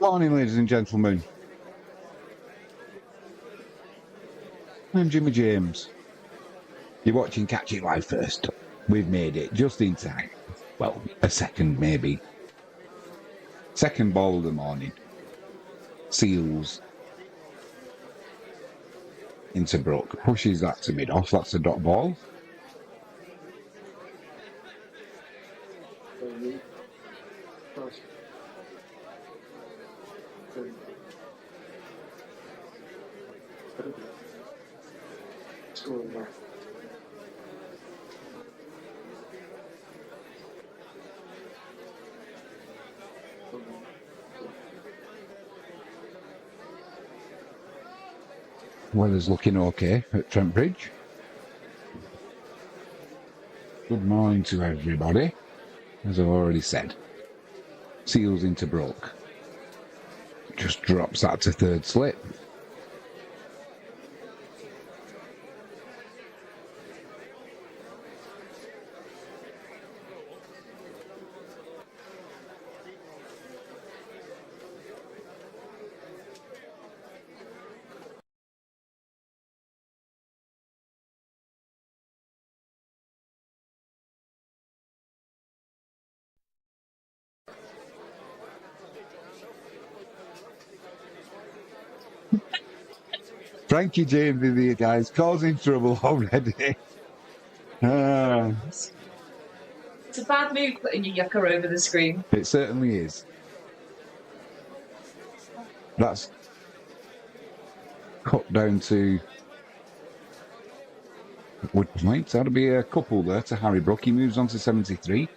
Morning, ladies and gentlemen. I'm Jimmy James. You're watching Catch It Live first. We've made it just in time. Well, a second maybe. Second ball of the morning. Seals into Brook. Pushes that to mid-off. That's a dot ball. Weather's looking okay at Trent Bridge. Good morning to everybody, as I've already said. Seals into Brook. Just drops that to third slip. Frankie James in here, guys, causing trouble already. It's a bad move putting your yucca over the screen. It certainly is. That's cut down to Wood Point. That'll be a couple there to Harry Brook. He moves on to 73.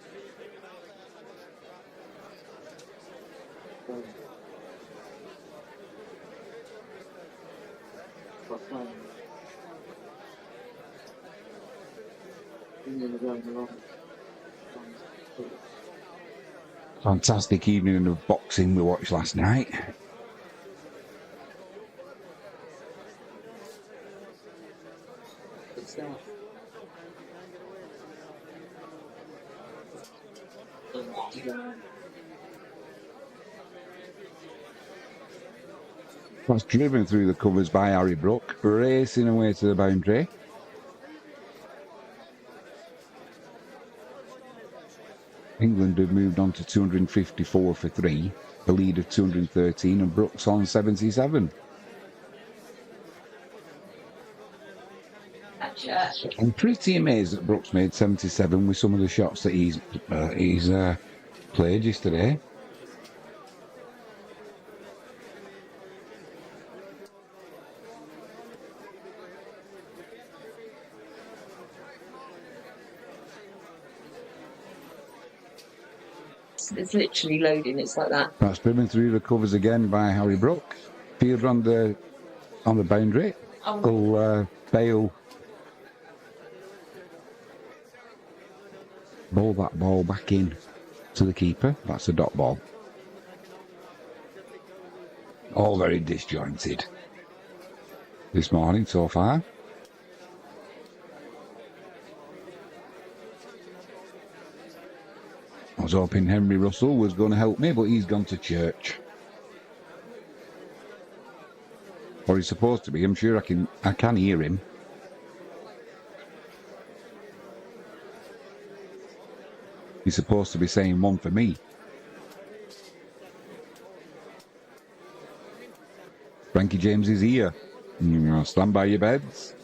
Fantastic evening of boxing we watched last night. That's driven through the covers by Harry Brook, racing away to the boundary. England have moved on to 254 for 3, a lead of 213, and Brook's on 77. I'm pretty amazed that Brook's made 77 with some of the shots that he's played yesterday. It's literally loading. It's like that. That's driven through the covers again by Harry Brook. Fielder on the boundary. Will Bale bowl that ball back in to the keeper. That's a dot ball. All very disjointed this morning so far. I was hoping Henry Russell was going to help me, but he's gone to church. Or he's supposed to be. I'm sure I can hear him. He's supposed to be saying one for me. Frankie James is here. Stand by your beds.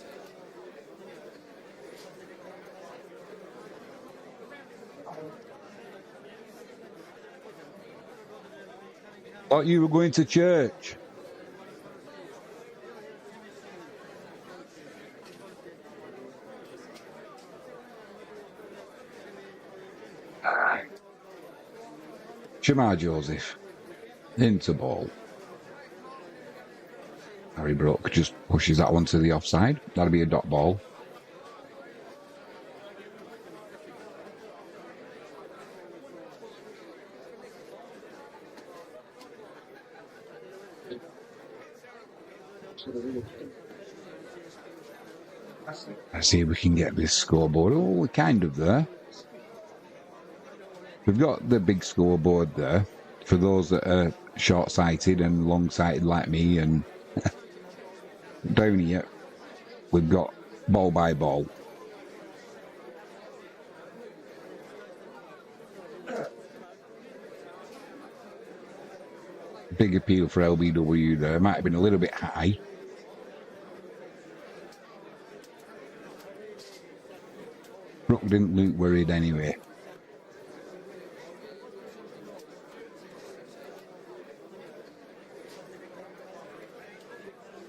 Thought you were going to church. Shamar Joseph into ball. Harry Brook just pushes that one to the offside. That'll be a dot ball. Let's see if we can get this scoreboard. Oh, we're kind of there. We've got the big scoreboard there for those that are short-sighted and long-sighted like me, and down here we've got ball by ball. Big appeal for LBW there. Might have been a little bit high. Brooke didn't look worried anyway.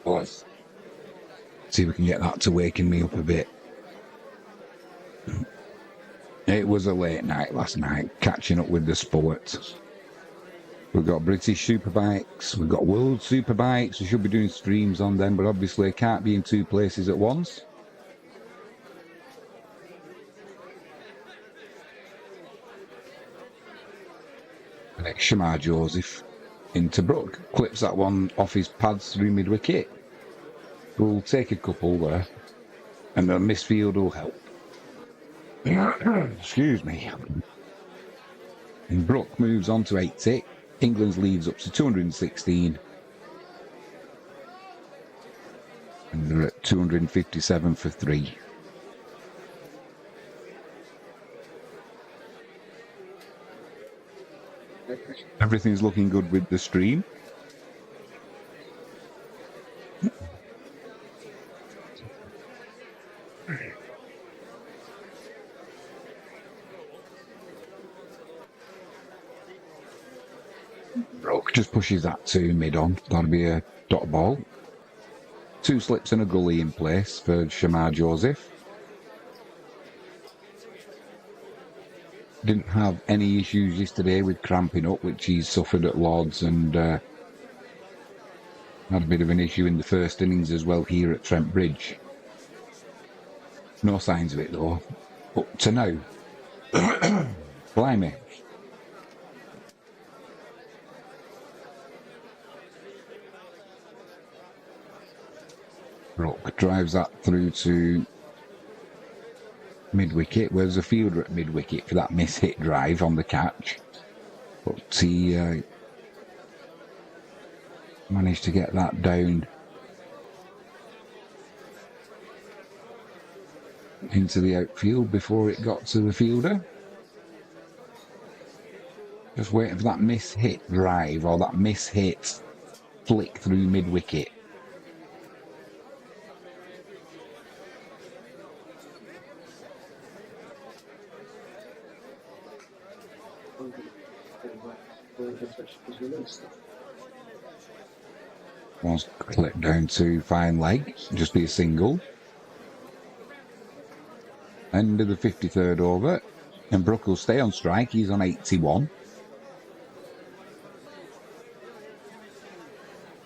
Let's see if we can get that to waken me up a bit. It was a late night last night, catching up with the sport. We've got British Superbikes, we've got World Superbikes, we should be doing streams on them, but obviously I can't be in two places at once. The next Shamar Joseph into Brooke, clips that one off his pads through mid-wicket. We'll take a couple there, and the misfield will help. Excuse me. And Brooke moves on to 80. England's leads up to 216. And they're at 257 for 3. Everything's looking good with the stream. Brooke just pushes that to mid-on. That'll be a dot ball. 2 slips and a gully in place for Shamar Joseph. Didn't have any issues yesterday with cramping up, which he's suffered at Lords, and had a bit of an issue in the first innings as well here at Trent Bridge. No signs of it though, up to now. Blimey. Brooke drives that through to mid-wicket. Where's the fielder at mid-wicket for that miss-hit drive on the catch? But he managed to get that down into the outfield before it got to the fielder. Just waiting for that miss-hit drive or that miss-hit flick through mid-wicket. One's clipped down to fine leg, just be a single. End of the 53rd over, and Brooke will stay on strike. He's on 81.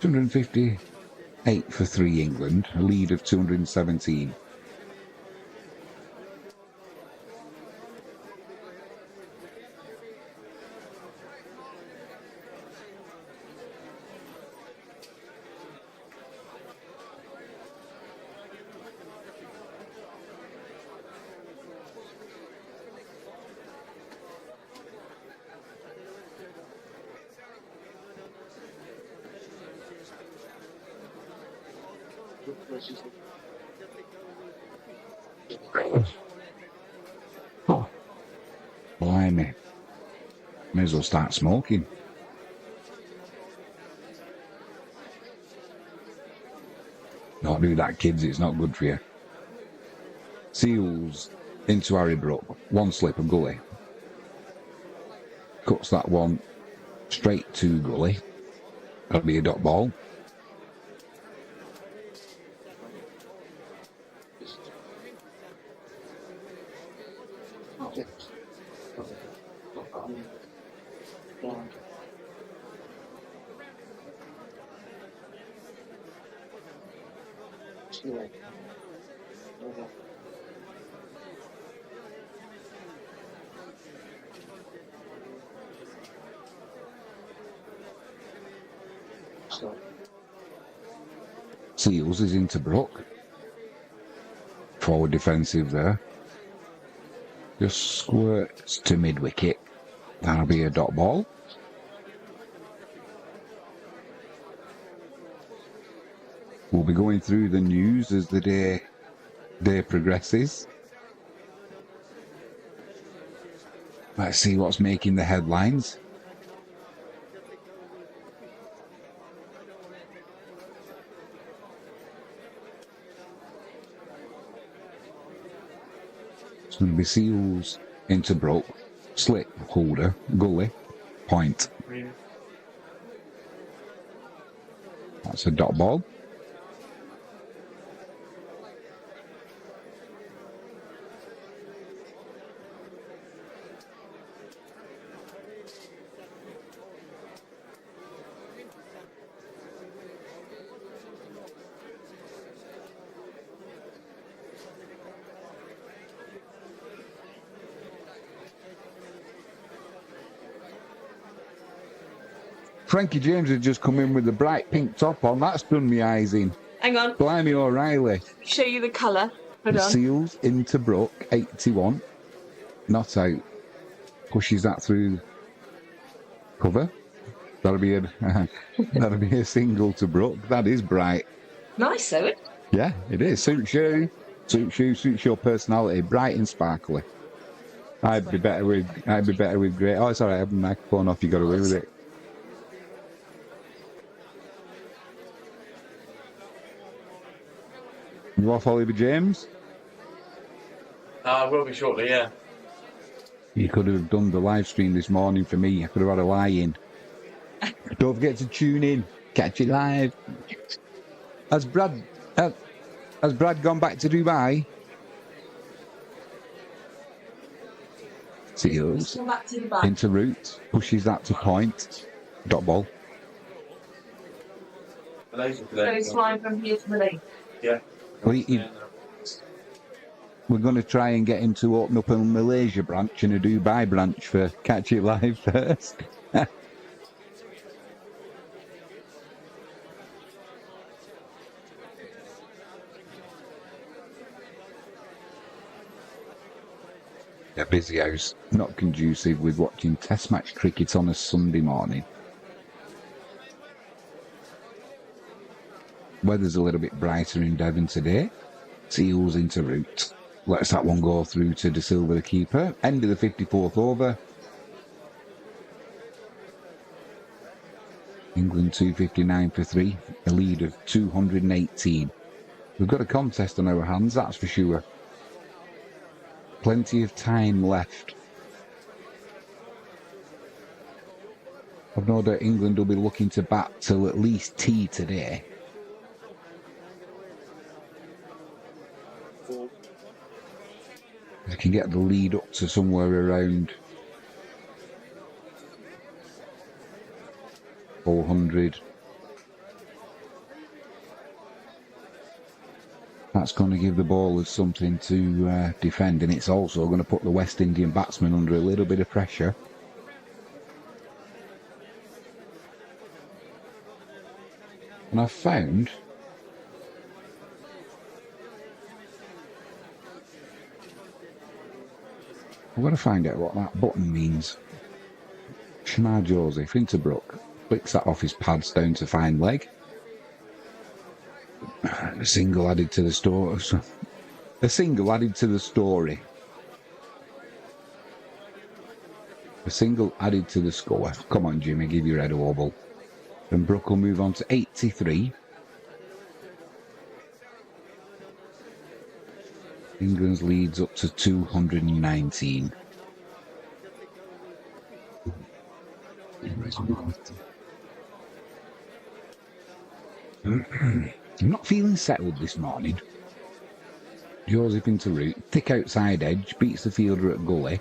258 for 3 England, a lead of 217. Oh, blimey. May as well start smoking. Don't do that, kids, it's not good for you. Seals into Harry Brooke. 1 slip of gully. Cuts that one straight to gully. That'll be a dot ball. Seals is into Brooke. forward defensive there. Just squirts to mid-wicket. That'll be a dot ball. We'll be going through the news as the day progresses. Let's see what's making the headlines. It's going to be Seals into Brook, slip, holder, gully, point. That's a dot ball. Frankie James had just come in with a bright pink top on. That's done me eyes in. Hang on. Blimey O'Reilly. Show you the colour. Hold on. Seals into Brook, 81. Not out. Pushes that through cover. That'll be a single to Brook. That is bright. Nice, though, isn't it? Yeah, it is. Suits you. Suits your personality. Bright and sparkly. I'd be better with grey. Oh, it's alright, I have the microphone off, you got away with it. You off, Oliver James? I will be shortly, yeah. You could have done the live stream this morning for me. I could have had a lie-in. Don't forget to tune in. Catch it live. Has Brad gone back to Dubai? Seals Back to the back. into route. Pushes that to point. Dot ball. Goes flying from here to the lake. Yeah. We're going to try and get him to open up a Malaysia branch and a Dubai branch for Catch It Live first. A busy house, not conducive with watching Test match cricket on a Sunday morning. Weather's a little bit brighter in Devon today. Seals into route. Lets that one go through to De Silva, the keeper. End of the 54th over. England 259 for 3. A lead of 218. We've got a contest on our hands, that's for sure. Plenty of time left. I've no doubt England will be looking to bat till at least tea today. They can get the lead up to somewhere around 400. That's going to give the bowlers something to defend, and it's also going to put the West Indian batsmen under a little bit of pressure. And I've found I've got to find out what that button means. Shamar Joseph into Brook. Flicks that off his pads down to fine leg. A single added to the story. A single added to the story. A single added to the score. Come on, Jimmy, give your head a wobble. And Brook will move on to 83. England's leads up to 219. I'm not feeling settled this morning. Joseph into route, thick outside edge, beats the fielder at gully.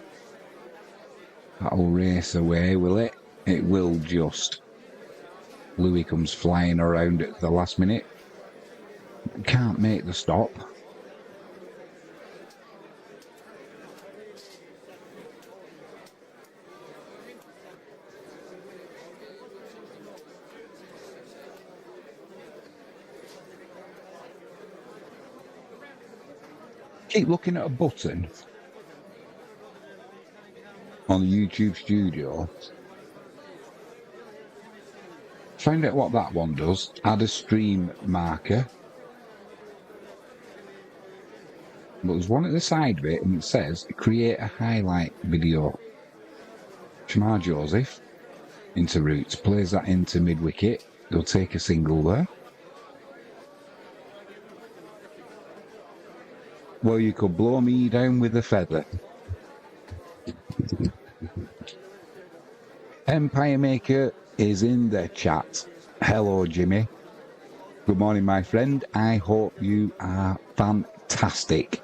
That'll race away, will it? It will just. Louis comes flying around at the last minute. Can't make the stop. keep looking at a button on the YouTube studio. Find out what that one does. Add a stream marker. But there's one at the side of it and it says create a highlight video. Shamar Joseph into roots, plays that into mid wicket. They'll take a single there. Well, you could blow me down with a feather. Empire Maker is in the chat. Hello, Jimmy. Good morning, my friend. I hope you are fantastic.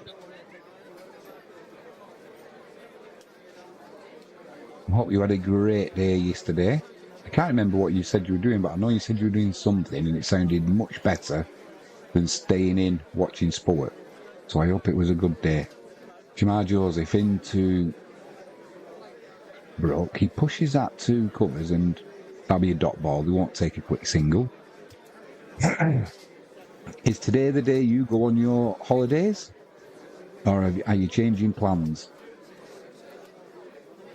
I hope you had a great day yesterday. I can't remember what you said you were doing, but I know you said you were doing something and it sounded much better than staying in watching sport. So I hope it was a good day. Jamar Joseph into Broke. He pushes that to covers and that'll be a dot ball. They won't take a quick single. Is today the day you go on your holidays? Or are you changing plans?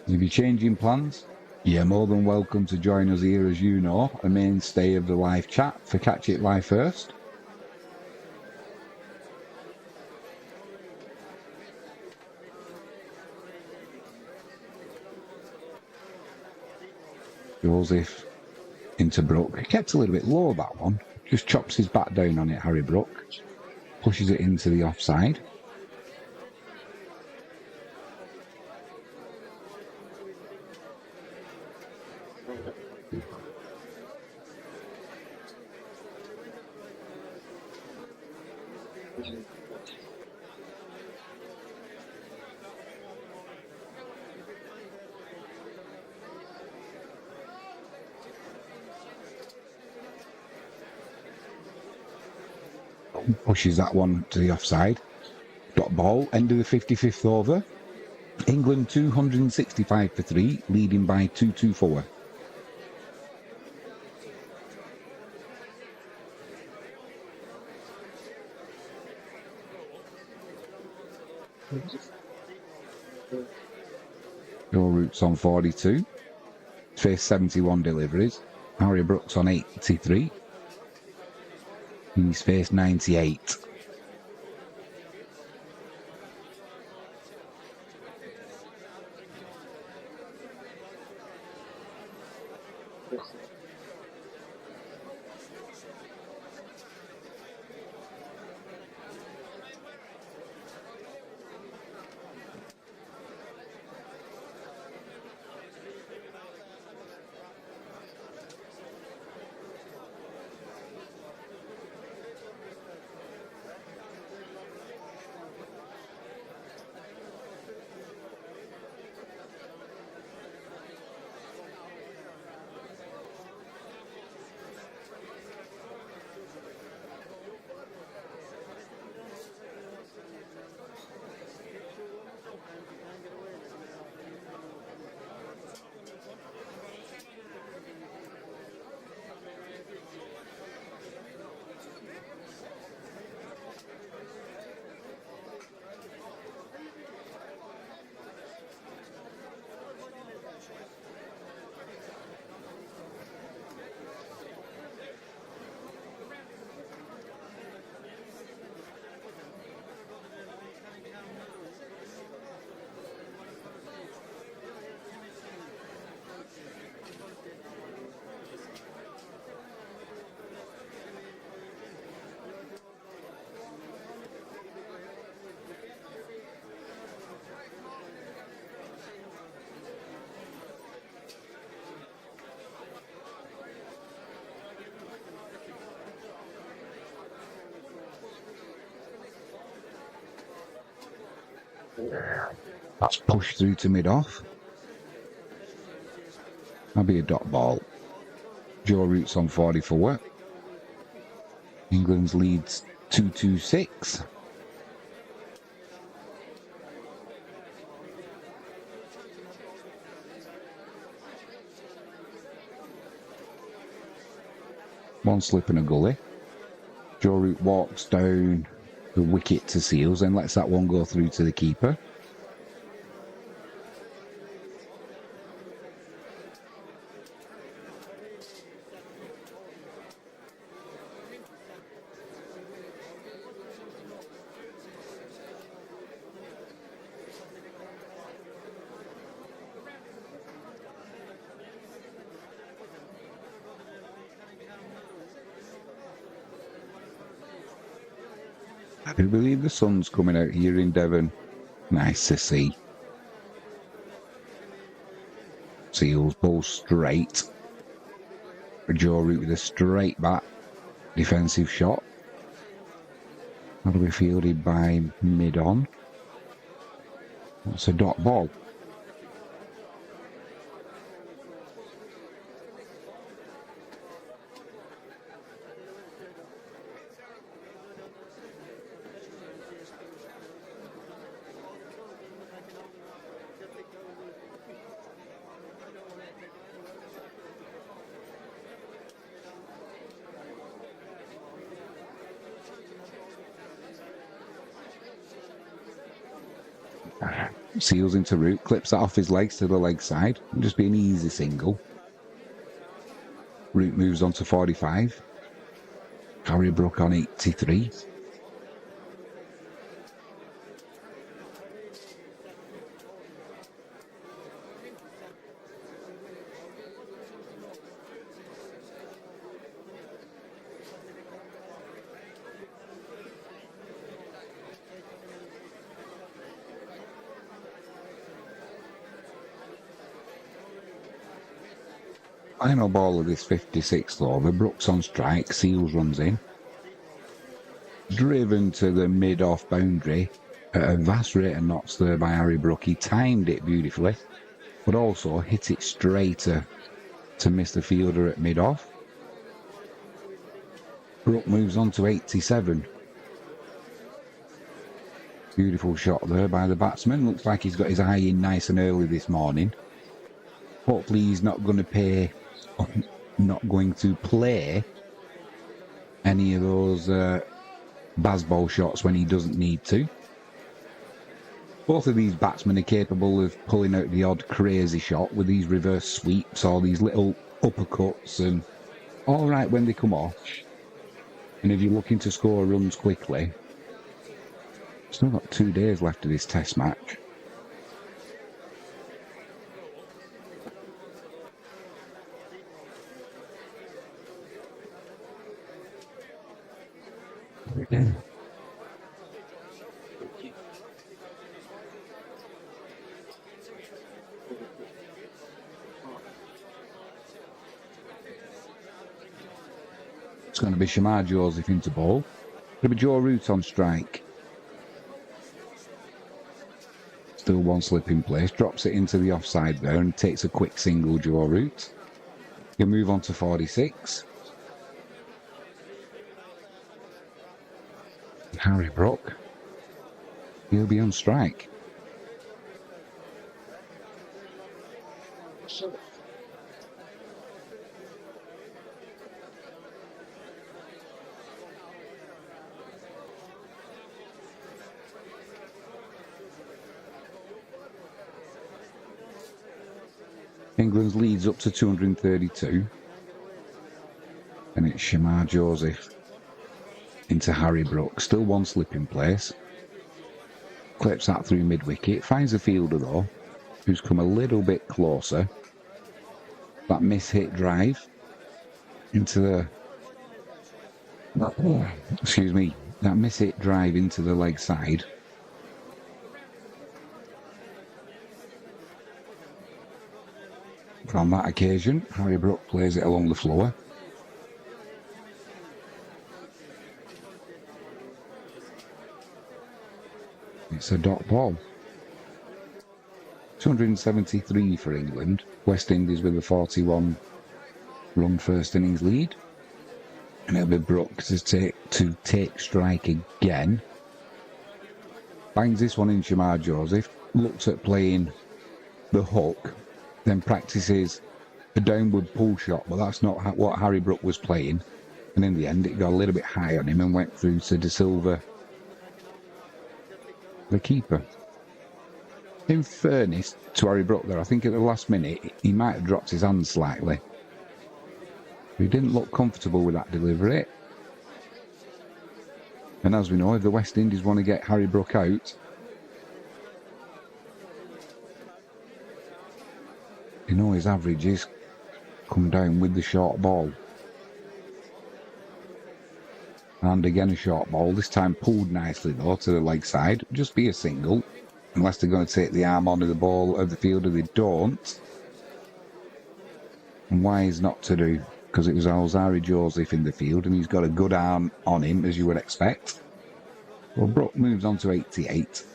If you're changing plans, you're more than welcome to join us here, as you know, a mainstay of the live chat for Catch It Live First. Joseph into Brook. Kept a little bit low, that one. Just chops his bat down on it, Harry Brook. Pushes it into the offside. Pushes that one to the offside. Dot ball, end of the 55th over. England 265 for 3, leading by 224. Your Roots on 42. Faced 71 deliveries. Harry Brooks on 83. He's faced 98. That's pushed through to mid-off. That'll be a dot ball. Joe Roots on 44. England's leads 226. One slip and a gully. Joe Root walks down the wicket to Seals and lets that one go through to the keeper. I do believe the sun's coming out here in Devon. Nice to see. Seals ball straight. Joe Root with a straight bat. Defensive shot. That'll be fielded by mid-on. That's a dot ball. Seals into Root, clips that off his legs to the leg side. Just be an easy single. Root moves on to 45. Harry Brook on 83. Final ball of this 56th over. Brooks on strike. Seals runs in. Driven to the mid-off boundary at a vast rate of knots there by Harry Brook. He timed it beautifully, but also hit it straighter to miss the fielder at mid-off. Brook moves on to 87. Beautiful shot there by the batsman. Looks like he's got his eye in nice and early this morning. Hopefully he's not going to play any of those baseball shots when he doesn't need to. Both of these batsmen are capable of pulling out the odd crazy shot with these reverse sweeps or these little uppercuts, and all right when they come off. And if you're looking to score runs quickly, still got 2 days left of this test match. It's going to be Shamar Joseph into ball. It'll be Joe Root on strike. Still one slip in place. Drops it into the offside there and takes a quick single, Joe Root. He'll move on to 46. Harry Brook. He'll be on strike. England's leads up to 232. And it's Shamar Joseph into Harry Brook. Still one slip in place. Clips that through mid-wicket. Finds the fielder though, who's come a little bit closer. That miss-hit drive into the... Excuse me. That miss-hit drive into the leg side. On that occasion, Harry Brook plays it along the floor. It's a dot ball. 273 for England. West Indies with a 41 run first innings lead. And it'll be Brook to take strike again. Bangs this one in, Shamar Joseph. Looks at playing the hook. Then practices a downward pull shot, but that's not what Harry Brook was playing. And in the end, it got a little bit high on him and went through to De Silva the keeper. In fairness to Harry Brook there, I think at the last minute he might have dropped his hand slightly. He didn't look comfortable with that delivery. And as we know, if the West Indies want to get Harry Brook out, you know his average is come down with the short ball. And again a short ball, this time pulled nicely though to the leg side. Just be a single, unless they're going to take the arm onto the ball of the fielder. They don't. And wise not to do, because it was Alzari Joseph in the field and he's got a good arm on him, as you would expect. Well, Brook moves on to 88.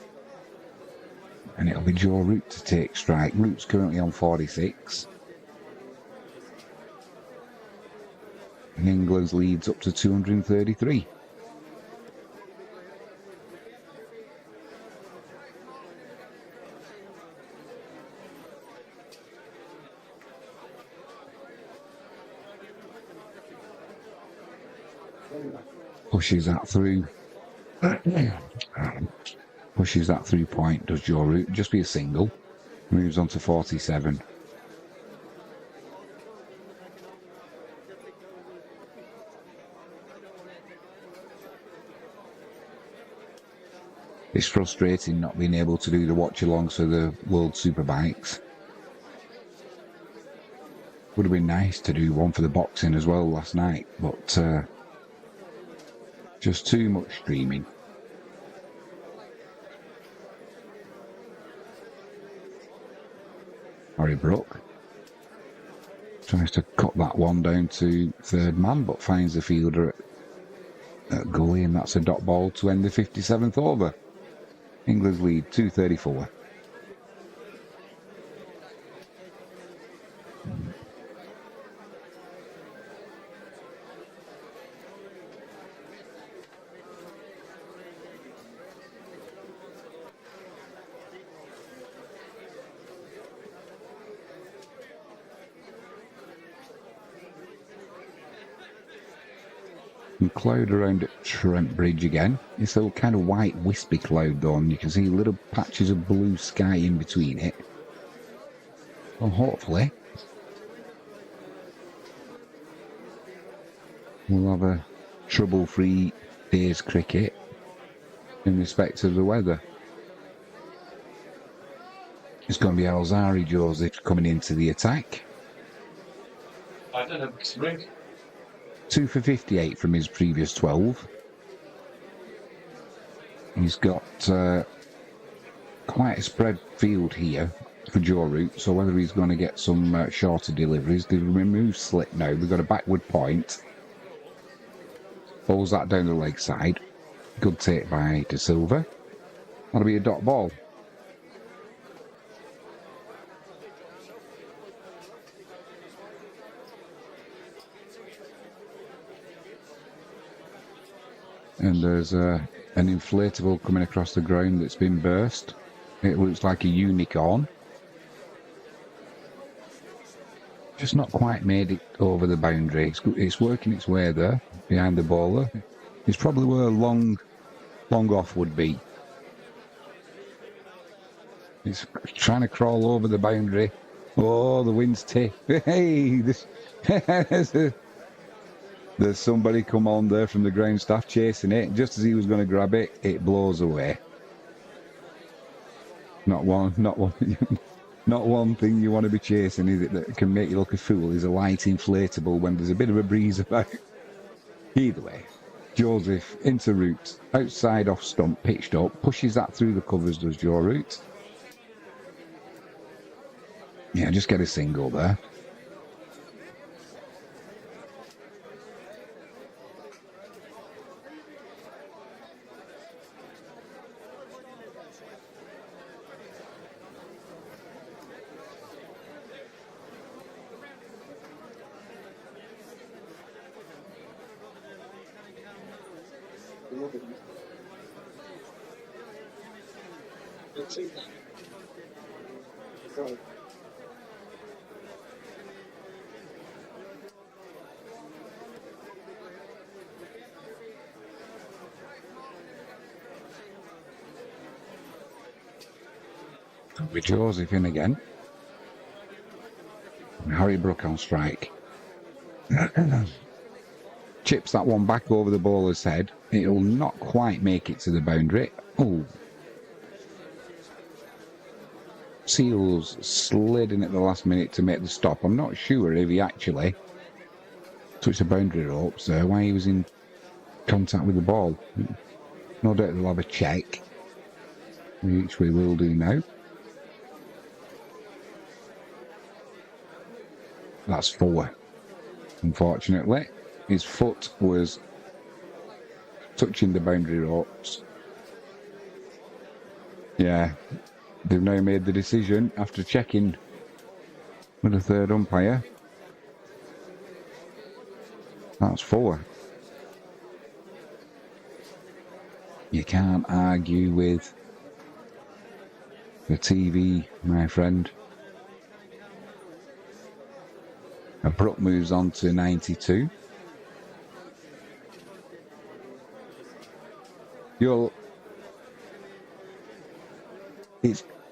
And it'll be Joe Root to take strike. Root's currently on 46. And England's leads up to 233. Pushes that through. Pushes that through point, does Joe Root. Just be a single. Moves on to 47. It's frustrating not being able to do the watch-alongs for the World Superbikes. Would have been nice to do one for the boxing as well last night, but just too much streaming. Harry Brook tries to cut that one down to third man, but finds the fielder at gully, and that's a dot ball to end the 57th over. England's lead 234. And cloud around at Trent Bridge again. It's a kind of white wispy cloud though, and you can see little patches of blue sky in between it. Well, hopefully we'll have a trouble-free day's cricket in respect of the weather. It's going to be Alzari Joseph coming into the attack. I don't know, ring. 2 for 58 from his previous 12. He's got quite a spread field here for Joe Root, so whether he's going to get some shorter deliveries. They've removed slip now, they've got a backward point. Pulls that down the leg side. Good take by De Silva. That'll be a dot ball. And there's an inflatable coming across the ground that's been burst. It looks like a unicorn. Just not quite made it over the boundary. It's working its way there, behind the bowler. It's probably where long off would be. It's trying to crawl over the boundary. Oh, the wind's tiff. Hey, there's somebody come on there from the ground staff chasing it. Just as he was going to grab it, it blows away. Not one thing you want to be chasing, is it, that can make you look a fool, is a light inflatable when there's a bit of a breeze about. Either way, Joseph into Root, outside off stump, pitched up, pushes that through the covers, does Joe Root. Yeah, just get a single there. With Joseph in again. And Harry Brook on strike. Chips that one back over the bowler's head. It'll not quite make it to the boundary. Oh. Seals slid in at the last minute to make the stop. I'm not sure if he actually touched the boundary ropes there, why he was in contact with the ball. No doubt they'll have a check, which we will do now. That's 4. Unfortunately, his foot was touching the boundary ropes. Yeah, they've now made the decision after checking with the third umpire. That's 4. You can't argue with the TV, my friend. And Brook moves on to 92.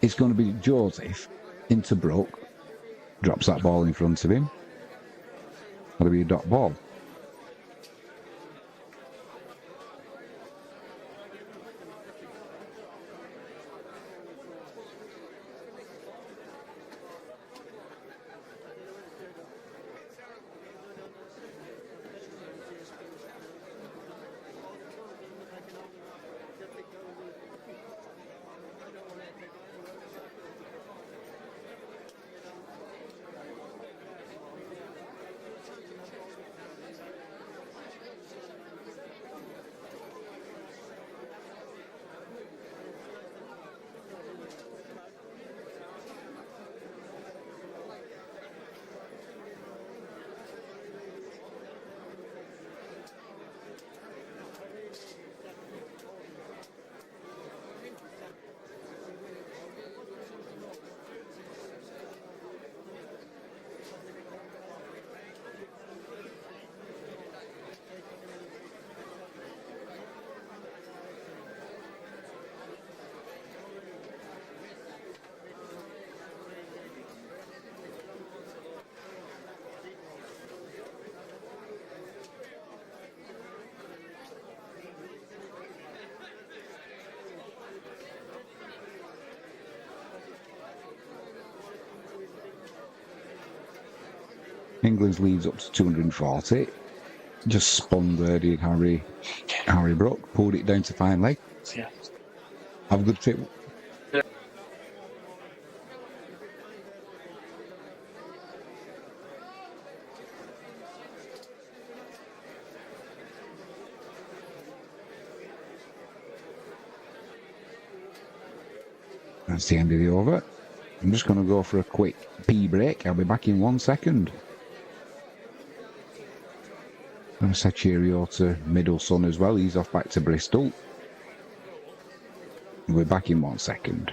It's going to be Joseph into Brook. Drops that ball in front of him. That'll be a dot ball. England's leads up to 240. Just spun there, did Harry Brook. Pulled it down to fine leg. Yeah. Have a good trip. That's the end of the over. I'm just going to go for a quick pee break. I'll be back in 1 second. I'm going to say cheerio to middle son as well. He's off back to Bristol. We're back in 1 second.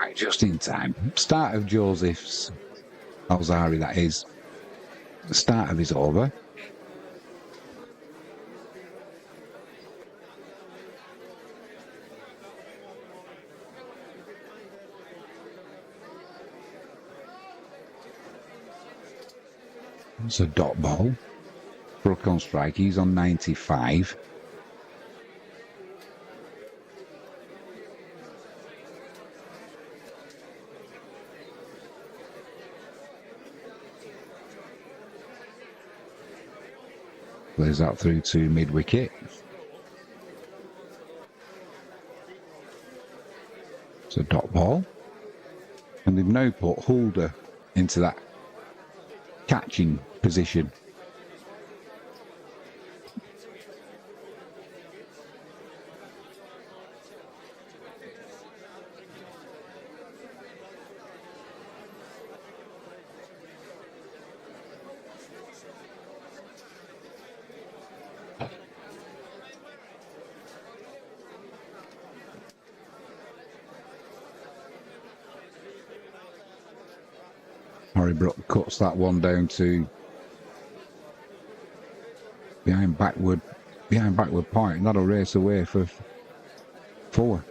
Right, just in time. Start of Joseph's Alzari, that is. The start of his over. It's a dot ball. Brook on strike. He's on 95. Plays that through to mid-wicket. It's a dot ball. And they've now put Holder into that catching position. Harry Brook cuts that one down to behind backward point, and that'll race away for 4.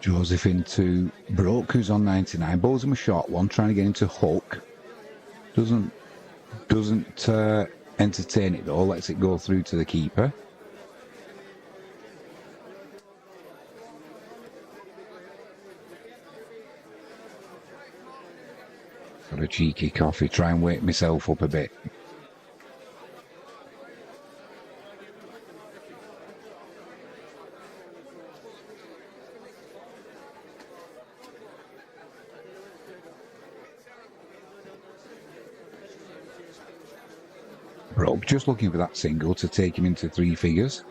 Joseph into Brook, who's on 99. Bowls him a short one, trying to get into hook. Doesn't entertain it though. Lets it go through to the keeper. Got a cheeky coffee. Try and wake myself up a bit. Brook just looking for that single to take him into 3 figures.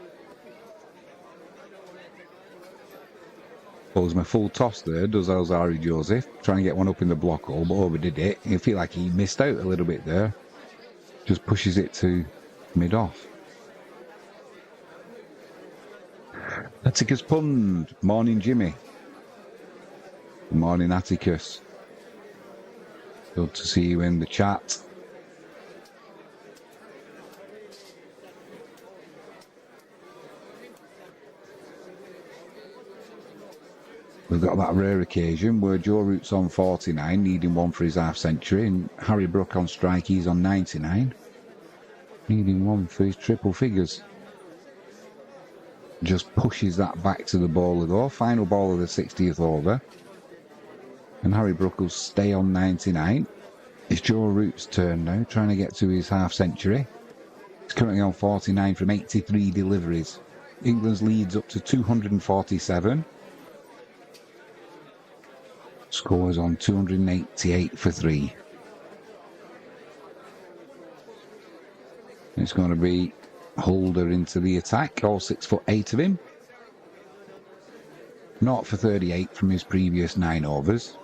Pulls my full toss there, does Alzari Joseph, trying to get one up in the block hole, but overdid it. You feel like he missed out a little bit there. Just pushes it to mid-off. Atticus Pund. Morning, Jimmy. Morning, Atticus. Good to see you in the chat. We've got that rare occasion where Joe Root's on 49, needing one for his half century, and Harry Brook on strike, he's on 99, needing one for his triple figures. Just pushes that back to the bowler though. Final ball of the 60th over. And Harry Brook will stay on 99. It's Joe Root's turn now, trying to get to his half century. He's currently on 49 from 83 deliveries. England's leads up to 247. Scores on 288 for 3. It's going to be Holder into the attack, all 6'8" of him. Not for 38 from his previous 9 overs.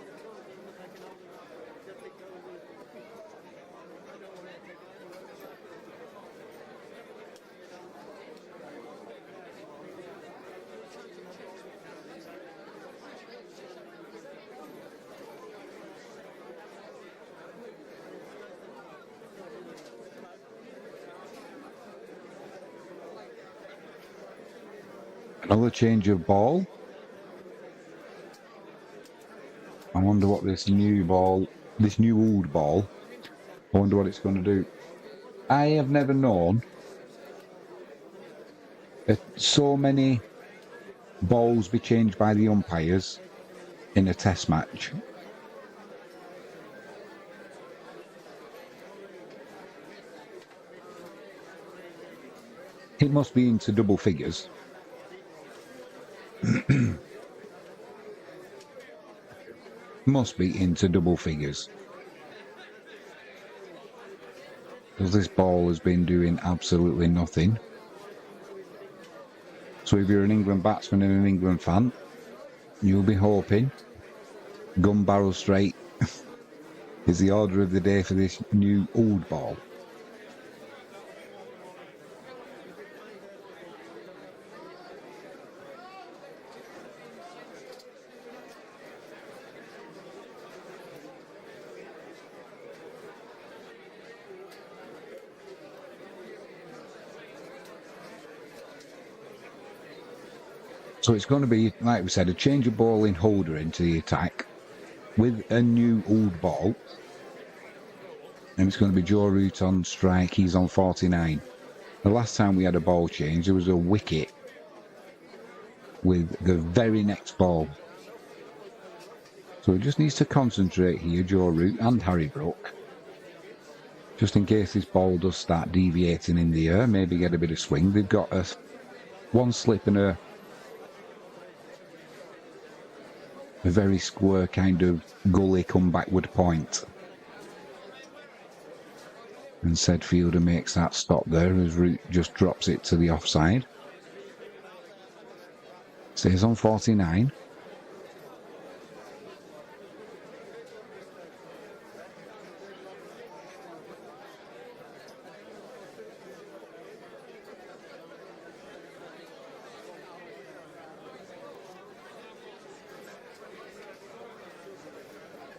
Another change of ball. I wonder what this new old ball, I wonder what it's going to do. I have never known so many balls be changed by the umpires in a test match. It must be into double figures. Must be into double figures. Because this ball has been doing absolutely nothing. So if you're an England batsman and an England fan, you'll be hoping gun barrel straight is the order of the day for this new old ball. So it's going to be, like we said, a change of ball in holder into the attack with a new old ball. And it's going to be Joe Root on strike. He's on 49. The last time we had a ball change, there was a wicket with the very next ball. So he just needs to concentrate here, Joe Root and Harry Brook. Just in case this ball does start deviating in the air, maybe get a bit of swing. They've got one slip and a very square kind of gully come backward point. And said fielder makes that stop there as Root just drops it to the offside. Stays on 49.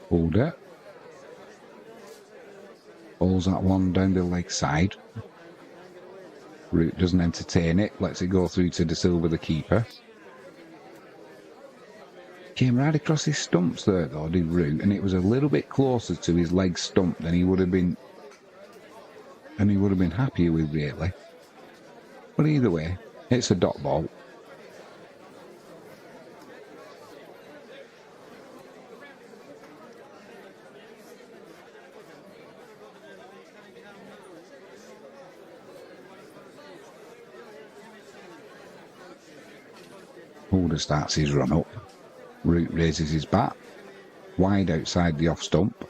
Holder. Bowls that one down the leg side. Root doesn't entertain it, lets it go through to De Silva, the keeper. Came right across his stumps there though, did Root, and it was a little bit closer to his leg stump than he would have been happier with, really. But either way, it's a dot ball. Holder starts his run up. Root raises his bat. Wide outside the off stump.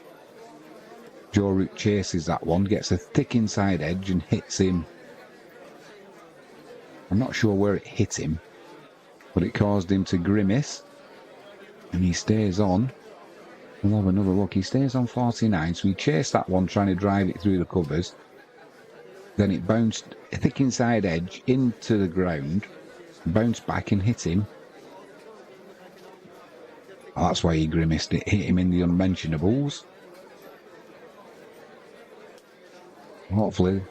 Joe Root chases that one, gets a thick inside edge and hits him. I'm not sure where it hit him, but it caused him to grimace. And he stays on. We'll have another look. He stays on 49, so he chased that one trying to drive it through the covers. Then it bounced a thick inside edge into the ground, bounced back and hit him. Oh, that's why he grimaced. It hit him in the unmentionables. Hopefully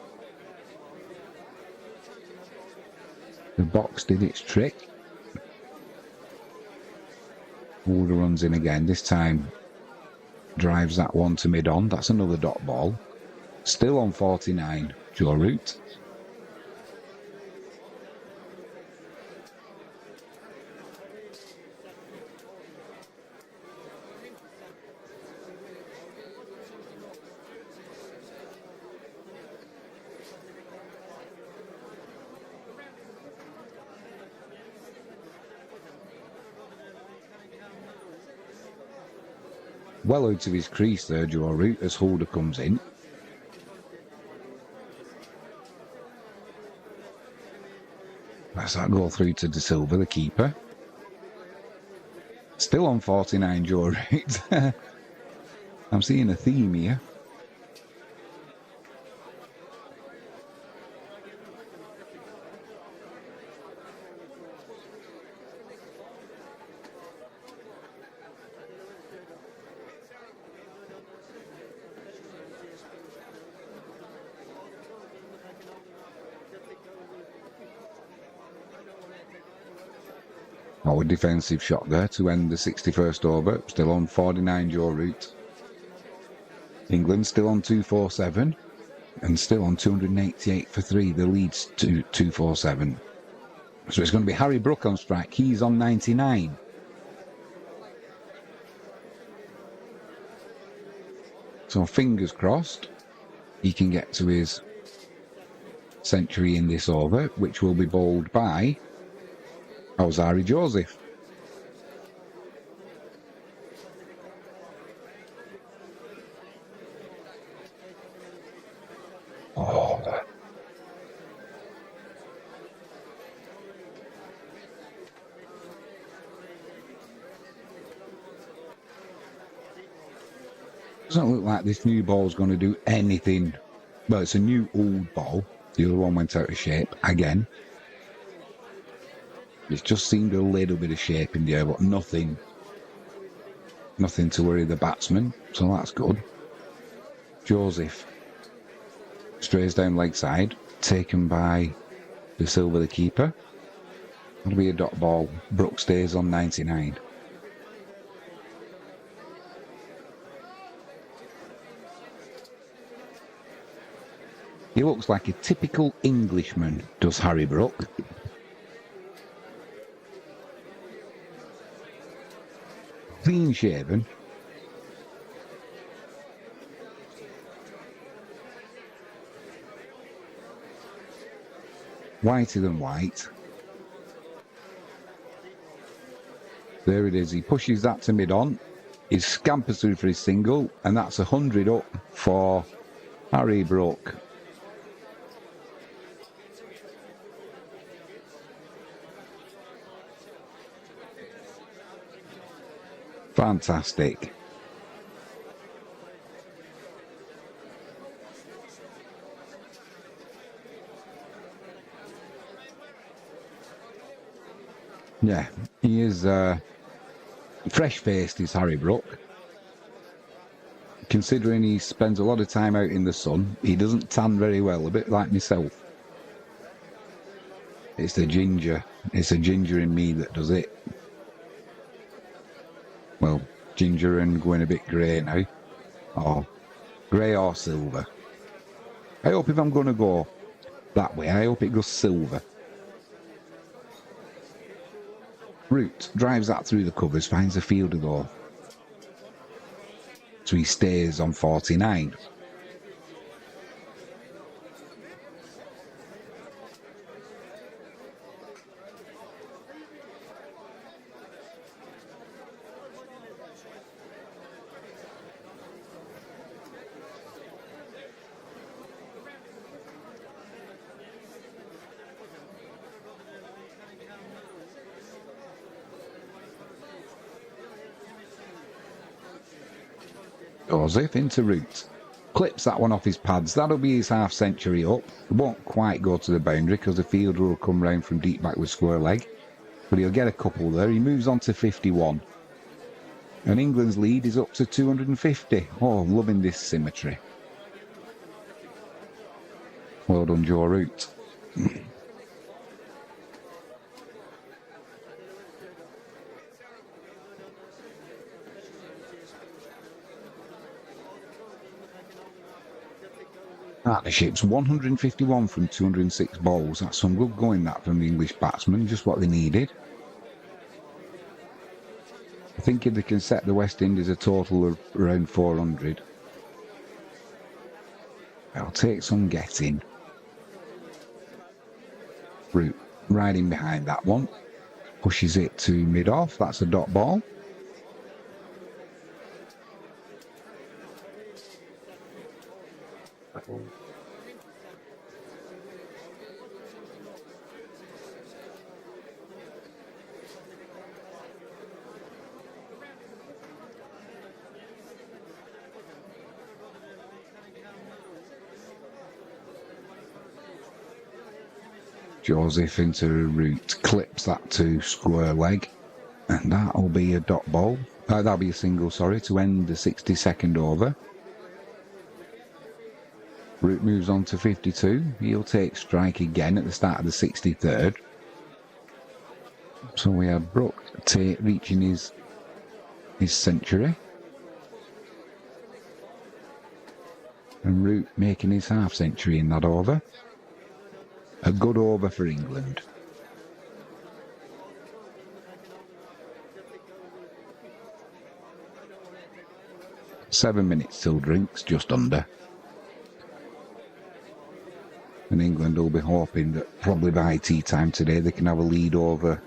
the box did its trick. Holder runs in again. This time drives that one to mid-on. That's another dot ball. Still on 49, Joe Root. Well out of his crease there, Joe Root, as Holder comes in. That's that go through to De Silva, the keeper. Still on 49, Joe Root. I'm seeing a theme here. Oh, a defensive shot there to end the 61st over. Still on 49, Joe Root. England still on 247 and still on 288 for 3. The lead's to 247. So it's going to be Harry Brook on strike. He's on 99. So fingers crossed he can get to his century in this over, which will be bowled by Ozari Joseph. Oh. Doesn't look like this new ball's going to do anything. Well, it's a new old ball. The other one went out of shape again. It's just seemed a little bit of shape in the air, but nothing to worry the batsman, so that's good. Joseph strays down leg side, taken by De Silva, the keeper. It'll be a dot ball. Brooks stays on 99. He looks like a typical Englishman, does Harry Brook. Clean shaven. Whiter than white. There it is. He pushes that to mid-on. He scampers through for his single, and that's 100 up for Harry Brook. Fantastic. Yeah, he is fresh-faced, is Harry Brook. Considering he spends a lot of time out in the sun, he doesn't tan very well, a bit like myself. It's the ginger. It's a ginger in me that does it. Well, ginger and going a bit grey now. Or grey or silver. I hope if I'm going to go that way, I hope it goes silver. Root drives that through the covers, finds a fielder though. So he stays on 49. Joseph into Root. Clips that one off his pads. That'll be his half century up. It won't quite go to the boundary because the fielder will come round from deep back with square leg. But he'll get a couple there. He moves on to 51. And England's lead is up to 250. Oh, loving this symmetry. Well done, Joe Root. Partnerships 151 from 206 balls. That's some good going, that, from the English batsmen. Just what they needed. I think if they can set the West Indies a total of around 400, it'll take some getting. Root riding behind that one. Pushes it to mid-off. That's a dot ball. Joseph into Root, clips that to square leg, and that'll be a dot ball. That'll be a single, sorry, to end the 62nd over. Root moves on to 52. He'll take strike again at the start of the 63rd. So we have Brook reaching his century. And Root making his half century in that over. A good over for England. ...7 minutes till drinks, just under. And and England will be hoping that probably by tea time today they can have a lead over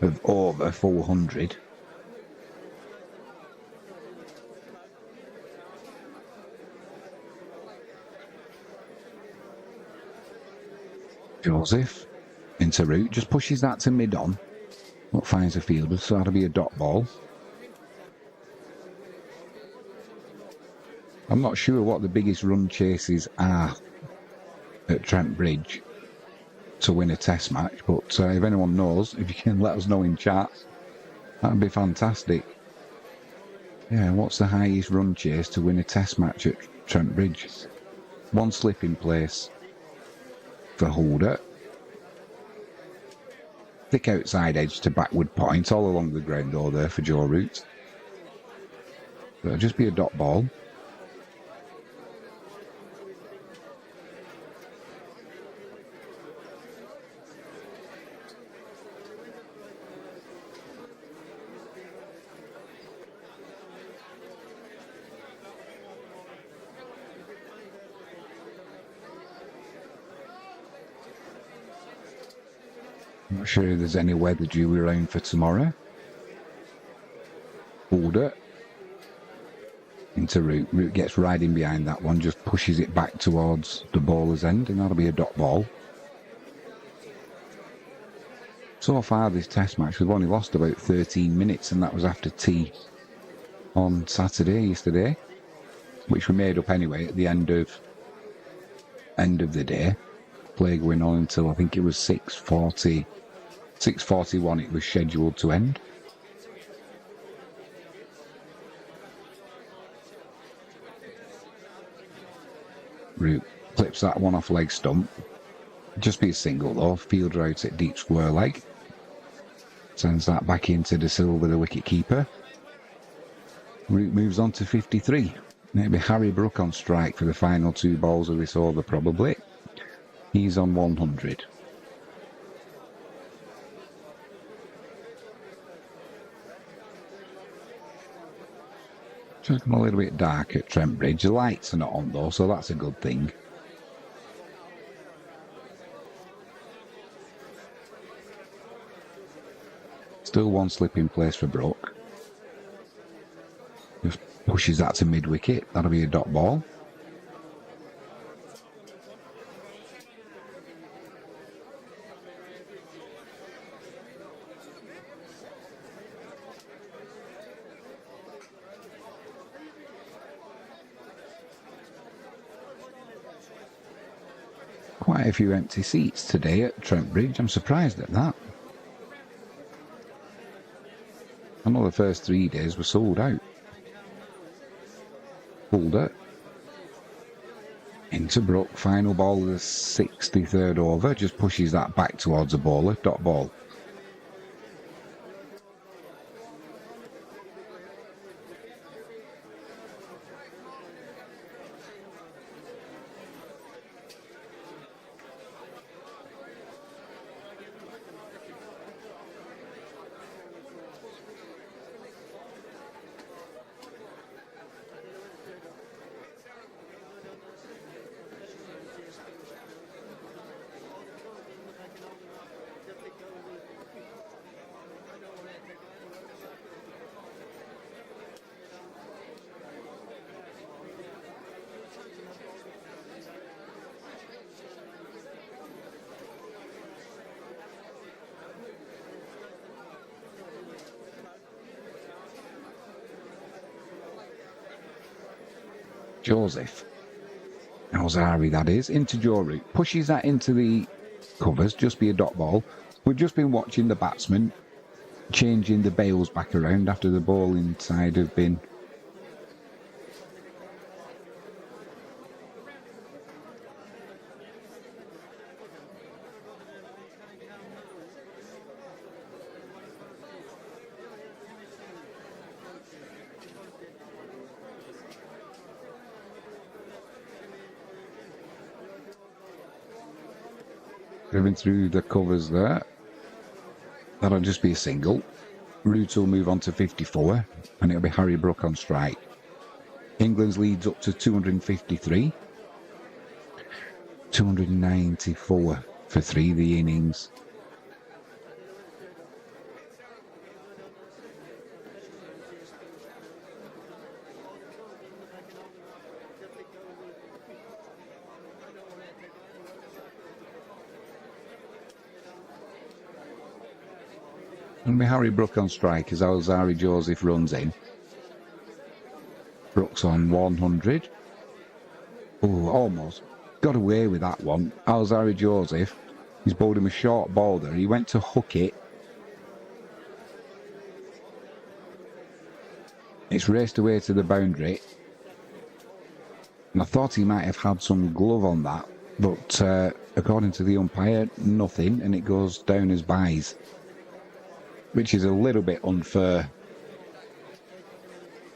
400. Joseph into route, just pushes that to mid-on. What finds a fielder, so that'll be a dot ball. I'm not sure what the biggest run chases are at Trent Bridge to win a test match, but if anyone knows, if you can let us know in chat, that'd be fantastic. Yeah, what's the highest run chase to win a test match at Trent Bridge? One slip in place for Holder. Thick outside edge to backward point all along the ground door there for Joe Root. It'll just be a dot ball. I'm not sure if there's any weather due around for tomorrow. Holder into Root. Root gets right in behind that one, just pushes it back towards the bowler's end, and that'll be a dot ball. So far this test match, we've only lost about 13 minutes, and that was after tea on yesterday, which we made up anyway at the end of the day. Play going on until I think it was 6:41 it was scheduled to end. Root clips that one off leg stump. Just be a single though. Fielder out at deep square leg. Sends that back into De Silva, the wicket keeper. Root moves on to 53. Maybe Harry Brook on strike for the final 2 balls of this over probably. He's on 100. Just a little bit dark at Trent Bridge. The lights are not on though, so that's a good thing. Still one slip in place for Brook. Just pushes that to mid-wicket. That'll be a dot ball. Quite a few empty seats today at Trent Bridge. I'm surprised at that. I know the first 3 days were sold out. Holder into Brook. Final ball of the 63rd over. Just pushes that back towards the bowler. Dot ball. Joseph. Ozari, that is. Into Joe Root. Pushes that into the covers. Just be a dot ball. We've just been watching the batsman changing the bails back around after the ball inside have been driven through the covers there. That'll just be a single. Root will move on to 54, and it'll be Harry Brook on strike. England's leads up to 253. 294 for 3 the innings. And with Harry Brook on strike as Alzari Joseph runs in. Brooks on 100. Oh, almost got away with that one. Alzari Joseph, he's bowled him a short ball there. He went to hook it. It's raced away to the boundary. And I thought he might have had some glove on that. But according to the umpire, nothing. And it goes down as byes. Which is a little bit unfair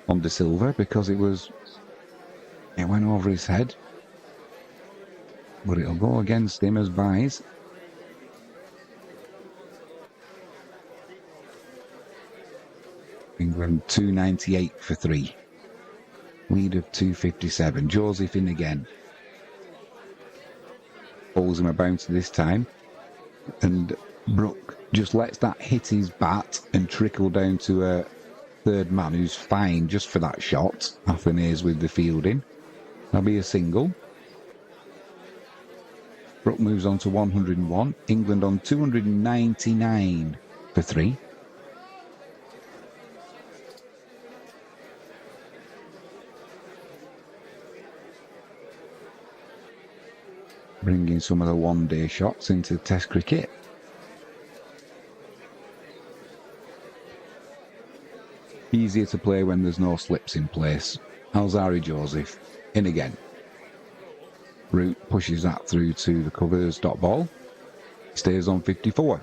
on De Silva because it went over his head. But it'll go against him as byes. England 298 for 3. Lead of 257. Joseph in again. Bowls him a bouncer this time. And Brook just lets that hit his bat and trickle down to a third man who's fine just for that shot. Athenaeus with the fielding. That'll be a single. Brook moves on to 101. England on 299 for 3. Bringing some of the one-day shots into Test cricket. Easier to play when there's no slips in place. Alzari Joseph in again. Root pushes that through to the covers. Dot ball. Stays on 54.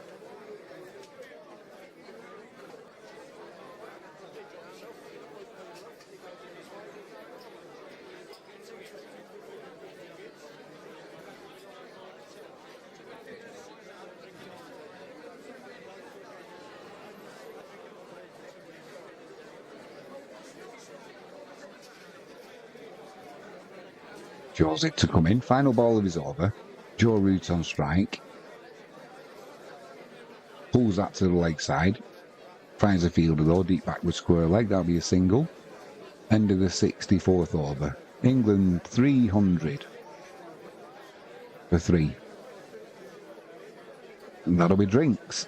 Joseph to come in. Final ball of his over. Joe Root on strike. Pulls that to the leg side. Finds a fielder though. Deep backward square leg. That'll be a single. End of the 64th over. England 300 for 3. And that'll be drinks.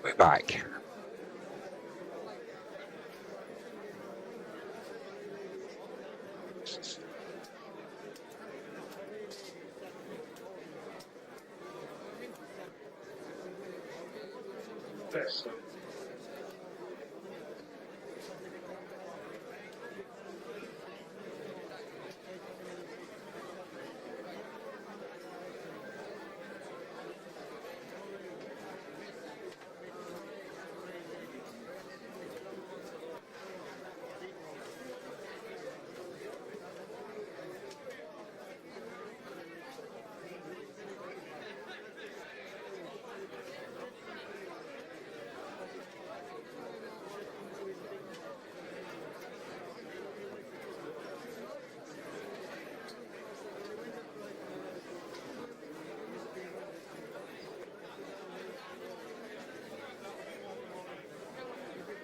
We're back. Yes.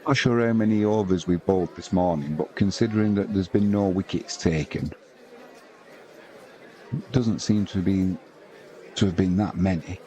Not sure how many overs we bowled this morning, but considering that there's been no wickets taken, it doesn't seem to have been that many.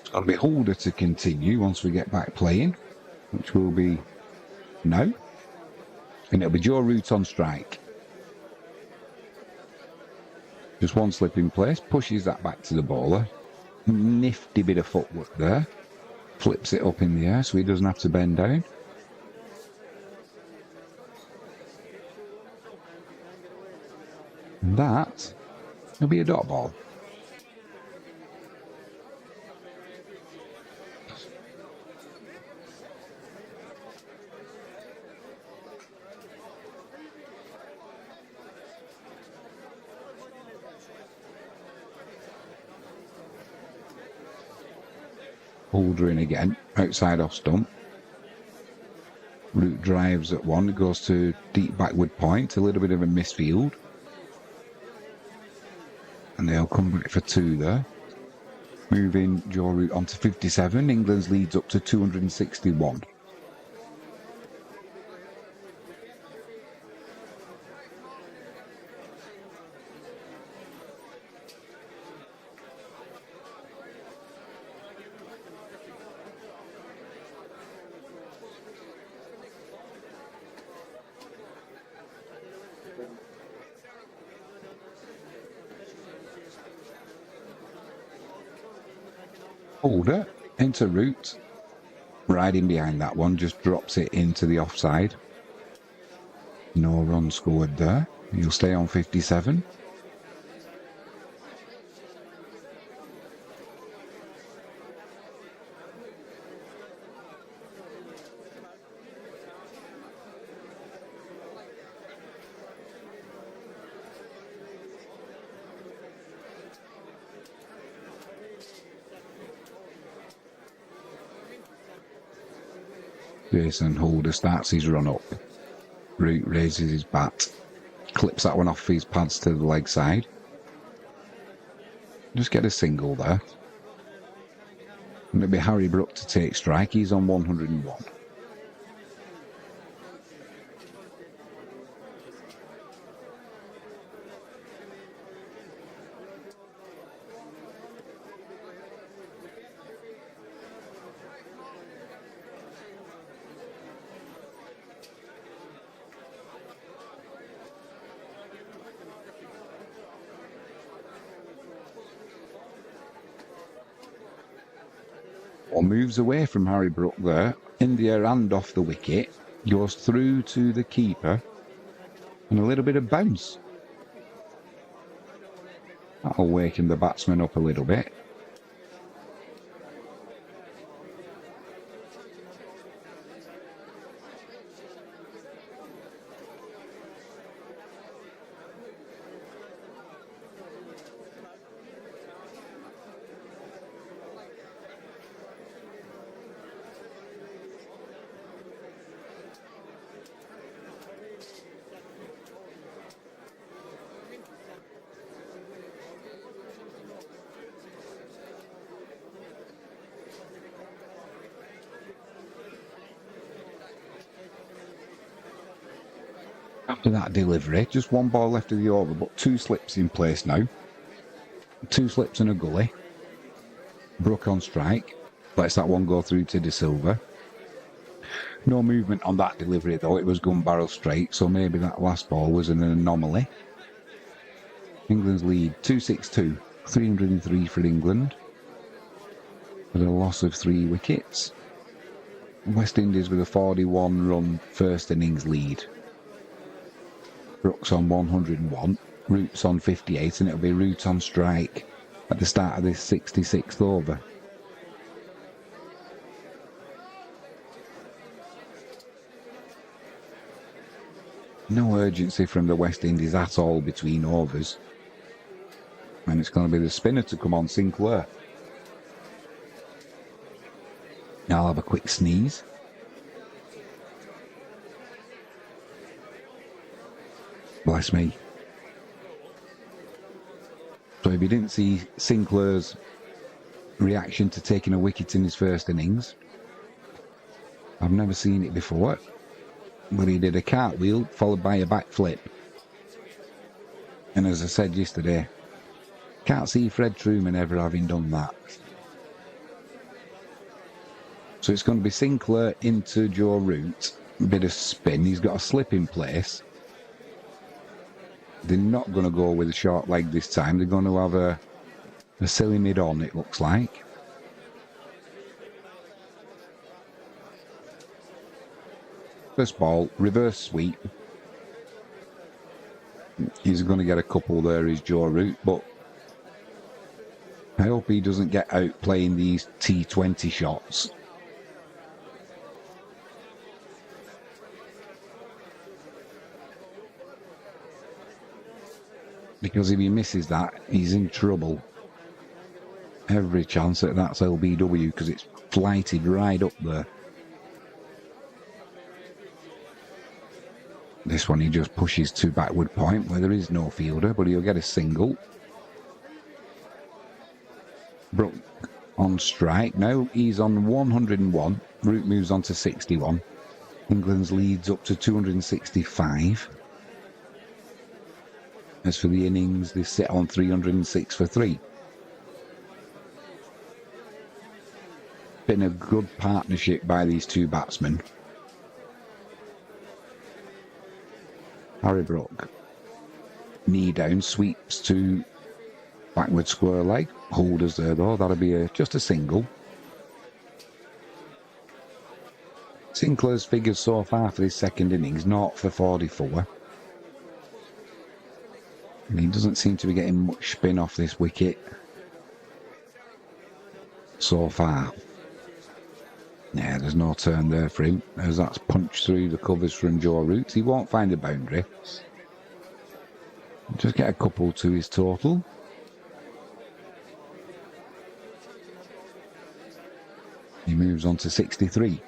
It'll be Holder to continue once we get back playing, which will be now. And it'll be Joe Root on strike. Just one slip in place, pushes that back to the bowler. Nifty bit of footwork there. Flips it up in the air so he doesn't have to bend down. And that will be a dot ball. Holder in again, outside off stump. Root drives at one, goes to deep backward point, a little bit of a misfield. And they'll come back for two there. Moving Joe Root on to 57, England's leads up to 261. Holder into Root, riding behind that one, just drops it into the offside. No run scored there. He'll stay on 57. Jason Holder starts his run up. Root raises his bat, clips that one off his pads to the leg side. Just get a single there. And it'll be Harry Brook to take strike. He's on 101. Or moves away from Harry Brook there, in the air and off the wicket, goes through to the keeper, And a little bit of bounce. That'll waken the batsman up a little bit. After that delivery, just one ball left of the over, but 2 slips in place now. 2 slips and a gully. Brook on strike. Lets that one go through to De Silva. No movement on that delivery though, it was gun barrel straight, so maybe that last ball was an anomaly. England's lead 262, 303 for England, with a loss of 3 wickets. West Indies with a 41 run first innings lead. Brooks on 101, Root's on 58, and it'll be Root on strike at the start of this 66th over. No urgency from the West Indies at all between overs. And it's going to be the spinner to come on, Sinclair. Now I'll have a quick sneeze. Bless me. So if you didn't see Sinclair's reaction to taking a wicket in his first innings, I've never seen it before, but he did a cartwheel followed by a backflip. And as I said yesterday, can't see Fred Truman ever having done that. So it's going to be Sinclair into Joe Root, a bit of spin, he's got a slip in place. They're not going to go with a short leg this time. They're going to have a silly mid on, it looks like. First ball, reverse sweep. He's going to get a couple there, is Joe Root, but I hope he doesn't get out playing these T20 shots. Because if he misses that, he's in trouble. Every chance that that's LBW because it's flighted right up there. This one he just pushes to backward point where there is no fielder, but he'll get a single. Brook on strike. Now he's on 101. Root moves on to 61. England's leads up to 265. As for the innings, they sit on 306 for 3. Been a good partnership by these two batsmen. Harry Brook, knee down, sweeps to backward square leg. Holders there though, that'll be just a single. Sinclair's figures so far for his second innings, 0 for 44. And he doesn't seem to be getting much spin off this wicket so far. Yeah, there's no turn there for him as that's punched through the covers from Joe Root. He won't find a boundary. Just get a couple to his total. He moves on to 63.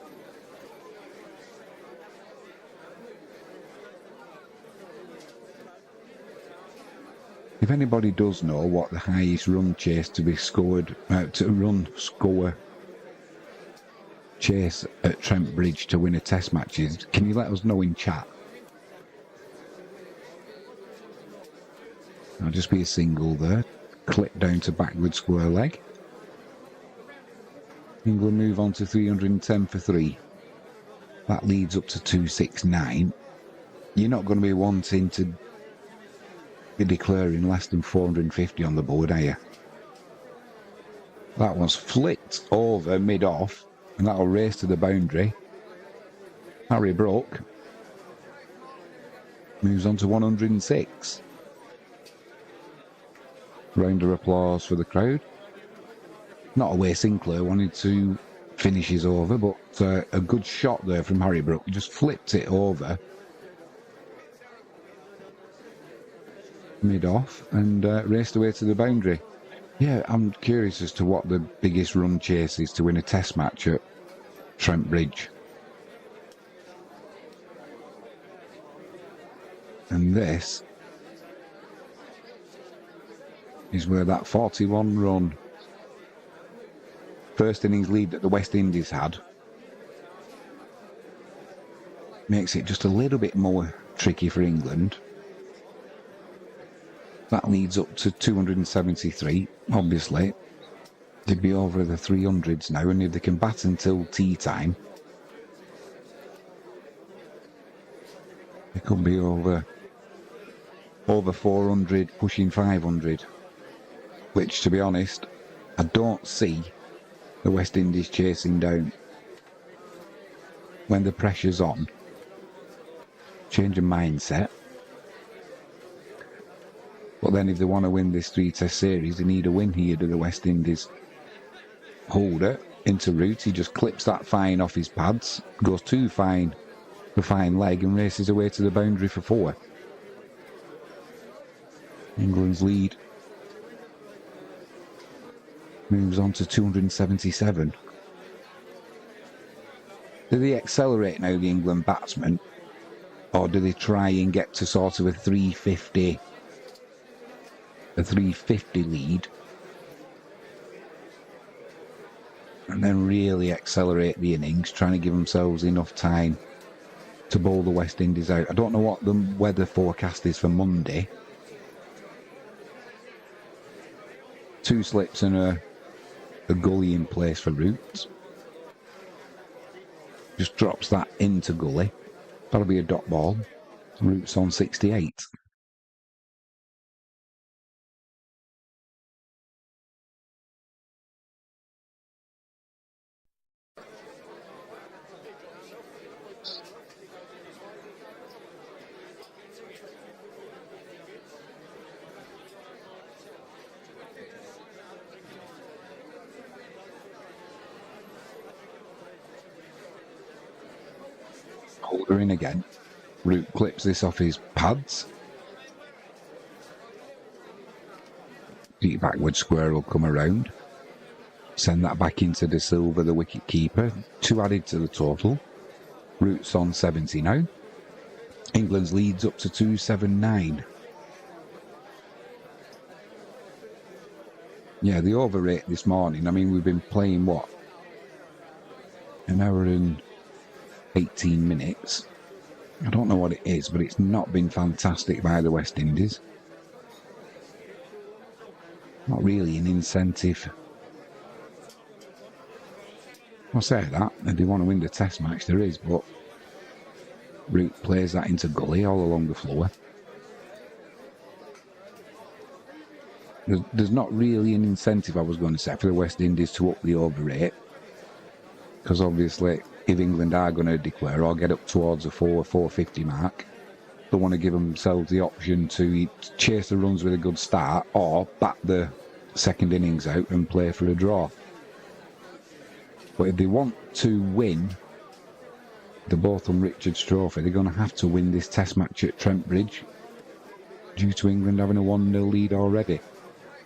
If anybody does know what the highest run chase to be scored, chase at Trent Bridge to win a test match is, can you let us know in chat? I'll just be a single there. Clip down to backward square leg. England move on to 310 for 3. That leads up to 269. You're not going to be wanting to be declaring less than 450 on the board, are you? That was flicked over mid-off, and that'll race to the boundary. Harry Brook moves on to 106. Round of applause for the crowd. Not a way Sinclair wanted to finish his over, but a good shot there from Harry Brook. He just flipped it over mid-off and raced away to the boundary. Yeah, I'm curious as to what the biggest run chase is to win a test match at Trent Bridge. And this is where that 41 run first innings lead that the West Indies had makes it just a little bit more tricky for England. That leads up to 273. Obviously, they'd be over the 300s now, and if they can bat until tea time, they could be over 400, pushing 500. Which, to be honest, I don't see the West Indies chasing down. When the pressure's on, change of mindset. But then if they want to win this 3-test series, they need a win here to the West Indies. Holder into Root, he just clips that fine off his pads, goes too fine, the fine leg, and races away to the boundary for 4. England's lead moves on to 277. Do they accelerate now, the England batsmen, or do they try and get to sort of a 350 lead and then really accelerate the innings, trying to give themselves enough time to bowl the West Indies out? I don't know what the weather forecast is for Monday. 2 slips and a gully in place for Roots. Just drops that into gully. That'll be a dot ball. Roots on 68. Holder in again. Root clips this off his pads. Deep backward square will come around. Send that back into De Silva, the wicket keeper. 2 added to the total. Root's on 70 now. England's leads up to 279. Yeah, the over rate this morning. I mean, we've been playing, what? An hour and 18 minutes. I don't know what it is, but it's not been fantastic by the West Indies. Not really an incentive. I'll say that. If they want to win the test match, there is, but Root plays that into gully all along the floor. There's not really an incentive, I was going to say, for the West Indies to up the over rate. Because obviously, if England are going to declare or get up towards the 450 mark, they want to give themselves the option to chase the runs with a good start or bat the second innings out and play for a draw. But if they want to win the Botham Richards Trophy, they're going to have to win this test match at Trent Bridge due to England having a 1-0 lead already.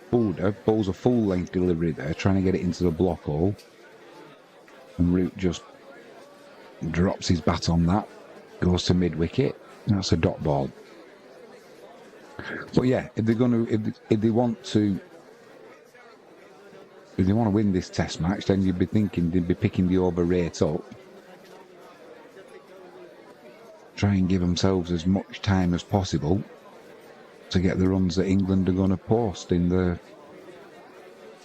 Holder bowls a full-length delivery there, trying to get it into the block hole. And Root just drops his bat on that, goes to mid-wicket. That's a dot ball. But yeah, if they're going to, if they want to win this test match, then you'd be thinking they'd be picking the over rate up. Try and give themselves as much time as possible to get the runs that England are going to post in the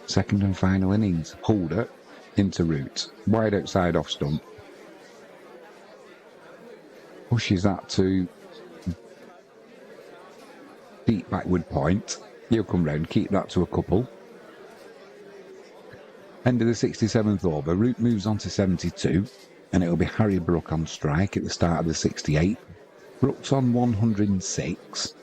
second and final innings. Holder into Root, wide outside off stump. Pushes that to deep backward point. He'll come round, keep that to a couple. End of the 67th over, Root moves on to 72, and it'll be Harry Brook on strike at the start of the 68th. Brooks on 106.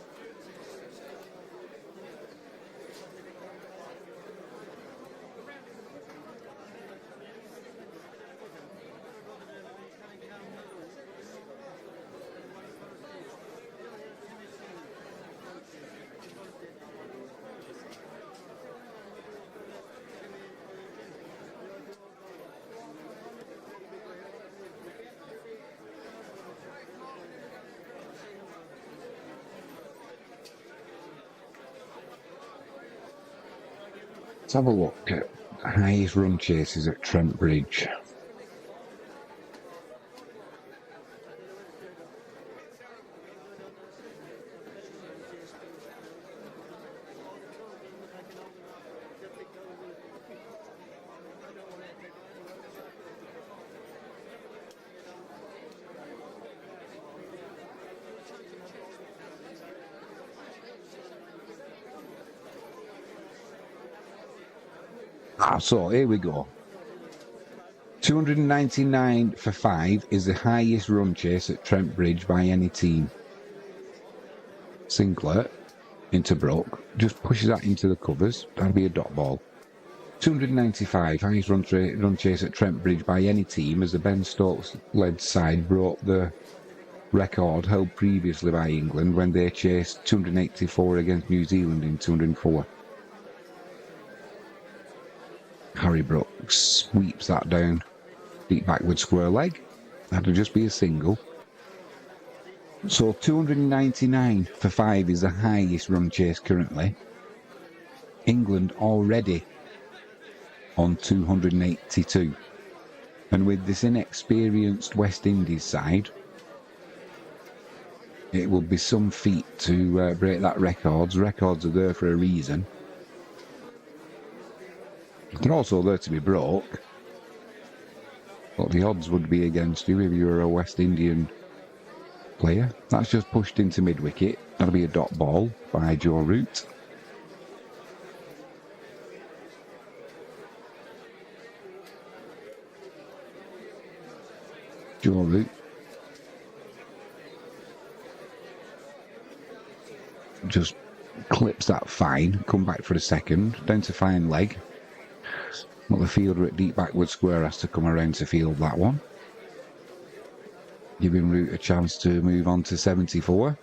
Let's have a look at highest run chases at Trent Bridge. So here we go. 299 for 5 is the highest run chase at Trent Bridge by any team. Sinclair into Brook, just pushes that into the covers. That'll be a dot ball. 295, highest run chase at Trent Bridge by any team as the Ben Stokes-led side broke the record held previously by England when they chased 284 against New Zealand in 204. Harry Brooks sweeps that down, deep backward square leg. That'll just be a single. So 299 for 5 is the highest run chase currently. England already on 282. And with this inexperienced West Indies side, it will be some feat to break that record. Records are there for a reason. They're also there to be broke. But the odds would be against you if you were a West Indian player. That's just pushed into mid-wicket. That'll be a dot ball by Joe Root. Joe Root. Just clips that fine. Come back for a second. Down to fine leg. But the fielder at deep backward square has to come around to field that one. Giving Root a chance to move on to 74.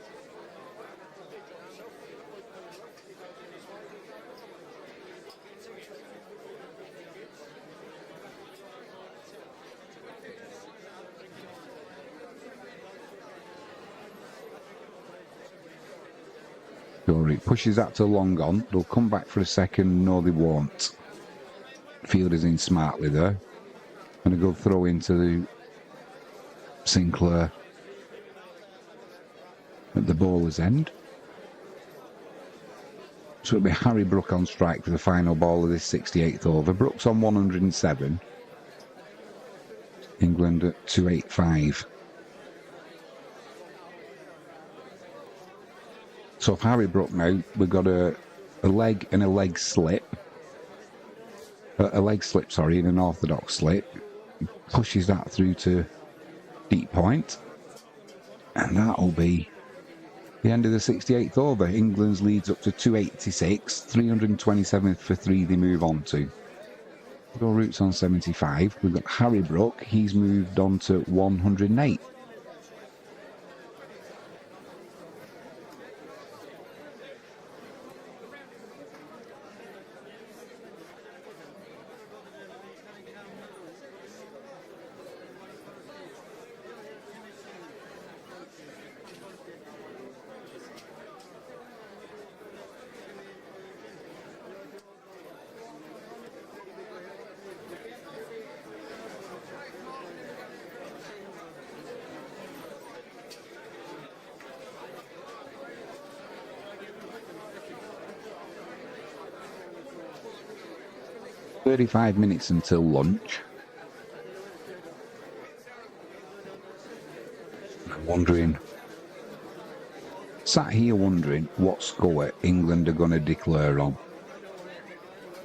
Root pushes that to long on. They'll come back for a second. No, they won't. Fielder's in smartly there. And a good throw into the Sinclair at the bowler's end. So it'll be Harry Brook on strike for the final ball of this 68th over. Brooks on 107. England at 285. So if Harry Brook now, we've got a leg and a leg slip. A leg slip, sorry, and an orthodox slip. Pushes that through to deep point. And that'll be the end of the 68th over. England's leads up to 286. 327 for 3 they move on to. Go Roots on 75. We've got Harry Brook. He's moved on to 108. "35 minutes until lunch. I'm wondering, sat here wondering what score England are going to declare on.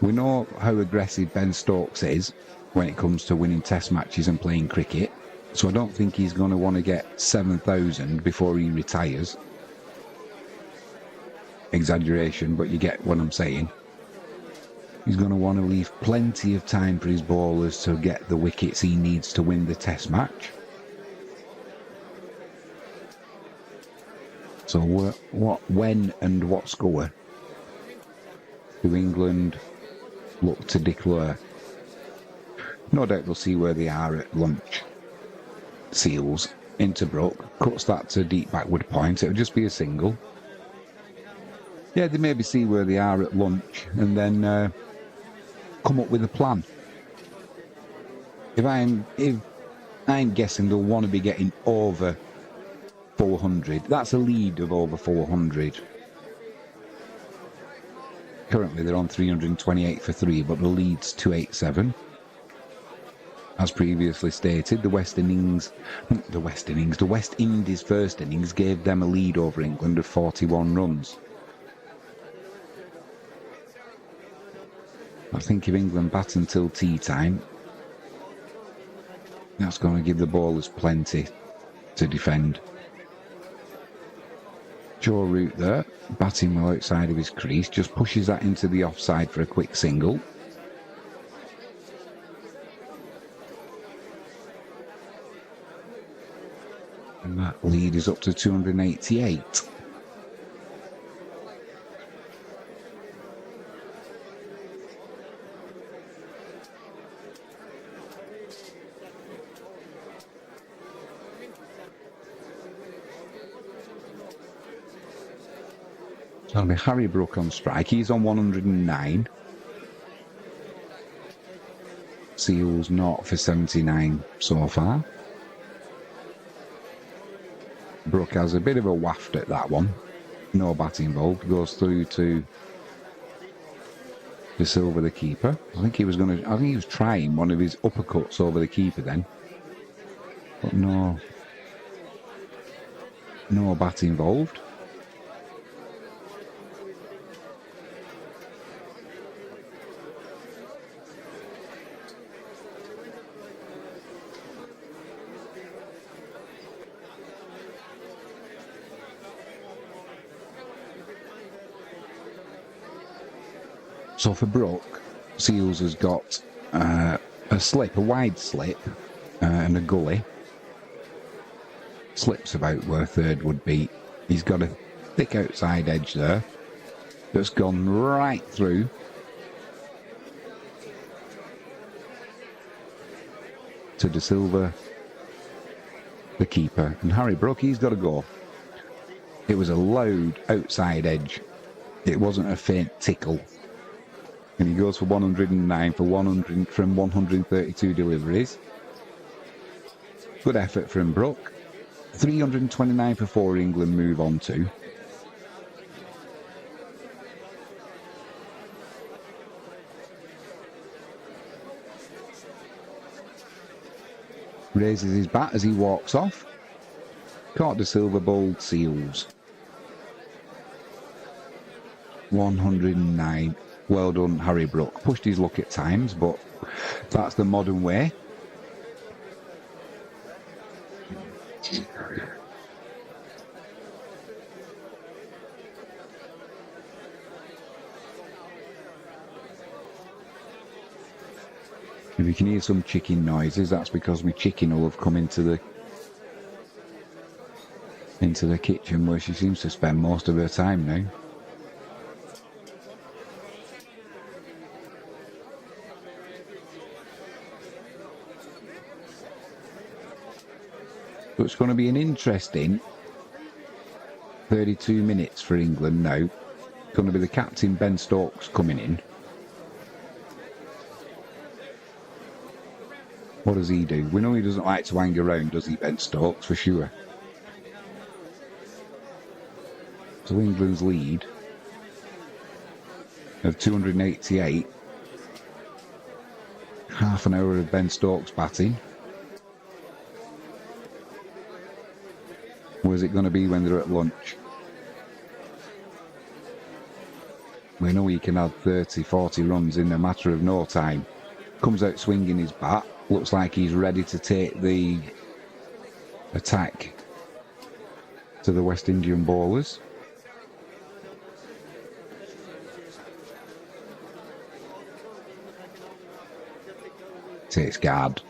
We know how aggressive Ben Stokes is when it comes to winning test matches and playing cricket. So I don't think he's going to want to get 7,000 before he retires. Exaggeration, but you get what I'm saying. He's going to want to leave plenty of time for his bowlers to get the wickets he needs to win the test match. So when and what score do England look to declare? No doubt we'll see where they are at lunch. Seals into Brook, cuts that to deep backward point. It'll just be a single. Yeah, they maybe see where they are at lunch and then come up with a plan. If I'm guessing they'll want to be getting over 400. That's a lead of over 400. Currently they're on 328 for 3, but the lead's 287. As previously stated, the West Indies first innings gave them a lead over England of 41 runs. I think if England bat until tea time, that's going to give the bowlers plenty to defend. Joe Root there, batting well outside of his crease, just pushes that into the offside for a quick single. And that lead is up to 288. That'll be Harry Brook on strike. He's on 109. Seals not for 79 so far. Brook has a bit of a waft at that one. No bat involved. Goes through to De Silva, the keeper. I think he was trying one of his uppercuts over the keeper then. But no bat involved. So for Brook, Seals has got a wide slip, and a gully. Slip's about where a third would be. He's got a thick outside edge there that's gone right through. To De Silva, the keeper. And Harry Brook, he's got to go. It was a loud outside edge. It wasn't a faint tickle. And he goes for 109 for 100 from 132 deliveries. Good effort from Brook. 329 for 4 England move on to. Raises his bat as he walks off. Caught De Silva, bowled Seals. 109. Well done, Harry Brook. Pushed his luck at times, but that's the modern way. If you can hear some chicken noises, that's because my chicken will have come into the kitchen where she seems to spend most of her time now. So it's going to be an interesting 32 minutes for England now. It's going to be the captain, Ben Stokes, coming in. What does he do? We know he doesn't like to hang around, does he, Ben Stokes, for sure. So England's lead of 288. Half an hour of Ben Stokes batting. Where's it going to be when they're at lunch? We know he can add 30, 40 runs in a matter of no time. Comes out swinging his bat. Looks like he's ready to take the attack to the West Indian bowlers. Takes guard.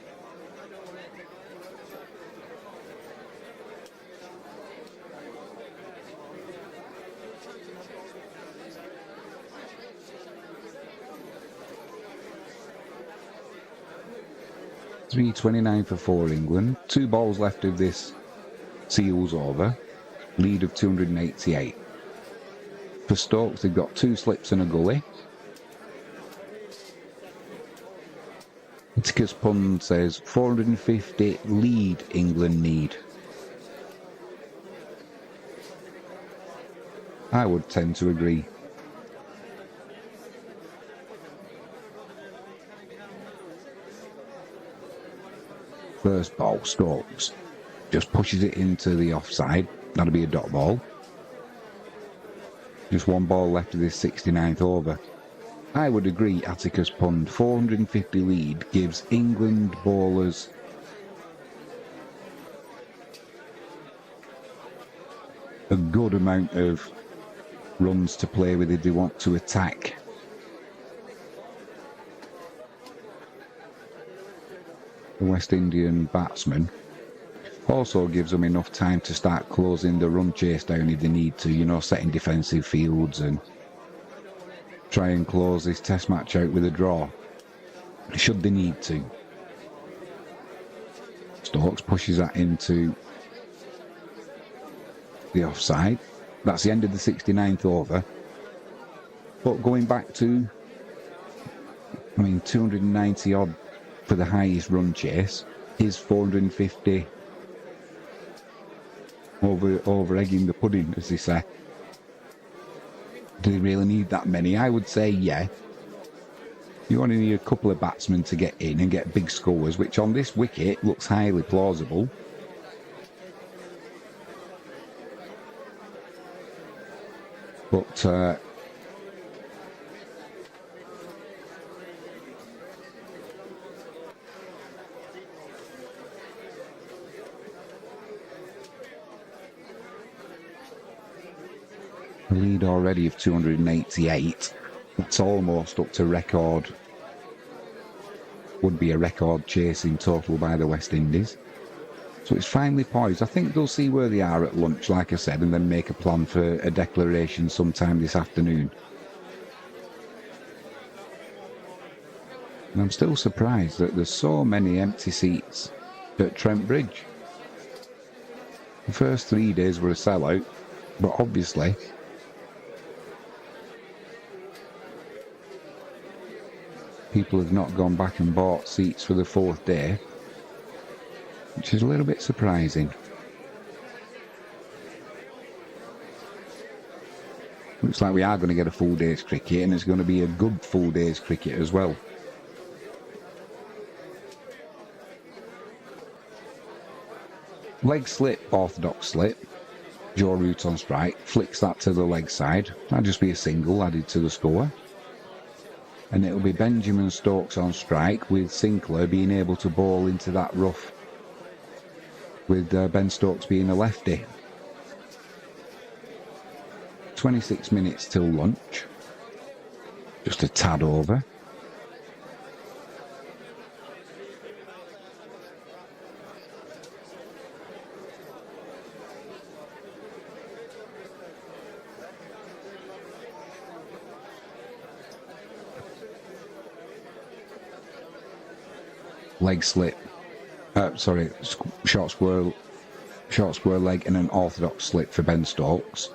.329 for 4 England. 2 balls left of this Seals over. Lead of 288. For Stokes, they've got 2 slips and a gully. Atticus Pund says 450 lead England need. I would tend to agree. First ball, Stokes just pushes it into the offside. That'll be a dot ball. Just 1 ball left of this 69th over. I would agree, Atticus Pund. 450 lead gives England bowlers a good amount of runs to play with if they want to attack. The West Indian batsman. Also gives them enough time to start closing the run chase down if they need to, you know, setting defensive fields and try and close this test match out with a draw, should they need to. Stokes pushes that into the offside. That's the end of the 69th over. But going back to, 290 odd for the highest run chase, is 450 over egging the pudding, as they say. Do they really need that many? I would say yeah. You only need a couple of batsmen to get in and get big scores, which on this wicket looks highly plausible. But the lead already of 288. That's almost up to record. Would be a record chase in total by the West Indies. So it's finely poised. I think they'll see where they are at lunch, like I said, and then make a plan for a declaration sometime this afternoon. And I'm still surprised that there's so many empty seats at Trent Bridge. The first 3 days were a sellout, but obviously people have not gone back and bought seats for the 4th day, which is a little bit surprising. Looks like we are going to get a full day's cricket, and it's going to be a good full day's cricket as well. Leg slip, orthodox slip. Joe Root on strike, flicks that to the leg side. That'll just be a single added to the score. And it'll be Benjamin Stokes on strike, with Sinclair being able to bowl into that rough, with Ben Stokes being a lefty. 26 minutes till lunch. Just a tad over. Leg slip. Short square leg and an orthodox slip for Ben Stokes.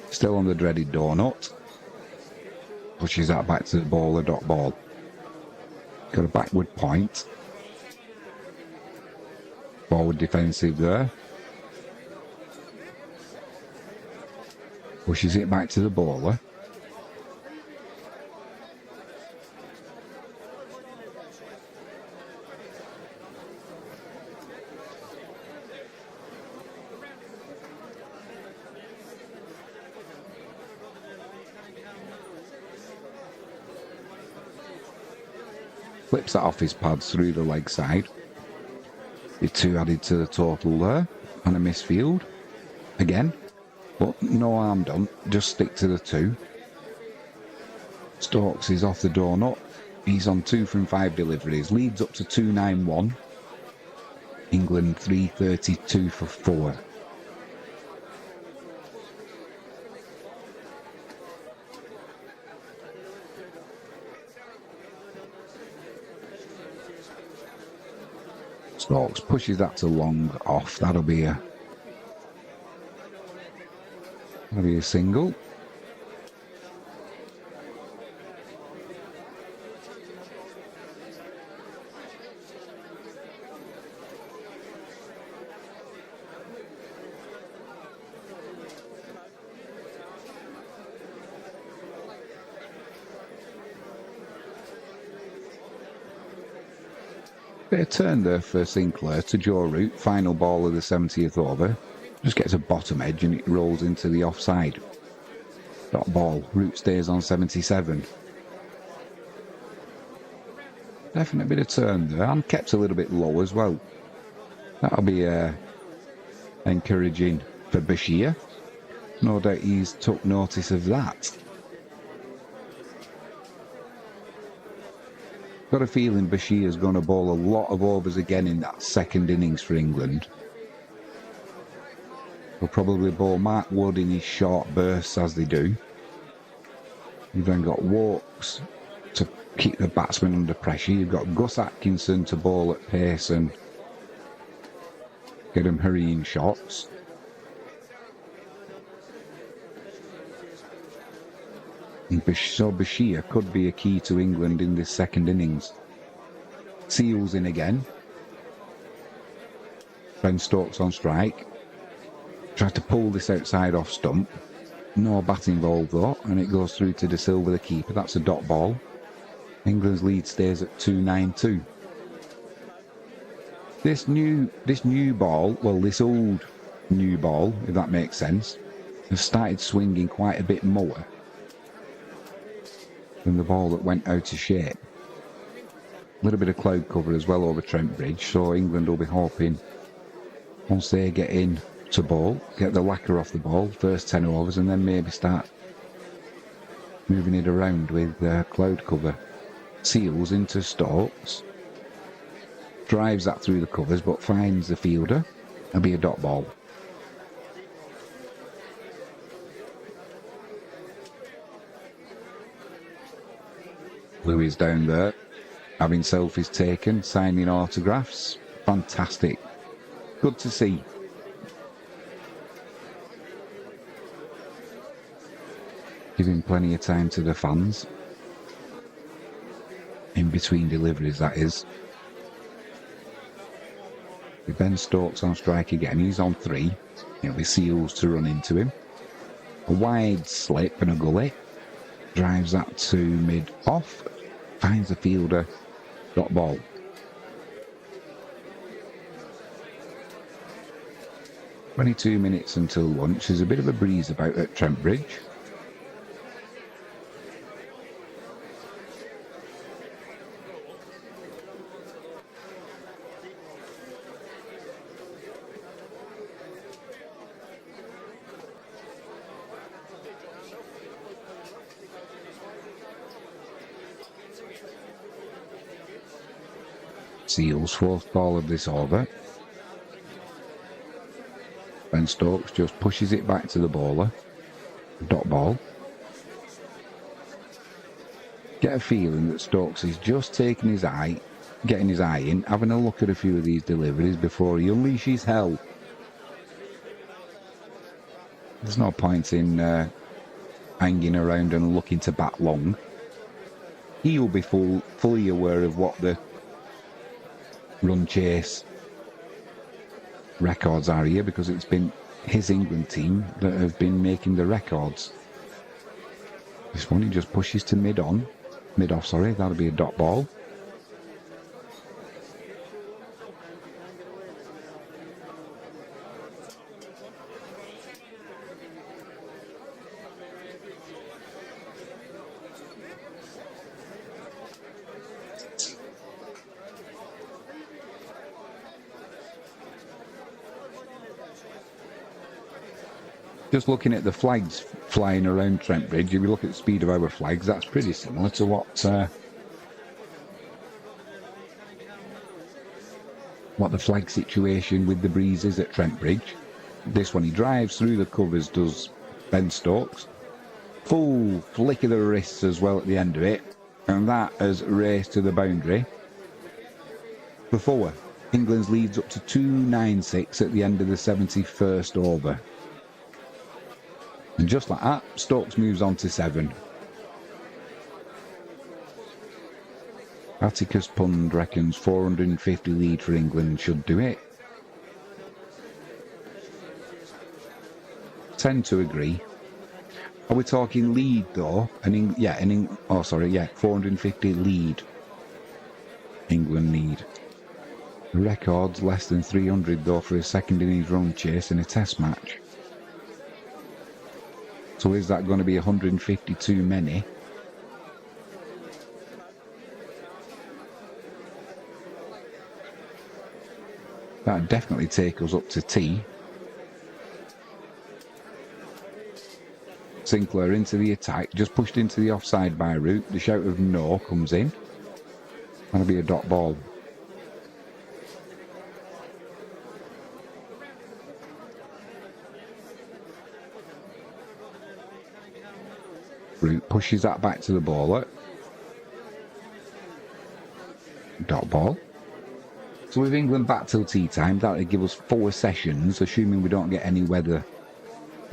Still on the dreaded donut. Pushes that back to the bowler, dot ball. Got a backward point. Forward defensive there. Pushes it back to the bowler. Flips that off his pads through the leg side. Be 2 added to the total there. And a misfield. Again. But no harm done. Just stick to the 2. Stokes is off the donut. He's on 2 from 5 deliveries. Leads up to 291. England 332 for 4. Stokes pushes that to long off. That'll be a single. Bit of turn there for Sinclair to Joe Root. Final ball of the 70th over. Just gets a bottom edge and it rolls into the offside. Dot ball. Root stays on 77. Definite bit of turn there. And kept a little bit low as well. That'll be encouraging for Bashir. No doubt he's took notice of that. Got a feeling Bashir's going to bowl a lot of overs again in that second innings for England. He'll probably bowl Mark Wood in his short bursts as they do. You've then got Wokes to keep the batsmen under pressure. You've got Gus Atkinson to bowl at pace and get them hurrying shots. So Bashir could be a key to England in this second innings. Seals in again. Ben Stokes on strike. Tries to pull this outside off stump. No bat involved though, and it goes through to De Silva, the keeper. That's a dot ball. England's lead stays at 292. This new ball, well, this old new ball, if that makes sense, has started swinging quite a bit more than the ball that went out of shape. A little bit of cloud cover as well over Trent Bridge, so England will be hoping once they get in to bowl, get the lacquer off the ball, first 10 overs, and then maybe start moving it around with cloud cover. Seals into Stokes, drives that through the covers but finds the fielder. That'll be a dot ball. Louis down there, having selfies taken, signing autographs. Fantastic. Good to see. Giving plenty of time to the fans. In between deliveries, that is. With Ben Stokes on strike again, he's on 3. It'll be Seals to run into him. A wide slip and a gully. Drives that to mid-off. Finds the fielder. Dot ball. "22 minutes until lunch." There's a bit of a breeze about at Trent Bridge. Seals, 4th ball of this over. Ben Stokes just pushes it back to the bowler. Dot ball. Get a feeling that Stokes is just taking his eye, getting his eye in, having a look at a few of these deliveries before he unleashes hell. There's no point in hanging around and looking to bat long. He'll be fully aware of what the run chase records are here, because it's been his England team that have been making the records. This one he just pushes to mid-off, sorry, that'll be a dot ball. Just looking at the flags flying around Trent Bridge, if you look at the speed of our flags, that's pretty similar to what the flag situation with the breeze is at Trent Bridge. This one, he drives through the covers, does Ben Stokes. Full flick of the wrists as well at the end of it. And that has raced to the boundary. Before, England's leads up to 296 at the end of the 71st over. And just like that, Stokes moves on to 7. Atticus Pund reckons 450 lead for England should do it. Tend to agree. Are we talking lead though? 450 lead. England need. The record's less than 300 though for a second innings run chase in a test match. So is that going to be 150 too many? That'd definitely take us up to tea. Sinclair into the attack, just pushed into the offside by Root. The shout of no comes in. That'll be a dot ball. Root pushes that back to the bowler. Dot ball. So with England back till tea time, that would give us 4 sessions, assuming we don't get any weather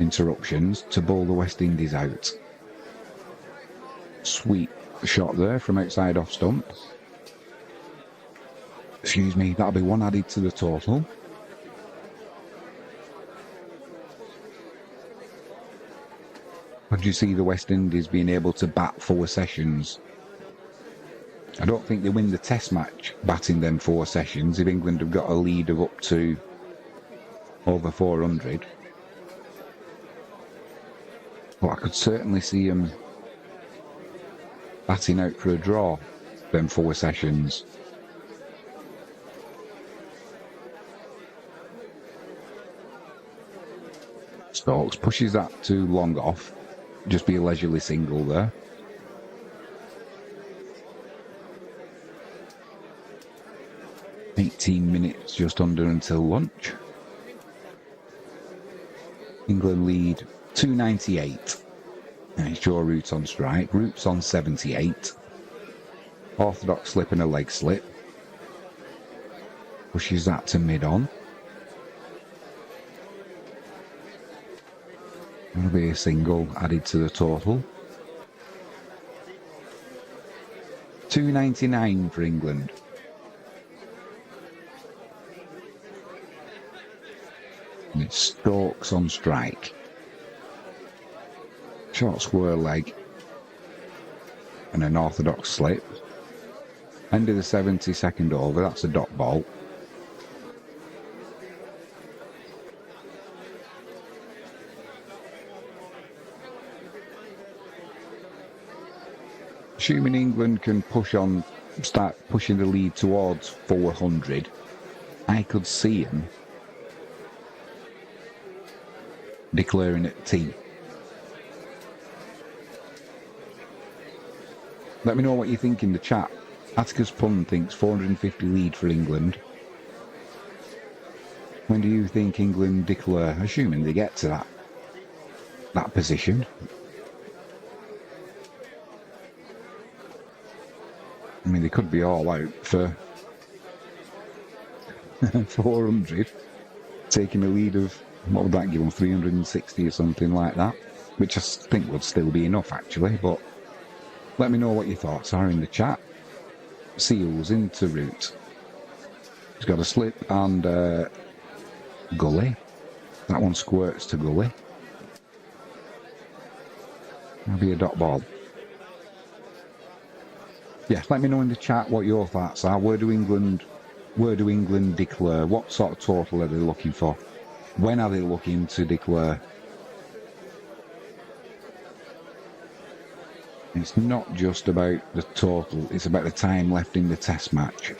interruptions, to bowl the West Indies out. Sweet shot there from outside off stump. Excuse me, that'll be 1 added to the total. Would you see the West Indies being able to bat 4 sessions? I don't think they win the test match batting them 4 sessions if England have got a lead of up to over 400. But I could certainly see them batting out for a draw, them 4 sessions. Stokes pushes that too long off. Just be a leisurely single there. $18 just under until lunch. England lead 298. And it's Joe Root on strike. Root's on 78. Orthodox slip and a leg slip. Pushes that to mid-on. That'll be a single added to the total. 299 for England. And it's Stokes on strike. Short square leg. And an orthodox slip. End of the 72nd over, that's a dot ball. Assuming England can push on, start pushing the lead towards 400, I could see him declaring it tea. Let me know what you think in the chat. Atticus Pun thinks 450 lead for England. When do you think England declare? Assuming they get to that position. I mean, they could be all out for 400, taking a lead of, what would that give them, 360 or something like that, which I think would still be enough actually, but let me know what your thoughts are in the chat. Seals into Root. He's got a slip and gully. That one squirts to gully. That'll be a dot ball. Yeah, let me know in the chat what your thoughts are. Where do England declare? What sort of total are they looking for? When are they looking to declare? It's not just about the total, it's about the time left in the test match.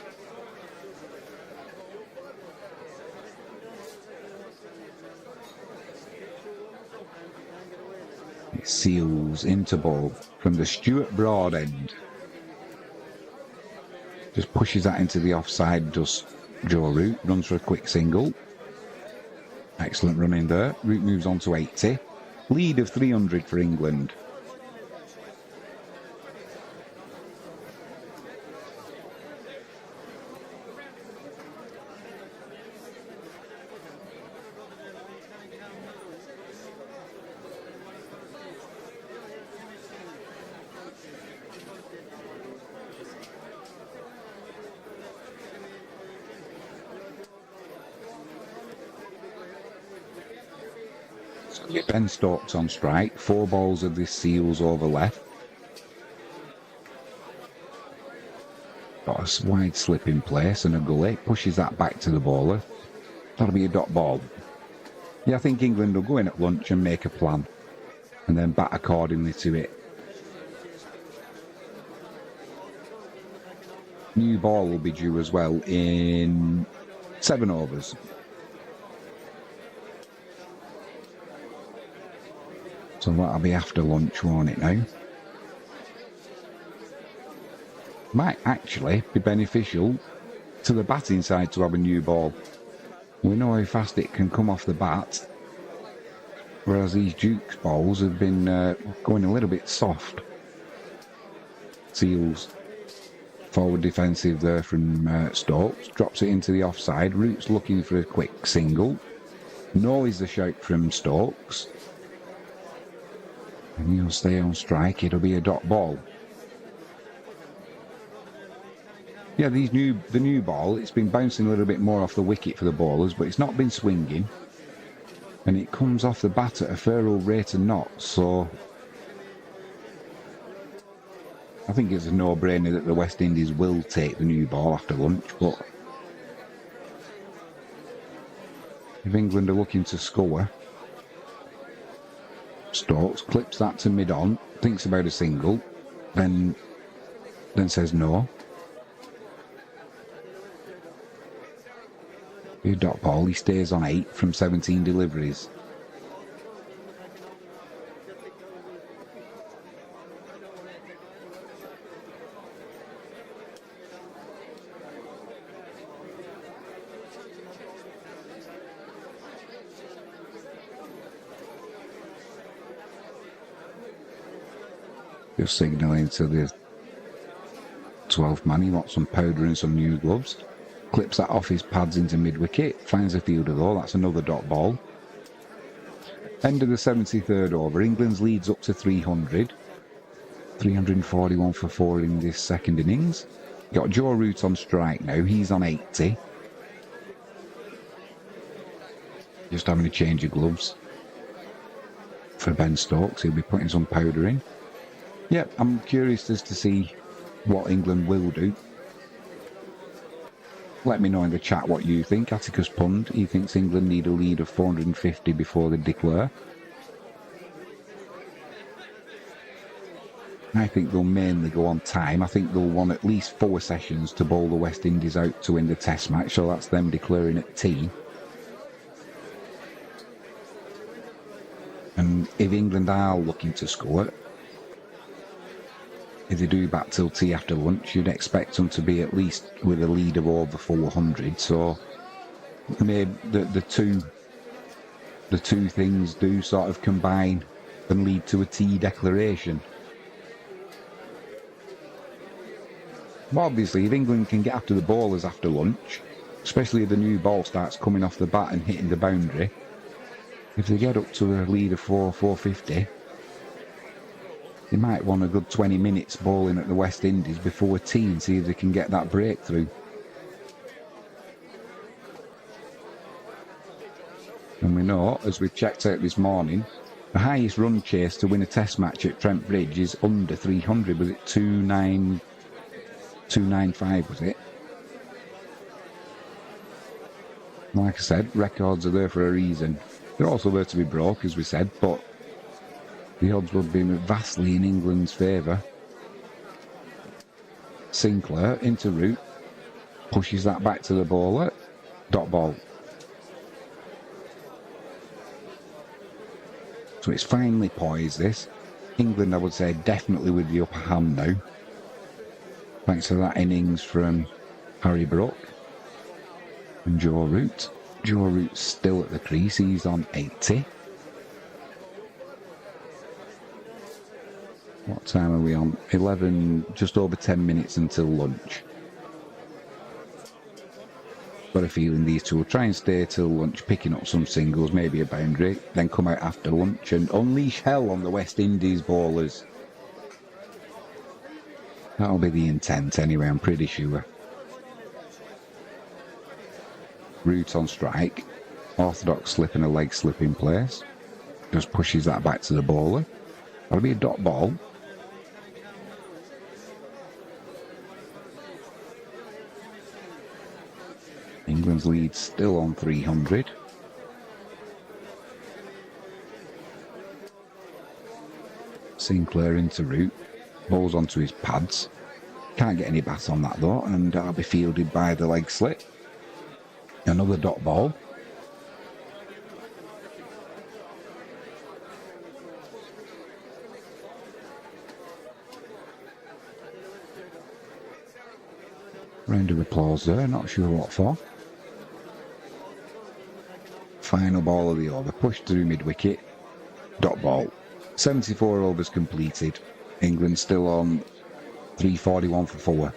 It seals into ball from the Stuart Broad end. Just pushes that into the offside, does Joe Root, runs for a quick single. Excellent running there. Root moves on to 80. Lead of 300 for England. Ben Stokes on strike. 4 balls of this seals over left. Got a wide slip in place and a gully. Pushes that back to the bowler. That'll be a dot ball. Yeah, I think England will go in at lunch and make a plan and then bat accordingly to it. New ball will be due as well in 7 overs. So that'll be after lunch, won't it now? Might actually be beneficial to the batting side to have a new ball. We know how fast it can come off the bat, whereas these Duke's balls have been going a little bit soft. Seals forward defensive there from Stokes, drops it into the offside. Root's looking for a quick single. No is the shout from Stokes. And he'll stay on strike. It'll be a dot ball. Yeah, the new ball, it's been bouncing a little bit more off the wicket for the bowlers, but it's not been swinging. And it comes off the bat at a fair old rate of knots, so I think it's a no-brainer that the West Indies will take the new ball after lunch, but if England are looking to score, Stokes clips that to mid-on, thinks about a single, then says no. Your dot ball, he stays on 8 from 17 deliveries. Just signalling to the 12th man, he wants some powder and some new gloves. Clips that off his pads into mid-wicket, finds a fielder though, that's another dot ball. End of the 73rd over, England's leads up to 300. 341 for 4 in this second innings. Got Joe Root on strike now, he's on 80. Just having a change of gloves for Ben Stokes, he'll be putting some powder in. Yep, I'm curious as to see what England will do. Let me know in the chat what you think. Atticus Pund, he thinks England need a lead of 450 before they declare. I think they'll mainly go on time. I think they'll want at least 4 sessions to bowl the West Indies out to win the Test match, so that's them declaring at tea. And if England are looking to score, if they do bat till tea after lunch, you'd expect them to be at least with a lead of over 400. So maybe the two things do sort of combine and lead to a tea declaration. But obviously, if England can get after the bowlers after lunch, especially if the new ball starts coming off the bat and hitting the boundary, if they get up to a lead of 450, they might want a good 20 minutes bowling at the West Indies before tea and see if they can get that breakthrough. And we know, as we've checked out this morning, the highest run chase to win a Test match at Trent Bridge is under 300. Was it 295, was it? Like I said, records are there for a reason. They're also there to be broke, as we said, but the odds would be vastly in England's favour. Sinclair into Root, pushes that back to the bowler, dot ball. So it's finally poised this. England, I would say, definitely with the upper hand now. Thanks to that innings from Harry Brook and Joe Root. Joe Root's still at the crease. He's on 80. What time are we on? 11, just over 10 minutes until lunch. Got a feeling these two will try and stay till lunch, picking up some singles, maybe a boundary, then come out after lunch and unleash hell on the West Indies bowlers. That'll be the intent anyway, I'm pretty sure. Root on strike. Orthodox slip and a leg slip in place. Just pushes that back to the bowler. That'll be a dot ball. England's lead still on 300. Sinclair into Root. Bowls onto his pads. Can't get any bat on that though, and that'll be fielded by the leg slip. Another dot ball. Round of applause there, not sure what for. Final ball of the over, pushed through mid-wicket. Dot ball. 74 overs completed. England still on 341 for 4.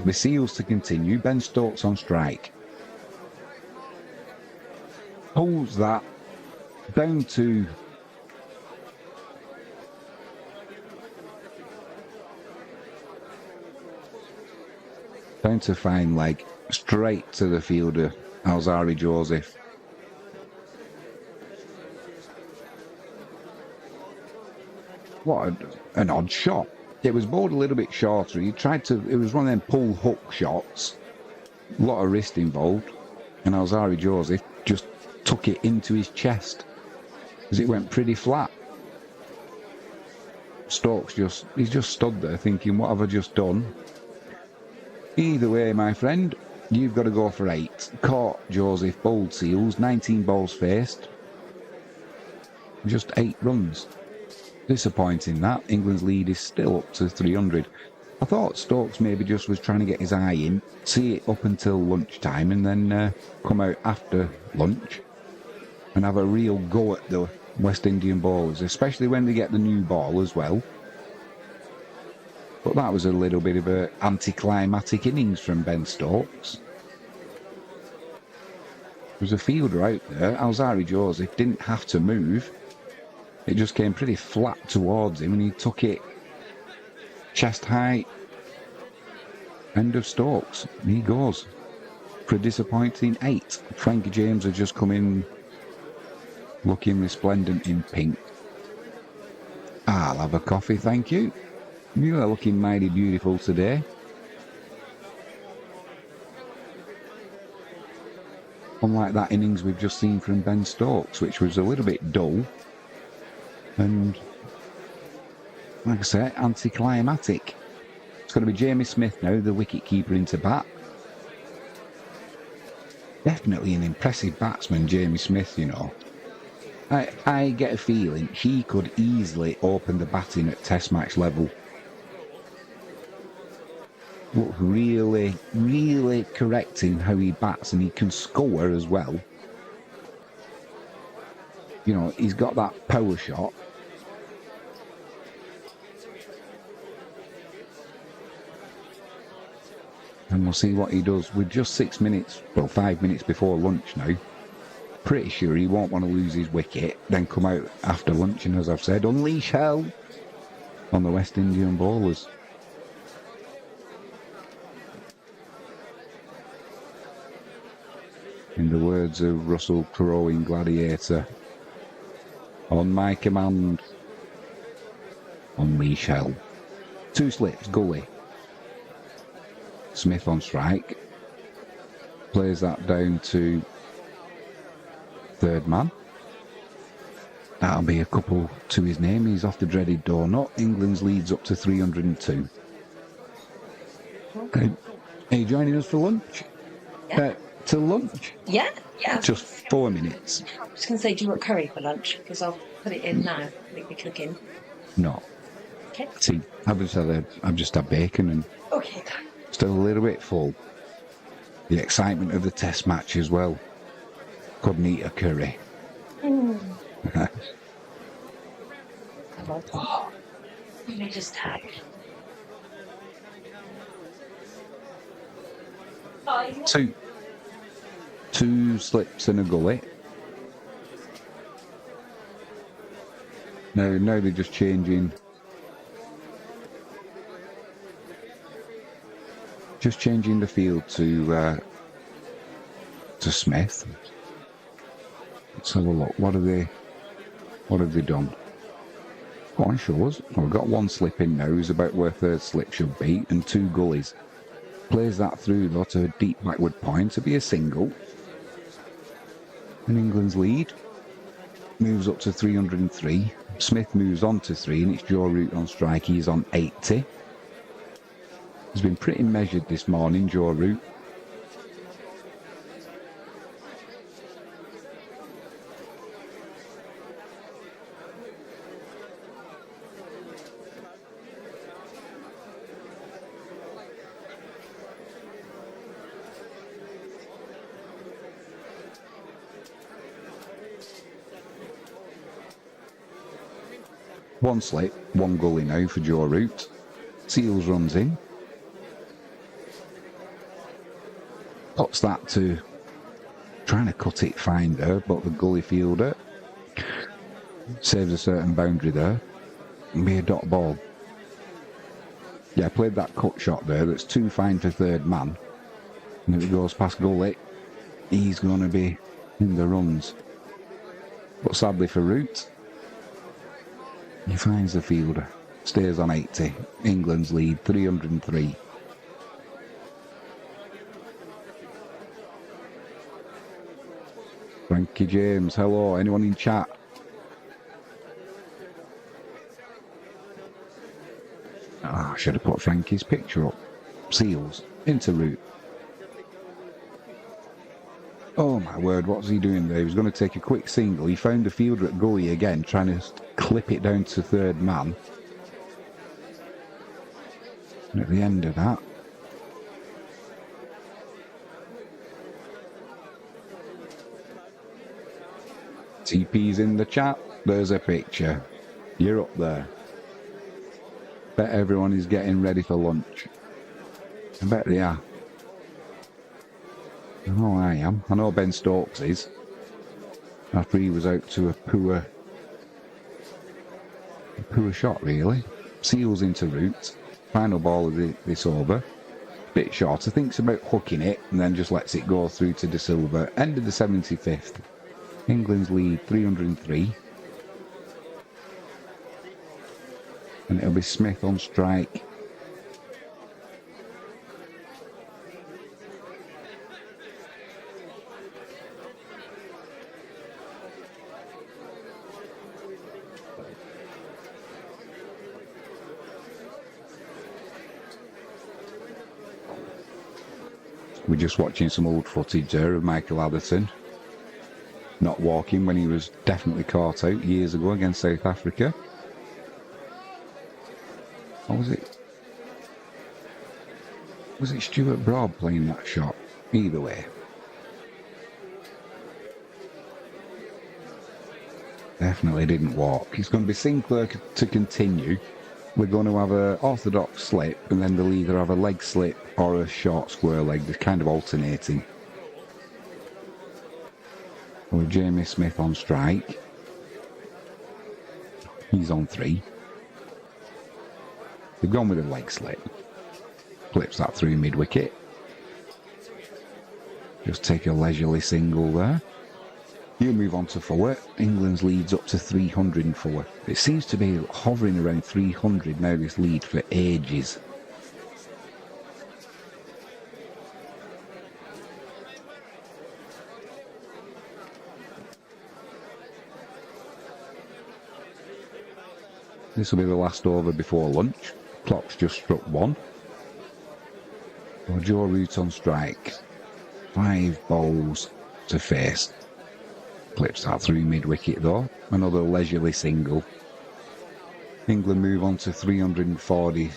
The Seals to continue. Ben Stokes on strike. Holds that down to fine leg, straight to the fielder, Alzari Joseph. What an odd shot. It was bowled a little bit shorter. He tried to, it was one of them pull hook shots. A lot of wrist involved. And Alzari Joseph just took it into his chest because it went pretty flat. Stokes he's just stood there thinking, what have I just done? Either way, my friend, you've got to go for 8. Caught Joseph, bowled Seals, 19 balls faced. Just 8 runs. Disappointing that. England's lead is still up to 300. I thought Stokes maybe just was trying to get his eye in, see it up until lunchtime, and then come out after lunch and have a real go at the West Indian bowlers, especially when they get the new ball as well. But that was a little bit of an anticlimactic innings from Ben Stokes. There was a fielder out there. Alzari Joseph didn't have to move. It just came pretty flat towards him and he took it chest high. End of Stokes. He goes for a disappointing 8. Frankie James had just come in looking resplendent in pink. I'll have a coffee, thank you. You are looking mighty beautiful today. Unlike that innings we've just seen from Ben Stokes, which was a little bit dull. And, like I say, anticlimactic. It's going to be Jamie Smith now, the wicket-keeper, into bat. Definitely an impressive batsman, Jamie Smith, you know. I get a feeling he could easily open the batting at Test match level. Look, really, really correct in how he bats, and he can score as well. You know, he's got that power shot. And we'll see what he does with just 6 minutes, well, 5 minutes before lunch now. pretty sure he won't want to lose his wicket, then come out after lunch and, as I've said, unleash hell on the West Indian bowlers. In the words of Russell Crowe in Gladiator, on my command, unleash hell. 2 slips, gully. Smith on strike. Plays that down to third man. That'll be a couple to his name. He's off the dreaded donut. England's leads up to 302. Are you joining us for lunch? Yeah. To lunch? Yeah. Just 4 minutes. I was going to say, do you want curry for lunch? Because I'll put it in now. Make me cook in. No. Okay. See, I've just had bacon and Okay. still a little bit full. The excitement of the test match as well. Couldn't eat a curry. Oh, I'm just tired. Two slips and a gully. Now they're just changing. Just changing the field to Smith. Let's have a look. What have they done? Go on, show us. Well, we've got 1 slip in now, who's about where third slip should be, and 2 gullies. Plays that through though to a deep backward point to be a single. And England's lead moves up to 303. Smith moves on to 3, and it's Joe Root on strike. He's on 80. He's been pretty measured this morning, Joe Root. One slip, 1 gully now for Joe Root. Seals runs in. Puts that to trying to cut it fine there, but the gully fielder saves a certain boundary there. And be a dot ball. Yeah, played that cut shot there that's too fine for third man. And if it goes past gully, he's going to be in the runs. But sadly for Root, he finds the fielder. Stays on 80. England's lead, 303. Frankie James, hello. Anyone in chat? I should have put Frankie's picture up. Seals, into Root. Oh my word, what's he doing there? He was going to take a quick single. He found the fielder at gully again, trying to clip it down to third man. And at the end of that, TP's in the chat. There's a picture. You're up there. Bet everyone is getting ready for lunch. I bet they are. I know I am. I know Ben Stokes is. After he was out to a poor shot, really. Seals into Root. Final ball of this over. Bit short. I think it's about hooking it and then just lets it go through to De Silva. End of the 75th. England's lead 303. And it'll be Smith on strike. We're just watching some old footage there of Michael Atherton not walking when he was definitely caught out years ago against South Africa. Or was it? Was it Stuart Broad playing that shot? Either way. Definitely didn't walk. It's going to be Sinclair to continue. We're going to have an orthodox slip, and then they'll either have a leg slip or a short square leg. They're kind of alternating. With Jamie Smith on strike. He's on 3. They've gone with a leg slip. Flips that through mid-wicket. Just take a leisurely single there. He'll move on to 4. England's lead's up to 304. It seems to be hovering around 300 now, this lead, for ages. This will be the last over before lunch. Clock's just struck 1. So Joe Root on strike. 5 balls to face. Clips that through mid-wicket though. Another leisurely single. England move on to 340.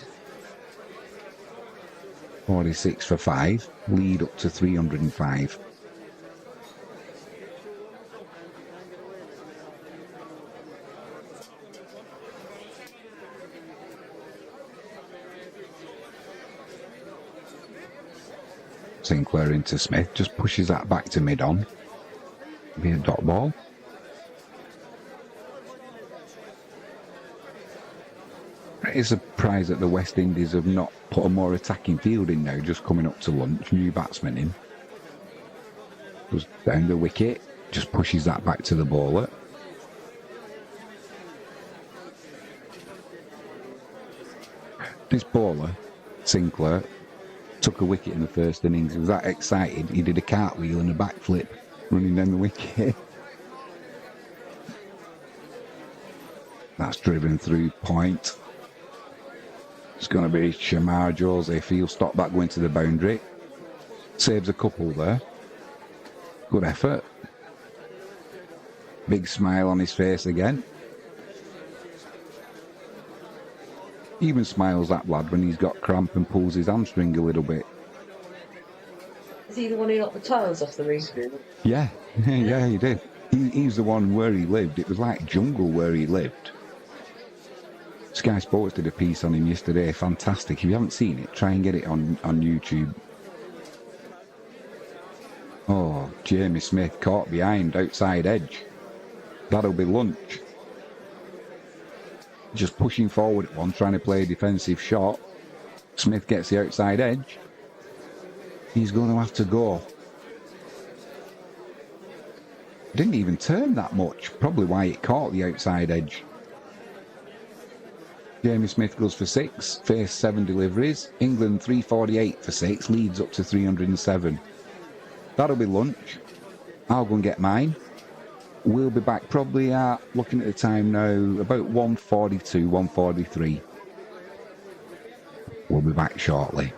46 for 5. Lead up to 305. Sinclair into Smith, just pushes that back to mid-on. Be a dot ball. It's a surprise that the West Indies have not put a more attacking field in now, just coming up to lunch. New batsman in. Goes down the wicket, just pushes that back to the bowler. This bowler, Sinclair, took a wicket in the first innings. He was that excited, he did a cartwheel and a backflip running down the wicket. That's driven through point. It's going to be Shamar Jose. He'll stop that going to the boundary. Saves a couple there. Good effort. Big smile on his face again. Even smiles, that lad, when he's got cramp and pulls his hamstring a little bit. Is he the one who knocked the tiles off the roof? Yeah, yeah, he did. He's the one where he lived. It was like jungle where he lived. Sky Sports did a piece on him yesterday. Fantastic. If you haven't seen it, try and get it on YouTube. Oh, Jamie Smith caught behind, outside edge. That'll be lunch. Just pushing forward at one, trying to play a defensive shot. Smith gets the outside edge. He's going to have to go. Didn't even turn that much. Probably why it caught the outside edge. Jamie Smith goes for 6. Faced 7 deliveries. England 348 for 6. Leads up to 307. That'll be lunch. I'll go and get mine. We'll be back probably at, looking at the time now, about 1:42, 1:43. We'll be back shortly.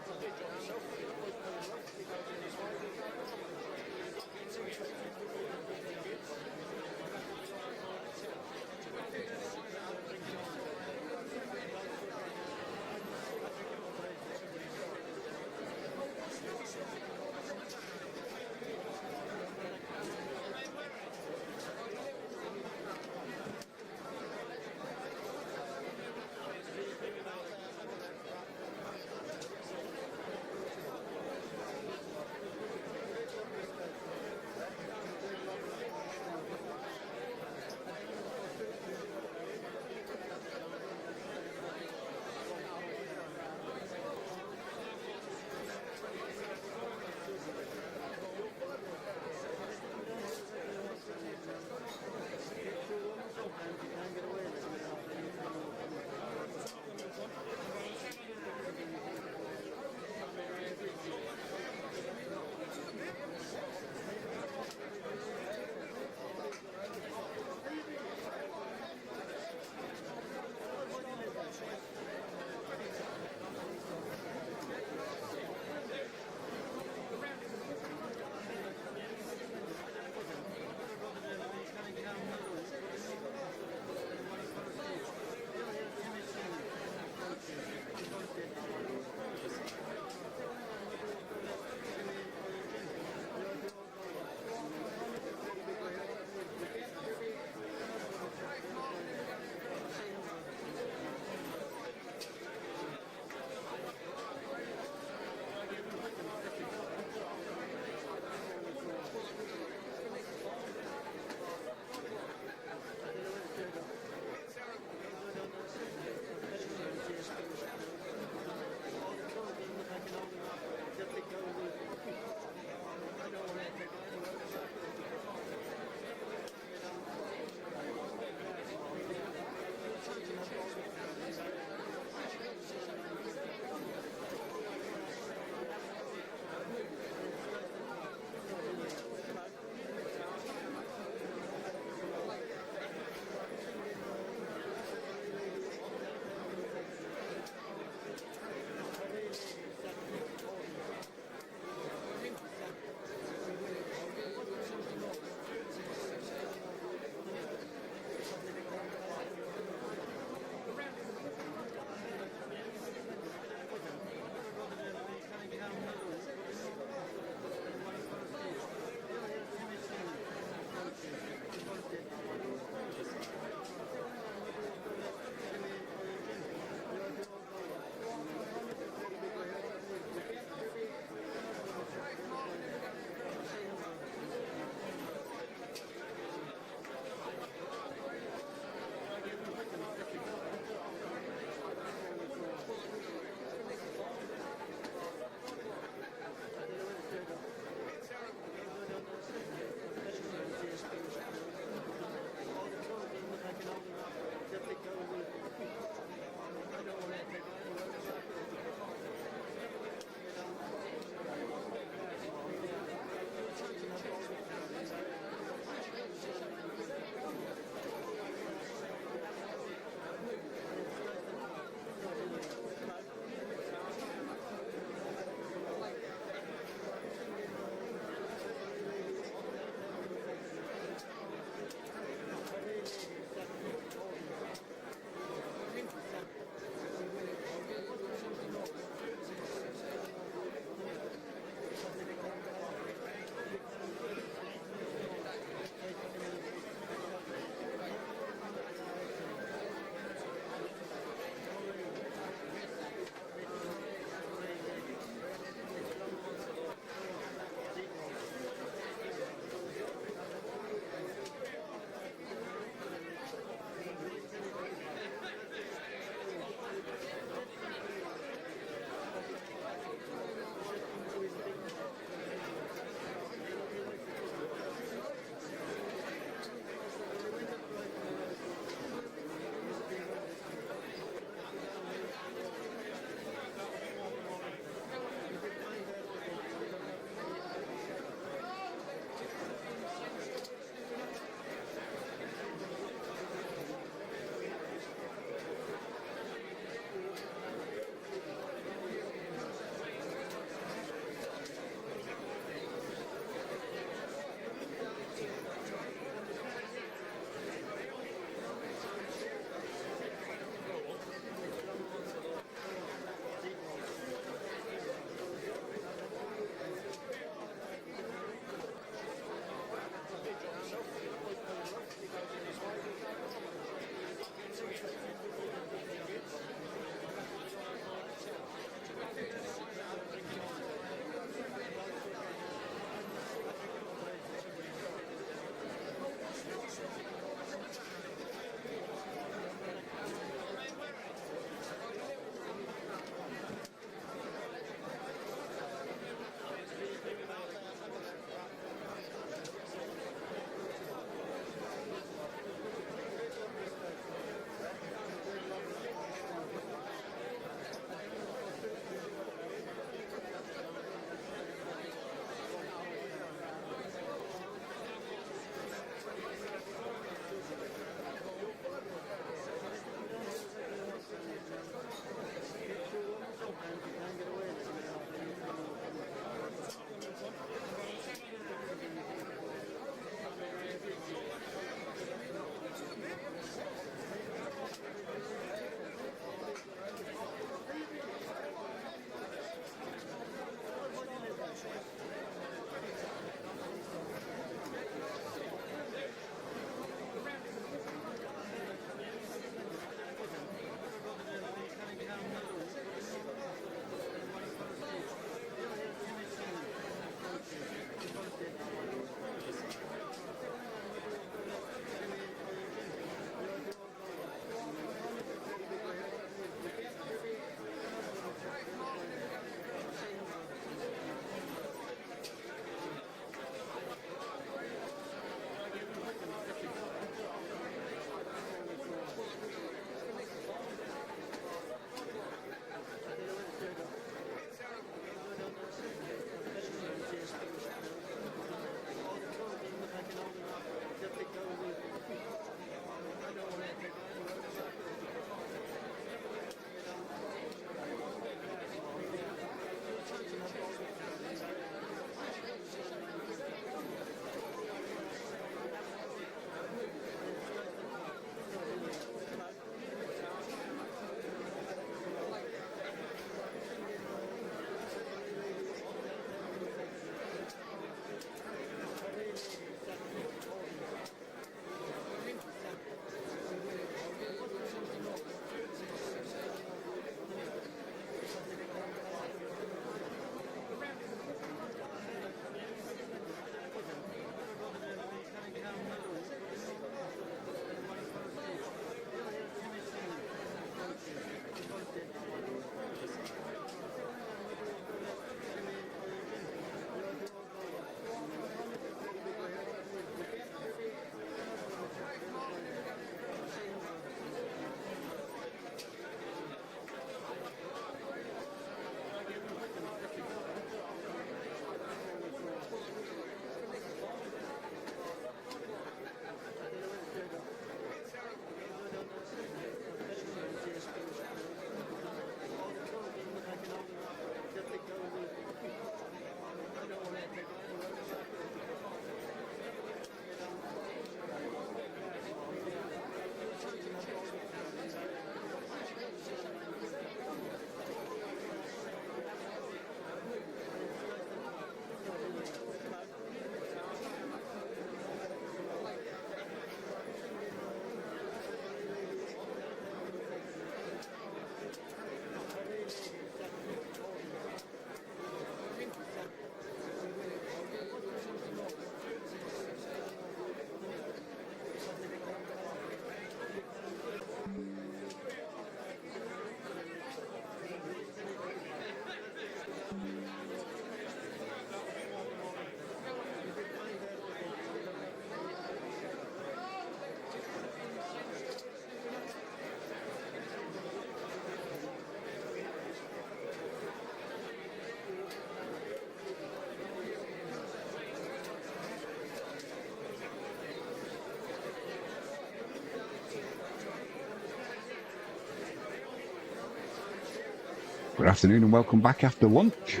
Good afternoon and welcome back after lunch.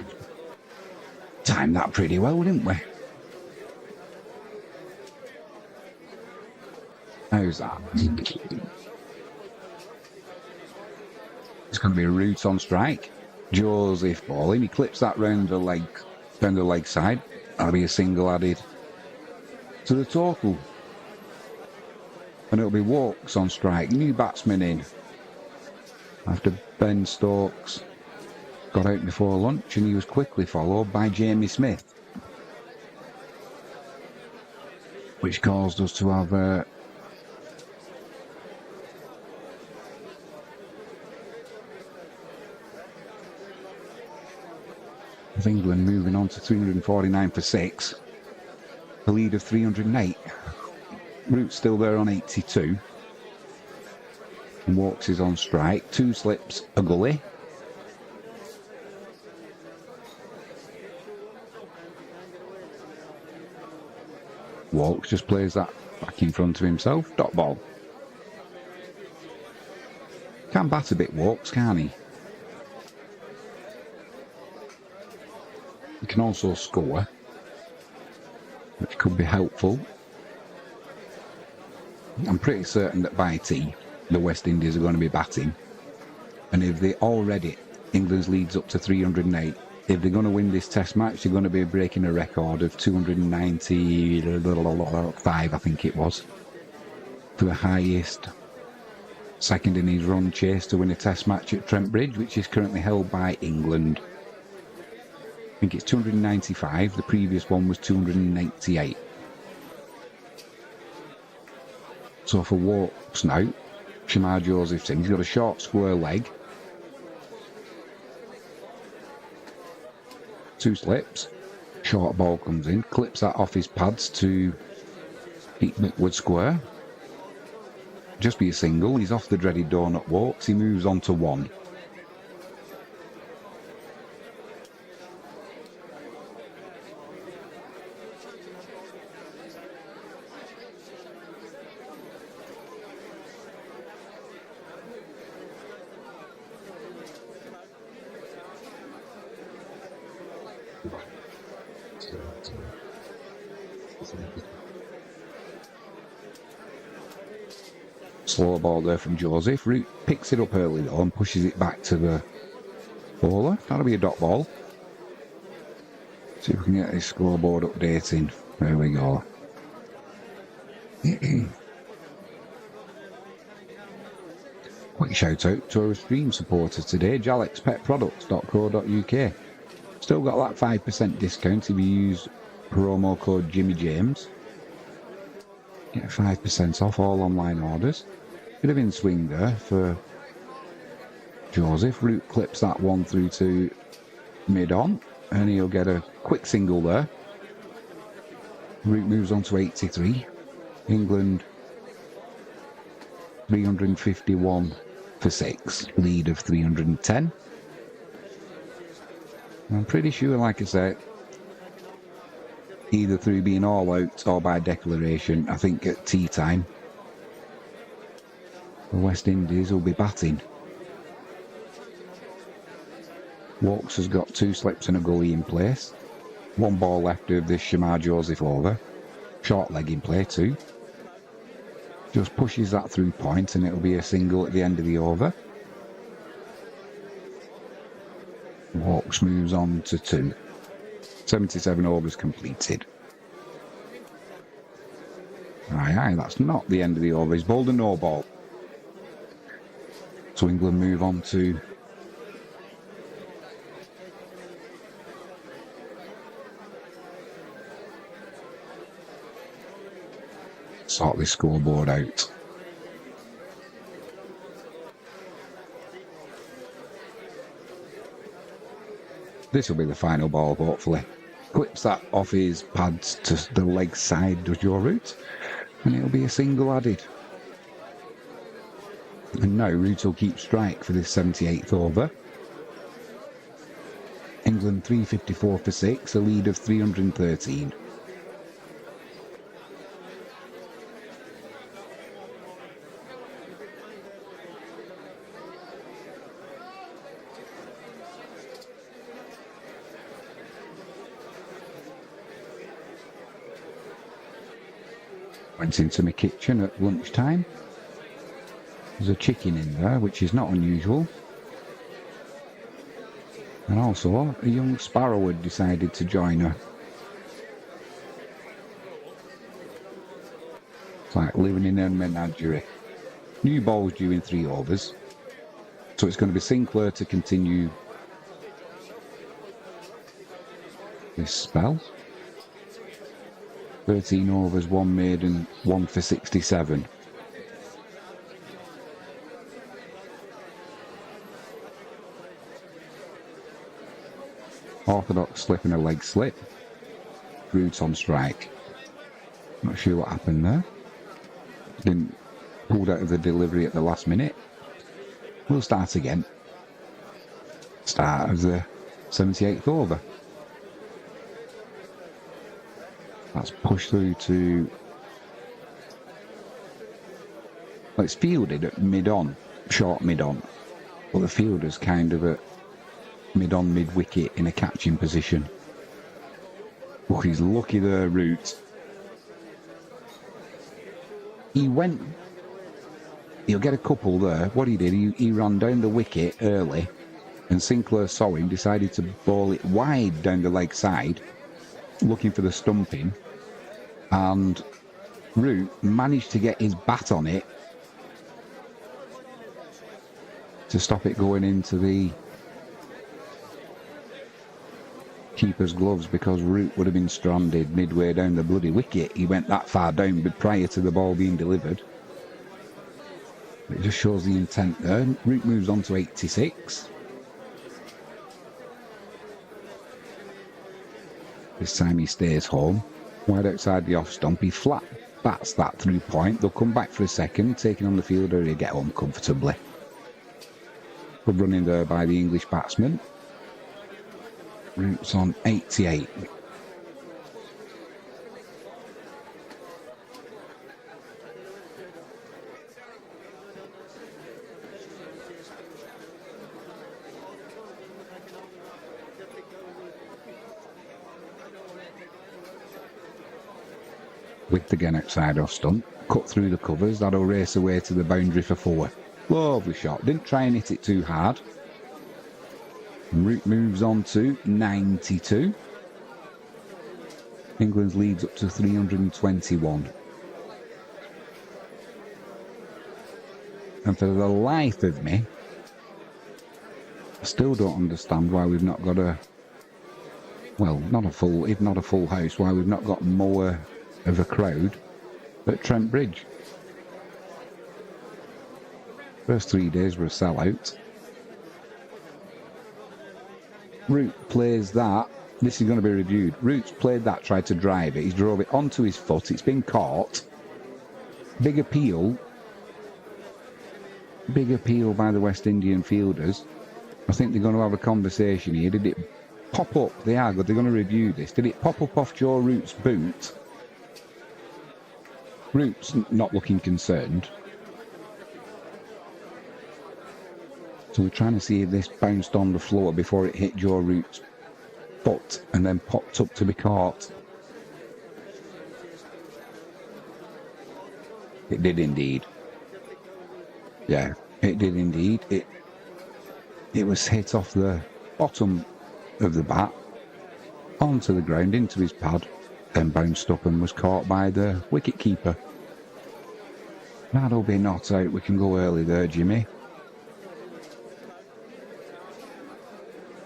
Timed that pretty well, didn't we? How's that? It's going to be a Root on strike. Joseph balling. He clips that round the leg side. That'll be a single added to the total. And it'll be Walks on strike. New batsman in. After Ben Stokes got out before lunch, and he was quickly followed by Jamie Smith, which caused us to have of England moving on to 349 for 6, a lead of 308. Root's still there on 82. And Walks is on strike. 2 slips, a gully. Walks just plays that back in front of himself. Dot ball. Can bat a bit, Walks, can't he? He can also score, which could be helpful. I'm pretty certain that by tea, the West Indies are going to be batting. And if they already, England's leads up to 308, if they're going to win this test match, they're going to be breaking a record of 295, I think it was, for the highest second innings run chase to win a test match at Trent Bridge, which is currently held by England. I think it's 295, the previous one was 288. So for Walks now, Shamar Joseph he's got a short square leg, 2 slips, short ball comes in, clips that off his pads to Pete Mickwood square. Just be a single, he's off the dreaded donut Walks, he moves on to 1. Slow ball there from Joseph. Root picks it up early though and pushes it back to the bowler. That'll be a dot ball. See if we can get this scoreboard updating. There we go. Quick shout out to our stream supporters today, jalexpetproducts.co.uk. Still got that 5% discount if you use promo code Jimmy James. Get 5% off all online orders. Bit of in swing there for Joseph. Root clips that one through to mid on, and he'll get a quick single there. Root moves on to 83. England 351 for 6, lead of 310. I'm pretty sure, like I said, either through being all out or by declaration, I think at tea time, the West Indies will be batting. Walks has got 2 slips and a gully in place. 1 ball left of this Shamar Joseph over. Short leg in play too. Just pushes that through point and it'll be a single at the end of the over. Walks moves on to 2. 77 overs completed. Aye, that's not the end of the over. He's bowled a no ball. So England move on to sort this scoreboard out. This will be the final ball, hopefully. Clips that off his pads to the leg side, does your Root, and it'll be a single added. And now Root will keep strike for this 78th over. England 354 for 6, a lead of 313. Went into my kitchen at lunchtime. There's a chicken in there, which is not unusual. And also, a young sparrow had decided to join her. It's like living in a menagerie. New ball's due in 3 overs. So it's going to be Sinclair to continue this spell. 13 overs, 1 maiden, 1 for 67. Orthodox slip and a leg slip. Roots on strike. Not sure what happened there. Didn't pulled out of the delivery at the last minute. We'll start again. Start of the 78th over. That's pushed through to... Well, it's fielded at mid-on, short mid-on. But the fielder's kind of at mid-on, mid-wicket in a catching position. Oh, he's lucky there, Root. He went... He'll get a couple there. What he did, he ran down the wicket early, and Sinclair saw him, decided to bowl it wide down the leg side, looking for the stumping, and Root managed to get his bat on it to stop it going into the keeper's gloves, because Root would have been stranded midway down the bloody wicket. He went that far down prior to the ball being delivered. It just shows the intent there. Root moves on to 86. This time he stays home. Wide outside the off stump. He flat bats that through point. They'll come back for a second, taking on the fielder. He'll get home comfortably. Good running there by the English batsman. Root's on 88. Whipped again outside off stump, cut through the covers. That'll race away to the boundary for 4. Lovely shot. Didn't try and hit it too hard. Root moves on to 92. England's leads up to 321. And for the life of me, I still don't understand why we've not got a... Well, not a full, if not a full house, why we've not got more of a crowd at Trent Bridge. First 3 days were a sellout. Root plays that. This is going to be reviewed. Root's played that, tried to drive it. He's drove it onto his foot. It's been caught. Big appeal. Big appeal by the West Indian fielders. I think they're going to have a conversation here. Did it pop up? They are good. They're going to review this. Did it pop up off Joe Root's boot? Root's not looking concerned. So we're trying to see if this bounced on the floor before it hit Joe Root's foot and then popped up to be caught. It did indeed. Yeah, it did indeed. It was hit off the bottom of the bat onto the ground, into his pad, then bounced up and was caught by the wicket keeper. That'll be not out. We can go early there, Jimmy.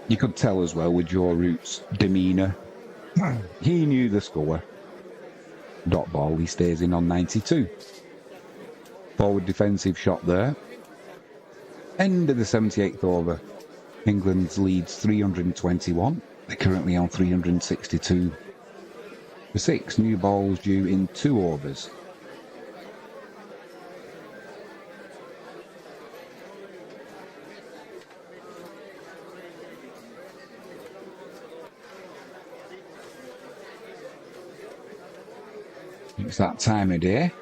You could tell as well with Joe Root's demeanour. He knew the score. Dot ball, he stays in on 92. Forward defensive shot there. End of the 78th over. England's leads 321. They're currently on 362 for 6. New balls due in 2 overs. It's that time of day.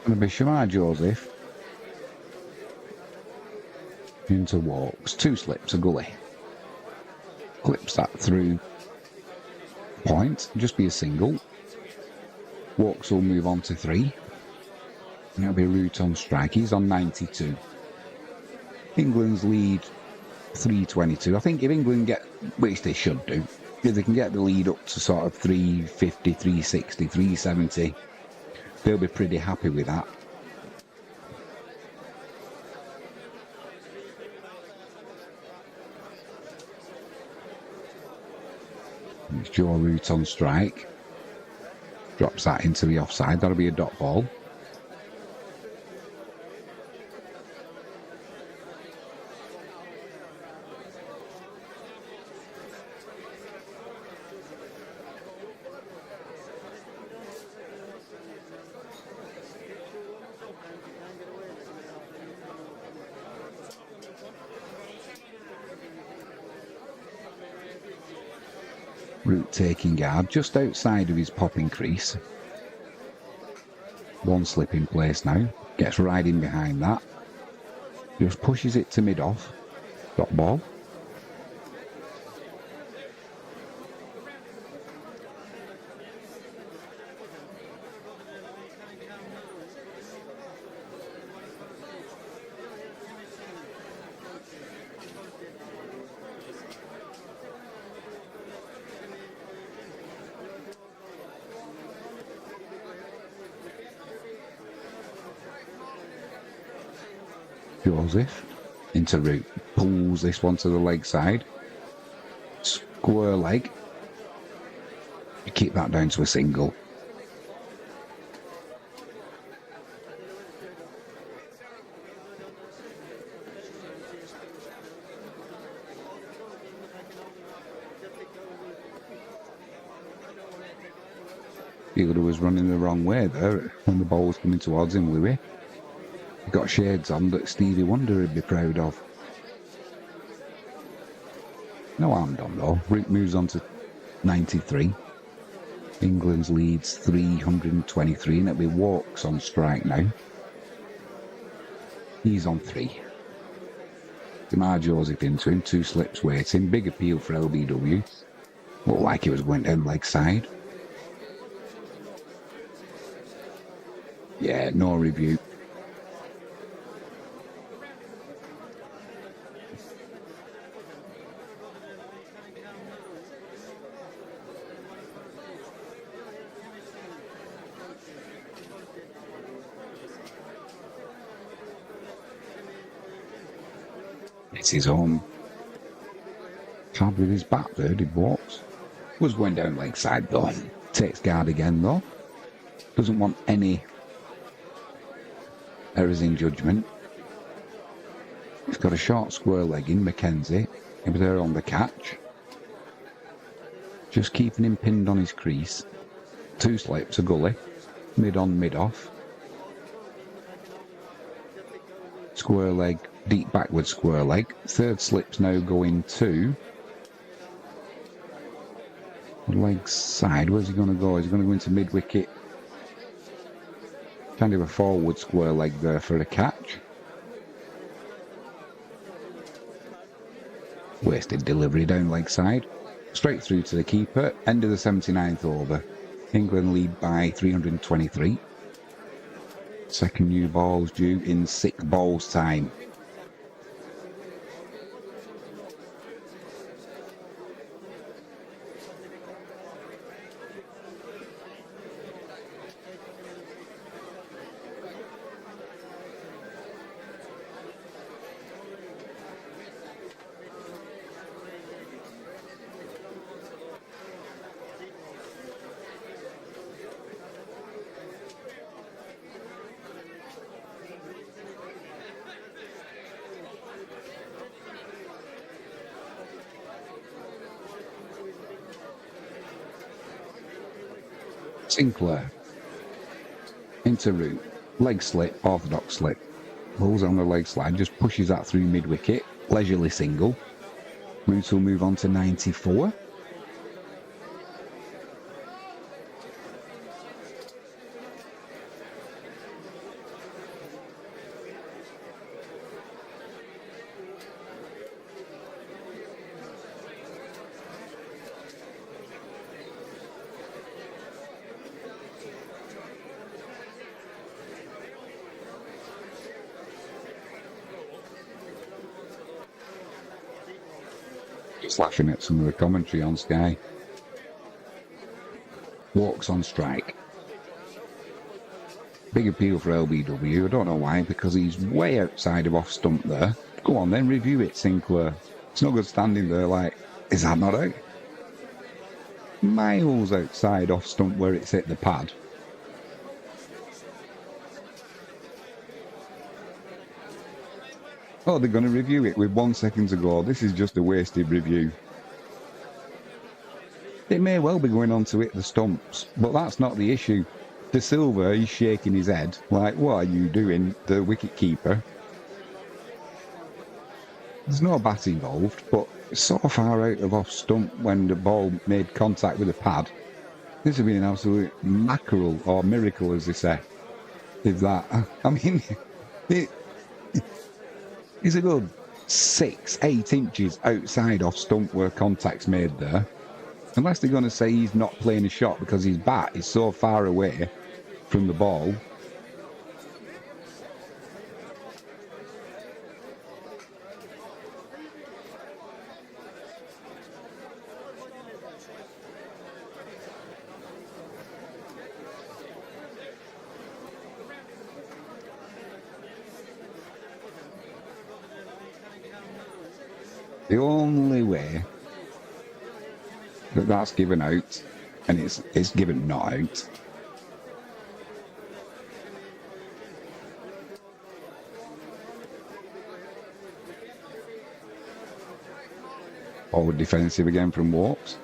Going to be Shamar Joseph into walks, 2 slips, a gully. Clips that through point, just be a single. Walks will move on to 3. And it'll be Root on strike. He's on 92. England's lead 322. I think if England get, which they should do, if they can get the lead up to sort of 350, 360, 370, they'll be pretty happy with that. It's Joe Root on strike. Drops that into the offside. That'll be a dot ball. Root taking guard just outside of his popping crease. 1 slip in place now. Gets right in behind that. Just pushes it to mid-off. Dot ball. Joseph into Root, pulls this one to the leg side, square leg, you keep that down to a single. Fielder was running the wrong way there when the ball was coming towards him, Louis. He got shades on that Stevie Wonder would be proud of. No harm done though. Root moves on to 93. England's leads 323 and it'll be Walks on strike now. He's on 3. Jamar Joseph into him, 2 slips waiting. Big appeal for LBW. Looked like it was going down leg side. Yeah, no review. It's his own. Hard with his bat there, did Walks. Was going down leg side though. Takes guard again though. Doesn't want any errors in judgment. He's got a short square leg in Mackenzie. He was there on the catch. Just keeping him pinned on his crease. 2 slips, a gully. Mid on, mid off. Square leg, deep backward square leg. 3rd slip's now going to leg side. Where's he going to go? Is he going to go into mid wicket? Kind of a forward square leg there for a catch. Wasted delivery down leg side. Straight through to the keeper. End of the 79th over. England lead by 323. Second new ball's due in 6 balls time. Sinclair into Root, leg slip, orthodox slip, pulls on the leg slide, just pushes that through mid wicket, leisurely single. Root will move on to 94. Just laughing at some of the commentary on Sky. Walks on strike. Big appeal for LBW. I don't know why, because he's way outside of off stump there. Go on then, review it, Sinclair. It's no good standing there like, is that not out? Miles outside off stump where it's hit the pad. Oh, they're going to review it with 1 second to go. This is just a wasted review. It may well be going on to hit the stumps, but that's not the issue. De Silva, he's shaking his head like, what are you doing, the wicket keeper? There's no bat involved, but so far out of off stump when the ball made contact with the pad. This would be an absolute mackerel, or miracle as they say. If that, I mean, it's a good 6-8 inches outside off stump where contact's made there. Unless they're going to say he's not playing a shot because his bat is so far away from the ball. The only way that that's given out, and it's given not out, forward defensive again from Walks.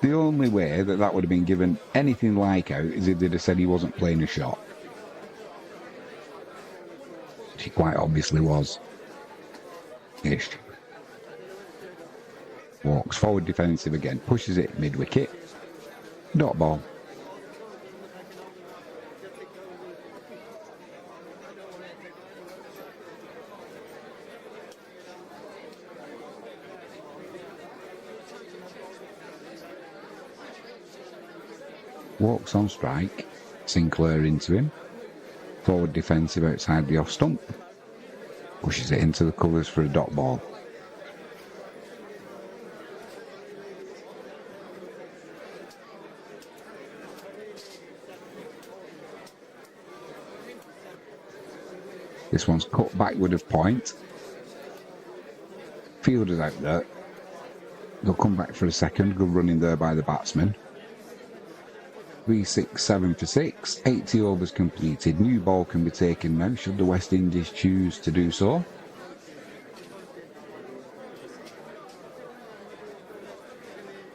The only way that that would have been given anything like out is if they'd have said he wasn't playing a shot. Which he quite obviously was. Ish. Walks forward defensive again, pushes it mid-wicket. Dot ball. Walks on strike. Sinclair into him. Forward defensive outside the off stump. Pushes it into the colours for a dot ball. This one's cut backward of point. Fielder's out there. They'll come back for a second. Good running there by the batsman. 3, 6, 7 for 6. 80 overs completed. New ball can be taken now should the West Indies choose to do so.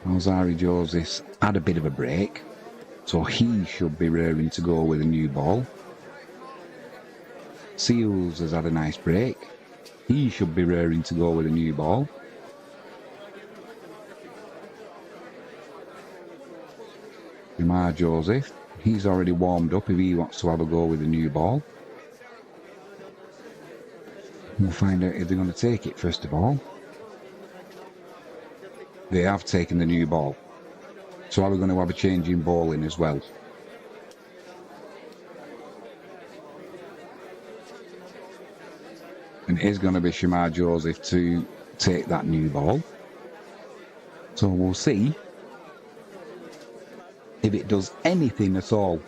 Alzari Joseph had a bit of a break, so he should be raring to go with a new ball. Seals has had a nice break. He should be raring to go with a new ball. Jamar Joseph, he's already warmed up if he wants to have a go with a new ball. We'll find out if they're going to take it first of all. They have taken the new ball. So are we going to have a change in bowling as well? And it is going to be Shamar Joseph to take that new ball. So we'll see if it does anything at all.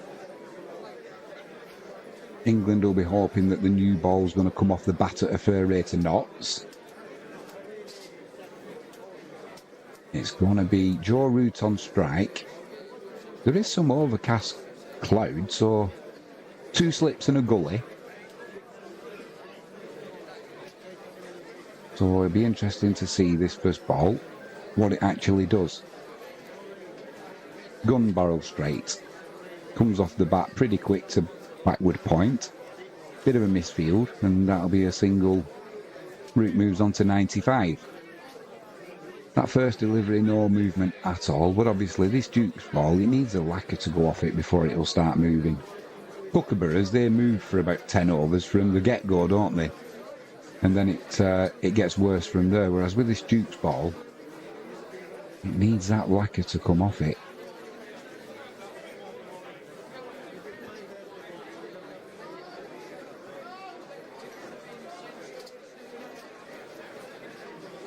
England will be hoping that the new ball's going to come off the bat at a fair rate of knots. It's going to be Joe Root on strike. There is some overcast cloud, so 2 slips and a gully. So it'll be interesting to see this first ball, what it actually does. Gun barrel straight. Comes off the bat pretty quick to backward point. Bit of a misfield, and that'll be a single. Root moves on to 95. That first delivery, no movement at all, but obviously this Duke's ball, it needs a lacquer to go off it before it will start moving. Kookaburras, they move for about 10 overs from the get-go, don't they? And then it gets worse from there, whereas with this Duke's ball, it needs that lacquer to come off it.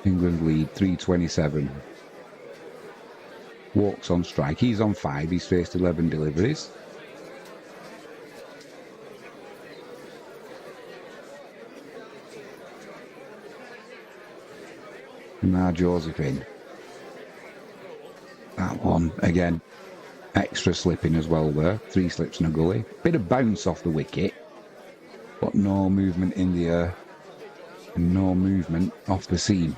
England lead 3:27. Walks on strike. He's on 5. He's faced 11 deliveries. Now Josephine. That one again. Extra slipping as well there. 3 slips and a gully. Bit of bounce off the wicket, but no movement in the air. And no movement off the seam.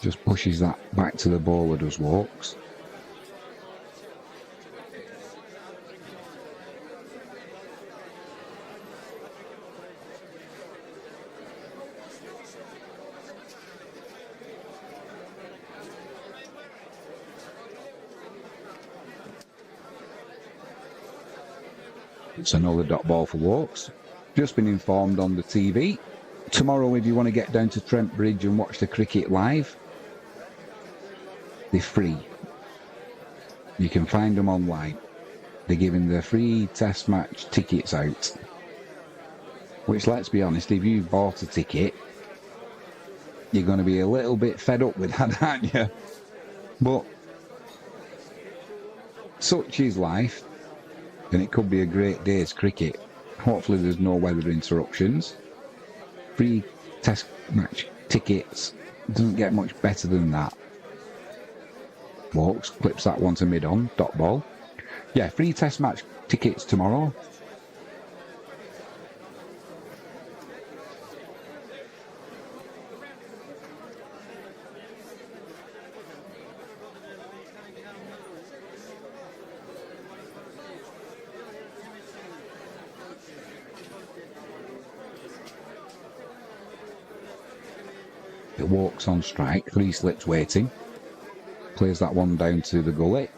Just pushes that back to the bowler, does Walks. It's another dot ball for Walks. Just been informed on the TV. Tomorrow, if you want to get down to Trent Bridge and watch the cricket live, they're free. You can find them online. They're giving the free test match tickets out. Which, let's be honest, if you've bought a ticket, you're going to be a little bit fed up with that, aren't you? But such is life. And it could be a great day's cricket. Hopefully there's no weather interruptions. Free test match tickets. Doesn't get much better than that. Walks, clips that one to mid-on, dot ball. Yeah, free test match tickets tomorrow. It Walks on strike, 3 slips waiting. Plays that one down to the gully.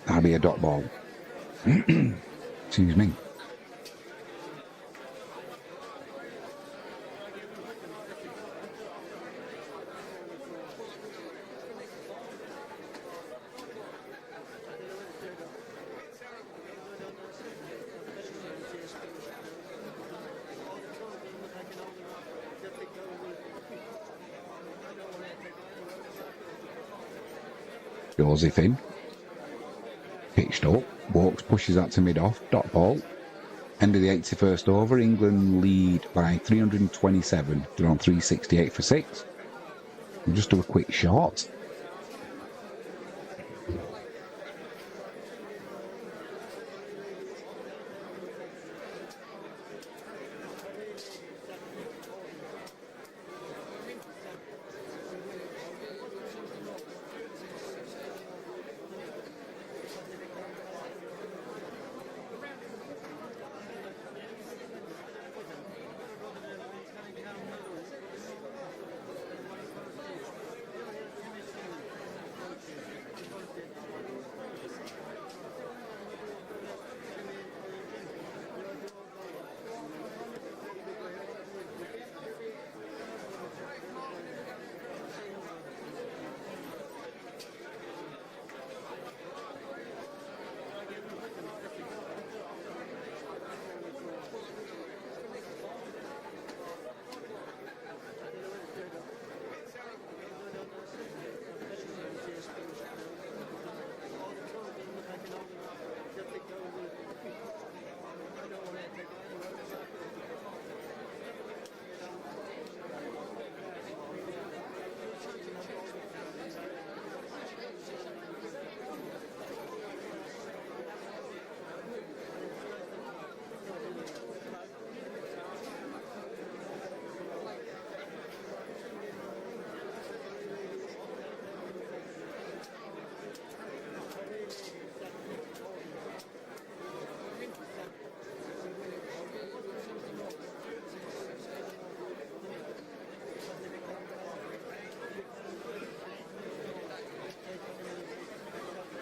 That'll be a dot ball. Excuse me. Josephine. Pitched up. Walks, pushes that to mid-off. Dot ball. End of the 81st over. England lead by 327. They're on 368 for 6. We'll just do a quick shot.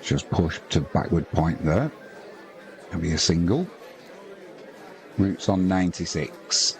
Just push to backward point there. That'll be a single. Roots on 96.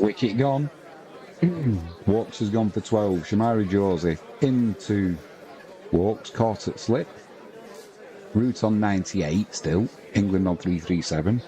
Wicket gone. Walks has gone for 12. Shamari Joseph into Walks, caught at slip. Root on 98 still. England on 337.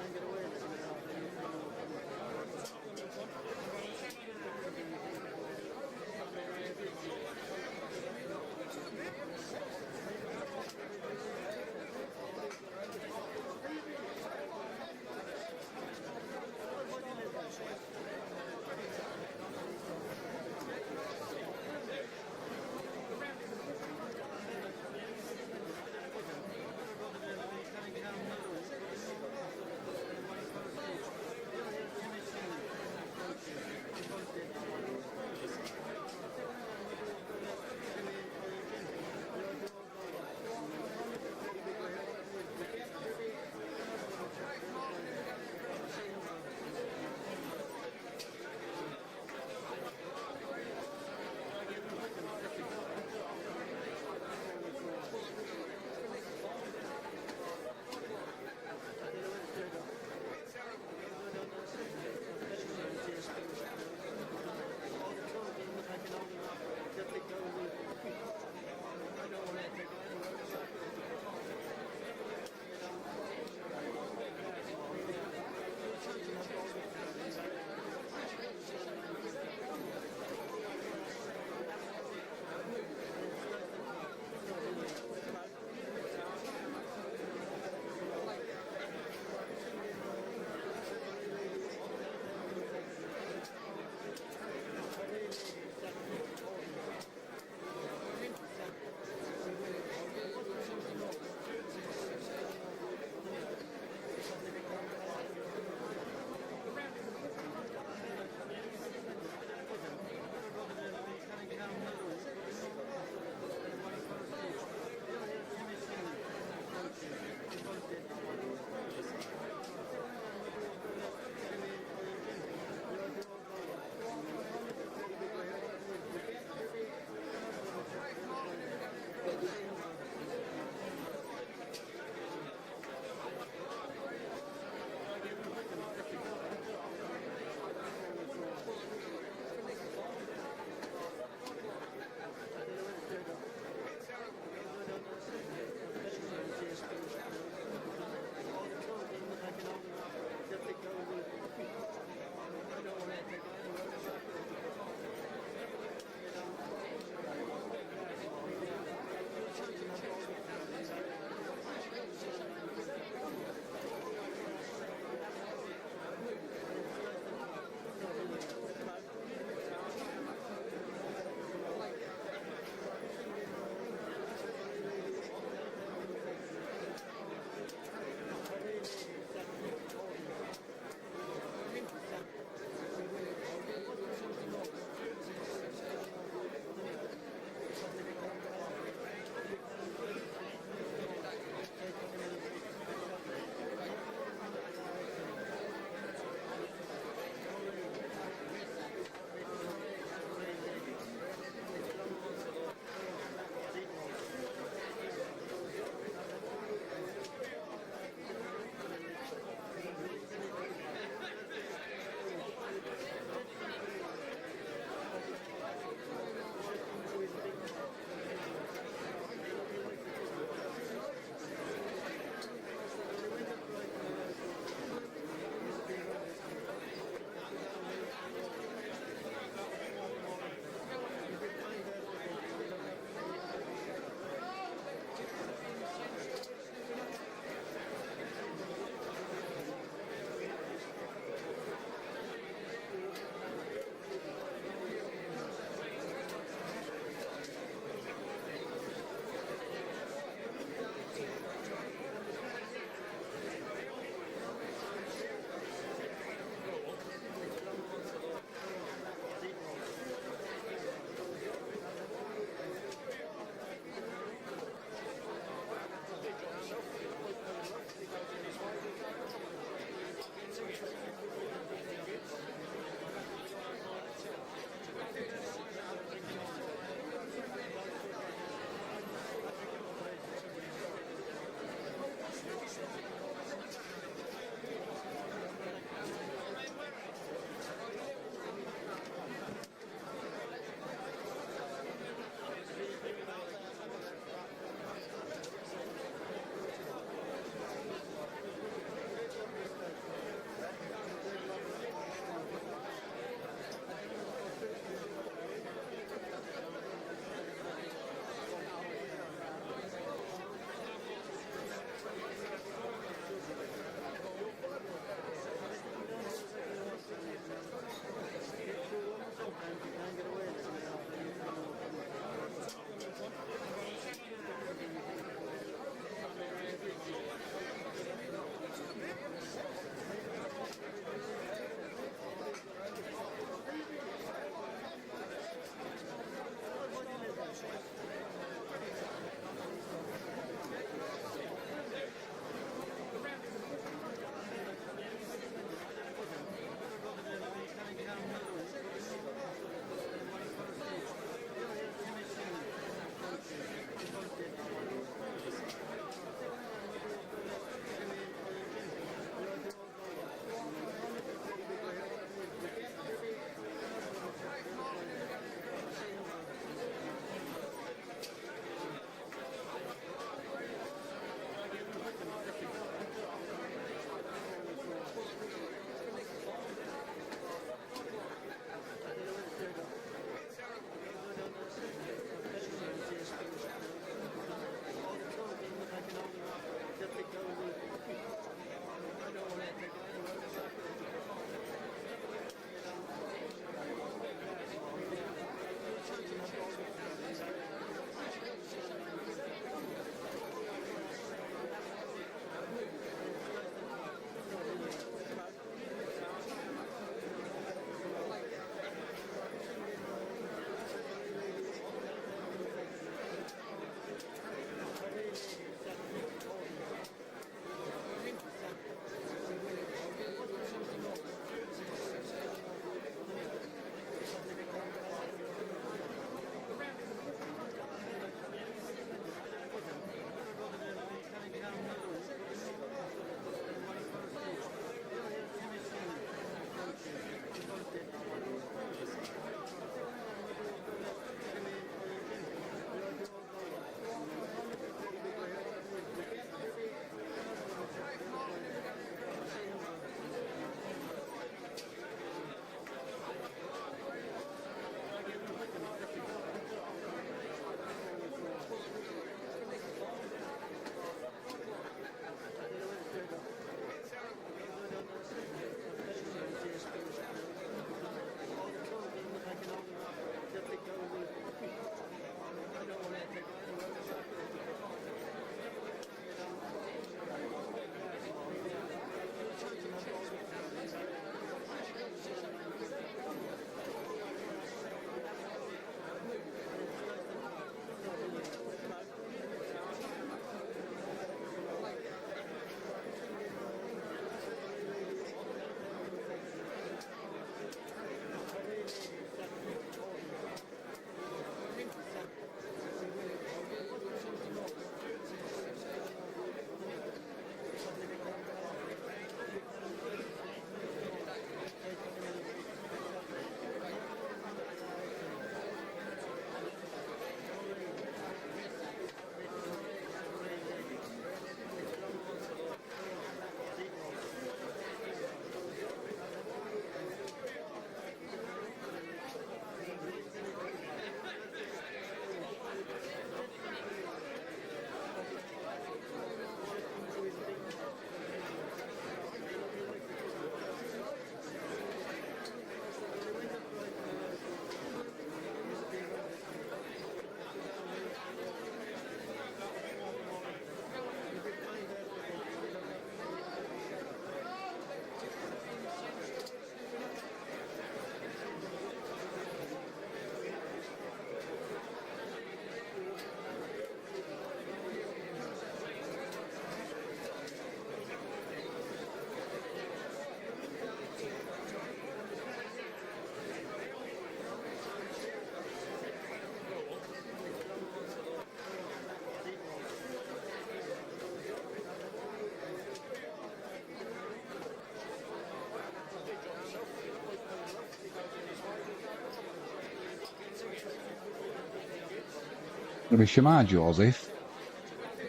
With Shamar Joseph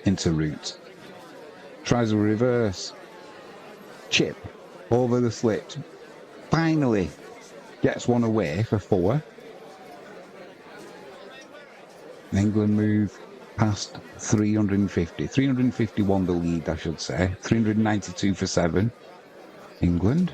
into route. Tries a reverse. Chip over the slips. Finally gets one away for 4. England move past 350. 351 the lead, I should say. 392 for 7. England.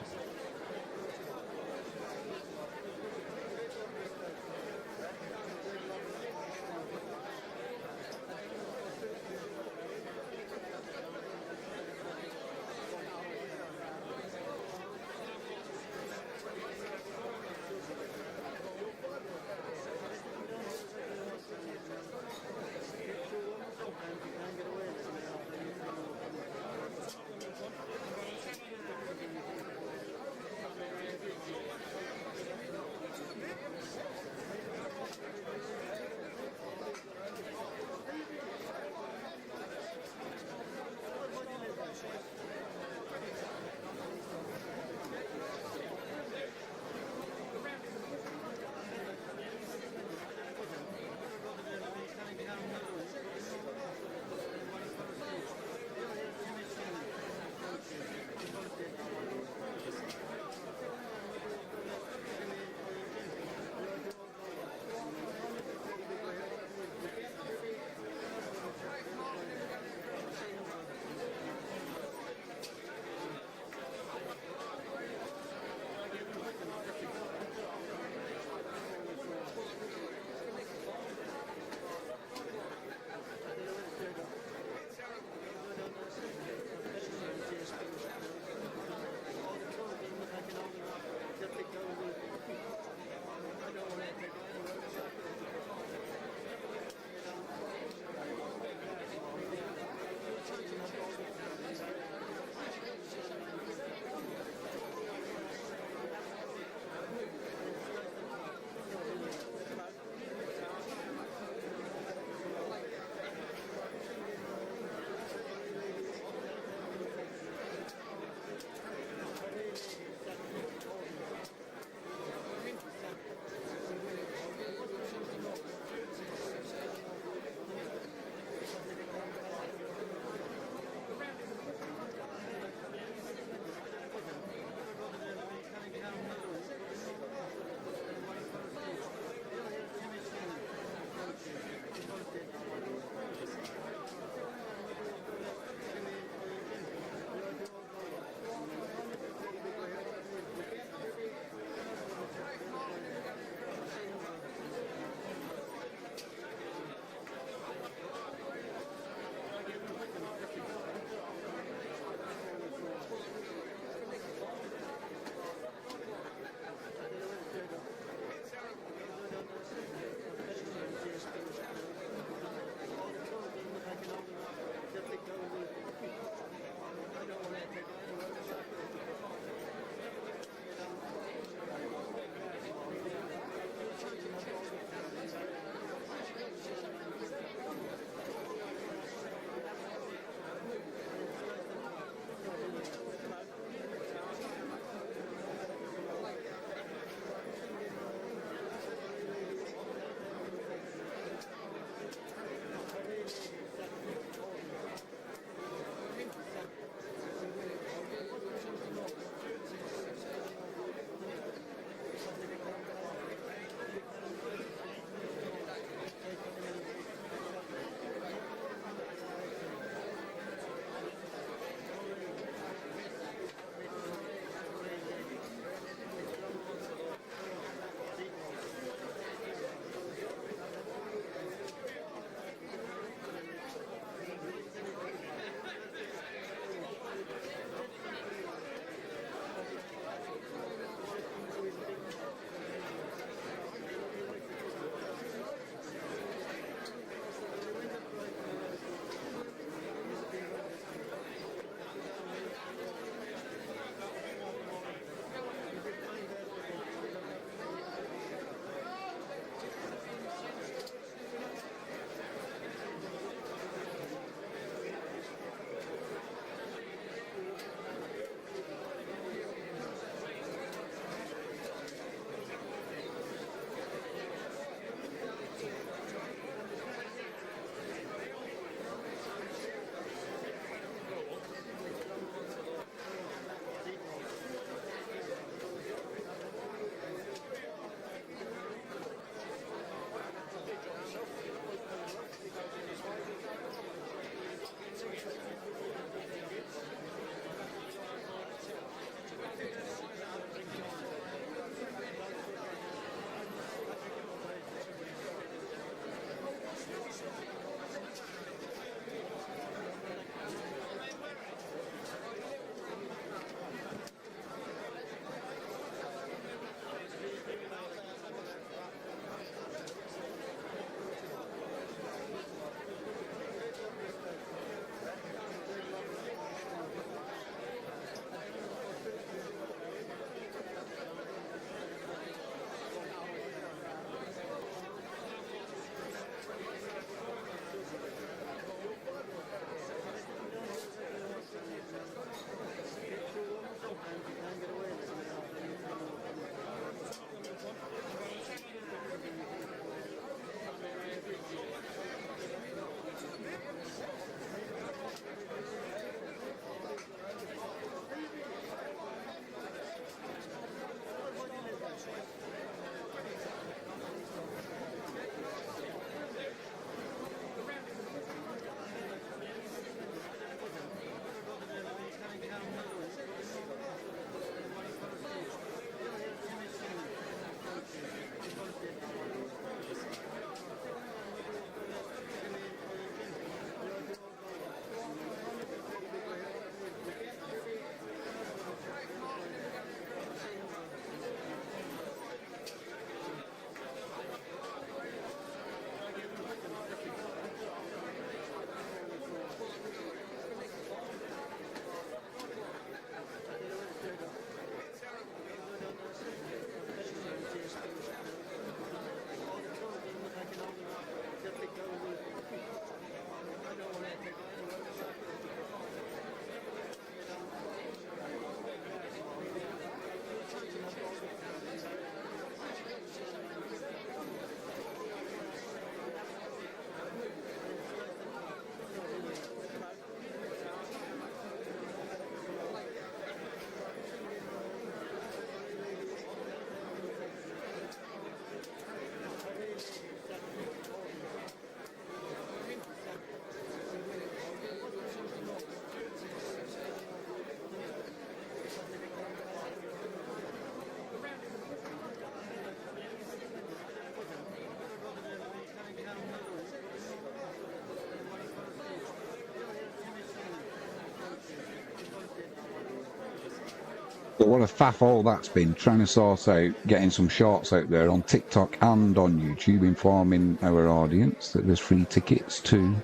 But what a faff all that's been, trying to sort out getting some shorts out there on TikTok and on YouTube, informing our audience that there's free tickets to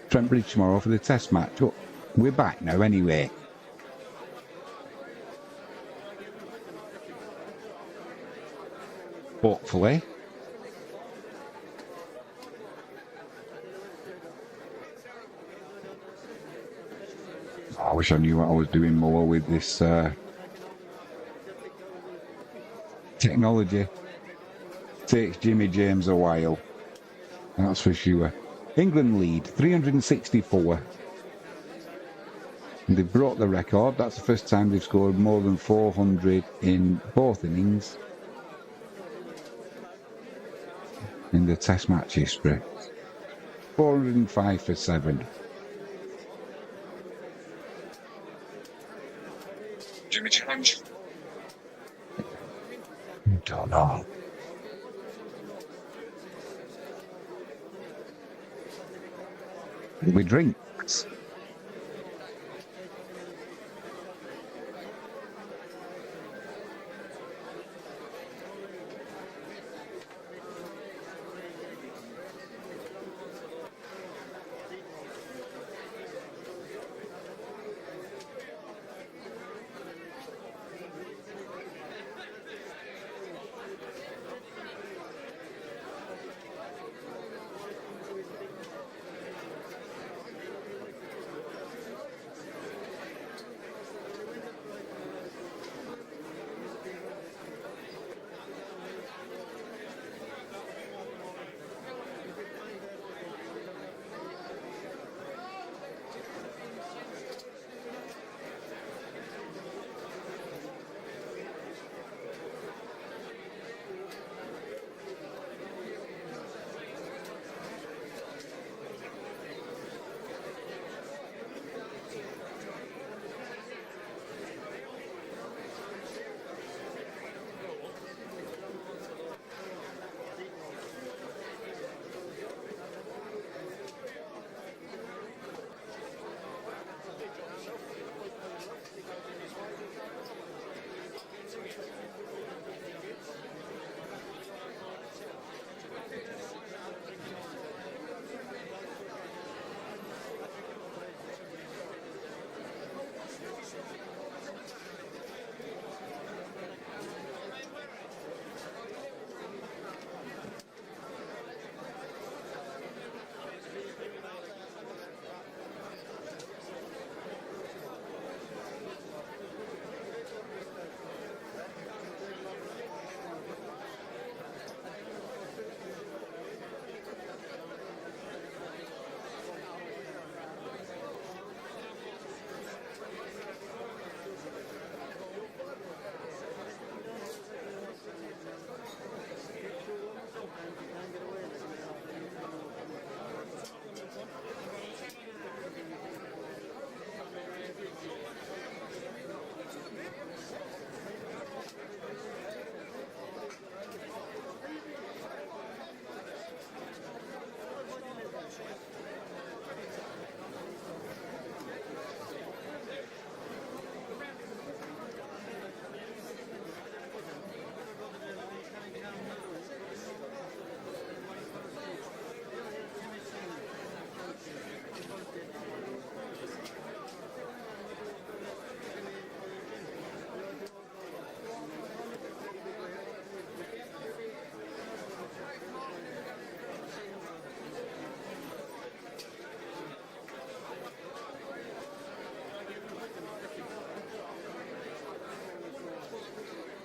Trent Bridge tomorrow for the test match. But we're back now anyway. Hopefully. I wish I knew what I was doing more with this technology. Takes Jimmy James a while. That's for sure. England lead 364. And they've broke the record. That's the first time they've scored more than 400 in both innings in the test match history. 405 for 7. Jimmy James. Don't know. We drinks.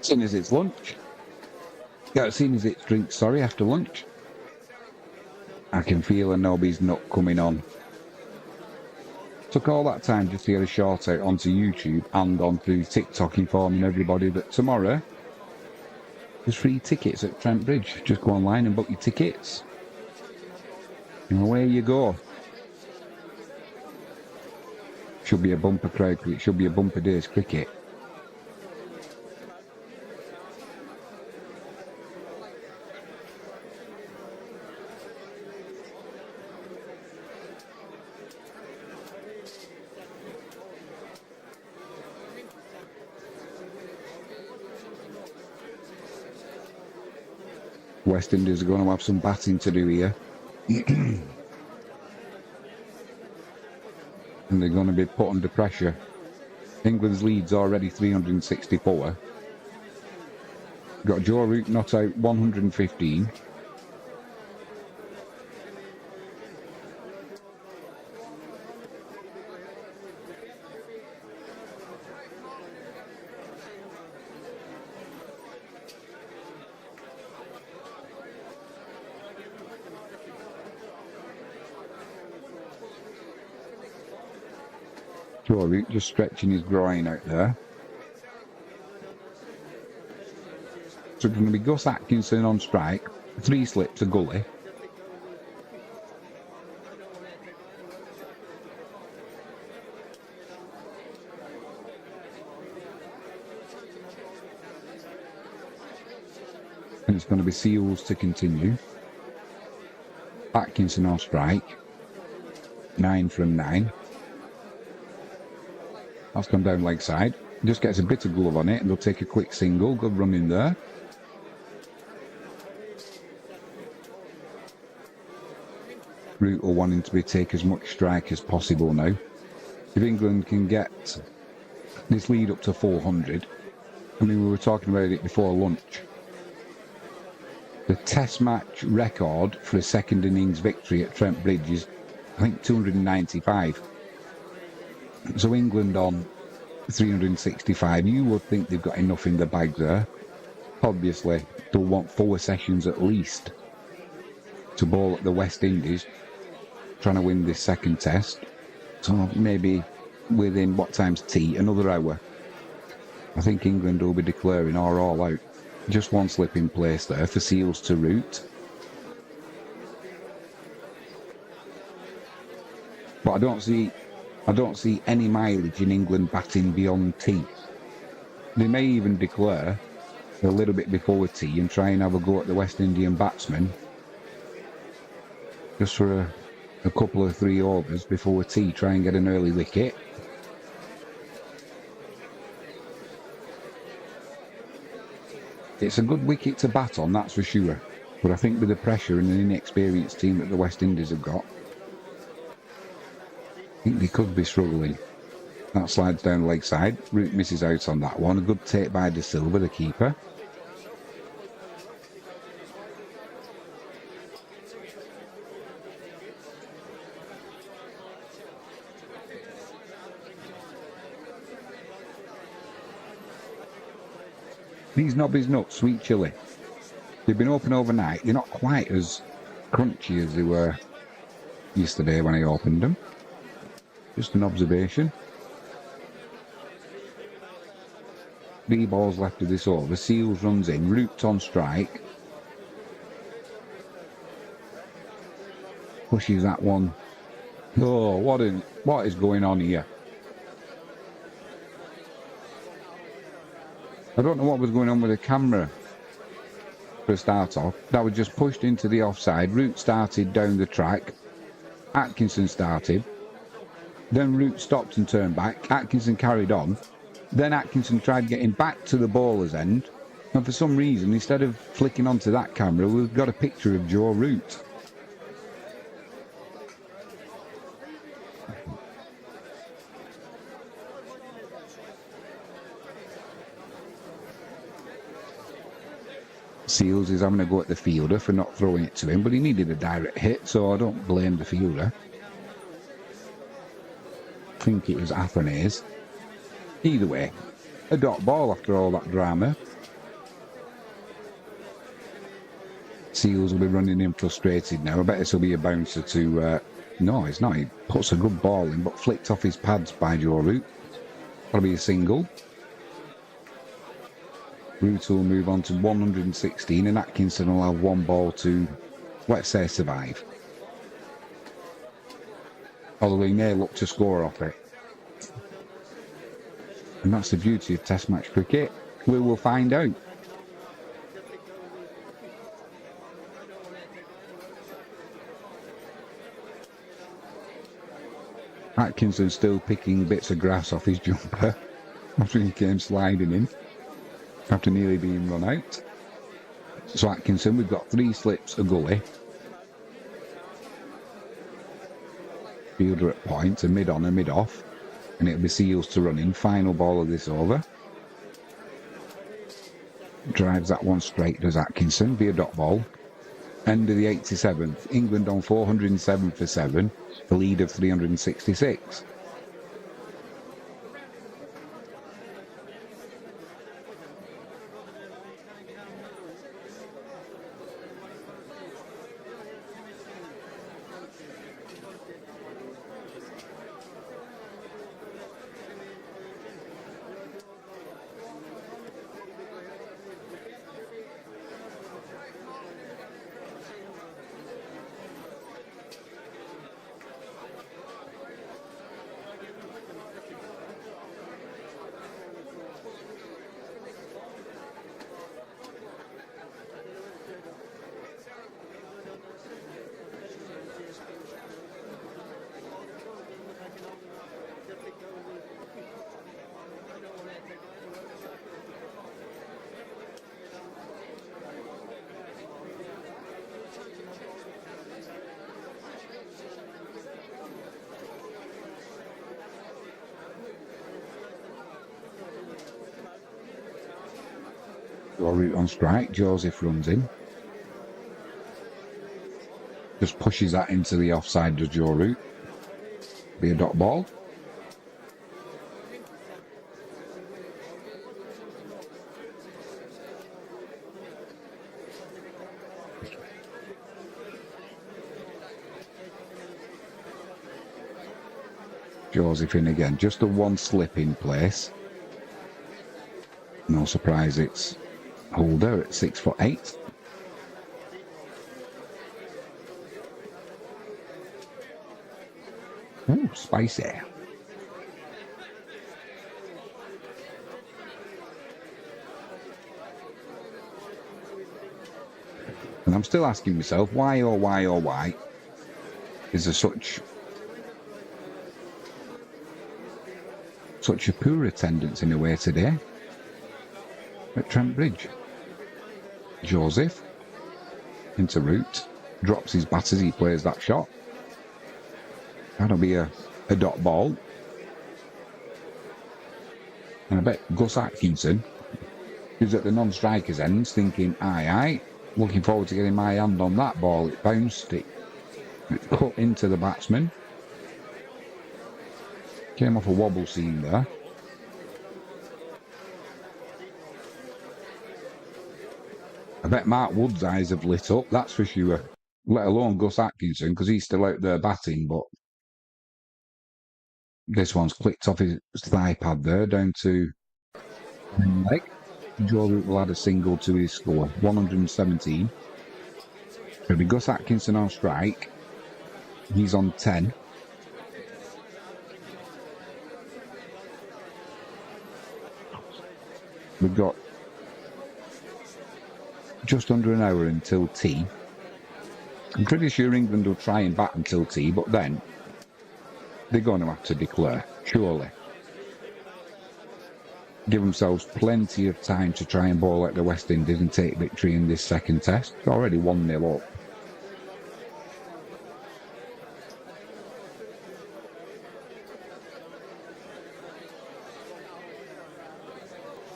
Seeing as it's lunch. Yeah, seeing as it's drink, sorry, after lunch. I can feel a Nobby's nut coming on. Took all that time just to get a short out onto YouTube and onto TikTok informing everybody that tomorrow there's free tickets at Trent Bridge. Just go online and book your tickets. And away you go. Should be a bumper crowd, because it should be a bumper day's cricket. West Indies are going to have some batting to do here. And they're going to be put under pressure. England's lead's already 364. Got Joe Root not out 115. Joe Root just stretching his groin out there. So it's going to be Gus Atkinson on strike, 3 slips a gully. And it's going to be Seals to continue. Atkinson on strike, 9 from 9. That's gone down leg side. Just gets a bit of glove on it and they'll take a quick single. Good run in there. Root are wanting to take as much strike as possible now. If England can get this lead up to 400, I mean, we were talking about it before lunch. The test match record for a second innings victory at Trent Bridge is, I think, 295. So England on 365, you would think they've got enough in the bag there. Obviously, they'll want 4 sessions at least to bowl at the West Indies, trying to win this second test. So maybe within, what time's tea? Another hour. I think England will be declaring all out. Just 1 slip in place there for Seals to Root. But I don't see any mileage in England batting beyond tea. They may even declare a little bit before tea and try and have a go at the West Indian batsmen just for a couple of 3 overs before tea, try and get an early wicket. It's a good wicket to bat on, that's for sure. But I think with the pressure and an inexperienced team that the West Indies have got, I think they could be struggling. That slides down the leg side. Root misses out on that one. A good take by De Silva, the keeper. These Nobby's nuts, sweet chilli. They've been open overnight. They're not quite as crunchy as they were yesterday when I opened them. Just an observation. 3 balls left of this over. Seals runs in. Root on strike. Pushes that one. Oh, what is going on here? I don't know what was going on with the camera for a start off. That was just pushed into the offside. Root started down the track. Atkinson started. Then Root stopped and turned back. Atkinson carried on. Then Atkinson tried getting back to the bowler's end. And for some reason, instead of flicking onto that camera, we've got a picture of Joe Root. Seals is having a go at the fielder for not throwing it to him, but he needed a direct hit, so I don't blame the fielder. I think it was Athanaze. Either way, a dot ball after all that drama. Seals will be running in frustrated now. I bet this will be a bouncer to... no, it's not. He puts a good ball in, but flicked off his pads by Joe Root. That'll be a single. Root will move on to 116 and Atkinson will have 1 ball to, let's say, survive. Although he may look to score off it. And that's the beauty of Test match cricket. We will find out. Atkinson still picking bits of grass off his jumper after he came sliding in. After nearly being run out. So Atkinson, we've got 3 slips a gully. Fielder at point, a mid on, a mid off. And it'll be Seals to run in. Final ball of this over. Drives that one straight, does Atkinson, via dot ball. End of the 87th. England on 407 for 7. The lead of 366. Root on strike, Joseph runs in. Just pushes that into the offside, does Joe Root. Be a dot ball. Joseph in again, just the one slip in place. No surprise it's Holder at 6'8". Ooh, spicy. And I'm still asking myself, why is there such a poor attendance in a way today at Trent Bridge? Joseph into Root, drops his bat as he plays that shot. That'll be a dot ball. And I bet Gus Atkinson is at the non-striker's ends thinking, aye, looking forward to getting my hand on that ball. It bounced, it cut into the batsman. Came off a wobble seam there. I bet Mark Wood's eyes have lit up, that's for sure. Let alone Gus Atkinson, because he's still out there batting, but this one's clicked off his thigh pad there, down to leg. Joe Root will add a single to his score, 117. It'll be Gus Atkinson on strike. He's on 10. We've got just under an hour until tea. I'm pretty sure England will try and bat until tea, but then they're going to have to declare, surely. Give themselves plenty of time to try and bowl at the West Indies and take victory in this second test. It's already 1-0 up.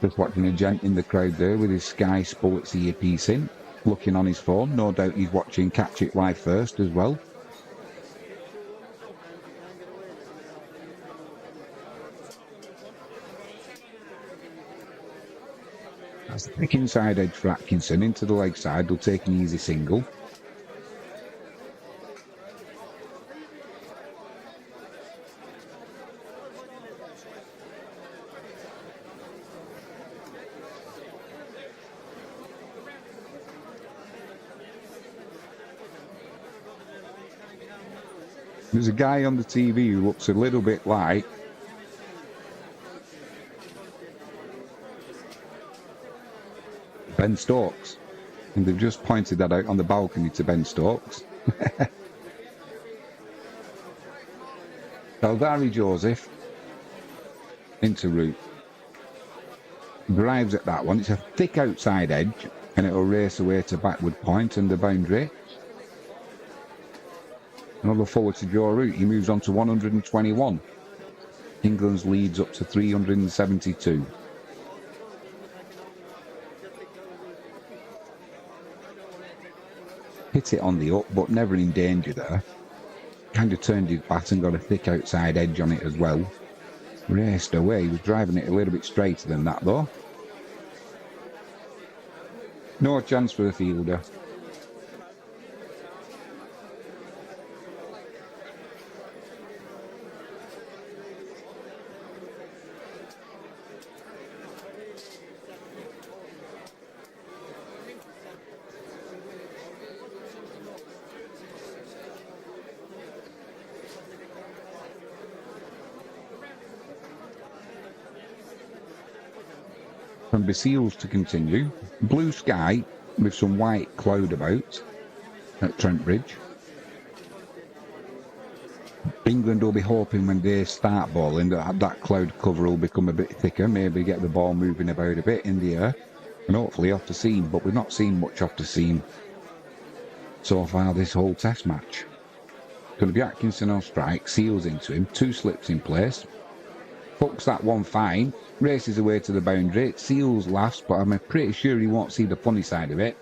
Just watching a gent in the crowd there with his Sky Sports earpiece in, looking on his phone. No doubt he's watching Catch It Live first as well. That's the thick inside edge for Atkinson. Into the leg side, they'll take an easy single. There's a guy on the TV who looks a little bit like Ben Stokes, and they've just pointed that out on the balcony to Ben Stokes. Eldari Joseph into Root. Drives at that one. It's a thick outside edge, And it'll race away to backward point and the boundary. Another forward to Joe Root. He moves on to 121. England's leads up to 372. Hit it on the up, but never in danger there. Kind of turned his bat and got a thick outside edge on it as well. Raced away. He was driving it a little bit straighter than that though. No chance for the fielder. From Basils to continue. Blue sky with some white cloud about at Trent Bridge. England will be hoping when they start bowling that cloud cover will become a bit thicker, maybe get the ball moving about a bit in the air and hopefully off the seam, but we've not seen much off the seam so far this whole test match. Going to be Atkinson on strike, Seals into him, 2 slips in place. Hooks that one fine, races away to the boundary. Seals last, but I'm pretty sure he won't see the funny side of it.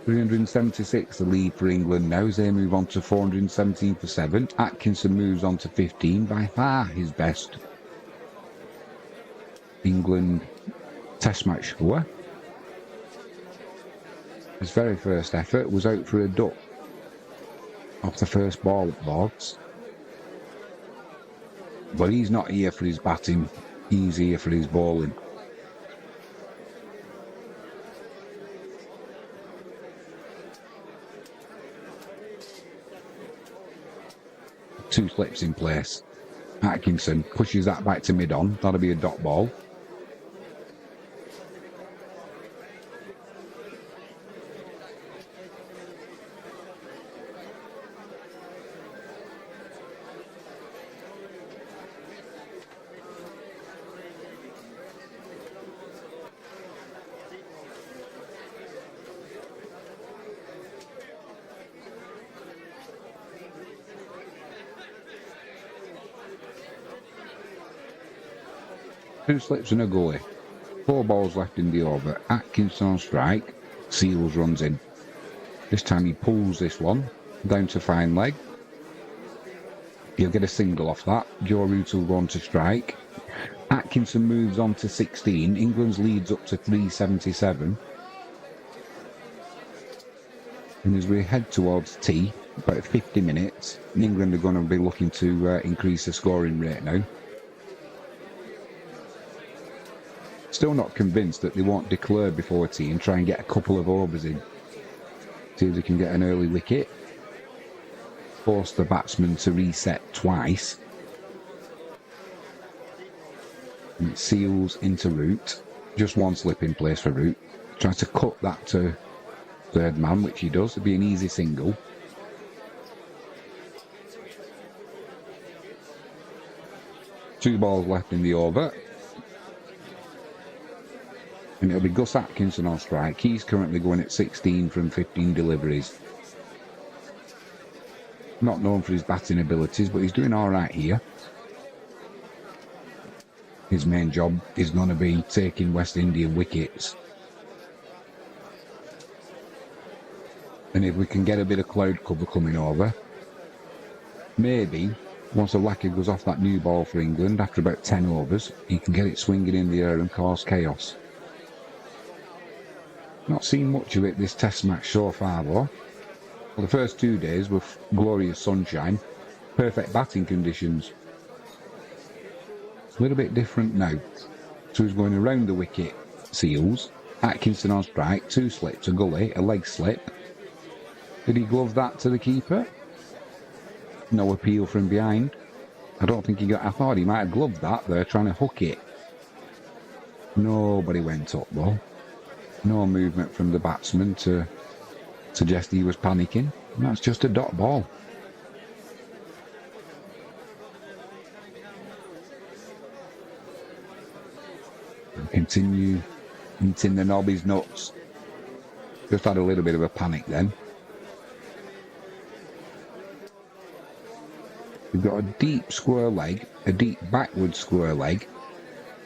376 the lead for England now as they move on to 417 for 7. Atkinson moves on to 15, by far his best England test match score. His very first effort was out for a duck off the first ball at Lords. But he's not here for his batting, he's here for his bowling. Two slips in place. Atkinson pushes that back to mid-on, that'll be a dot ball. Two slips and a goalie. 4 balls left in the over. Atkinson on strike. Seals runs in. This time he pulls this one down to fine leg. He'll get a single off that. Joe Root will go on to strike. Atkinson moves on to 16. England's leads up to 377. And as we head towards tea, about 50 minutes, England are going to be looking to increase the scoring rate now. Still not convinced that they won't declare before tea and try and get a couple of overs in. See if they can get an early wicket. Force the batsman to reset twice. And it Seals into Root. Just one slip in place for Root. Tries to cut that to third man, which he does. It'd be an easy single. Two balls left in the over. And it'll be Gus Atkinson on strike. He's currently going at 16 from 15 deliveries. Not known for his batting abilities, but he's doing all right here. His main job is going to be taking West Indian wickets. And if we can get a bit of cloud cover coming over, maybe once Lacquer goes off that new ball for England after about 10 overs, he can get it swinging in the air and cause chaos. Not seen much of it this test match so far though. Well, the first 2 days were glorious sunshine, perfect batting conditions. It's a little bit different now. So he's going around the wicket, Seals. Atkinson on strike, 2 slips, a gully, a leg slip. Did he glove that to the keeper? No appeal from behind. I don't think he got, I thought he might have gloved that there, trying to hook it. Nobody went up though. No movement from the batsman to suggest he was panicking. And that's just a dot ball. We'll continue eating the nobby's nuts. Just had a little bit of a panic then. We've got a deep square leg, a deep backward square leg.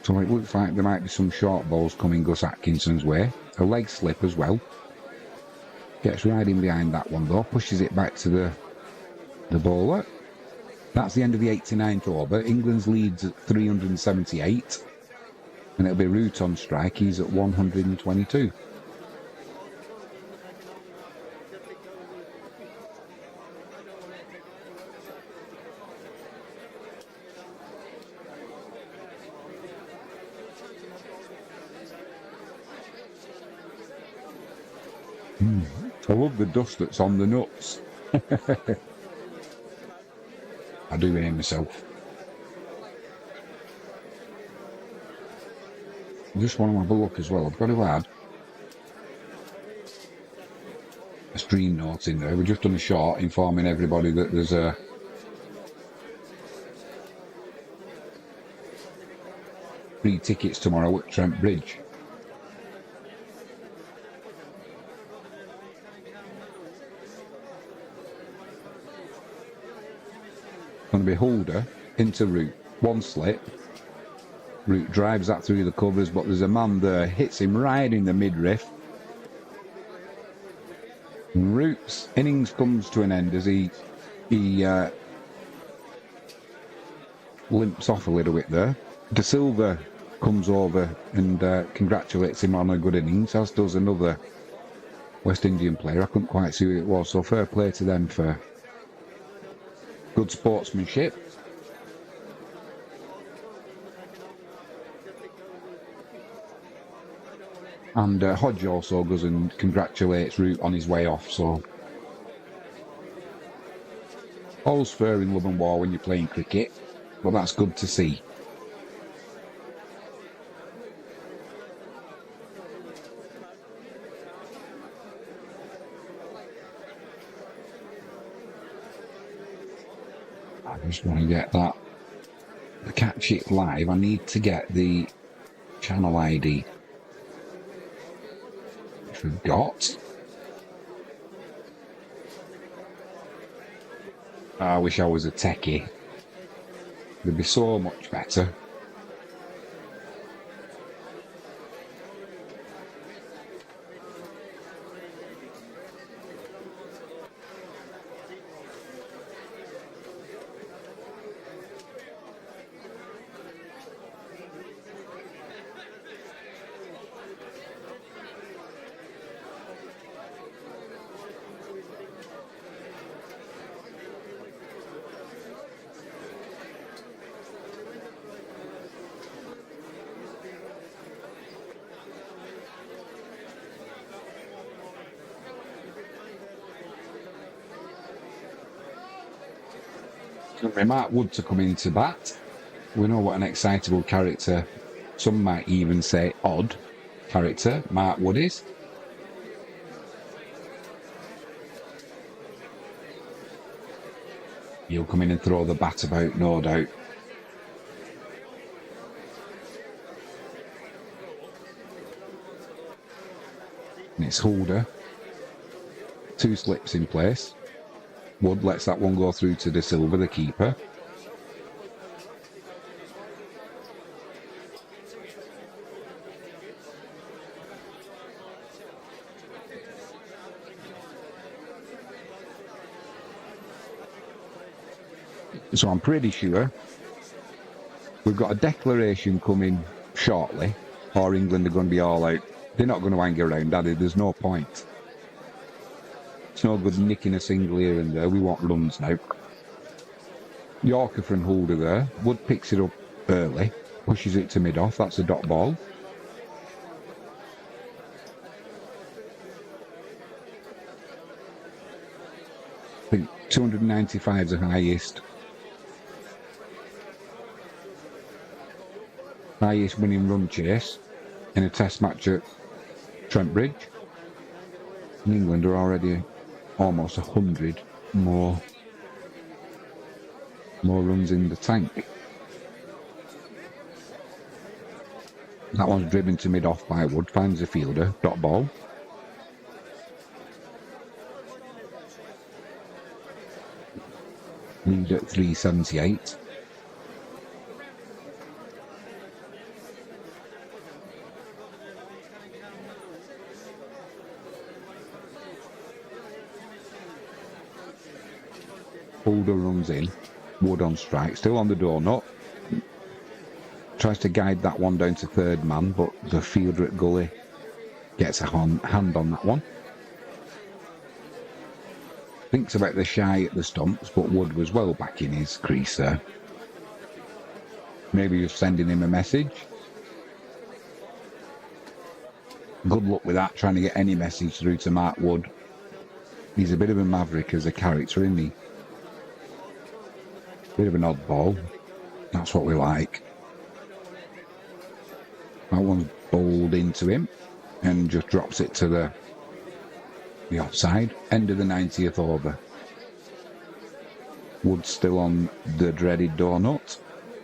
So it looks like there might be some short balls coming Gus Atkinson's way. A leg slip as well. Gets right in behind that one though, pushes it back to the bowler. That's the end of the 89th over. England's lead's at 378. And it'll be Root on strike. He's at 122. I love the dust that's on the nuts. I do hear myself. I just want to have a look as well. I've got to add a stream note in there. We've just done a short informing everybody that there's a free tickets tomorrow at Trent Bridge. Going to be Holder into Root, one slip. Root drives that through the covers, but there's a man there, hits him right in the midriff. Root's innings comes to an end as he limps off a little bit there. De Silva comes over and congratulates him on a good innings, as does another West Indian player. I couldn't quite see who it was, so fair play to them for good sportsmanship. And Hodge also goes and congratulates Root on his way off, so all's fair in love and war when you're playing cricket, but that's good to see. I just want to get that. To catch it live, I need to get the channel ID. Which we've got. I wish I was a techie. It'd be so much better. Mark Wood to come into bat. We know what an excitable character, some might even say odd character, Mark Wood is. He'll come in and throw the bat about, no doubt. And it's Holder. Two slips in place. Wood lets that one go through to De Silva, the keeper. So I'm pretty sure we've got a declaration coming shortly, or England are going to be all out. They're not going to hang around, are they? There's no point. It's no good nicking a single here and there. We want runs now. Yorker from Holder there. Wood picks it up early, pushes it to mid-off. That's a dot ball. I think 295 is the highest. Highest winning run chase in a test match at Trent Bridge. And England are already almost 100 more runs in the tank. That one's driven to mid-off by Wood, finds the fielder, dot ball. Lead at 378. Holder runs in. Wood on strike, still on the door nut. Tries to guide that one down to third man, but the fielder at gully gets a hand on that one. Thinks about the shy at the stumps, but Wood was well back in his crease there. Maybe just sending him a message. Good luck with that, trying to get any message through to Mark Wood. He's a bit of a maverick as a character, isn't he? Bit of an oddball. That's what we like. That one's bowled into him and just drops it to the offside. End of the 90th over. Wood's still on the dreaded door nut.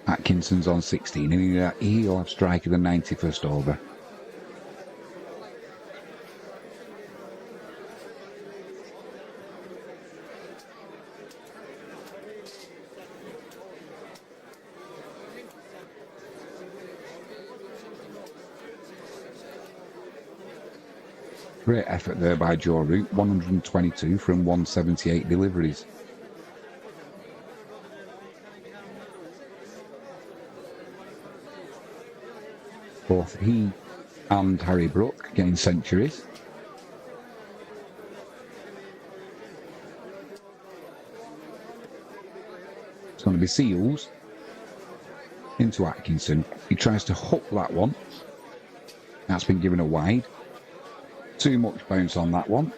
Atkinson's on 16 and he'll have strike of the 91st over. Great effort there by Joe Root, 122 from 178 deliveries. Both he and Harry Brook getting centuries. It's going to be Seals into Atkinson. He tries to hook that one. That's been given a wide. Too much bounce on that one.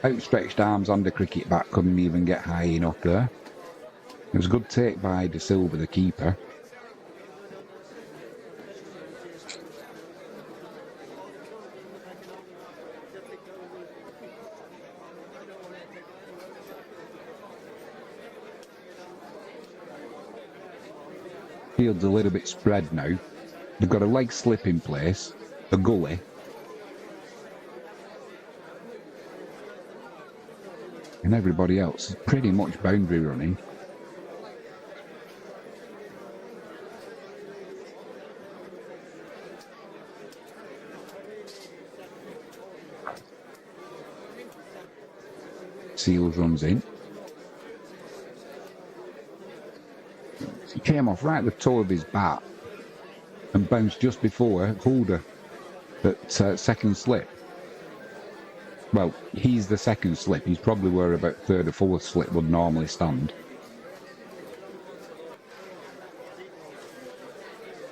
Outstretched arms and the cricket bat couldn't even get high enough there. It was a good take by De Silva, the keeper. Field's a little bit spread now. They've got a leg slip in place, a gully. And everybody else is pretty much boundary running. Seals runs in. He came off right at the toe of his bat and bounced just before Holder at second slip. Well, he's the second slip. He's probably where about third or fourth slip would normally stand.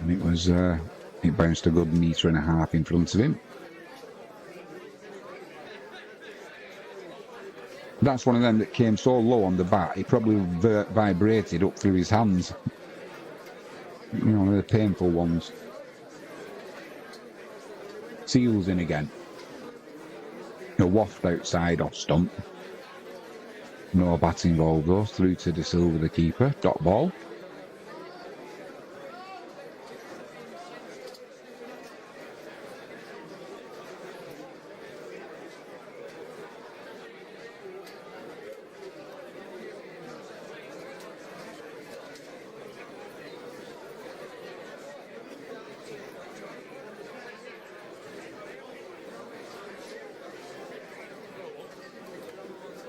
And it was, it bounced a good metre and a half in front of him. That's one of them that came so low on the bat, it probably vibrated up through his hands. You know, the painful ones. Seals in again. A waft outside off stump. No bat involved though. Through to De Silva, the keeper. Dot ball.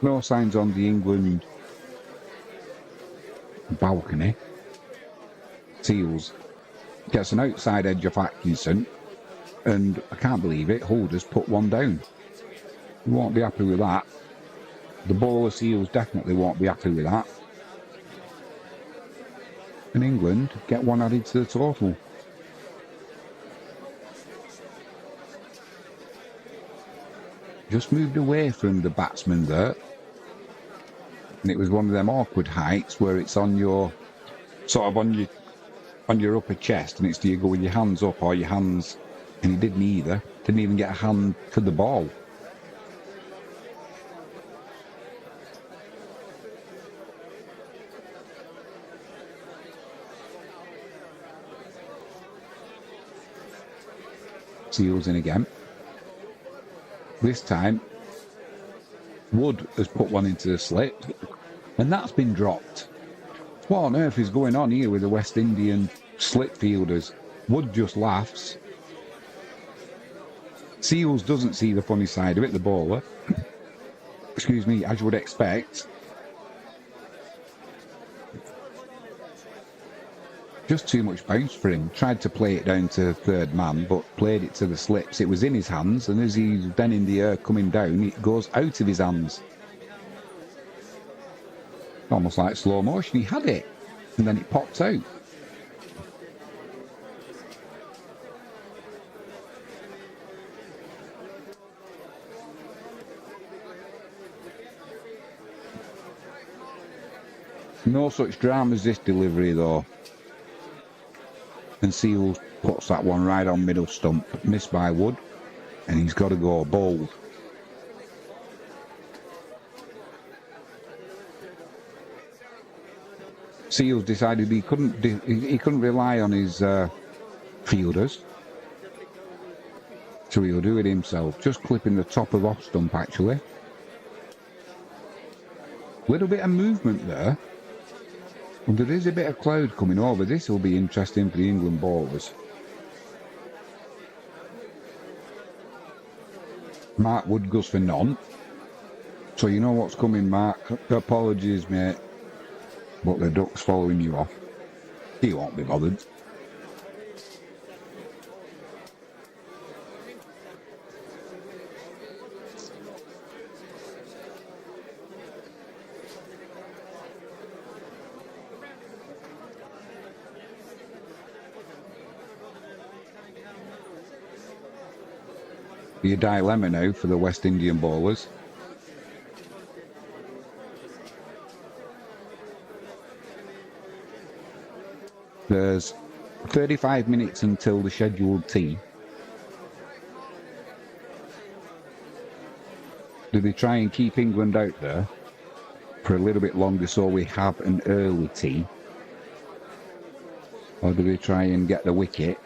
No signs on the England balcony. Seals gets an outside edge of Atkinson, and I can't believe it, Holder's put one down. He won't be happy with that. The bowler Seals definitely won't be happy with that. And England get one added to the total. Just moved away from the batsman there. And it was one of them awkward heights where it's on your, sort of on your upper chest, and it's do you go with your hands up or your hands, and he didn't either. Didn't even get a hand for the ball. Seals in again. This time, Wood has put one into the slip, and that's been dropped. What on earth is going on here with the West Indian slip fielders? Wood just laughs. Seals doesn't see the funny side of it, the bowler. Excuse me, as you would expect. Just too much bounce for him. Tried to play it down to third man, but played it to the slips. It was in his hands, and as he's then in the air coming down, it goes out of his hands. Almost like slow motion. He had it, and then it popped out. No such drama as this delivery, though. And Seals puts that one right on middle stump. Missed by Wood, and he's got to go bold. Seals decided he couldn't rely on his fielders, so he'll do it himself. Just clipping the top of off stump, actually. Little bit of movement there. And there is a bit of cloud coming over. This will be interesting for the England bowlers. Mark Wood goes for none. So you know what's coming, Mark. Apologies, mate. But the duck's following you off. He won't be bothered. Be a dilemma now for the West Indian bowlers. There's 35 minutes until the scheduled tea. Do they try and keep England out there for a little bit longer so we have an early tea? Or do they try and get the wicket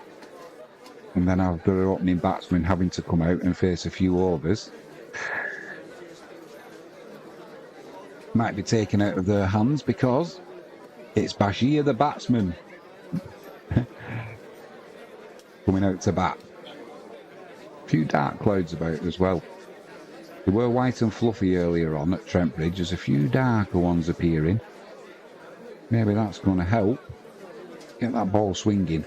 and then have their opening batsman having to come out and face a few overs? Might be taken out of their hands because it's Bashir, the batsman, coming out to bat. A few dark clouds about as well. They were white and fluffy earlier on at Trent Bridge. There's a few darker ones appearing. Maybe that's going to help get that ball swinging.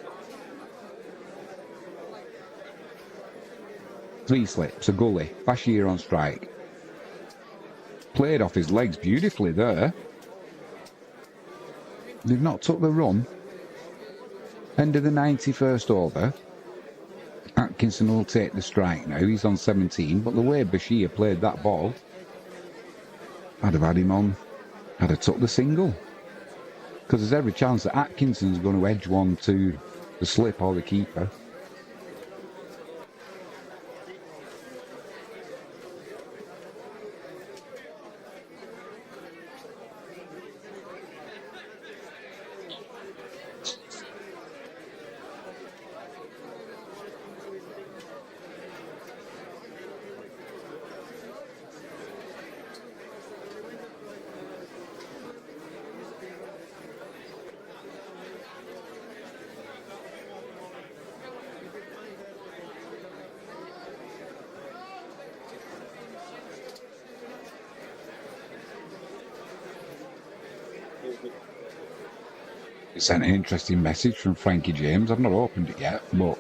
3 slips, a gully, Bashir on strike. Played off his legs beautifully there. They've not took the run. End of the 91st over. Atkinson will take the strike now. He's on 17, but the way Bashir played that ball, I'd have had him on. I'd have took the single. Because there's every chance that Atkinson's going to edge one to the slip or the keeper. He sent an interesting message from Frankie James. I've not opened it yet, but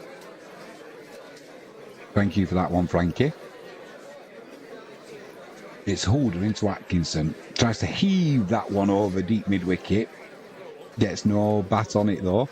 thank you for that one, Frankie. It's Holder into Atkinson. Tries to heave that one over deep mid-wicket. Gets no bat on it though.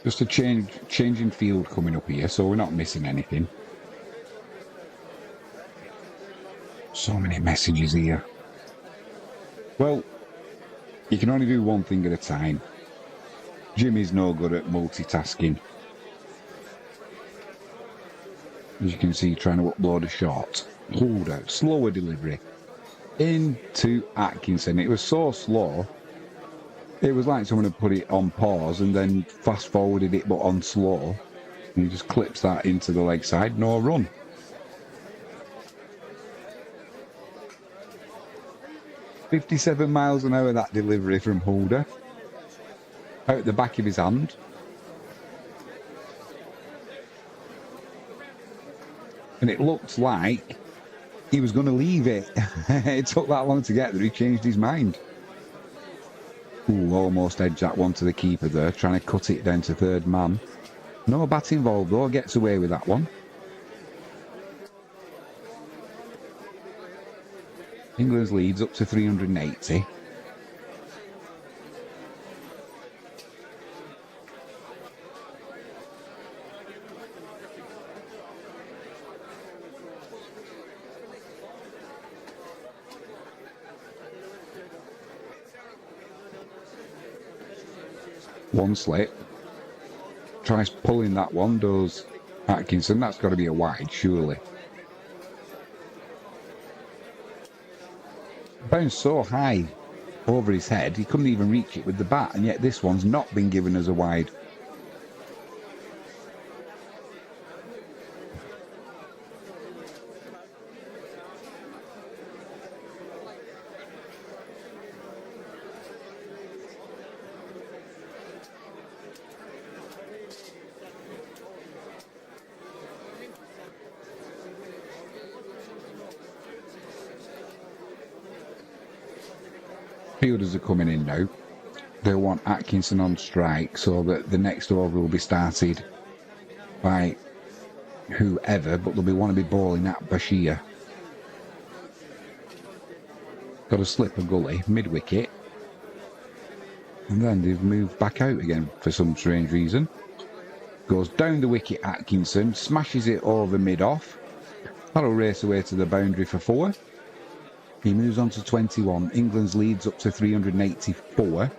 Just a change in field coming up here, so we're not missing anything. So many messages here. Well, you can only do one thing at a time. Jimmy's no good at multitasking. As you can see, trying to upload a shot. Hold out, slower delivery. Into Atkinson. It was so slow. It was like someone had put it on pause and then fast forwarded it but on slow. And he just clips that into the leg side. No run. "57 miles an hour that delivery from Holder. Out the back of his hand. And it looked like he was going to leave it. It took that long to get there. He changed his mind. Ooh, almost edged that one to the keeper there, trying to cut it down to third man. No bat involved though, gets away with that one. England's leads up to 380. One slip. Tries pulling that one, does Atkinson. That's got to be a wide, surely. Bounced so high over his head, he couldn't even reach it with the bat, and yet this one's not been given as a wide. Fielders are coming in now. They want Atkinson on strike so that the next over will be started by whoever, but they'll want to be bowling at Bashir. Got a slip a gully, mid-wicket. And then they've moved back out again for some strange reason. Goes down the wicket, Atkinson, smashes it over mid-off. That'll race away to the boundary for 4. He moves on to 21. England's leads up to 384.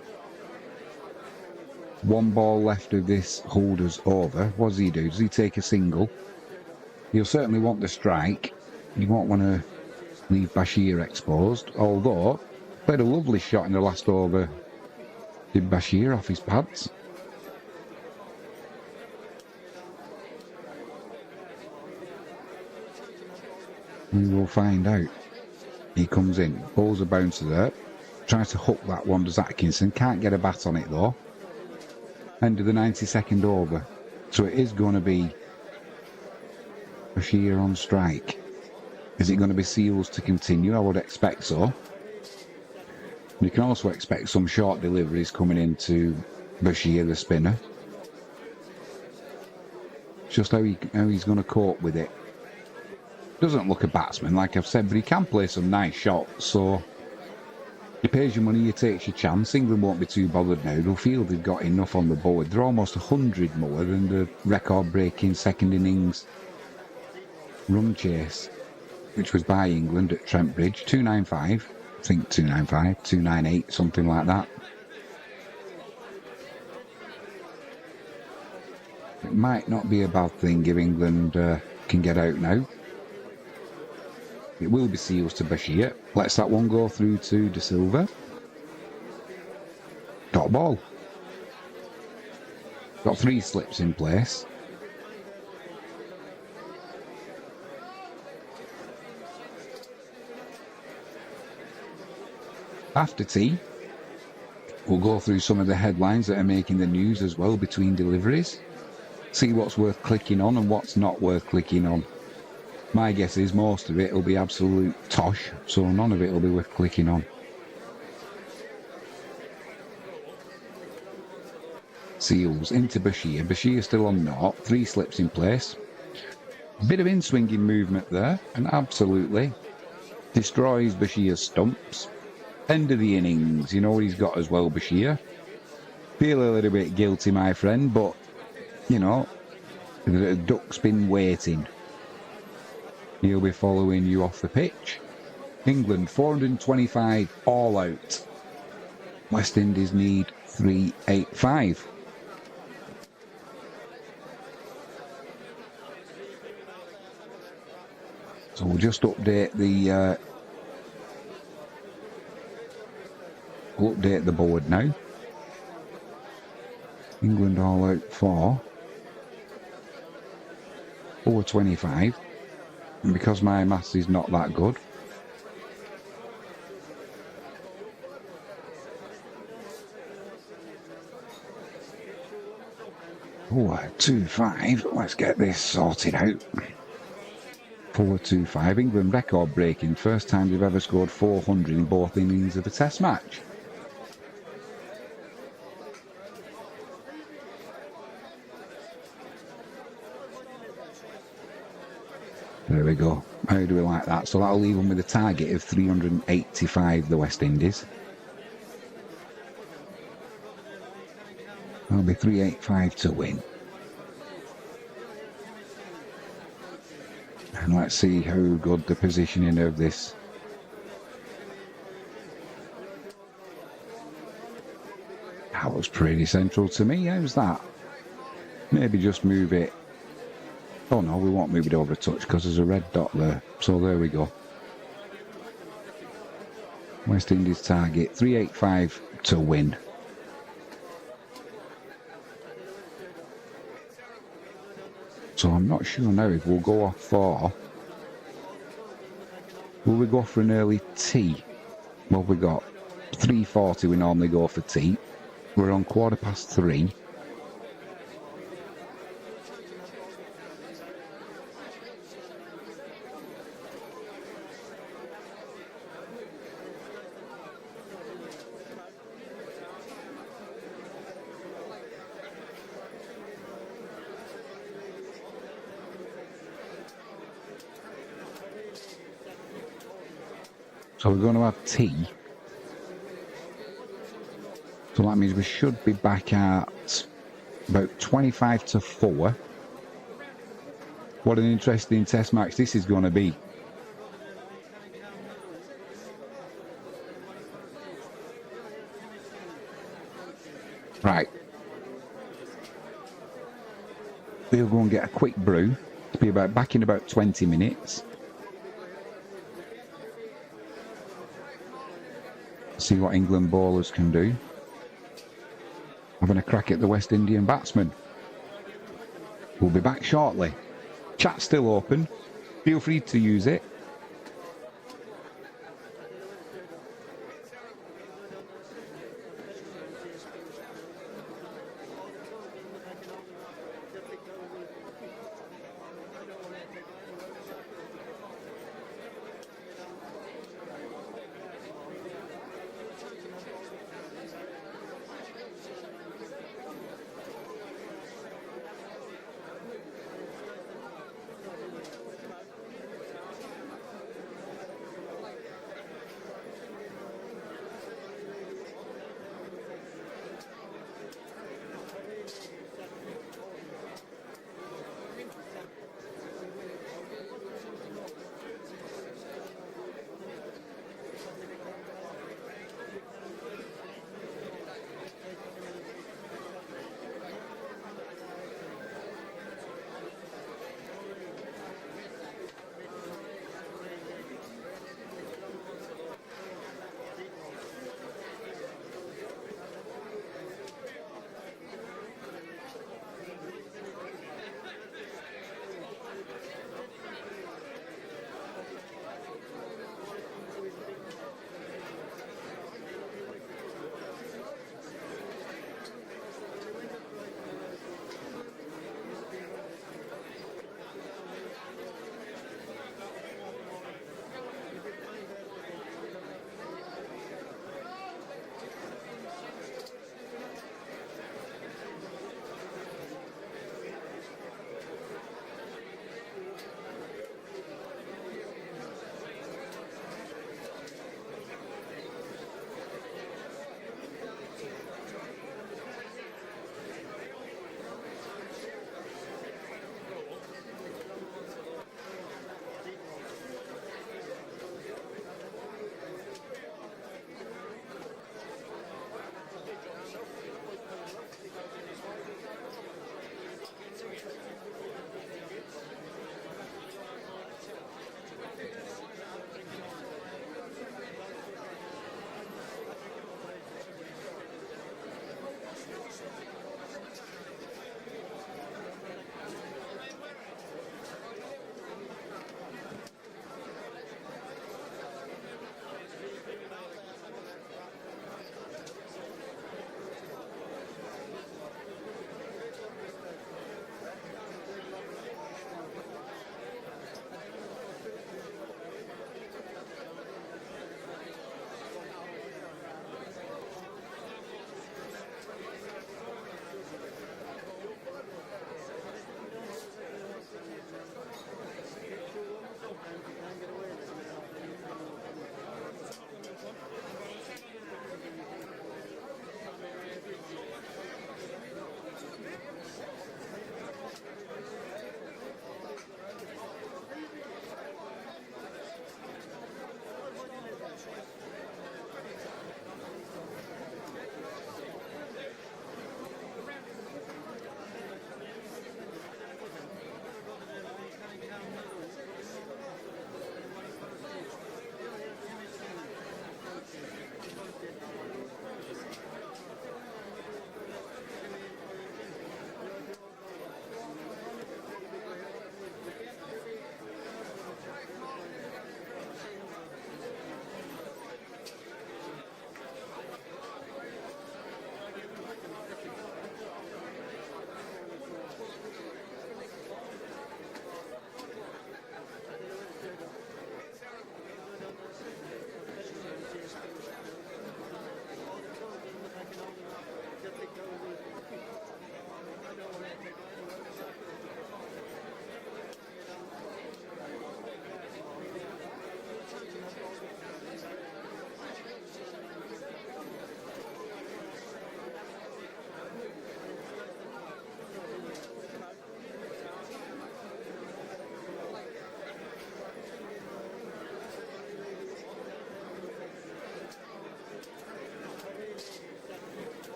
One ball left of this Holder's over. What does he do? Does he take a single? He'll certainly want the strike. He won't want to leave Bashir exposed. Although, played a lovely shot in the last over. Did Bashir off his pads. We will find out. He comes in, bowls a bouncer there, tries to hook that one to Atkinson, can't get a bat on it though. End of the 92nd over. So it is going to be Bashir on strike. Is it going to be Seals to continue? I would expect so. You can also expect some short deliveries coming into Bashir, the spinner. Just how he's going to cope with it. Doesn't look a batsman, like I've said, but he can play some nice shots, so he pays your money, he takes your chance. England won't be too bothered now. They'll feel they've got enough on the board. They're almost 100 more than the record-breaking second innings run chase, which was by England at Trent Bridge. 295, I think 295, 298, something like that. It might not be a bad thing if England can get out now. It will be Seals to Bashir. Lets that one go through to De Silva. Dot ball. Got 3 slips in place. After tea, we'll go through some of the headlines that are making the news as well between deliveries. See what's worth clicking on and what's not worth clicking on. My guess is most of it will be absolute tosh, so none of it will be worth clicking on. Seals into Bashir. Bashir still on naught. 3 slips in place. Bit of in-swinging movement there, and absolutely destroys Bashir's stumps. End of the innings. You know what he's got as well, Bashir. Feel a little bit guilty, my friend, but you know, the duck's been waiting. He'll be following you off the pitch. England 425 all out. West Indies need 385. So we'll just update the board now. England all out for 425. And because my maths is not that good, oh, 2-5. Let's get this sorted out. 4-2-5. England record breaking. First time they've ever scored 400 in both innings of a test match. There we go. How do we like that? So that'll leave them with a target of 385, the West Indies. That'll be 385 to win. And let's see how good the positioning of this. That looks pretty central to me. How's that? Maybe just move it. Oh no, we won't move it over a touch because there's a red dot there. So there we go. West Indies target 385 to win. So I'm not sure now if we'll go off for... Will we go for an early tea? Well, we got 3:40 we normally go for tea. We're on 3:15. So we're going to have tea. So that means we should be back at about 25 to 4. What an interesting test match this is going to be. Right. We'll go and get a quick brew. It'll be back in about 20 minutes. See what England bowlers can do. Having a crack at the West Indian batsmen. We'll be back shortly. Chat's still open. Feel free to use it.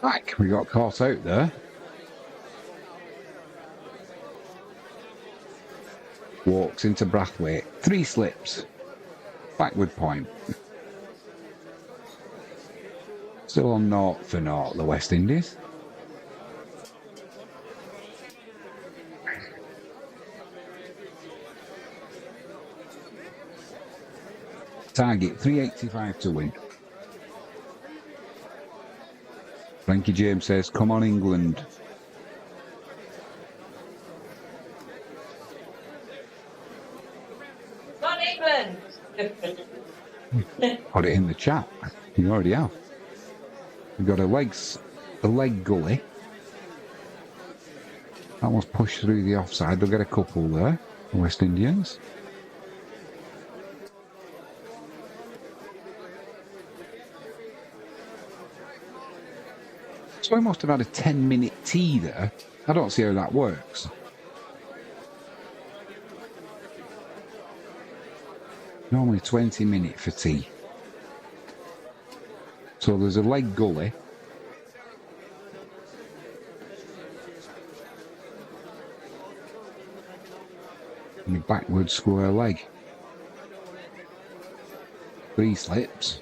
Back, we got caught out there. Walks into Brathwaite. 3 slips. Backward point. Still on 0-0, the West Indies. Target 385 to win. Frankie James says, come on England. Come on, England! Put it in the chat. You already have. We've got a leg gully. That was pushed through the offside. They'll get a couple there, the West Indians. So we must have had a 10-minute tea there. I don't see how that works. Normally 20-minute for tea. So there's a leg gully. And a backward square leg. 3 slips.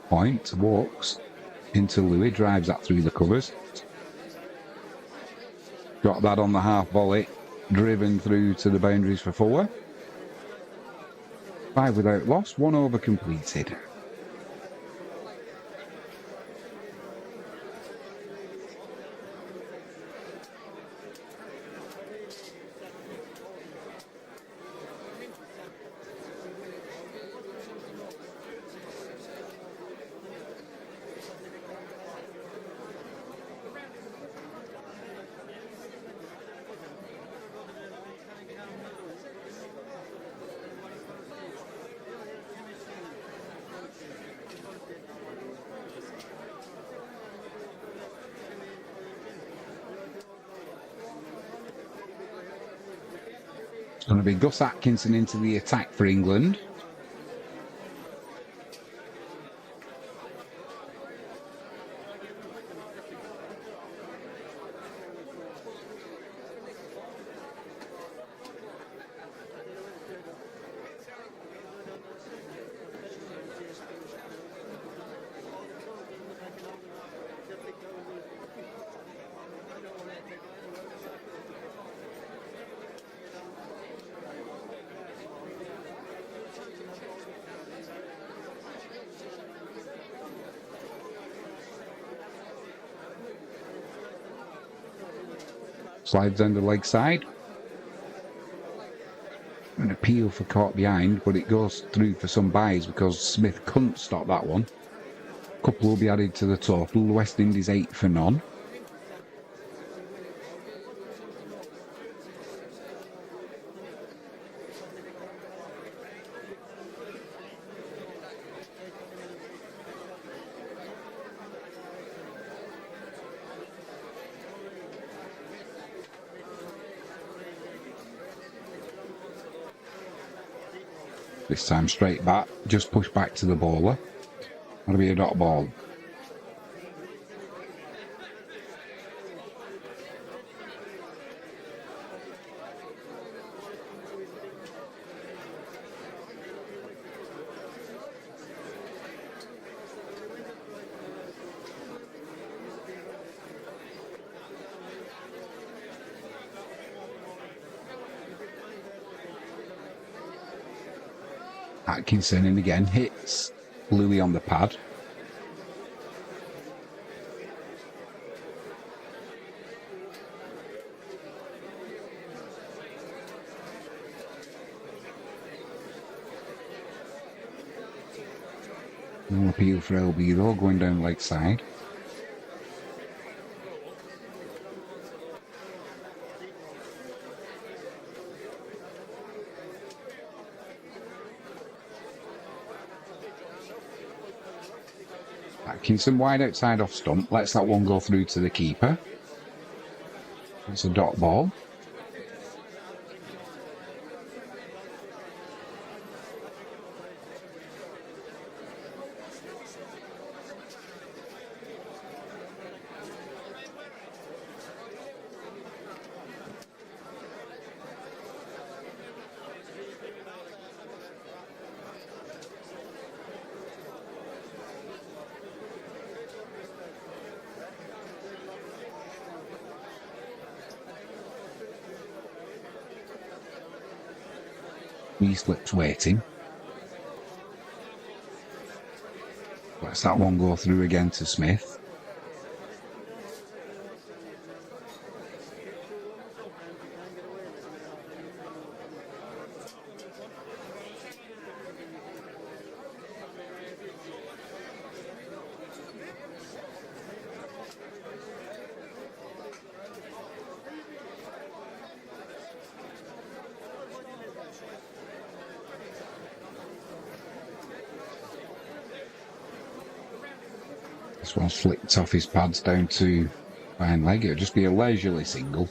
Point, walks. Into Louis, drives that through the covers. Got that on the half volley. Driven through to the boundaries for 4. 5 without loss, 1 over completed. It's going to be Gus Atkinson into the attack for England. Slides down the leg side. An appeal for caught behind, but it goes through for some buys because Smith couldn't stop that one. Couple will be added to the total. The West Indies 8 for none. This time straight back, just push back to the bowler. That'll be a dot ball. Atkinson in again, hits Louis on the pad. No appeal for LB though, going down leg side. Atkinson wide outside off stump, lets that one go through to the keeper. It's a dot ball. 3 slips waiting. Lets that one go through again to Smith. This one's flicked off his pads down to fine leg. It'll just be a leisurely single.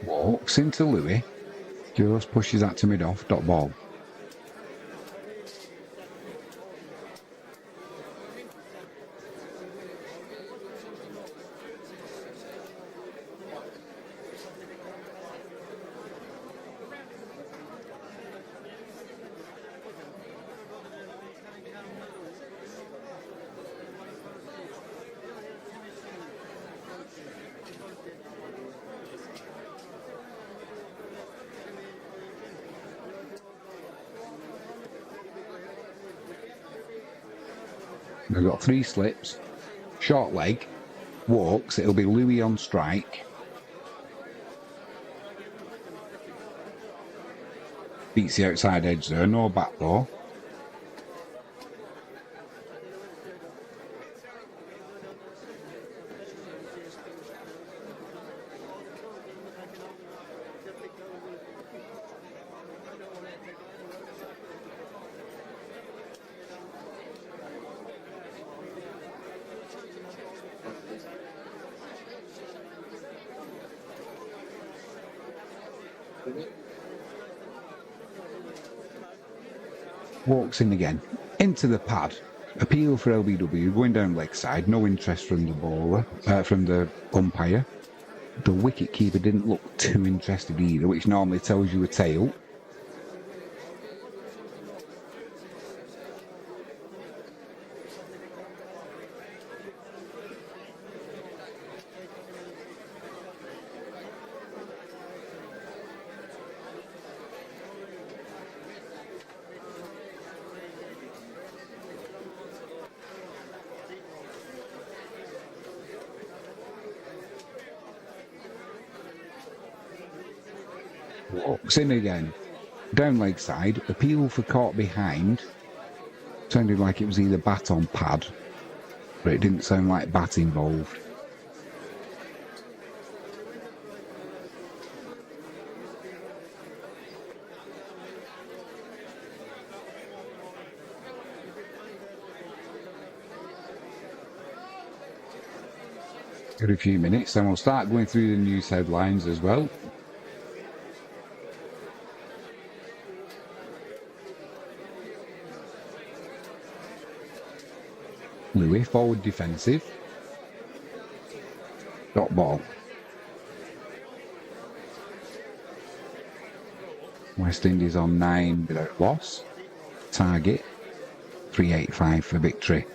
Walks into Louis. Just pushes that to mid-off. Dot ball. They've got 3 slips. Short leg. Walks. It'll be Louis on strike. Beats the outside edge there. No back though. Walks in again. Into the pad. Appeal for LBW. Going down leg side. No interest from the bowler. From the umpire. The wicket keeper didn't look too interested either, which normally tells you a tail. Walks in again. Down leg side. Appeal for caught behind. Sounded like it was either bat on pad, but it didn't sound like bat involved. Got a few minutes, then we'll start going through the news headlines as well. Louis, forward defensive. Dot ball. West Indies on 9 without loss. Target 385 for victory.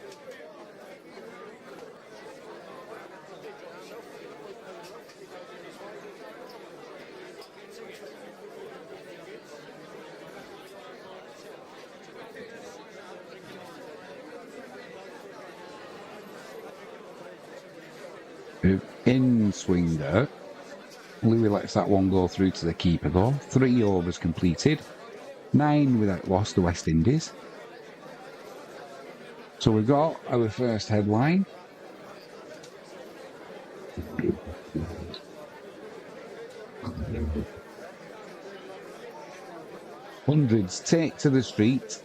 In swing there. Louis lets that one go through to the keeper though. 3 overs completed. 9 without loss to West Indies. So we've got our first headline. Hundreds take to the street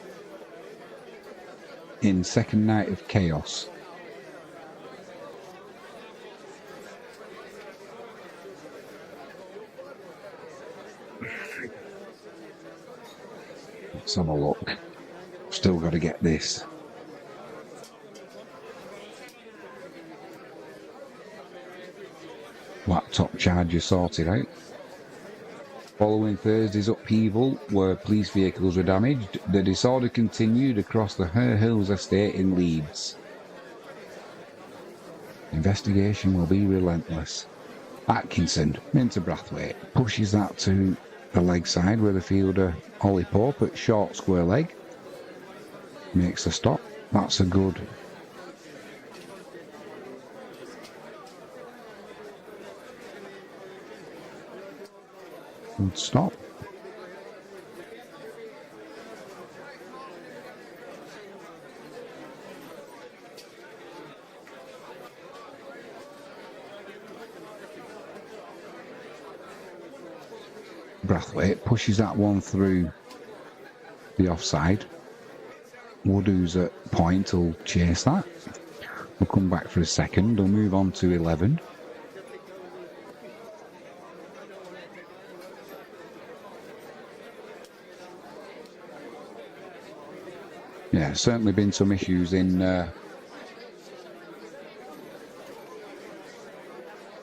in second night of chaos. Let's have a look. Still got to get this. Laptop charger sorted out. Following Thursday's upheaval, where police vehicles were damaged, the disorder continued across the Her Hills estate in Leeds. Investigation will be relentless. Atkinson, into Brathwaite, pushes that to the leg side where the fielder Ollie Pope at short square leg. Makes a stop. That's a good stop. Brathwaite pushes that one through the offside. Wood, who's at point, will chase that. We'll come back for a second. We'll move on to 11. Yeah, certainly been some issues in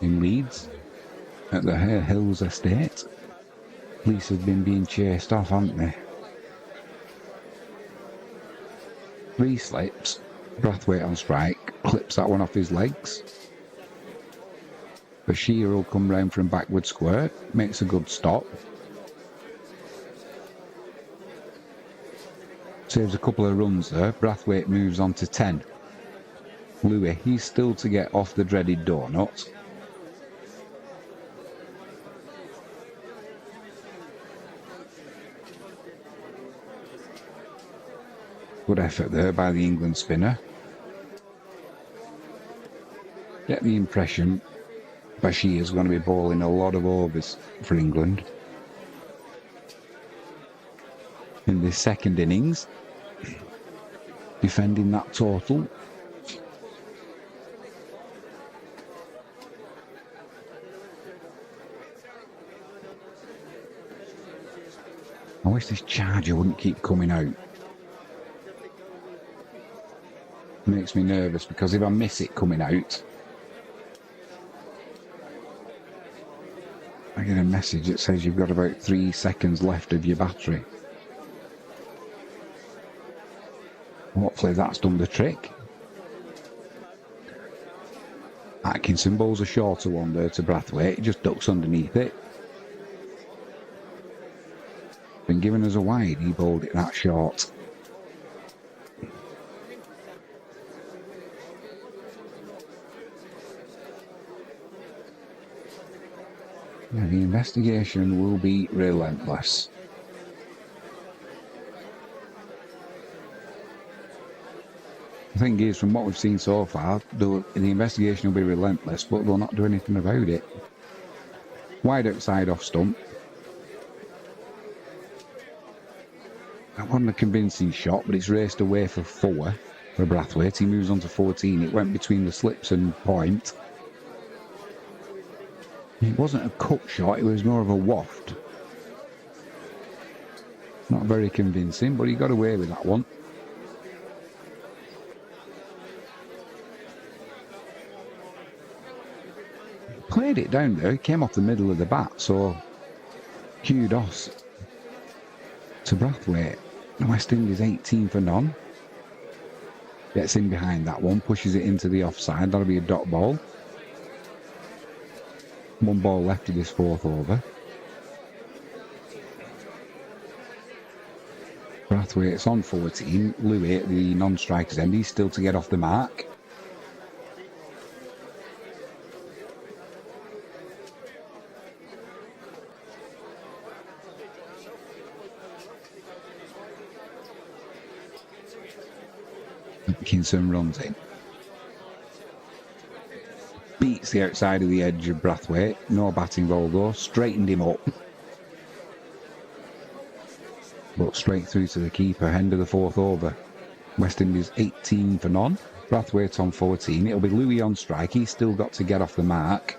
Leeds at the Hare Hills estate. Police have been being chased off, haven't they? 3 slips. Brathwaite on strike. Clips that one off his legs. Bashir will come round from backward square. Makes a good stop. Saves a couple of runs there. Brathwaite moves on to 10. Louis, he's still to get off the dreaded donut. Good effort there by the England spinner. Get the impression Bashir is going to be bowling a lot of overs for England in this second innings. Defending that total. I wish this charger wouldn't keep coming out. Makes me nervous because if I miss it coming out, I get a message that says you've got about 3 seconds left of your battery. Hopefully that's done the trick. Atkinson bowls a shorter one there to Brathwaite. He just ducks underneath it. Been given us a wide, he bowled it that short. Yeah, the investigation will be relentless. The thing is, from what we've seen so far, the investigation will be relentless, but they'll not do anything about it. Wide outside off stump. That wasn't a convincing shot, but it's raced away for 4 for Brathwaite. He moves on to 14. It went between the slips and point. It wasn't a cut shot, it was more of a waft. Not very convincing, but he got away with that one. Played it down there, it came off the middle of the bat, so kudos to Brathwaite. West Indies 18 for none. Gets in behind that one, pushes it into the offside, that'll be a dot ball. 1 ball left in this 4th over. Brathwaite's on 14. Louis at the non-striker's end. He's still to get off the mark. Atkinson runs in. Beats the outside of the edge of Brathwaite. No bat involved though. Straightened him up. But straight through to the keeper. End of the fourth over. West Indies 18 for none. Brathwaite on 14. It'll be Louis on strike. He's still got to get off the mark.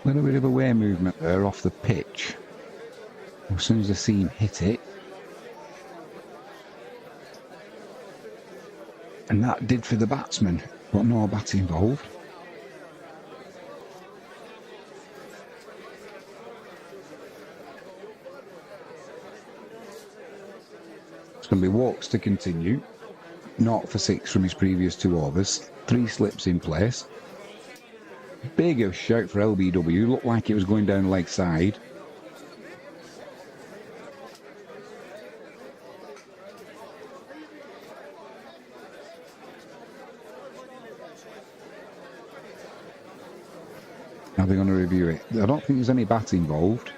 A little bit of away movement there off the pitch. As soon as I see him hit it. And that did for the batsman, but no bat involved. It's going to be walks to continue. 0 for 6 from his previous 2 overs. 3 slips in place. Big shout for LBW. Looked like it was going down leg side. Now they're going to review it. I don't think there's any bat involved.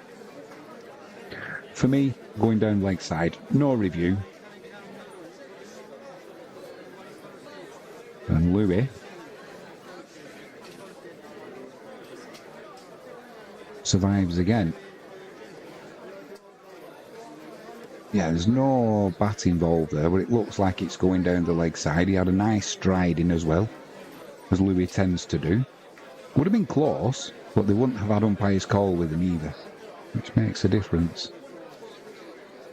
For me, going down leg side. No review. And Louis survives again. Yeah, there's no bat involved there, but it looks like it's going down the leg side. He had a nice stride in as well, as Louis tends to do. Would have been close, but they wouldn't have had umpire's call with him either, which makes a difference.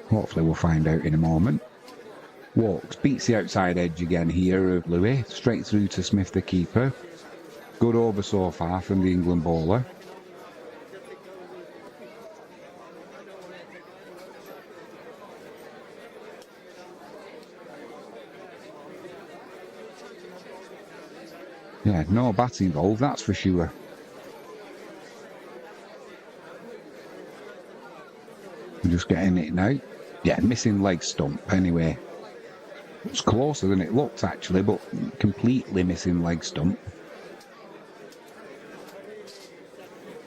Hopefully we'll find out in a moment. Walks, beats the outside edge again here of Louis, straight through to Smith the keeper. Good over so far from the England bowler. Yeah, no bat involved, that's for sure. I'm just getting it now. Yeah, missing leg stump anyway. It's closer than it looked actually, but completely missing leg stump.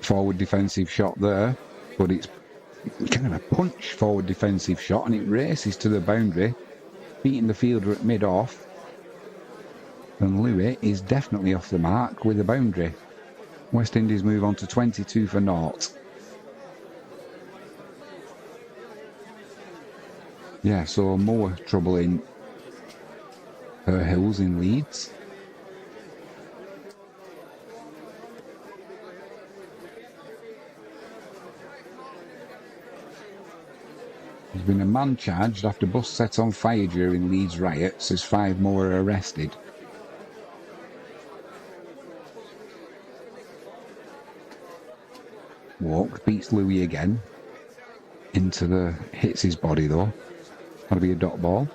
Forward defensive shot there, but it's kind of a punch forward defensive shot and it races to the boundary, beating the fielder at mid-off. And Louis is definitely off the mark with a boundary. West Indies move on to 22 for 0. Yeah, so more trouble in Hills in Leeds. There's been a man charged after bus set on fire during Leeds riots as 5 more are arrested. Walk, beats Louis again. Hits his body though. That'll be a dot ball.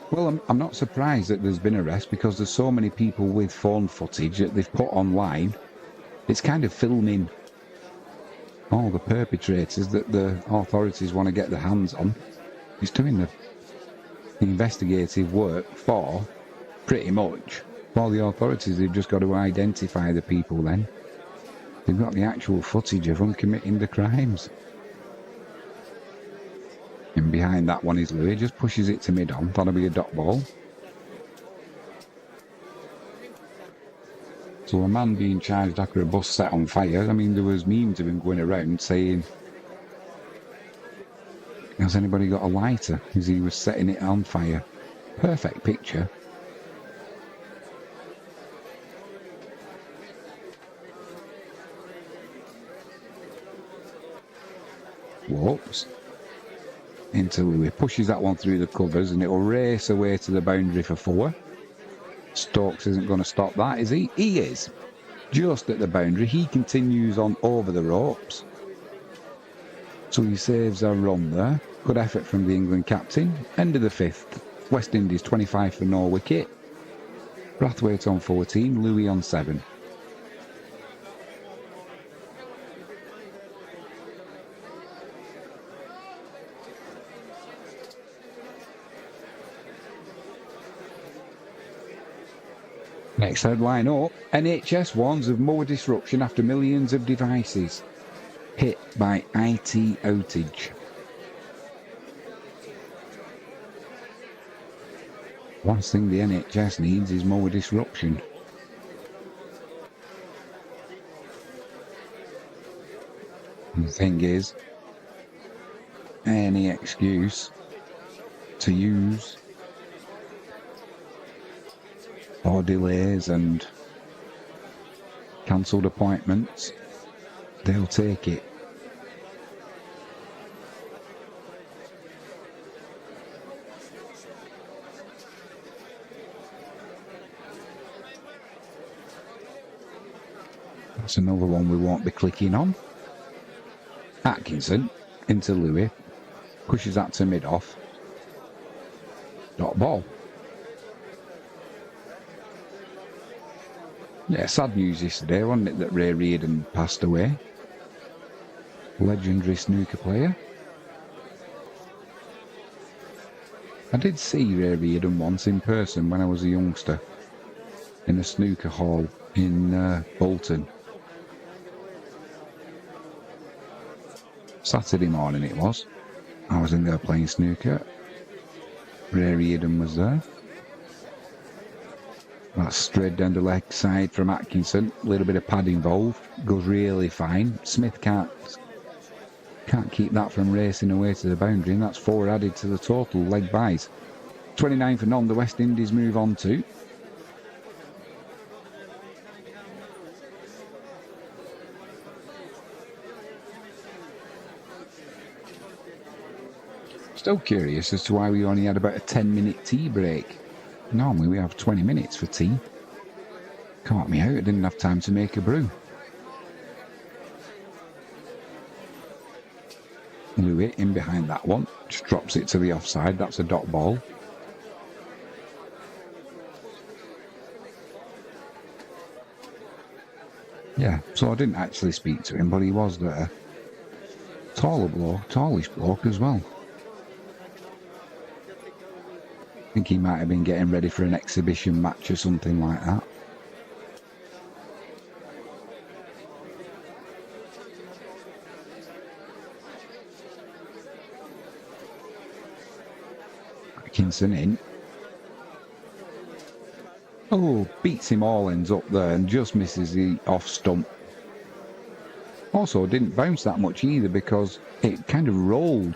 Well, I'm not surprised that there's been arrests because there's so many people with phone footage that they've put online. It's kind of filming all the perpetrators that the authorities want to get their hands on. It's doing the investigative work for, pretty much, for the authorities. They've just got to identify the people then. They've got the actual footage of them committing the crimes. And behind that one is Louis, just pushes it to mid-on. That'll be a dot ball. So a man being charged after a bus set on fire. I mean, there was memes of him going around saying, has anybody got a lighter? As he was setting it on fire. Perfect picture. Walks into Louis, pushes that one through the covers and it'll race away to the boundary for 4. Stokes isn't going to stop that, is he? He is. Just at the boundary. He continues on over the ropes. So he saves a run there. Good effort from the England captain. End of the 5th. West Indies 25 for no wicket. Brathwaite on 14, Louis on 7. Next headline up, NHS warns of more disruption after millions of devices hit by IT outage. Last thing the NHS needs is more disruption. And the thing is, any excuse to use or delays and cancelled appointments, they'll take it. That's another one we won't be clicking on. Atkinson into Louis, pushes that to mid-off. Dot ball. Yeah, sad news yesterday, wasn't it, that Ray Reardon passed away. Legendary snooker player. I did see Ray Reardon once in person when I was a youngster in a snooker hall in Bolton. Saturday morning it was. I was in there playing snooker. Ray Reardon was there. That straight down the leg side from Atkinson. A little bit of pad involved. Goes really fine. Smith can't keep that from racing away to the boundary, and that's 4 added to the total leg buys. 29 for none. The West Indies move on to. Still curious as to why we only had about a 10-minute tea break. Normally we have 20 minutes for tea. Caught me out, I didn't have time to make a brew. Louis in behind that one, just drops it to the offside, that's a dot ball. Yeah, so I didn't actually speak to him, but he was there. Tallish bloke as well. I think he might have been getting ready for an exhibition match or something like that. Atkinson in. Oh, beats him all ends up there and just misses the off stump. Also didn't bounce that much either because it kind of rolled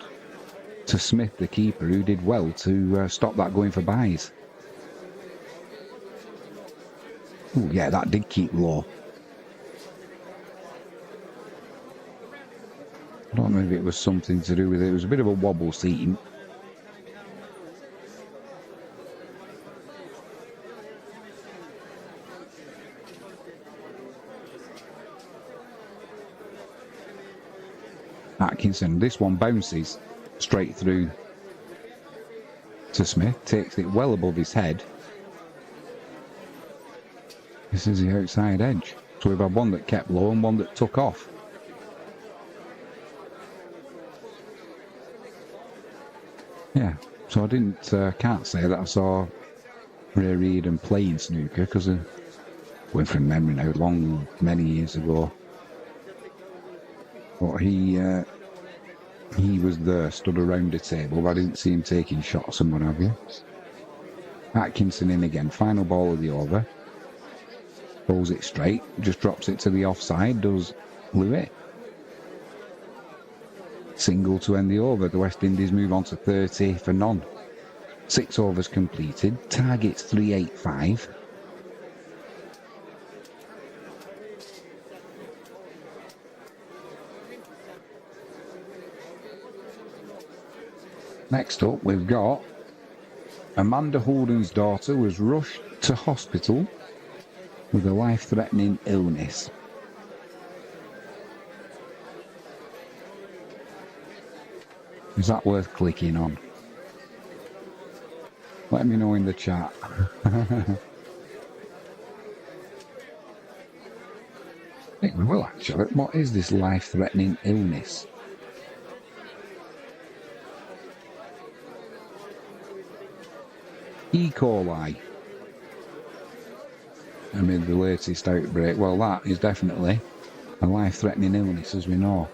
to Smith, the keeper, who did well to stop that going for buys. Oh yeah, that did keep low. I don't know if it was something to do with it. It was a bit of a wobble seam. Atkinson, this one bounces straight through to Smith, takes it well above his head. This is the outside edge. So we've had one that kept low and one that took off. Yeah, so I can't say that I saw Ray Reardon playing snooker because I went from memory now, many years ago. But he was there, stood around the table, but I didn't see him taking shots and what have you. Atkinson in again, final ball of the over. Bowls it straight, just drops it to the offside, does Louis. Single to end the over. The West Indies move on to 30 for none. 6 overs completed, targets 385. Next up, we've got Amanda Holden's daughter was rushed to hospital with a life-threatening illness. Is that worth clicking on? Let me know in the chat. I think we will actually. What is this life-threatening illness? E. coli amid the latest outbreak. Well, that is definitely a life-threatening illness, as we know.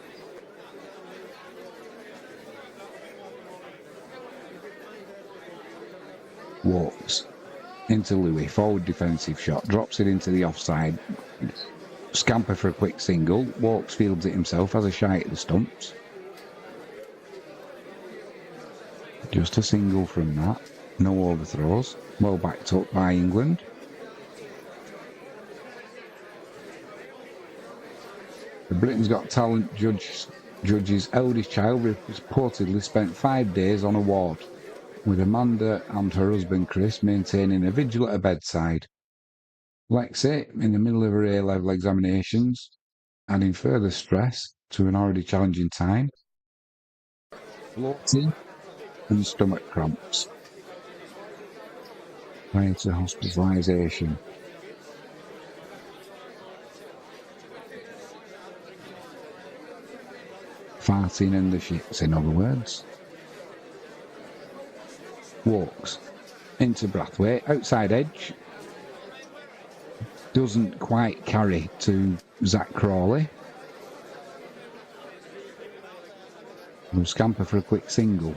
Walks into Louis, forward defensive shot, drops it into the offside. Scamper for a quick single. Walks fields it himself, has a shy at the stumps. Just a single from that. No overthrows. Well backed up by England. The Britain's Got Talent judge's eldest child reportedly spent 5 days on a ward, with Amanda and her husband Chris maintaining a vigil at her bedside. Lexi, in the middle of her A-level examinations, adding further stress to an already challenging time. Bloating and stomach cramps prior to hospitalisation. Farting and the shits, in other words. Walks into Brathwaite, outside edge. Doesn't quite carry to Zach Crawley. Will scamper for a quick single.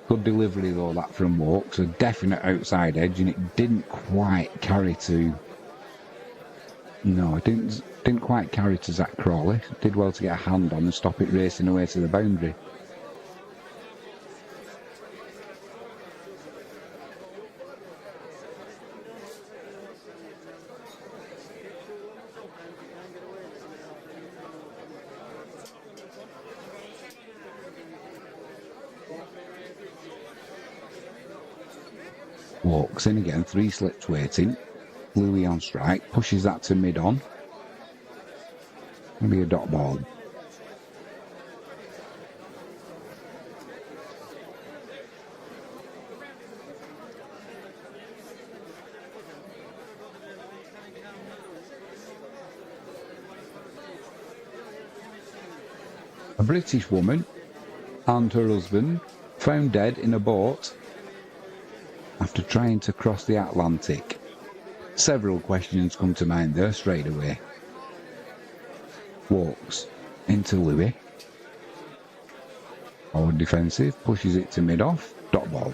Good delivery though, that from Walks. A definite outside edge, and it didn't quite carry to... No, it didn't quite carry to Zach Crawley. Did well to get a hand on and stop it racing away to the boundary. Walks in again, 3 slips waiting. Louis on strike, pushes that to mid-on. Maybe a dot ball. A British woman and her husband found dead in a boat after trying to cross the Atlantic. Several questions come to mind there straight away. Walks into Louis. Forward defensive, pushes it to mid-off, dot ball.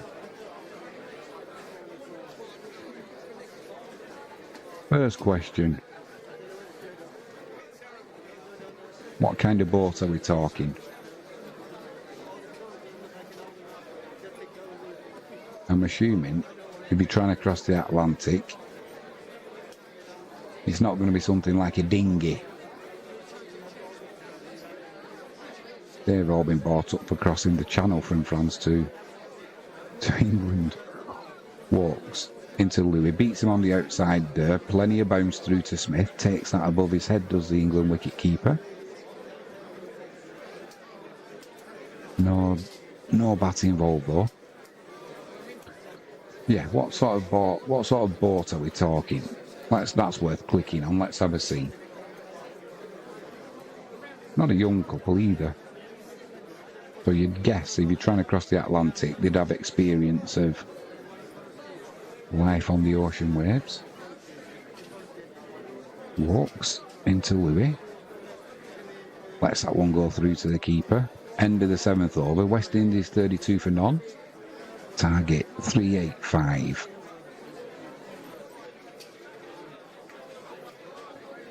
First question. What kind of boat are we talking? I'm assuming if you're trying to cross the Atlantic, it's not going to be something like a dinghy. They've all been bought up for crossing the channel from France to England. Walks into Louis, beats him on the outside there, plenty of bounce through to Smith, takes that above his head, does the England wicket keeper. No bat involved though. Yeah, what sort of boat are we talking? That's worth clicking on. Let's have a see. Not a young couple either. So you'd guess if you're trying to cross the Atlantic, they'd have experience of life on the ocean waves. Walks into Louis. Lets that one go through to the keeper. End of the 7th over. West Indies 32 for none. Target 385.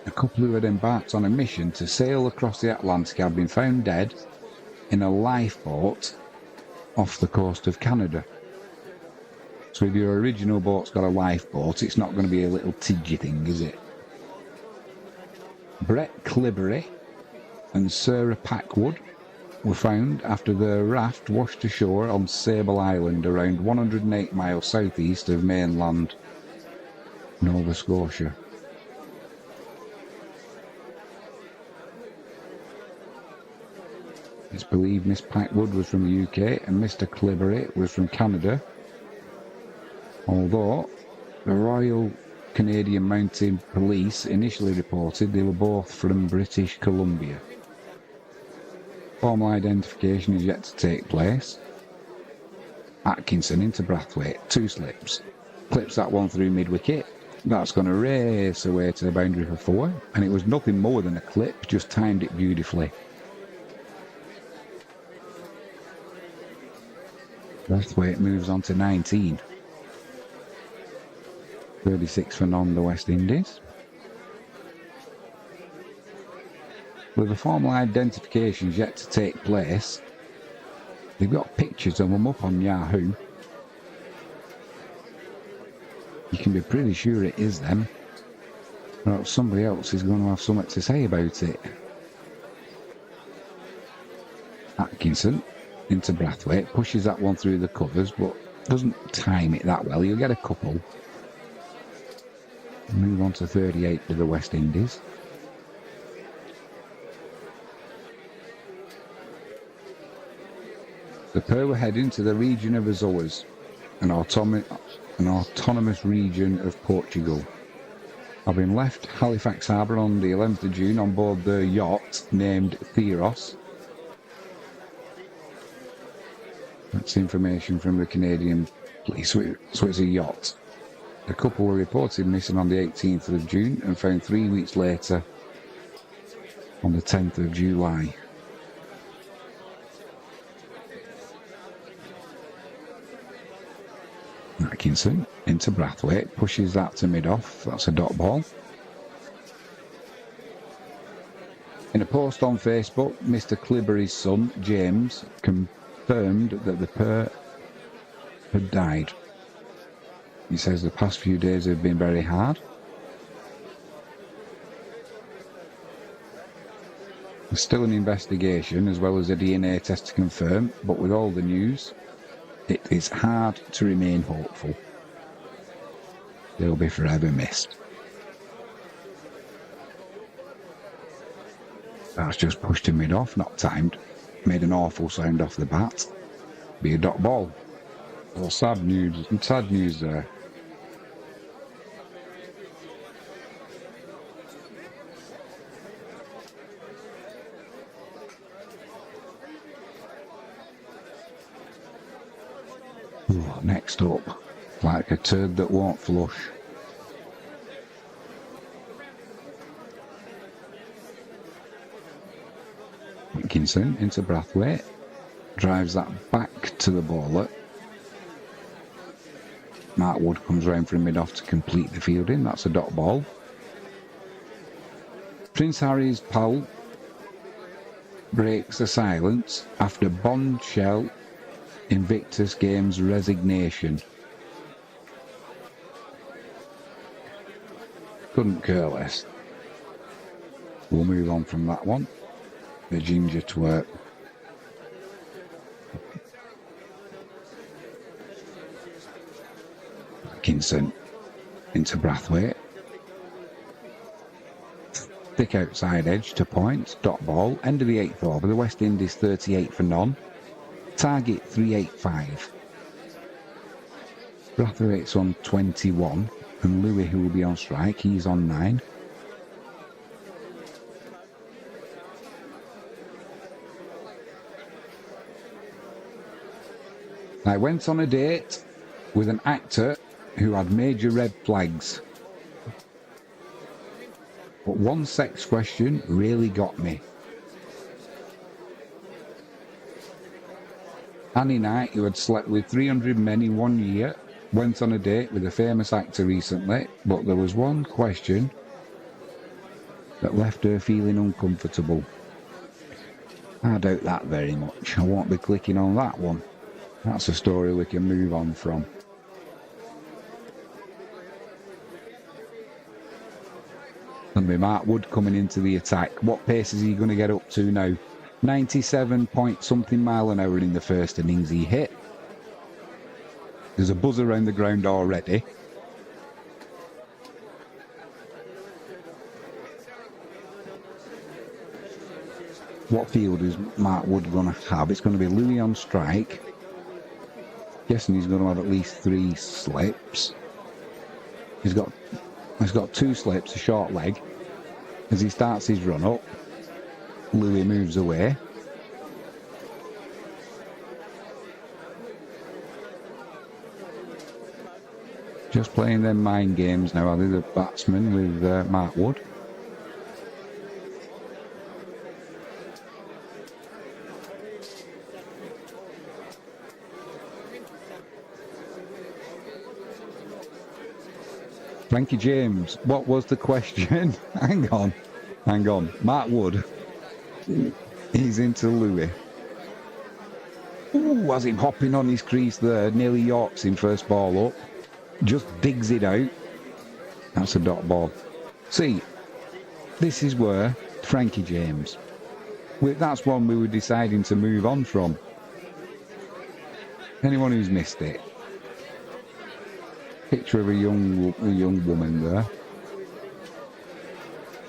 A couple who had embarked on a mission to sail across the Atlantic have been found dead in a lifeboat off the coast of Canada. So if your original boat's got a lifeboat, it's not going to be a little tidgy thing, is it? Brett Clibbery and Sarah Packwood were found after their raft washed ashore on Sable Island, around 108 miles southeast of mainland Nova Scotia. It's believed Miss Packwood was from the UK and Mr. Clibbery was from Canada, although the Royal Canadian Mounted Police initially reported they were both from British Columbia. Formal identification is yet to take place. Atkinson into Brathwaite, 2 slips. Clips that one through mid-wicket. That's going to race away to the boundary for 4, and it was nothing more than a clip, just timed it beautifully. Brathwaite moves on to 19. 36 for none, the West Indies. With the formal identifications yet to take place, they've got pictures of them up on Yahoo. You can be pretty sure it is them, or else somebody else is going to have something to say about it. Atkinson into Brathwaite, pushes that one through the covers, but doesn't time it that well. You'll get a couple. Move on to 38 for the West Indies. The pair were heading to the region of Azores, an autonomous region of Portugal. Having left Halifax Harbour on the 11th of June on board the yacht named Theros. That's information from the Canadian police, so it's a yacht. The couple were reported missing on the 18th of June and found 3 weeks later on the 10th of July. Atkinson into Brathwaite, pushes that to mid-off, that's a dot ball. In a post on Facebook, Mr. Clibberry's son, James, confirmed that the pair had died. He says the past few days have been very hard. There's still an investigation as well as a DNA test to confirm, but with all the news, it is hard to remain hopeful. They'll be forever missed. That's just pushed to mid-off, not timed. Made an awful sound off the bat. Be a dot ball. Well, sad news there. Ooh, next up, like a turd that won't flush. Atkinson into Brathwaite, drives that back to the bowler. Mark Wood comes round from mid-off to complete the fielding, that's a dot ball. Prince Harry's pal breaks the silence after bombshell Invictus Games resignation. Couldn't care less. We'll move on from that one. The ginger twerp. Atkinson into Brathwaite. Thick outside edge to points, dot ball, end of the 8th over, the West Indies 38 for none. Target 385. Brathwaite's on 21, and Louis, who will be on strike, he's on 9. I went on a date with an actor who had major red flags. But one sex question really got me. Annie Knight, who had slept with 300 men in 1 year, went on a date with a famous actor recently, but there was one question that left her feeling uncomfortable. I doubt that very much. I won't be clicking on that one. That's a story we can move on from. And with Mark Wood coming into the attack, what pace is he going to get up to now? 97 point something mile an hour in the first innings he hit. There's a buzz around the ground already. What field is Mark Wood going to have? It's going to be Louis on strike. Guessing he's going to have at least 3 slips. He's got 2 slips, a short leg. As he starts his run up, Louis moves away. Just playing them mind games now, are they, the batsman with Mark Wood? Frankie James, what was the question? Hang on. Mark Wood. He's into Louis. Ooh, has him hopping on his crease there. Nearly Yorks in first ball up. Just digs it out. That's a dot ball. See, this is where Frankie James. That's one we were deciding to move on from. Anyone who's missed it. Picture of a young woman there.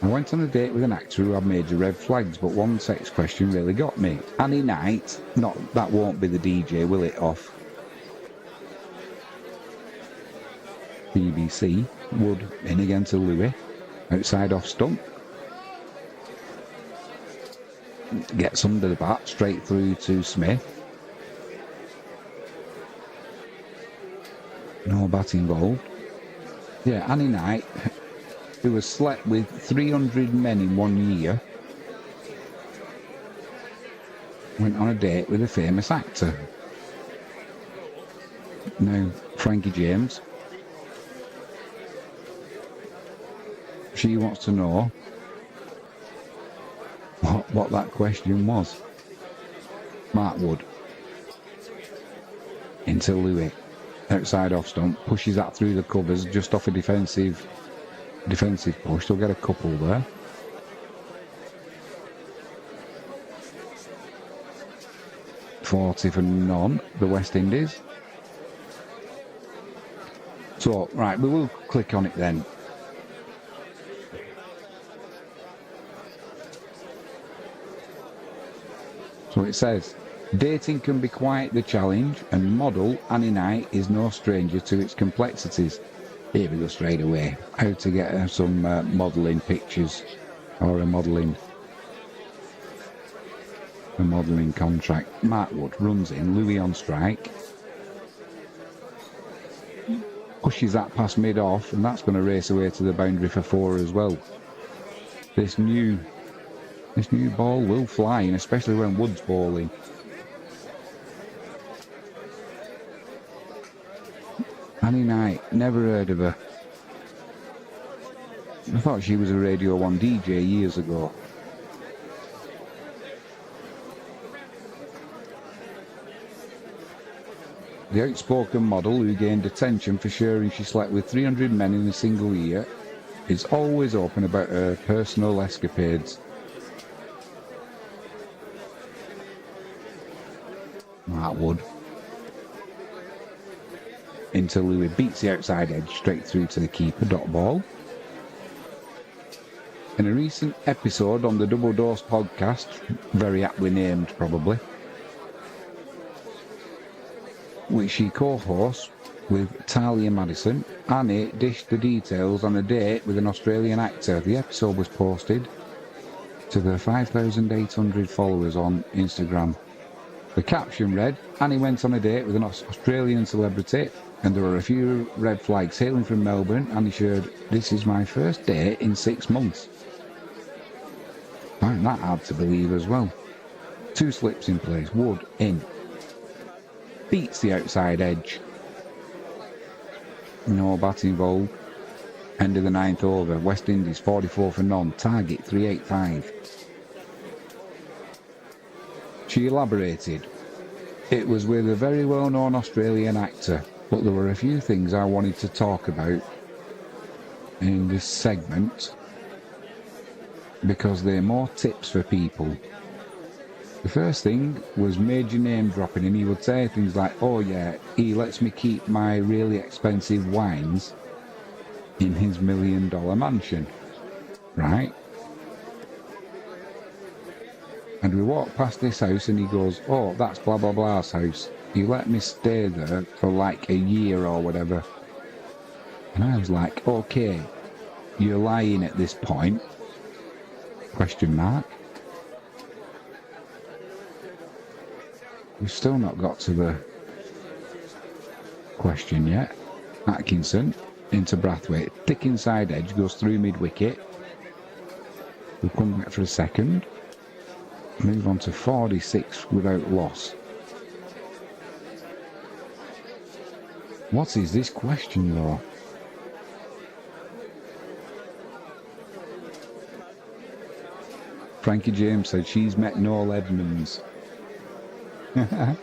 I went on a date with an actor who had major red flags, but one sex question really got me. Annie Knight, that won't be the DJ, will it, off BBC. Wood in again to Louis, outside off stump. Gets under the bat, straight through to Smith. No bat involved. Yeah, Annie Knight, who has slept with 300 men in 1 year, went on a date with a famous actor. Now, Frankie James. She wants to know what that question was. Mark Wood. Into Louis. Outside off stump. Pushes that through the covers just off a defensive push. They'll get a couple there. .40 for none. The West Indies. So, right, we will click on it then. So it says, dating can be quite the challenge, and model Annie Knight is no stranger to its complexities. Here we go straight away. How to get her some modelling pictures, or a modelling contract. Mark Wood runs in, Louis on strike. Pushes that past mid off, and that's going to race away to the boundary for 4 as well. This new ball will fly, and especially when Wood's bowling. Annie Knight, never heard of her. I thought she was a Radio 1 DJ years ago. The outspoken model who gained attention for sharing she slept with 300 men in a single year is always open about her personal escapades. Mark Wood. Into Louis, beats the outside edge straight through to the keeper, dot ball. In a recent episode on the Double Dose podcast, very aptly named probably, which she co-hosts with Talia Madison, Annie dished the details on a date with an Australian actor. The episode was posted to the 5,800 followers on Instagram. The caption read, Annie went on a date with an Australian celebrity, and there were a few red flags. Hailing from Melbourne, Annie shared, this is my first date in 6 months. Find that hard to believe as well. 2 slips in place, Wood in. Beats the outside edge. No bat involved. End of the 9th over. West Indies 44 for none. Target 385. She elaborated. It was with a very well-known Australian actor, but there were a few things I wanted to talk about in this segment because they're more tips for people. The first thing was major name dropping, and he would say things like, oh yeah, he lets me keep my really expensive wines in his $1 million mansion, right? And we walked past this house and he goes, oh, that's blah blah blah's house. He let me stay there for like a year or whatever. And I was like, okay, you're lying at this point? Question mark. We've still not got to the question yet. Atkinson into Brathwaite. Thick inside edge, goes through mid-wicket. We'll come back for a second. Move on to 46 without loss. What is this question though? Frankie James said she's met Noel Edmonds. I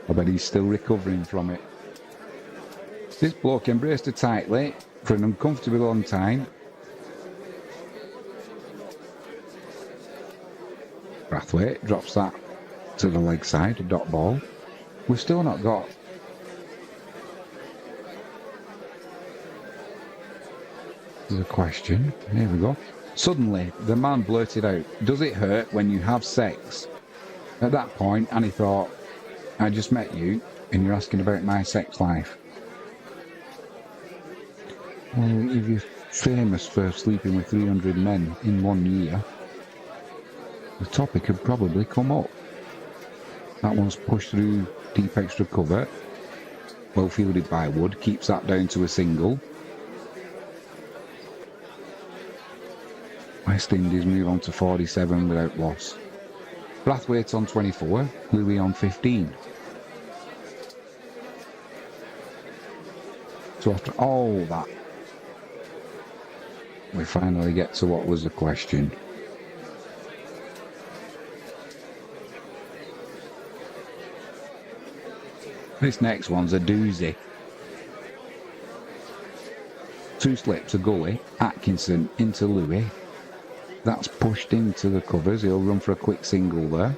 bet he's still recovering from it. This bloke embraced her tightly for an uncomfortably long time. Brathwaite drops that to the leg side, a dot ball. We've still not got... There's a question. Here we go. Suddenly, the man blurted out, "Does it hurt when you have sex?" At that point, Annie thought, I just met you and you're asking about my sex life. Well, if you're famous for sleeping with 300 men in 1 year, the topic had probably come up. That one's pushed through deep extra cover. Well fielded by Wood, keeps that down to a single. West Indies move on to 47 without loss. Brathwaite on 24, Louis on 15. So after all that, we finally get to what was the question. This next one's a doozy. 2 slips, a gully, Atkinson into Louis. That's pushed into the covers, he'll run for a quick single there.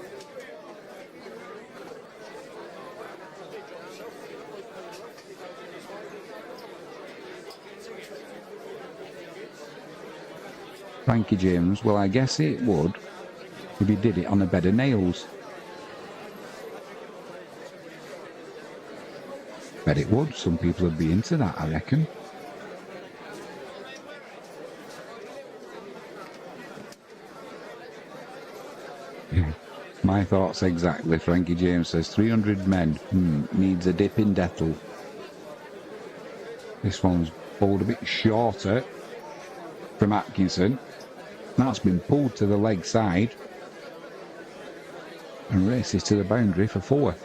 Frankie James, well I guess it would if he did it on a bed of nails. Bet it would, some people would be into that, I reckon. My thoughts exactly. Frankie James says 300 men needs a dip in Dettol. This one's bowled a bit shorter from Atkinson. That's been pulled to the leg side and races to the boundary for 4.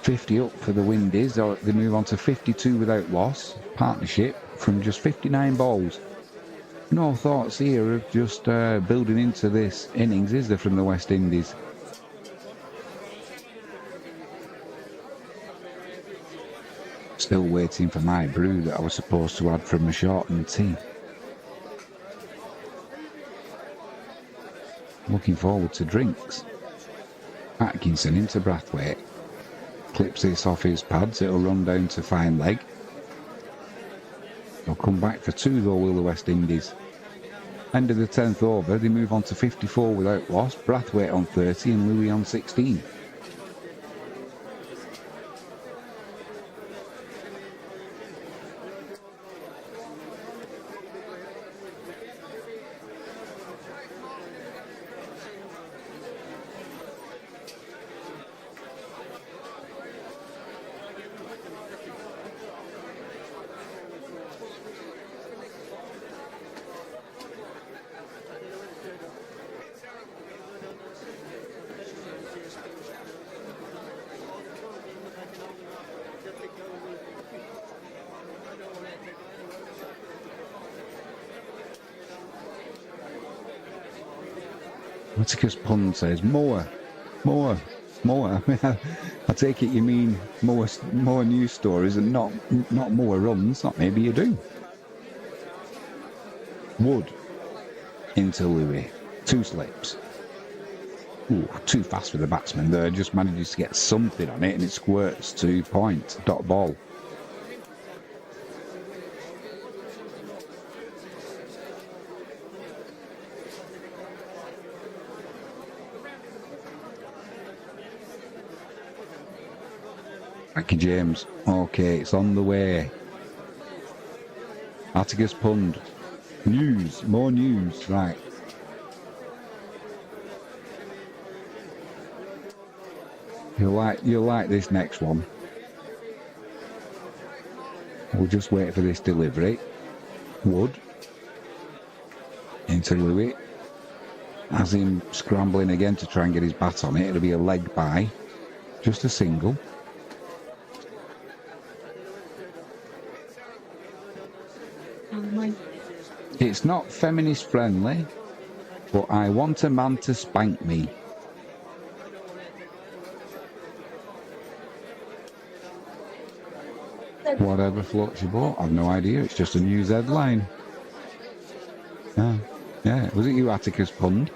50 up for the Windies. They move on to 52 without loss. Partnership from just 59 balls. No thoughts here of just building into this innings, is there, from the West Indies? Still waiting for my brew that I was supposed to add from my shortened tea. Looking forward to drinks. Atkinson into Brathwaite. Clips this off his pads, it'll run down to fine leg. They'll come back for 2 though, will the West Indies. End of the 10th over, they move on to 54 without loss. Brathwaite on 30 and Louis on 16. Atticus Pund says, more. I take it you mean more news stories and not more runs. Not maybe you do. Wood into Louis. 2 slips. Ooh, too fast for the batsman there. Just manages to get something on it and it squirts to point. Dot ball. Frankie James, okay, it's on the way. Atticus Pund, news, more news, right. You'll like this next one. We'll just wait for this delivery. Wood into Louis. Has him scrambling again to try and get his bat on it. It'll be a leg by. Just a single. It's not feminist friendly. but I want a man to spank me. Whatever floats your boat, I've no idea. It's just a news headline. Yeah. Was it you, Atticus Pund?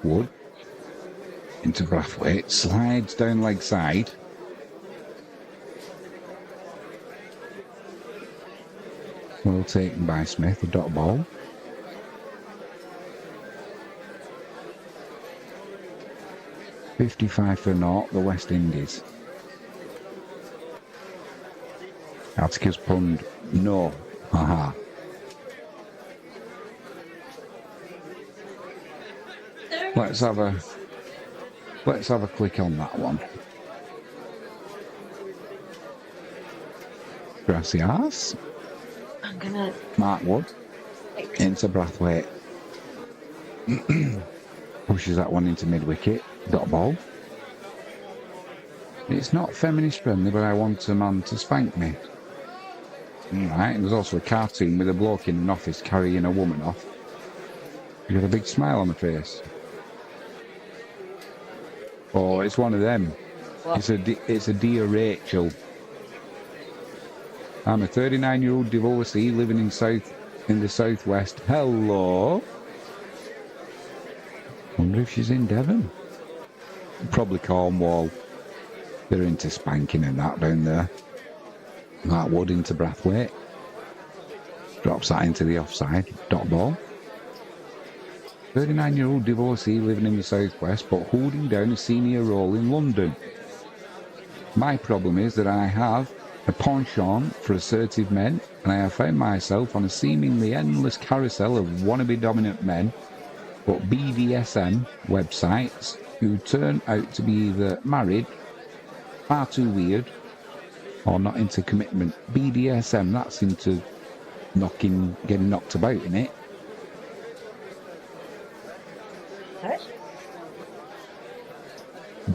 Wood into Brathwaite, slides down leg side. Well taken by Smith, a dot ball. $55 for naught, the West Indies. Atticus Pund, no. Haha. Let's have a click on that one. Gracias. I'm gonna Mark Wood into Brathwaite. Pushes that one into mid-wicket. Dot ball. It's not feminist friendly, but I want a man to spank me. Alright, there's also a cartoon with a bloke in an office carrying a woman off. He's got a big smile on the face. Oh, it's one of them. What? It's a Dear Rachel. I'm a 39-year-old divorcee living in the southwest. Hello. Wonder if she's in Devon. Probably Cornwall. They're into spanking and that down there. Mark Wood into Brathwaite. Drops that into the offside. Dot ball. 39-year-old divorcee living in the southwest but holding down a senior role in London. My problem is that I have a penchant for assertive men, and I have found myself on a seemingly endless carousel of wannabe dominant men, but BDSM websites who turn out to be either married, far too weird, or not into commitment. BDSM, that's into getting knocked about, innit?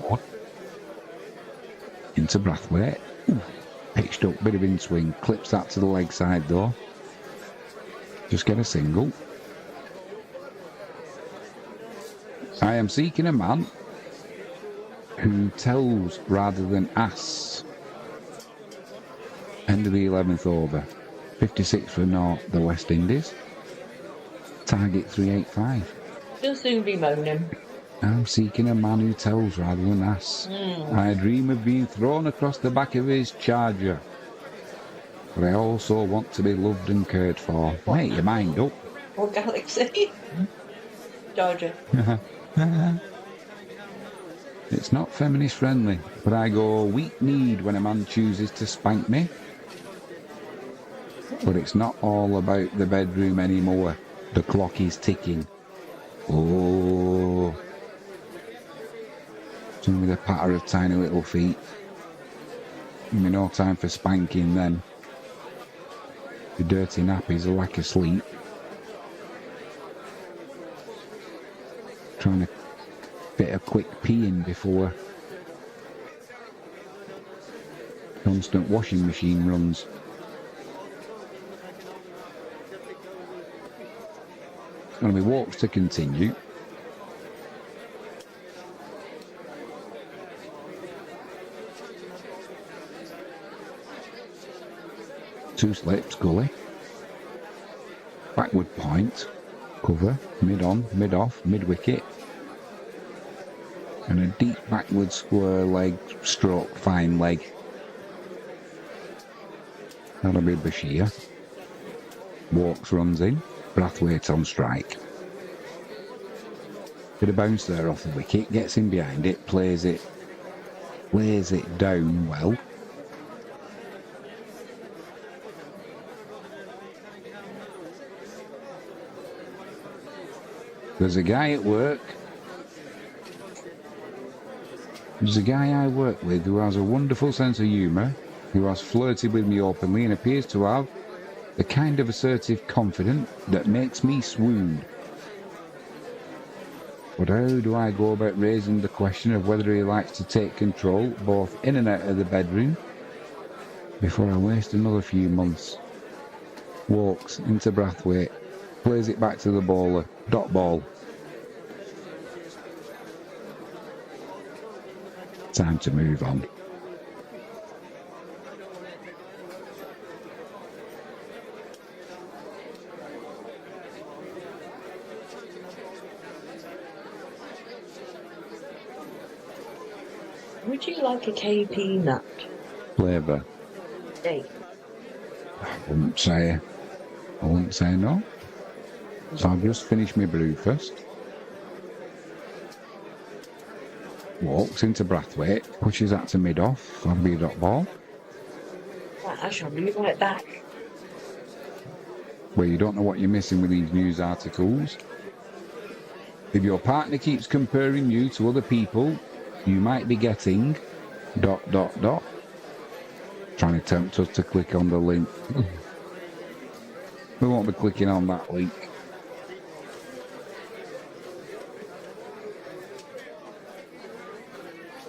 What? Into Brathwaite. Pitched up, bit of in swing, clips that to the leg side though. Just get a single. I am seeking a man who tells rather than asks. End of the 11th over. 56 for naught, the West Indies. Target 385. She'll soon be moaning. I'm seeking a man who tells rather than asks. I dream of being thrown across the back of his charger. But I also want to be loved and cared for. What? Make your mind up. What galaxy? Georgia. It's not feminist friendly, but I go weak kneed when a man chooses to spank me. But it's not all about the bedroom anymore. The clock is ticking. Oh. Some with a patter of tiny little feet. Give me no time for spanking then. The dirty nappies are like asleep. Trying to fit a quick pee in before constant washing machine runs. It's going to be walks to continue. Two slips, gully. Backward point. Cover. Mid on, mid off, mid wicket. And a deep backward square leg stroke fine leg. That'll be Bashir. Walks, runs in. Brathwaite on strike. Bit of bounce there off the wicket. Gets in behind it. Plays it down well. There's a guy at work. There's a guy I work with who has a wonderful sense of humour, who has flirted with me openly and appears to have the kind of assertive confidence that makes me swoon. But how do I go about raising the question of whether he likes to take control both in and out of the bedroom before I waste another few months? Walks into Brathwaite, plays it back to the bowler, dot ball. Time to move on. Would you like a KP nut? Flavour. Hey, I wouldn't say no. So I'll just finish my brew first. Walks into Brathwaite, pushes that to mid-off, I'll be a dot ball. right, I shall move right back. Where you don't know what you're missing with these news articles. If your partner keeps comparing you to other people, you might be getting ... Trying to tempt us to click on the link. We won't be clicking on that link.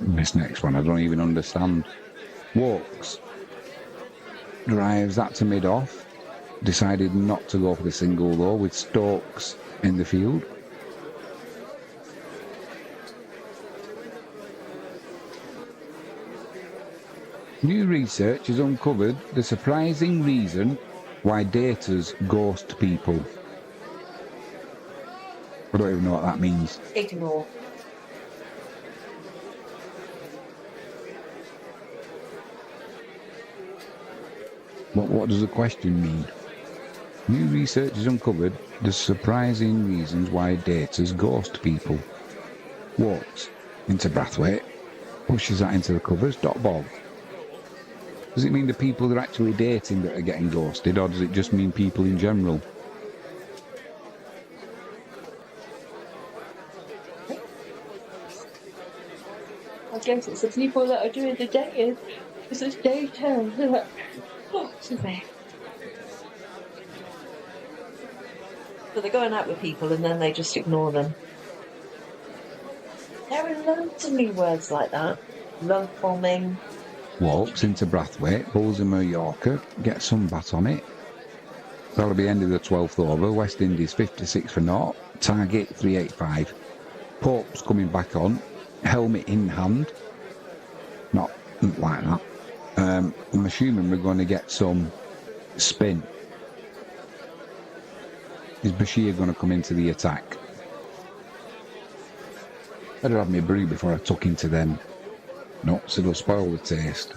This next one I don't even understand. Walks. Drives that to mid-off. Decided not to go for the single though, with Stokes in the field. New research has uncovered the surprising reason why daters ghost people. I don't even know what that means. Ignore. But what does the question mean? New research has uncovered the surprising reasons why daters ghost people. Walks into Brathwaite, pushes that into the covers, dot ball. Does it mean the people they're actually dating that are getting ghosted, or does it just mean people in general? I guess it's the people that are doing the dating. This is data. Oh, excuse me. So they're going out with people and then they just ignore them. There are loads of new words like that. Love bombing. Walks into Brathwaite, bowls him a Yorker, gets some bat on it. That'll be end of the 12th over. West Indies 56 for naught. Target 385. Pope's coming back on. Helmet in hand. Not like that. I'm assuming we're going to get some spin. Is Bashir going to come into the attack? Better have my brew before I tuck into them. No, so it'll spoil the taste.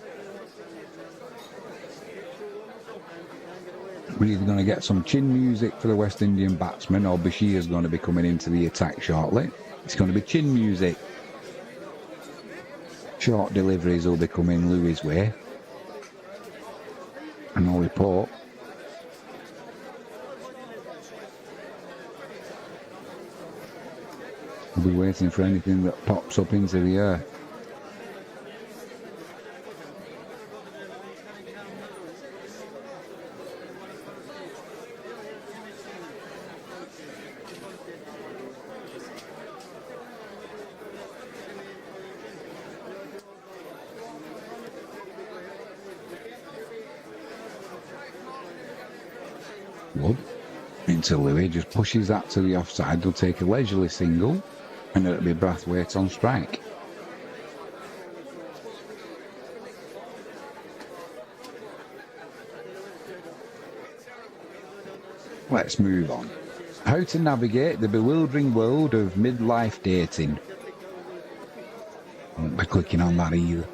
We're either going to get some chin music for the West Indian batsman, or Bashir's going to be coming into the attack shortly. It's going to be chin music. Short deliveries will be coming Louis' way. And I'll report. I'll be waiting for anything that pops up into the air. Wood into Louis, just pushes that to the offside. They'll take a leisurely single, and it'll be Brathwaite on strike. Let's move on. How to navigate the bewildering world of midlife dating. I won't be clicking on that either.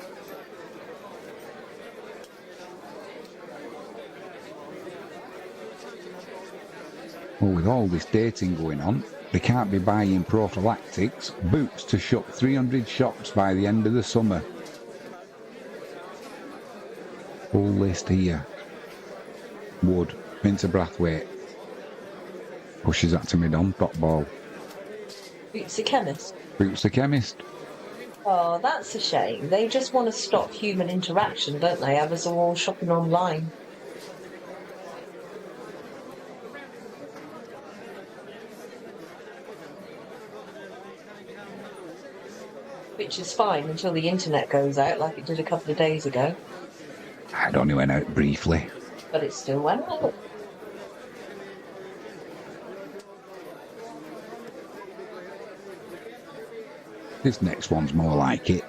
Well, with all this dating going on, they can't be buying prophylactics, boots to shut 300 shops by the end of the summer. Full list here. Wood into Brathwaite. Pushes that to mid-on, dot ball. Boots the chemist. Boots the chemist. Oh, that's a shame. They just want to stop human interaction, don't they? Have us all shopping online. Which is fine until the internet goes out, like it did a couple of days ago. It only went out briefly. But it still went out. This next one's more like it.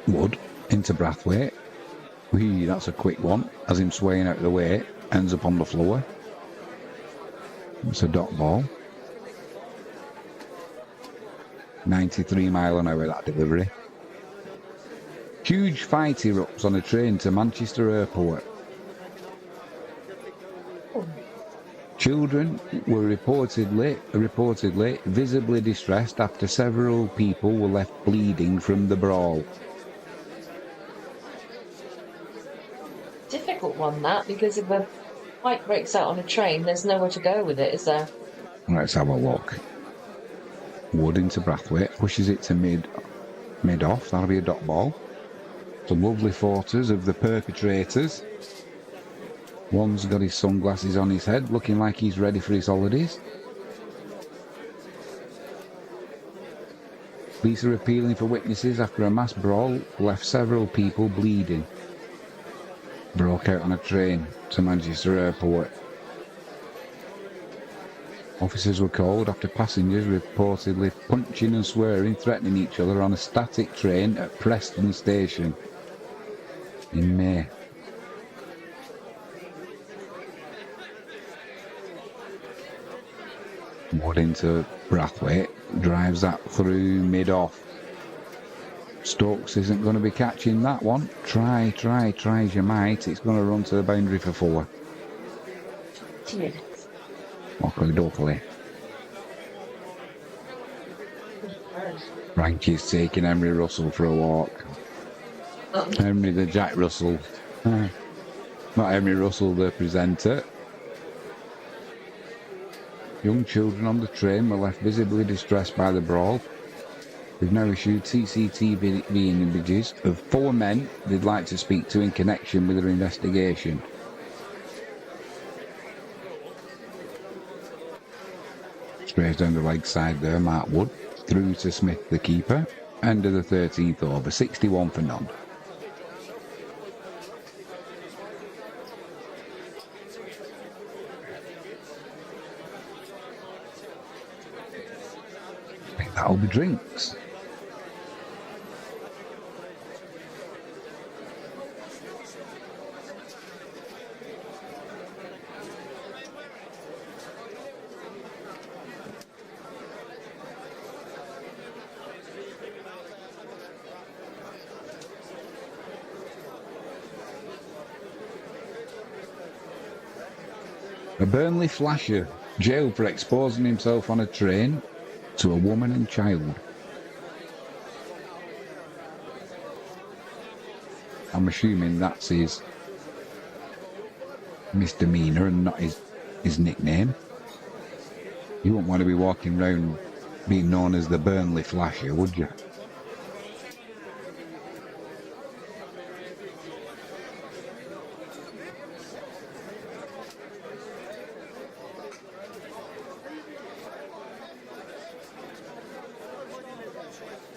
Wood into Brathwaite. Whee, that's a quick one. As him swaying out of the way, ends up on the floor. It's a dot ball. 93 mile an hour, that delivery. Huge fight erupts on a train to Manchester Airport. Children were reportedly visibly distressed after several people were left bleeding from the brawl. Difficult one, that, because if a fight breaks out on a train, there's nowhere to go with it, is there? Let's have a look. Wood into Brathwaite, pushes it to mid off. That'll be a dot ball. Some lovely photos of the perpetrators. One's got his sunglasses on his head, looking like he's ready for his holidays. Police are appealing for witnesses after a mass brawl left several people bleeding. Broke out on a train to Manchester Airport. Officers were called after passengers reportedly punching and swearing, threatening each other on a static train at Preston Station in May. Wood into Brathwaite, drives that through mid-off. Stokes isn't going to be catching that one. Try as you might. It's going to run to the boundary for 4. Dokley. Frankie's taking Henry Russell for a walk. Henry the Jack Russell. Not Henry Russell, the presenter. Young children on the train were left visibly distressed by the brawl. They've now issued CCTV images of 4 men they'd like to speak to in connection with their investigation. Straight down the leg side there, Mark Wood, through to Smith the keeper. End of the 13th over, 61 for none. I think that'll be drinks. A Burnley flasher jailed for exposing himself on a train to a woman and child. I'm assuming that's his misdemeanour and not his nickname. You wouldn't want to be walking around being known as the Burnley flasher, would you?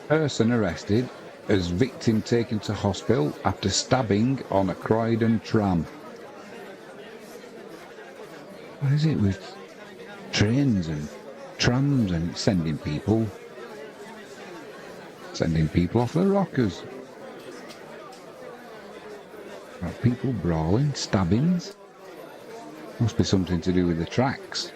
Person arrested as victim taken to hospital after stabbing on a Croydon tram. What is it with trains and trams and sending people off the rockers? People brawling, stabbings. Must be something to do with the tracks.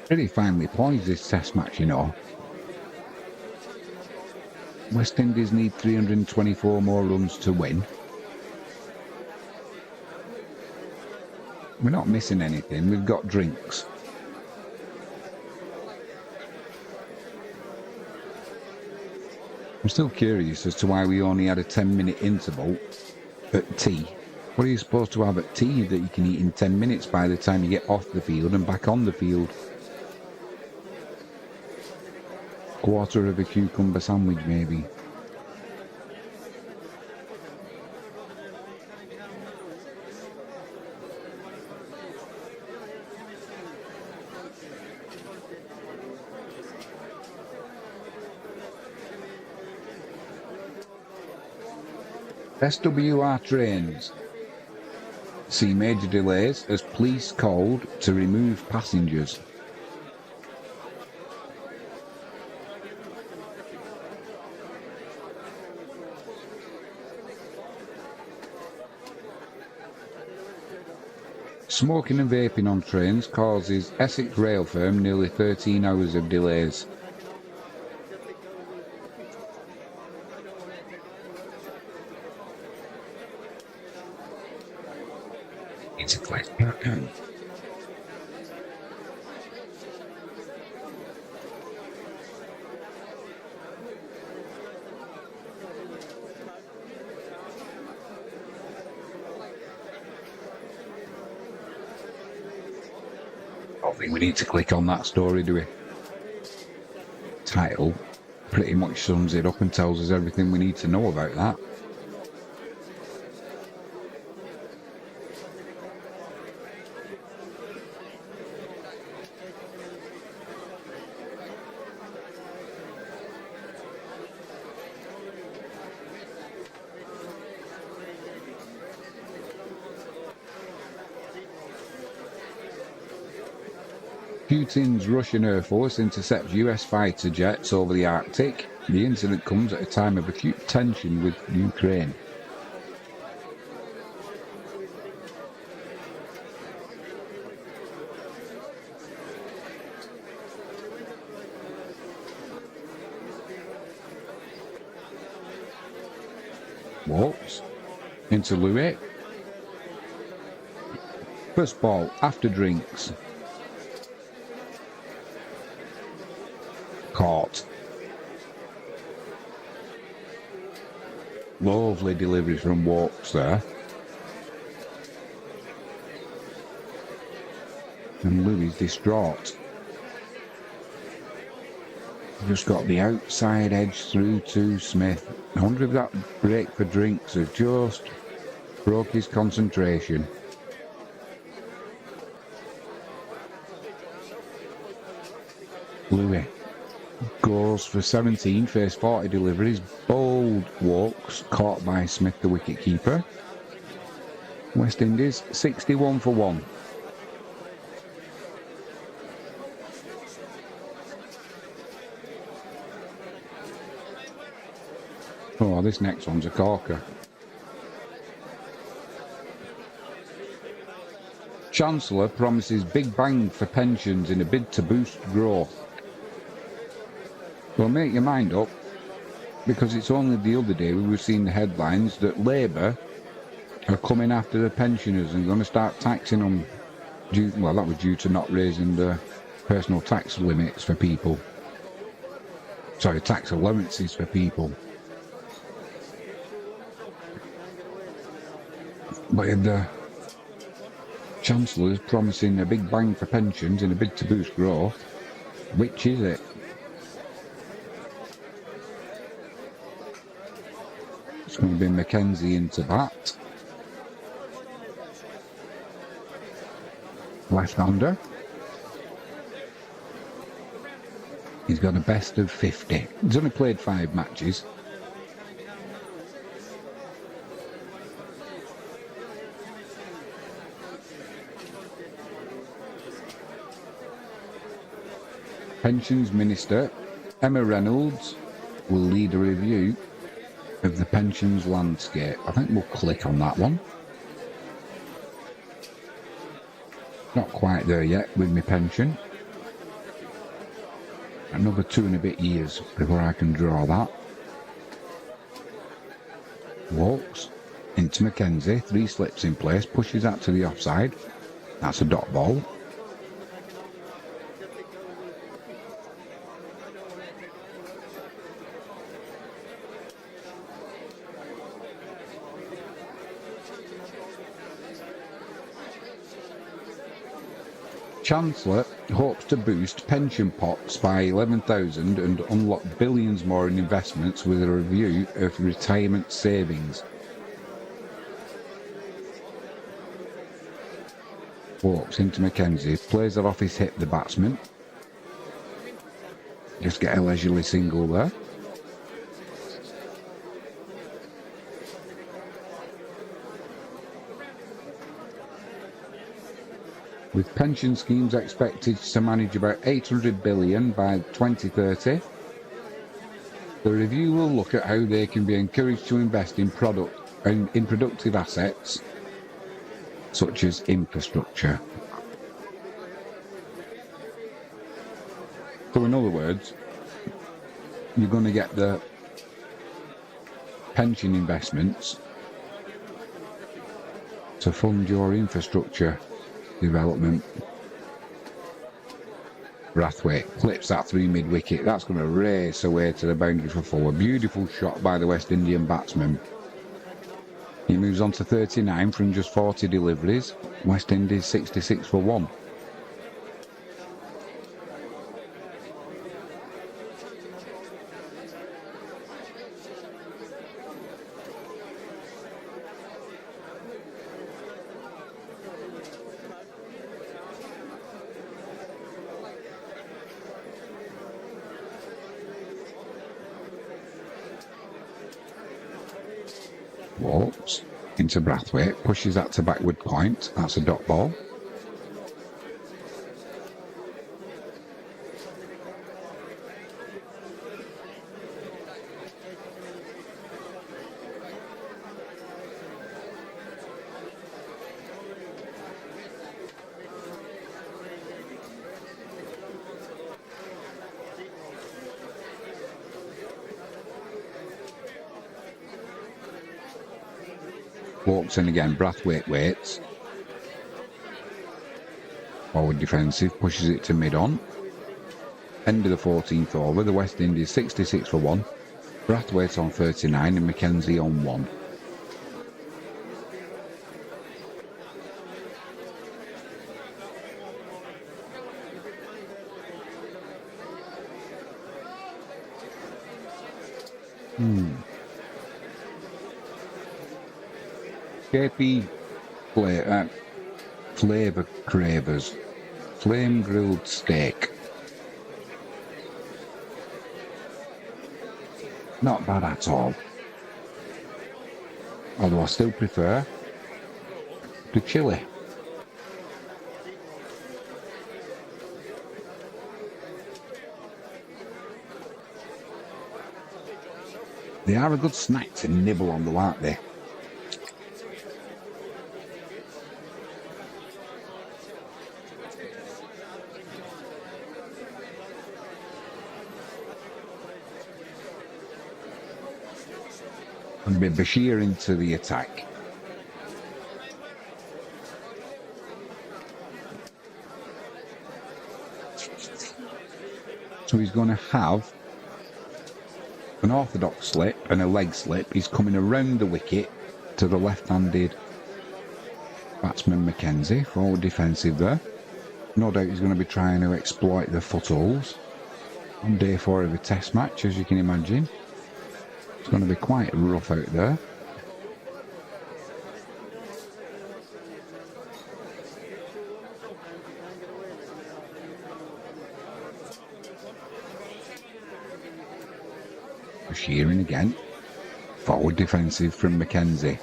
Pretty finely poised, this test match, you know. West Indies need 324 more runs to win. We're not missing anything, we've got drinks. I'm still curious as to why we only had a 10-minute interval at tea. What are you supposed to have at tea that you can eat in 10 minutes by the time you get off the field and back on the field? Quarter of a cucumber sandwich, maybe. SWR trains see major delays as police called to remove passengers. Smoking and vaping on trains causes Essex rail firm nearly 13 hours of delays. It's a click. I don't think we need to click on that story, do we? Title pretty much sums it up and tells us everything we need to know about that. Putin's Russian Air Force intercepts US fighter jets over the Arctic. The incident comes at a time of acute tension with Ukraine. Walks into Louis. First ball after drinks. Caught. Lovely deliveries from Walks there. And Louis distraught. Just got the outside edge through to Smith. I wonder if that break for drinks has just broke his concentration. Louis goes for 17, face 40 deliveries, bold Walks, caught by Smith, the wicket-keeper. West Indies, 61 for 1. Oh, this next one's a corker. Chancellor promises big bang for pensions in a bid to boost growth. Well, make your mind up, because it's only the other day we were seeing the headlines that Labour are coming after the pensioners and going to start taxing them. Well, that was due to not raising the personal tax limits for people. Sorry, tax allowances for people. But the Chancellor is promising a big bang for pensions in a bid to boost growth. Which is it? It's going to be Mackenzie into bat. Left-hander. He's got a best of 50. He's only played 5 matches. Pensions Minister Emma Reynolds will lead a review of the pensions landscape. I think we'll click on that one. Not quite there yet with my pension. Another 2 and a bit years before I can draw that. Walks into Mackenzie, 3 slips in place, pushes that to the offside. That's a dot ball. Chancellor hopes to boost pension pots by 11,000 and unlock billions more in investments with a review of retirement savings. Walks into Mackenzie, plays it off his hip, the batsman. Just get a leisurely single there. With pension schemes expected to manage about 800 billion by 2030, the review will look at how they can be encouraged to invest in productive assets such as infrastructure. So in other words, you're going to get the pension investments to fund your infrastructure development. Brathwaite clips that through mid-wicket. That's going to race away to the boundary for four. A beautiful shot by the West Indian batsman. He moves on to 39 from just 40 deliveries. West Indies 66 for 1. Walks into Brathwaite, pushes that to backward point. That's a dot ball. Walks in again, Brathwaite waits. Forward defensive, pushes it to mid-on. End of the 14th over, the West Indies 66 for 1. Brathwaite on 39 and Mackenzie on 1. KP flavour cravers. Flame grilled steak. Not bad at all. Although I still prefer the chili. They are a good snack to nibble on, though, aren't they? And Bashir into the attack. So he's going to have an orthodox slip and a leg slip. He's coming around the wicket to the left-handed batsman Mackenzie. Forward defensive there. No doubt he's going to be trying to exploit the footholes on day 4 of a test match, as you can imagine. It's going to be quite rough out there. Shearing again. Forward defensive from Mackenzie.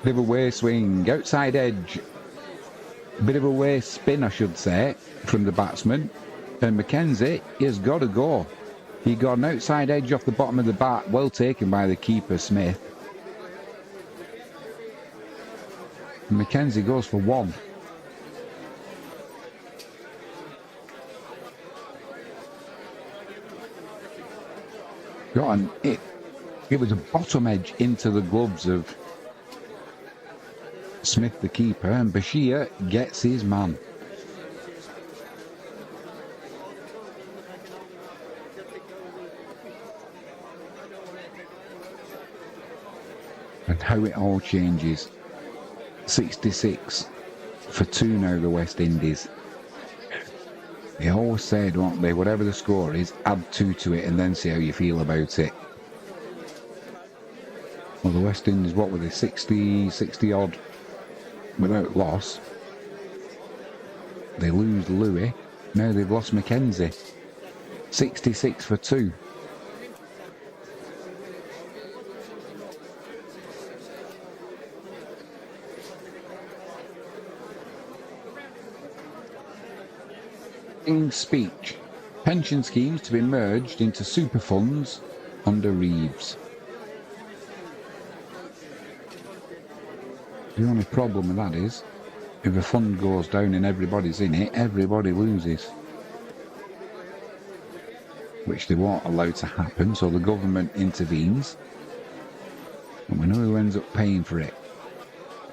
Bit of a way swing, outside edge. Bit of a way spin, I should say, from the batsman. And Mackenzie has got to go. He got an outside edge off the bottom of the bat, well taken by the keeper, Smith. And Mackenzie goes for 1. Got an it was a bottom edge into the gloves of Smith the keeper, and Bashir gets his man. And how it all changes. 66 for 2 now, the West Indies. They always say, don't they, whatever the score is, add 2 to it and then see how you feel about it. Well, the West Indies, what were they, 60 odd without loss. They lose Louis. Now they've lost Mackenzie. 66 for 2. In speech, pension schemes to be merged into super funds under Reeves. The only problem with that is, if a fund goes down and everybody's in it, everybody loses. Which they won't allow to happen, so the government intervenes. And we know who ends up paying for it.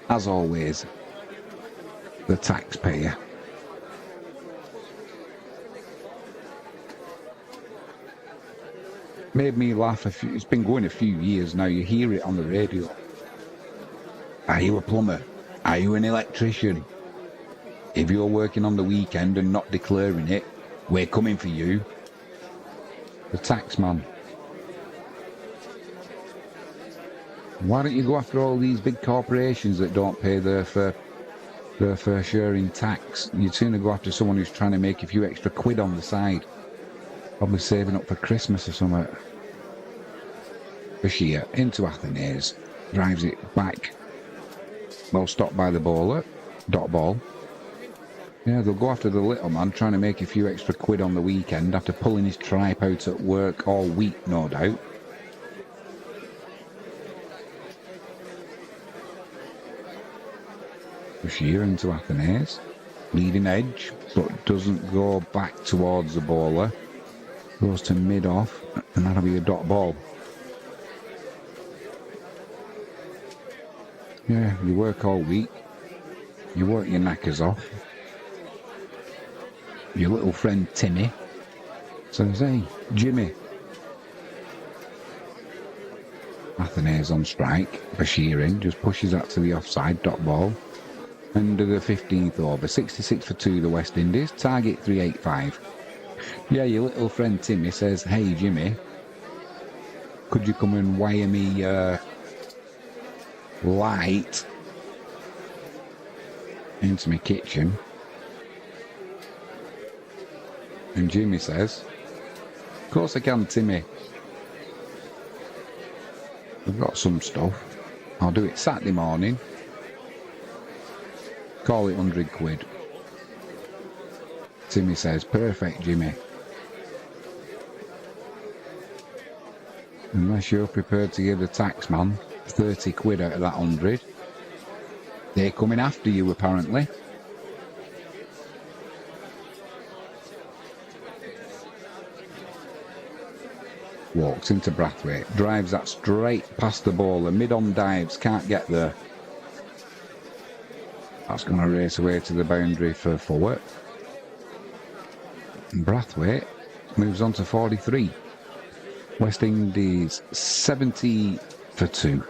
As always, the taxpayer. Made me laugh. It's been going a few years now. You hear it on the radio. Are you a plumber? Are you an electrician? If you're working on the weekend and not declaring it, we're coming for you. The taxman. Why don't you go after all these big corporations that don't pay their fair share in tax? You'd sooner go after someone who's trying to make a few extra quid on the side. Probably saving up for Christmas or something. Bashir into Athenaeus. Drives it back. Well stopped by the bowler. Dot ball. Yeah, they'll go after the little man trying to make a few extra quid on the weekend after pulling his tripe out at work all week, no doubt. Bashir into Athenaeus. Leading edge, but doesn't go back towards the bowler. Goes to mid-off, and that'll be a dot ball. Yeah, you work all week. You work your knackers off. Your little friend Timmy says, hey, Jimmy. Athenaeus on strike. Bashir in, just pushes that to the offside, dot ball. End of the 15th over. 66 for 2, the West Indies. Target 385. Yeah, your little friend Timmy says, hey, Jimmy, could you come and wire me light into my kitchen? And Jimmy says, of course I can, Timmy. I've got some stuff. I'll do it Saturday morning. Call it 100 quid. Timmy says, perfect, Jimmy. Unless you're prepared to give the taxman 30 quid out of that 100. They're coming after you, apparently. Walks into Brathwaite, drives that straight past the bowler, mid-on dives, can't get there. That's going to race away to the boundary for forward. And Brathwaite moves on to 43. West Indies 70 for 2.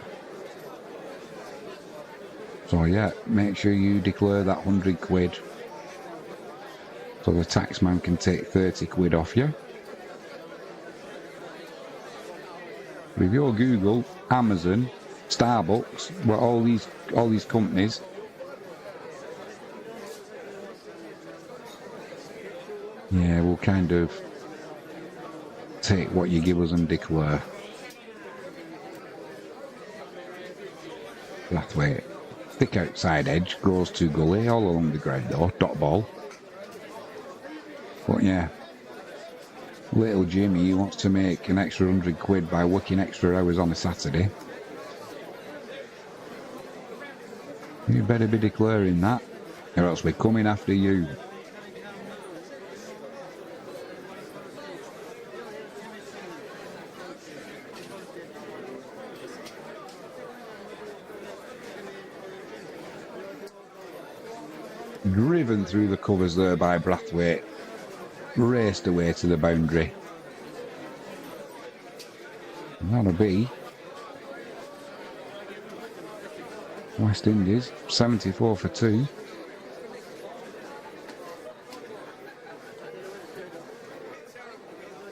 So yeah, make sure you declare that 100 quid so the taxman can take 30 quid off you. With your Google, Amazon, Starbucks, well, all these companies, yeah, we'll kind of take what you give us and declare. Brathwaite, thick outside edge, goes to gully, all along the ground though, dot ball. But yeah, little Jimmy, he wants to make an extra 100 quid by working extra hours on a Saturday. You better be declaring that, or else we're coming after you. driven through the covers there by Brathwaite, raced away to the boundary. And that'll be West Indies, 74 for 2.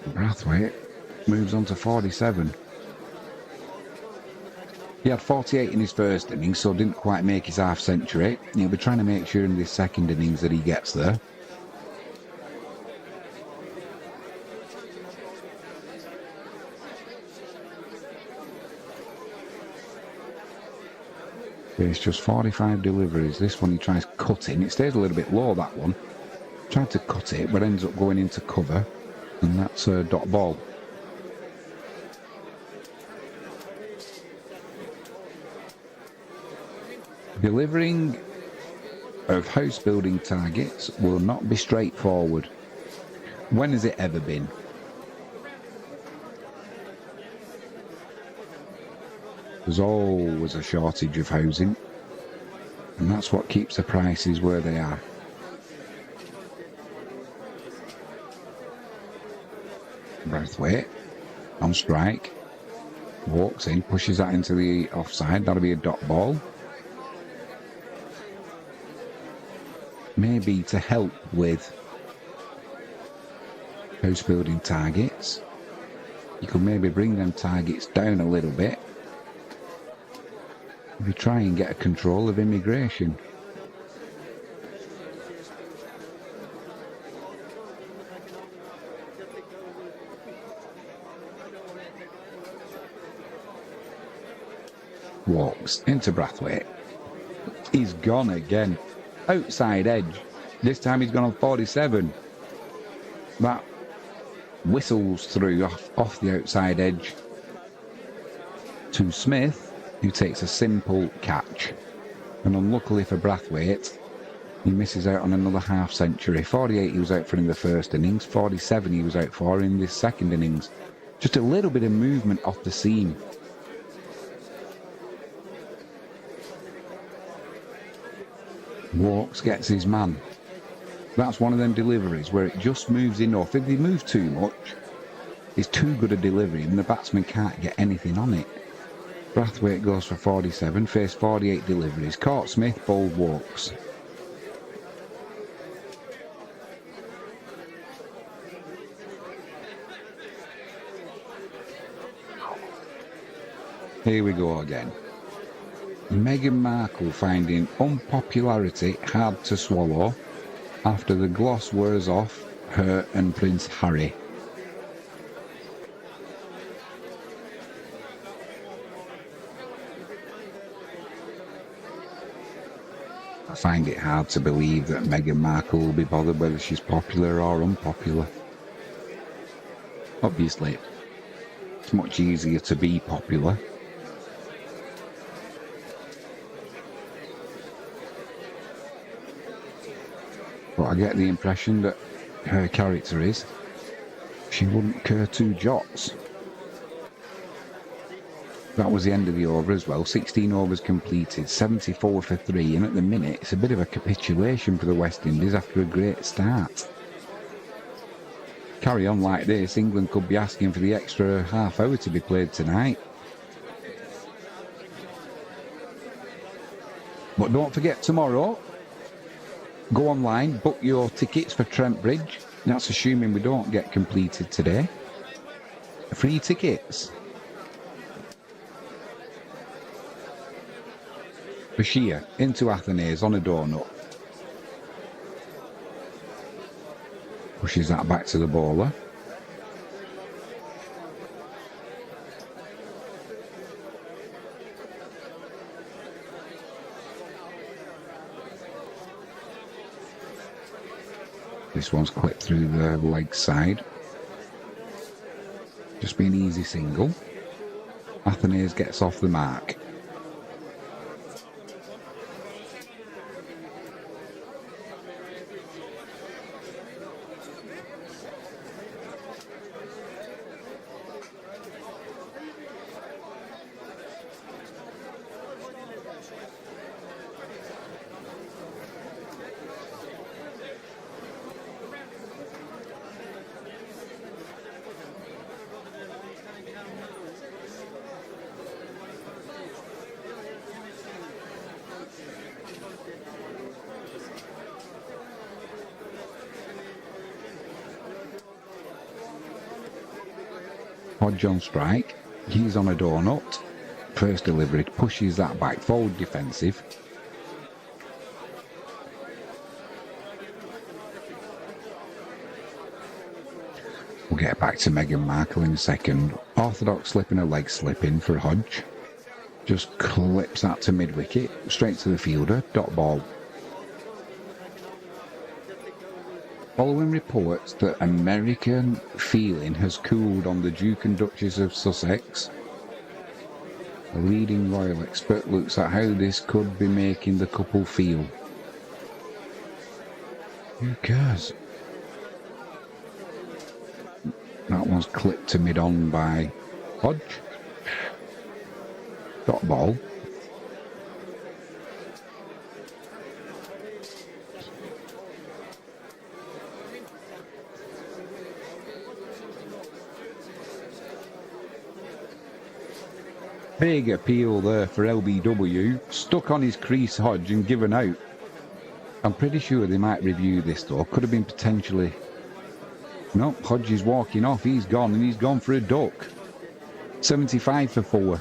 Brathwaite moves on to 47. He had 48 in his first innings, so didn't quite make his half century. He'll be trying to make sure in this second innings that he gets there. It's just 45 deliveries. This one he tries cutting. It stays a little bit low, that one. Tried to cut it, but ends up going into cover. And that's a dot ball. Delivering of house building targets will not be straightforward. When has it ever been? There's always a shortage of housing, and that's what keeps the prices where they are. Brathwaite on strike, walks in, pushes that into the offside. That'll be a dot ball. Maybe to help with house building targets, you could maybe bring them targets down a little bit. If you try and get a control of immigration. Walks into Brathwaite. He's gone again. Outside edge. This time he's gone on 47. That whistles through off the outside edge to Smith, who takes a simple catch. And unluckily for Brathwaite, he misses out on another half century. 48 he was out for in the first innings, 47 he was out for in this second innings. Just a little bit of movement off the seam. Walks, gets his man. That's one of them deliveries where it just moves enough. If they move too much, it's too good a delivery and the batsman can't get anything on it. Brathwaite goes for 47, faced 48 deliveries. Caught Smith, bowled Walks. Here we go again. Meghan Markle finding unpopularity hard to swallow after the gloss wears off her and Prince Harry. I find it hard to believe that Meghan Markle will be bothered whether she's popular or unpopular. Obviously, it's much easier to be popular. But I get the impression that her character is she wouldn't care two jots. That was the end of the over as well. 16 overs completed, 74 for 3, and at the minute it's a bit of a capitulation for the West Indies after a great start. Carry on like this, England could be asking for the extra half hour to be played tonight. But don't forget tomorrow, go online, book your tickets for Trent Bridge. That's assuming we don't get completed today. Free tickets. Bashir into Athenaeus on a donut. Pushes that back to the bowler. This one's clipped through the leg side. Just be an easy single. Athenaeus gets off the mark. Hodge on strike. He's on a donut. First delivery, pushes that back, forward defensive. We'll get back to Meghan Markle in a second. Orthodox slip and a leg slip in for Hodge. Just clips that to mid-wicket, straight to the fielder, dot ball. Following reports that American feeling has cooled on the Duke and Duchess of Sussex, a leading royal expert looks at how this could be making the couple feel. Who cares? That one's clipped to mid-on by Hodge. Dot ball. Big appeal there for LBW. Stuck on his crease, Hodge, and given out. I'm pretty sure they might review this though. Could have been potentially... No, Hodge is walking off. He's gone, and he's gone for a duck. 75 for 4.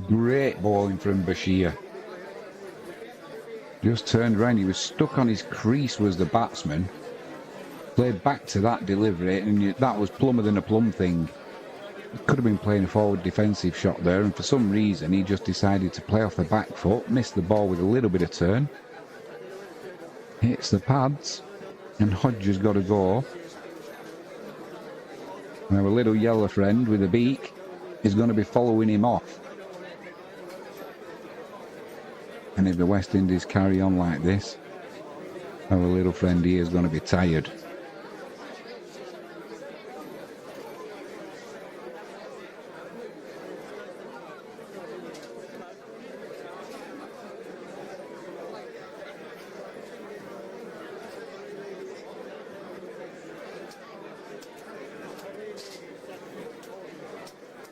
Great bowling from Bashir. Just turned round. He was stuck on his crease, was the batsman. Played back to that delivery, and that was plumber than a plum thing. Could have been playing a forward defensive shot there, and for some reason he just decided to play off the back foot, missed the ball with a little bit of turn. Hits the pads, and Hodge has got to go. And our little yellow friend with a beak is going to be following him off. And if the West Indies carry on like this, our little friend here is going to be tired.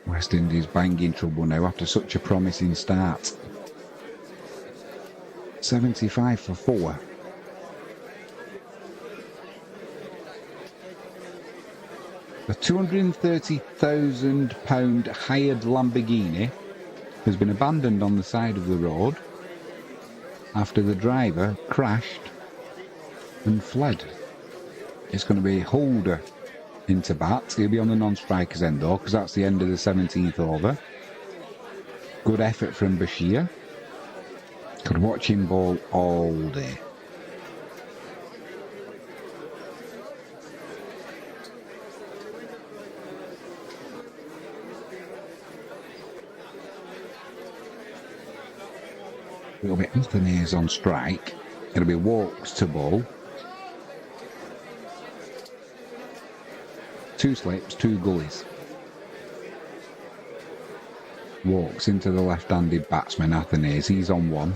West Indies banging trouble now after such a promising start. 75 for 4. The £230,000 hired Lamborghini has been abandoned on the side of the road after the driver crashed and fled. It's going to be Holder into bat. He'll be on the non-strikers end though, because that's the end of the 17th over. Good effort from Bashir. Could watch him bowl all day. It'll be Anthony's on strike. It'll be Walks to bowl. 2 slips, 2 gullies. Walks into the left-handed batsman, Athanaze. He's on 1.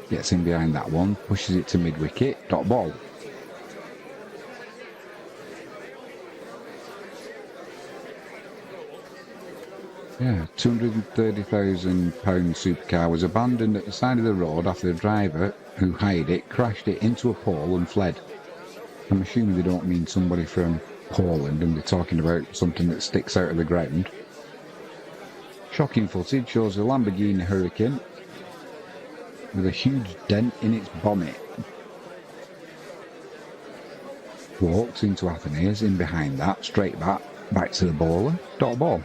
Gets in behind that one, pushes it to mid-wicket, dot ball. Yeah, £230,000 supercar was abandoned at the side of the road after the driver who hired it crashed it into a pole and fled. I'm assuming they don't mean somebody from Poland and they're talking about something that sticks out of the ground. Shocking footage shows a Lamborghini Hurricane with a huge dent in its bonnet. Walks into Athanaze, in behind that, straight back to the bowler, dot ball.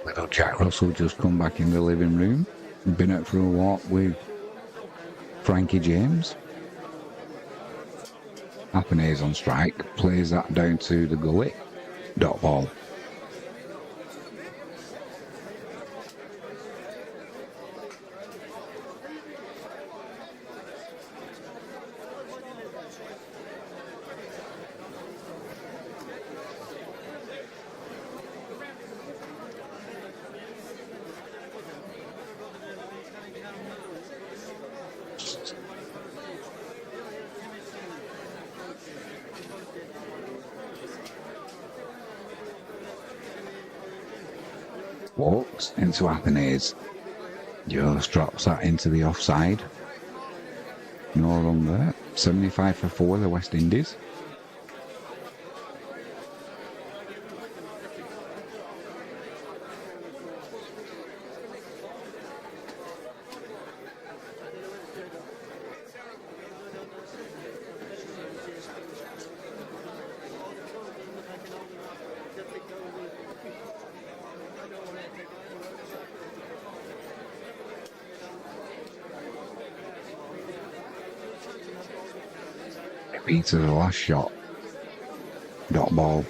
Little Jack Russell just come back in the living room. Been out for a walk with Frankie James. Athanaze on strike. Plays that down to the gully. Dot ball. Walks into Athenaeus. Just drops that into the offside. No run there. 75 for 4, the West Indies. Peter, the last shot. Dot ball.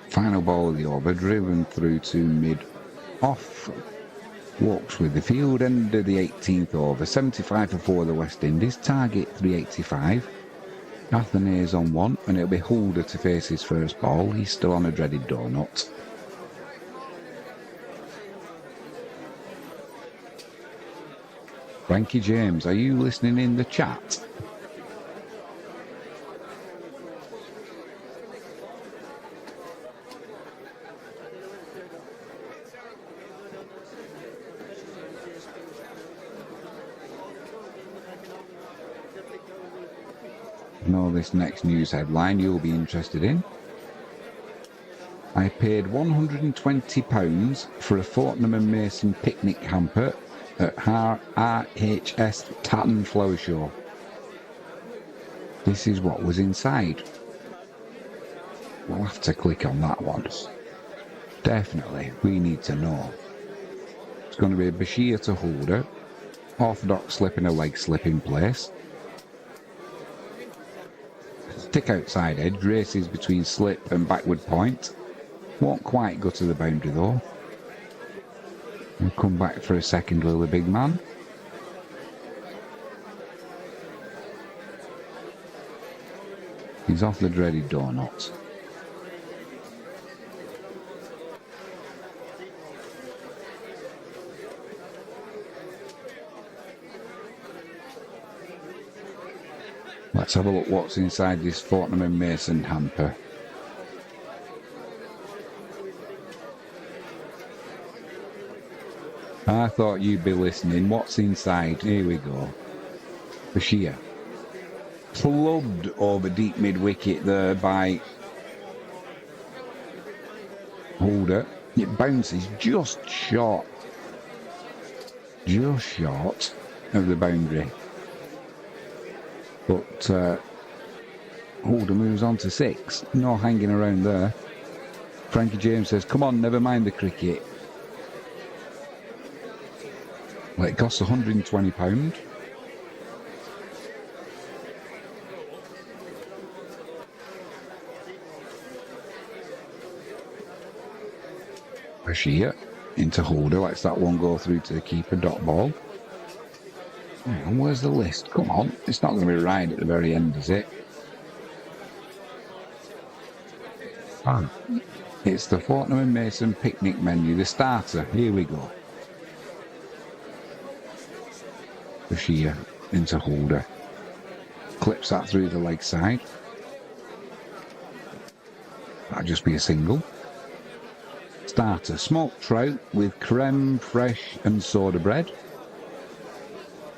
Final ball of the over, driven through to mid-off. Walks with the field, end of the 18th over. 75 for 4, the West Indies. Target 385. Athenaeus on 1, and it'll be Holder to face his first ball. He's still on a dreaded donut. Frankie James, are you listening in the chat? Know this next news headline you'll be interested in. I paid £120 for a Fortnum and Mason picnic hamper at RHS Tatton Flower Show. This is what was inside. We'll have to click on that one. Definitely, we need to know. It's going to be a Bashir to Holder. Orthodox slip and a leg slip in place. Tick outside edge, races between slip and backward point. Won't quite go to the boundary though. We'll come back for a second with the big man. He's off the dreaded donut. Let's have a look what's inside this Fortnum and Mason hamper. I thought you'd be listening. What's inside? Here we go. Bashir. Clubbed over deep mid-wicket there by Holder. It bounces just short of the boundary. But Holder moves on to 6. No hanging around there. Frankie James says, come on, never mind the cricket. Well, it costs £120. Bashir into Holder, lets that one go through to the keeper, dot ball. And where's the list? Come on, it's not going to be right at the very end, is it? Ah, it's the Fortnum and Mason picnic menu, the starter. Here we go. Bashir into Holder. Clips that through the leg side. That'll just be a single. Starter, smoked trout with creme fraiche and soda bread.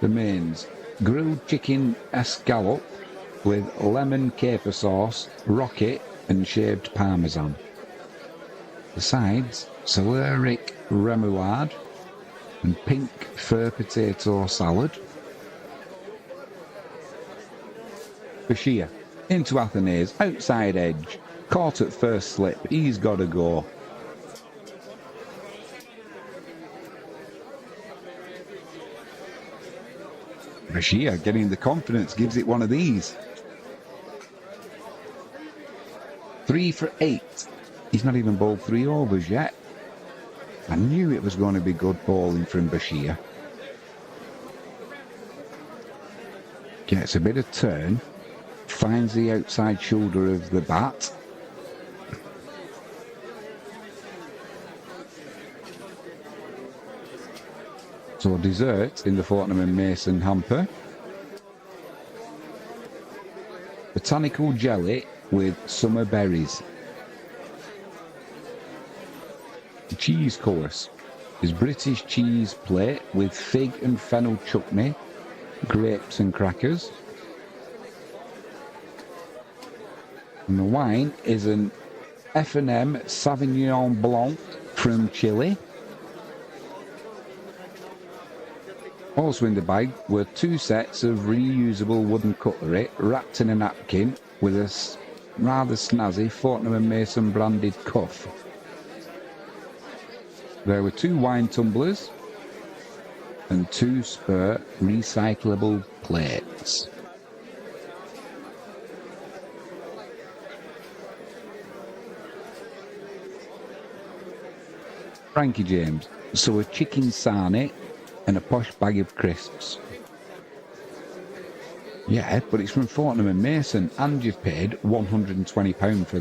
The mains, grilled chicken escalope with lemon caper sauce, rocket and shaved parmesan. The sides, celeriac remoulade and pink fir potato salad. Bashir into Athenaeus, outside edge, caught at first slip, he's got to go. Bashir getting the confidence, gives it one of these. 3 for 8. He's not even bowled 3 overs yet. I knew it was going to be good bowling from Bashir. Gets a bit of turn, finds the outside shoulder of the bat. So dessert in the Fortnum and Mason hamper. Botanical jelly with summer berries. The cheese course is British cheese plate with fig and fennel chutney, grapes and crackers. And the wine is an F&M Sauvignon Blanc from Chile. Also in the bag were 2 sets of reusable wooden cutlery wrapped in a napkin with a rather snazzy Fortnum and Mason branded cuff. There were 2 wine tumblers and 2 spare recyclable plates. Frankie James, so a chicken sarnie and a posh bag of crisps. Yeah, but it's from Fortnum and Mason, and you've paid £120 for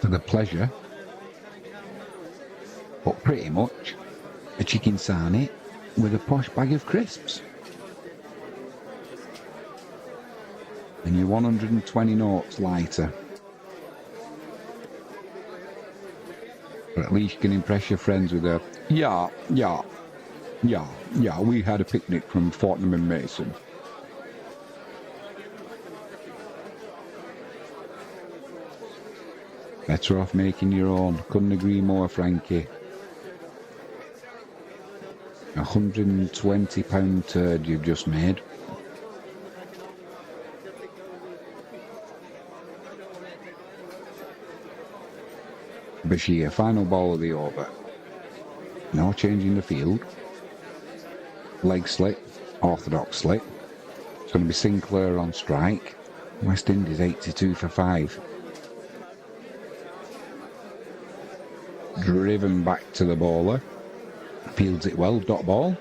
the pleasure. But pretty much a chicken sarnie with a posh bag of crisps. And you're 120 notes lighter. But at least you can impress your friends with a, yeah, we had a picnic from Fortnum and Mason. Better off making your own. Couldn't agree more, Frankie. £120 turd you've just made. Bashir, final ball of the over. No changing the field. Leg slip, orthodox slip. It's going to be Sinclair on strike. West Indies 82 for 5. Driven back to the bowler. Fields it well, dot ball.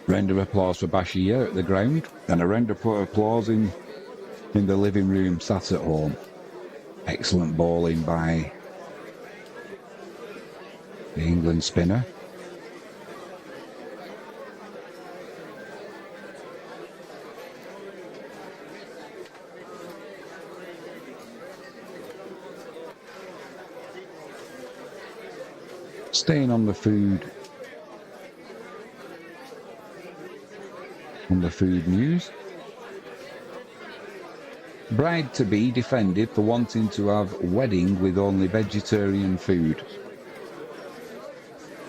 Round of applause for Bashir at the ground, and a round of applause in the living room sat at home. Excellent bowling by the England spinner. Staying on the food news. Bride-to-be defended for wanting to have wedding with only vegetarian food.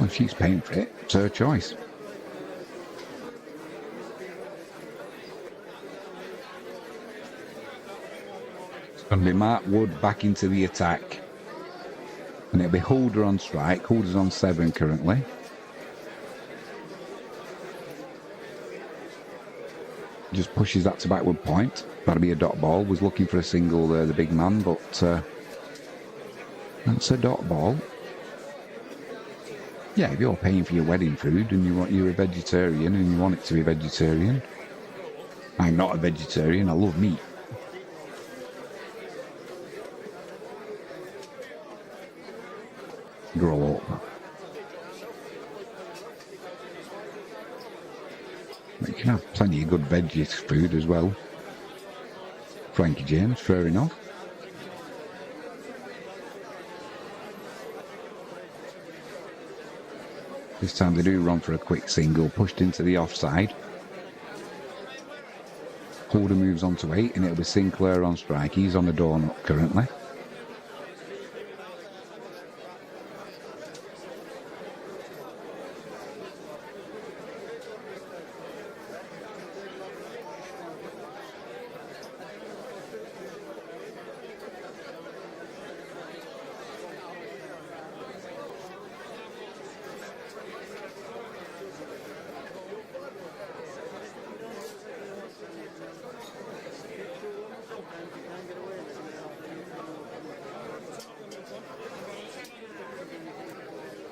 Well, she's paying for it. It's her choice. It's going to be Mark Wood back into the attack. And it'll be Holder on strike. Holder's on 7 currently. Just pushes that to backward point. That'll be a dot ball. Was looking for a single there, the big man, but that's a dot ball. Yeah, if you're paying for your wedding food and you're a vegetarian and you want it to be vegetarian. I'm not a vegetarian. I love meat. Grow up. But you can have plenty of good veggie food as well. Frankie James, fair enough. This time they do run for a quick single, pushed into the offside. Holder moves on to 8 and it'll be Sinclair on strike. He's on the donut currently.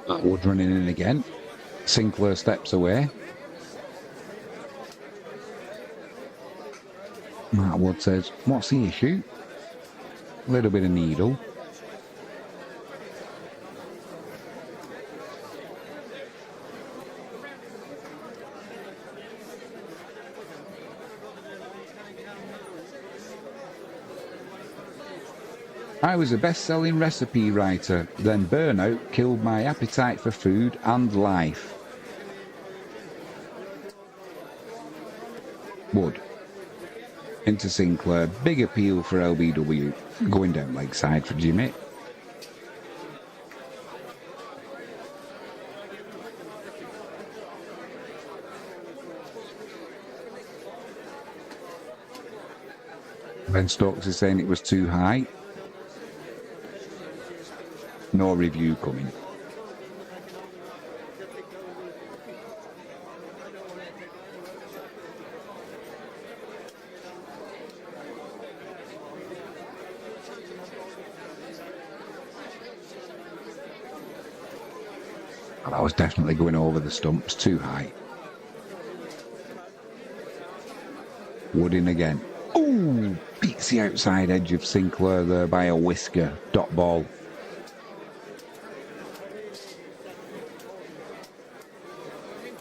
Wood running in again. Sinclair steps away. Mark Wood says, "What's the issue?" A little bit of needle. I was a best-selling recipe writer, then burnout killed my appetite for food and life. Wood. Into Sinclair. Big appeal for LBW. Going down Lakeside for Jimmy. Ben Stokes is saying it was too high. No review coming. Well, I was definitely going over the stumps, too high. Wood in again. Ooh, beats the outside edge of Sinclair there by a whisker. Dot ball.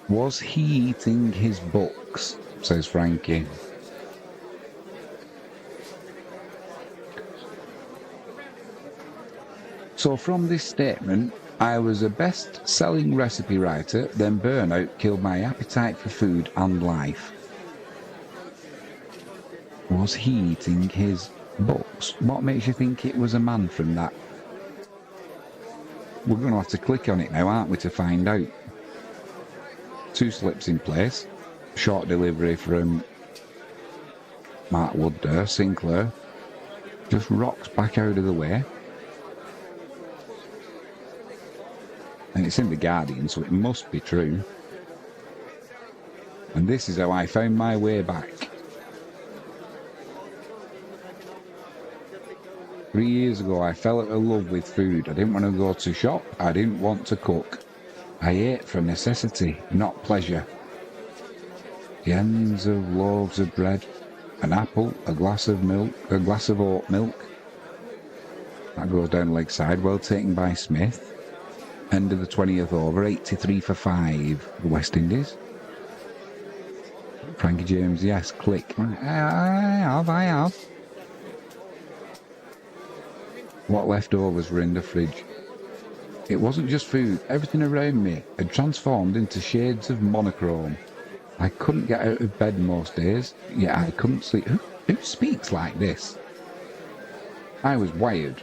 Was he eating his books? Says Frankie. So from this statement, I was a best-selling recipe writer, then burnout killed my appetite for food and life. Was he eating his books? What makes you think it was a man from that? We're going to have to click on it now, aren't we, to find out. 2 slips in place. Short delivery from Mark Wood there. Sinclair just rocks back out of the way. And it's in the Guardian, so it must be true. And this is how I found my way back. 3 years ago, I fell out of love with food. I didn't want to go to shop. I didn't want to cook. I ate for necessity, not pleasure. The ends of loaves of bread, an apple, a glass of milk, a glass of oat milk. That goes down Lakeside, well taken by Smith. End of the 20th over, 83 for 5, the West Indies. Frankie James, yes, click. I have. What leftovers were in the fridge? It wasn't just food, everything around me had transformed into shades of monochrome. I couldn't get out of bed most days, yet I couldn't sleep. Who speaks like this? I was wired,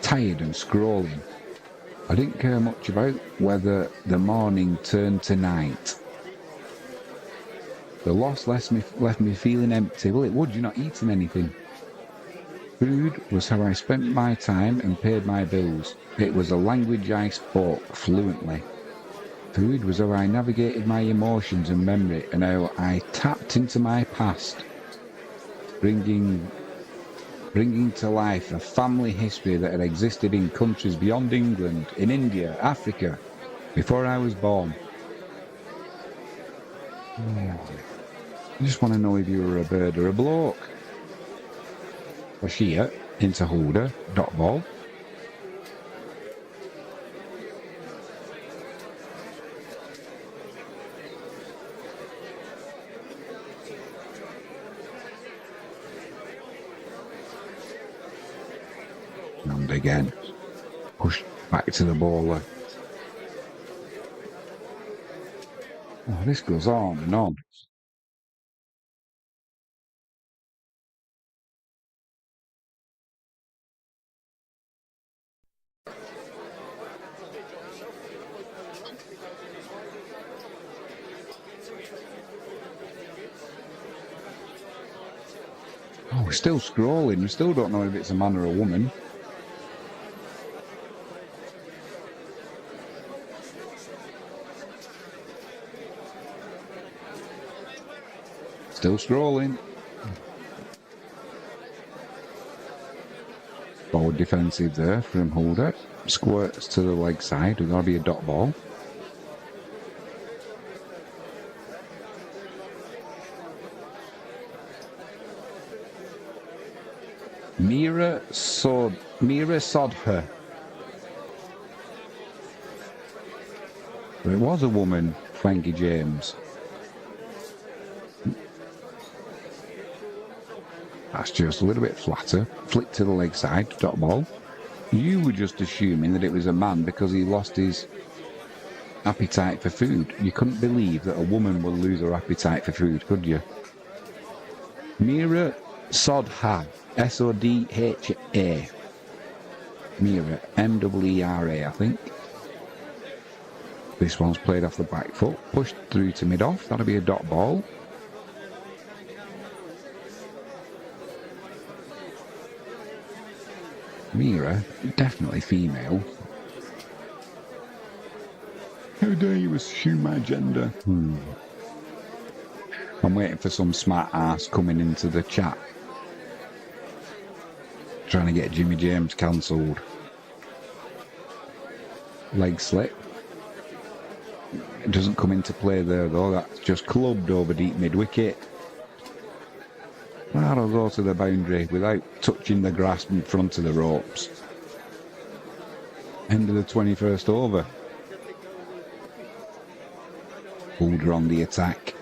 tired and scrolling. I didn't care much about whether the morning turned to night. The loss left me feeling empty. Well, it would, you're not eating anything. Food was how I spent my time and paid my bills. It was a language I spoke fluently. Food was how I navigated my emotions and memory and how I tapped into my past, bringing to life a family history that had existed in countries beyond England, in India, Africa, before I was born. I just want to know if you were a bird or a bloke. Bashir into holder, dot ball. And again, pushed back to the bowler. Oh, this goes on and on. Oh, we're still scrolling. We still don't know if it's a man or a woman. Still scrolling. More defensive there from Holder. Squirts to the leg side. There's got to be a dot ball. Mira Sodher. It was a woman, Frankie James. That's just a little bit flatter. Flick to the leg side, dot ball. You were just assuming that it was a man because he lost his appetite for food. You couldn't believe that a woman will lose her appetite for food, could you? Mira Sodha. S-O-D-H-A. Mira. M-E-E-R-A, I think. This one's played off the back foot. Pushed through to mid-off. That'll be a dot ball. Mira, definitely female. How dare you assume my gender? I'm waiting for some smart ass coming into the chat. Trying to get Jimmy James cancelled. Leg slip. It doesn't come into play there though. That's just clubbed over deep mid-wicket. That'll go to the boundary without touching the grass in front of the ropes. End of the 21st over. Holder on the attack.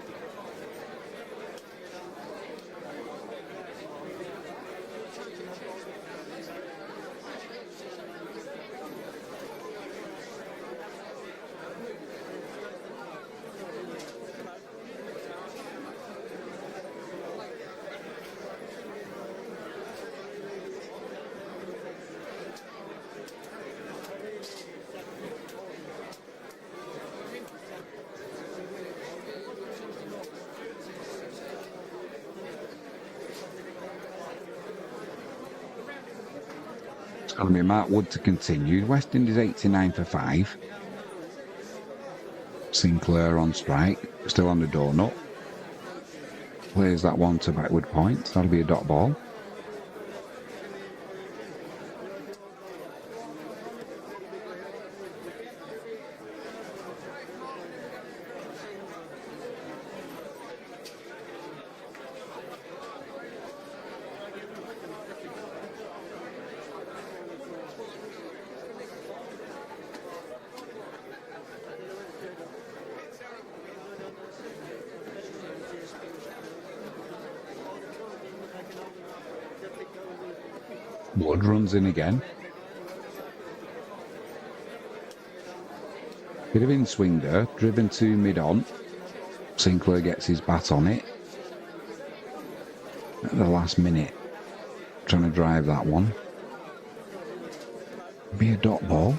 Going to be Mark Wood to continue. West Indies 89 for 5. Sinclair on strike. Still on the donut. Plays that one to backward point. That'll be a dot ball. Wood runs in again. Bit of in swing there, driven to mid-on. Sinclair gets his bat on it. At the last minute, trying to drive that one. Be a dot ball.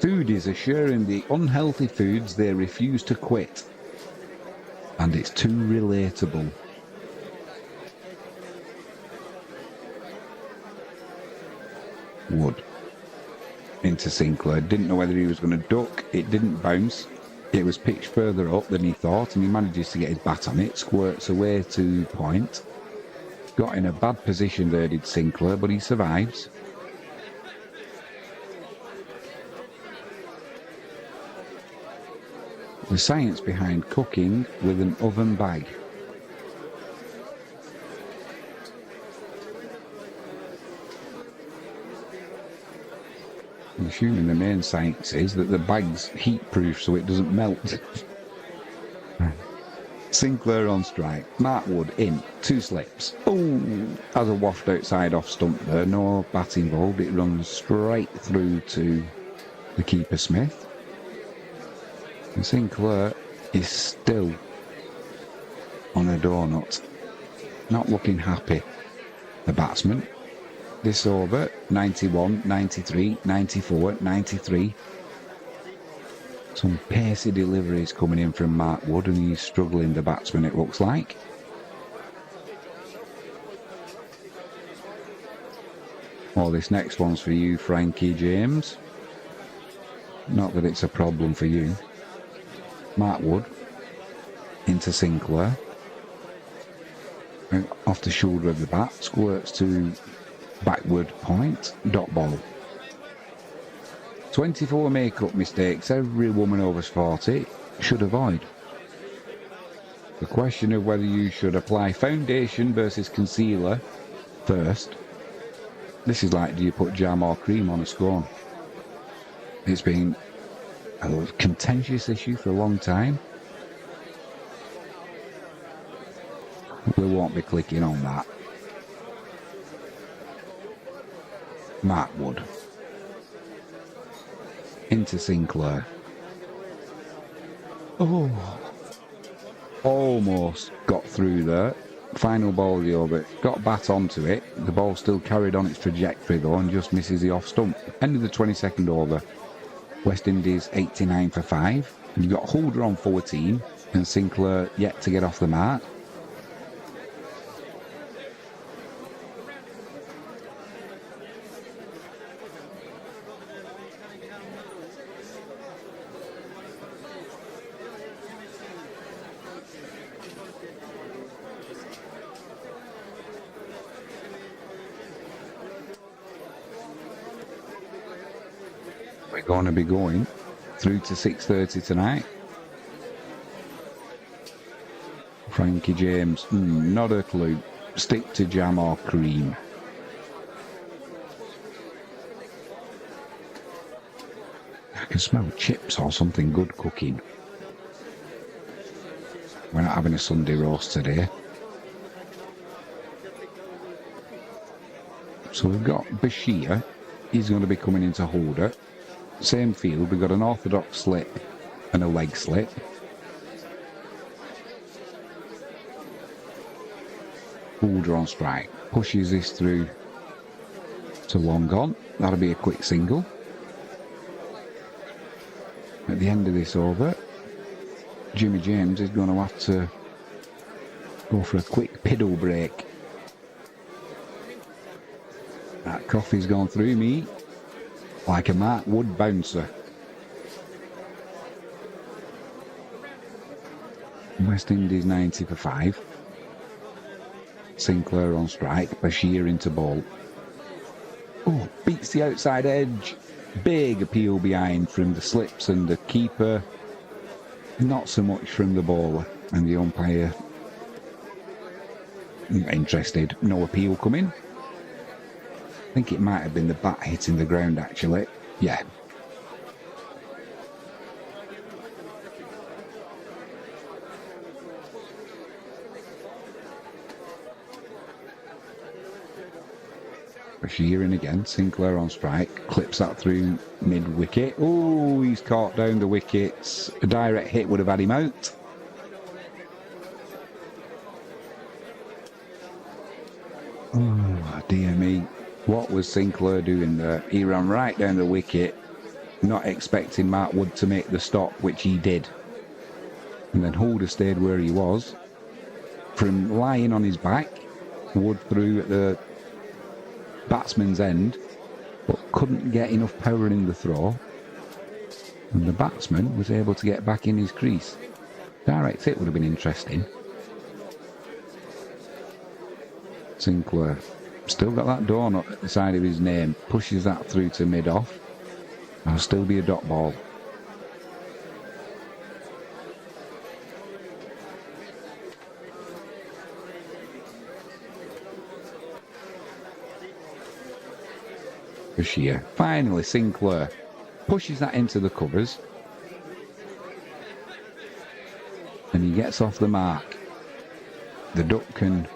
Foodies assuring the unhealthy foods they refuse to quit. And it's too relatable. Wood. Into Sinclair. Didn't know whether he was going to duck. It didn't bounce. It was pitched further up than he thought, and he manages to get his bat on it. Squirts away to point. Got in a bad position there, did Sinclair, but he survives. The science behind cooking with an oven bag. I'm assuming the main science is that the bag's heat-proof so it doesn't melt. Sinclair on strike. Mark Wood in. 2 slips. Oh, has a waft outside off stump there. No bat involved. It runs straight through to the keeper Smith. And Sinclair is still on a donut. Not looking happy, the batsman. This over, 91, 93, 94, 93. Some pacey deliveries coming in from Mark Wood, and he's struggling, the batsman, it looks like. Oh, this next one's for you, Frankie James. Not that it's a problem for you. Mark Wood into Sinclair. And off the shoulder of the bat, squirts to backward point, dot ball. 24 make-up mistakes every woman over 40 should avoid. The question of whether you should apply foundation versus concealer first. This is like, do you put jam or cream on a scone? It's been a contentious issue for a long time. We won't be clicking on that. Mark Wood into Sinclair. Oh, almost got through there. Final ball of the over. Got bat onto it. The ball still carried on its trajectory though and just misses the off stump. End of the 22nd over. West Indies 89 for 5. You've got Holder on 14 and Sinclair yet to get off the mark. We're going to be going through to 6:30 tonight. Frankie James, not a clue. Stick to jam or cream. I can smell chips or something good cooking. We're not having a Sunday roast today. So we've got Bashir. He's going to be coming into Holder. Same field, we've got an orthodox slip and a leg slip. Holder on strike. Pushes this through to long on. That'll be a quick single. At the end of this over, Jimmy James is going to have to go for a quick piddle break. That coffee's gone through me like a Mark Wood bouncer. West Indies 90 for 5. Sinclair on strike. Bashir into ball. Oh, beats the outside edge. Big appeal behind from the slips and the keeper. Not so much from the bowler and the umpire. Not interested. No appeal coming. I think it might have been the bat hitting the ground actually. Yeah. Bashir in again. Sinclair on strike. Clips that through mid-wicket. Oh, he's caught down the wickets. A direct hit would have had him out. Oh, dear me. What was Sinclair doing there? He ran right down the wicket, not expecting Mark Wood to make the stop, which he did. And then Holder stayed where he was. From lying on his back, Wood threw at the batsman's end, but couldn't get enough power in the throw. And the batsman was able to get back in his crease. Direct hit would have been interesting. Sinclair. Still got that donut at the side of his name. Pushes that through to mid-off. That'll still be a dot ball. Bashir. Finally, Sinclair pushes that into the covers. And he gets off the mark. The duck can...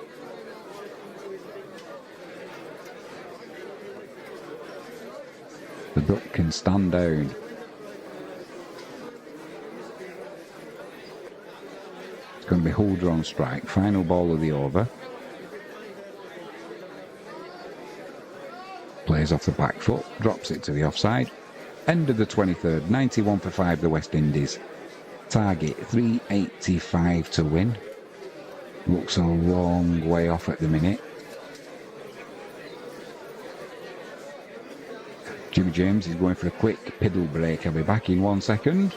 The duck can stand down. It's going to be Holder on strike. Final ball of the over. Plays off the back foot. Drops it to the offside. End of the 23rd. 91 for 5 the West Indies. Target 385 to win. Looks a long way off at the minute. Jimmy James is going for a quick piddle break. I'll be back in 1 second.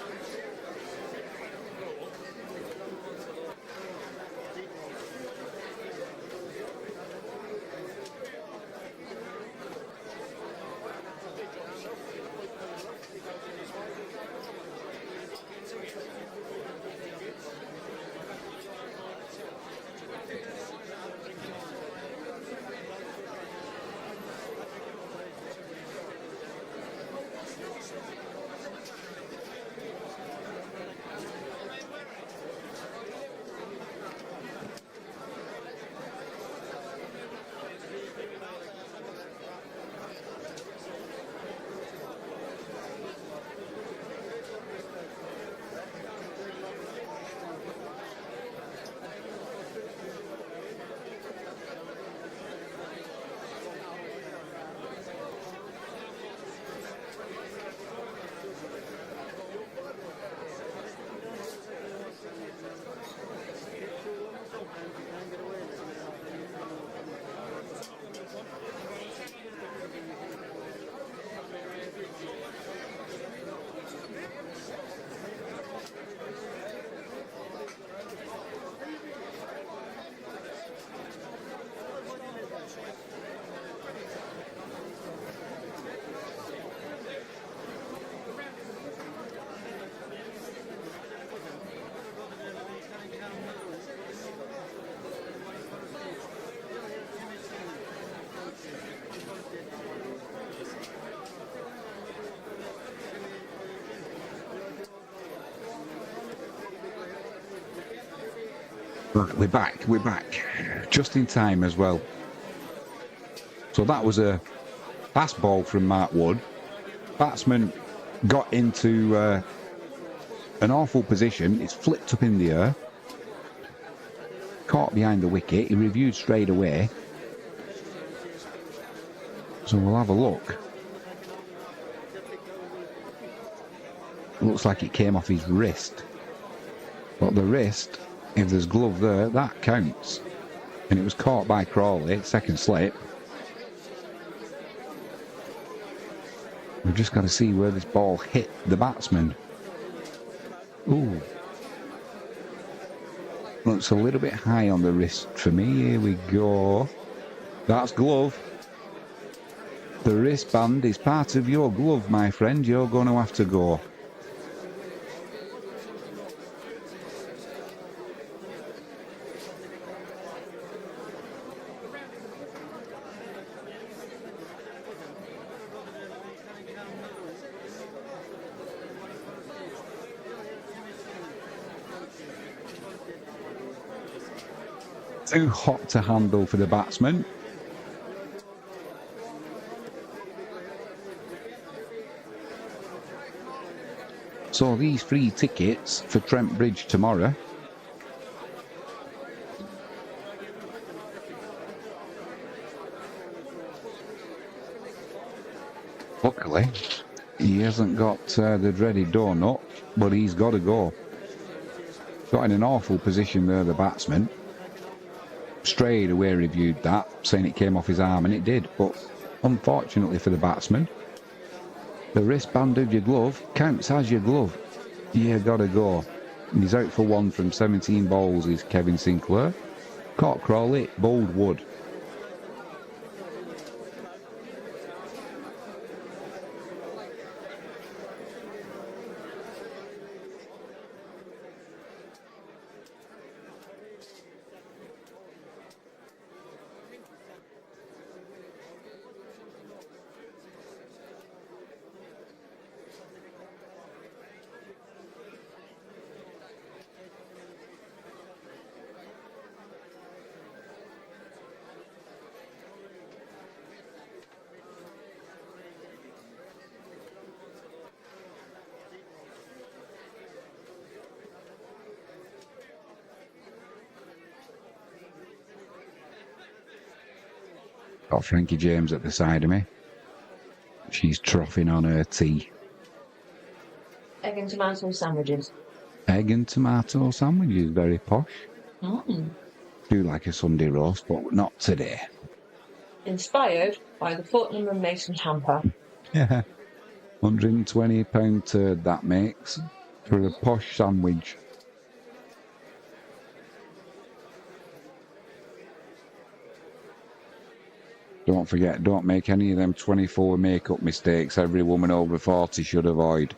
Right, we're back. Just in time as well. So that was a fast ball from Mark Wood. Batsman got into an awful position. It's flipped up in the air. Caught behind the wicket. He reviewed straight away. So we'll have a look. Looks like it came off his wrist. But the wrist, if there's glove there, that counts. And it was caught by Crawley, second slip. We've just got to see where this ball hit the batsman. Ooh. Looks a little bit high on the wrist for me. Here we go. That's glove. The wristband is part of your glove, my friend. You're going to have to go. Too hot to handle for the batsman. So these free tickets for Trent Bridge tomorrow. Luckily, he hasn't got the dreaded donut, but he's got to go. Got in an awful position there, the batsman. Straight away reviewed that, saying it came off his arm, and it did. But unfortunately for the batsman, the wristband of your glove counts as your glove. You gotta go. And he's out for one from 17 balls is Kevin Sinclair. Caught Crawley, bowled Wood. Got Frankie James at the side of me. She's troughing on her tea. Egg and tomato sandwiches. Egg and tomato sandwiches, very posh. Do like a Sunday roast, but not today. Inspired by the Fortnum and Mason hamper. Yeah. £120 turd that makes for a posh sandwich. Don't forget, don't make any of them 24 makeup mistakes every woman over 40 should avoid.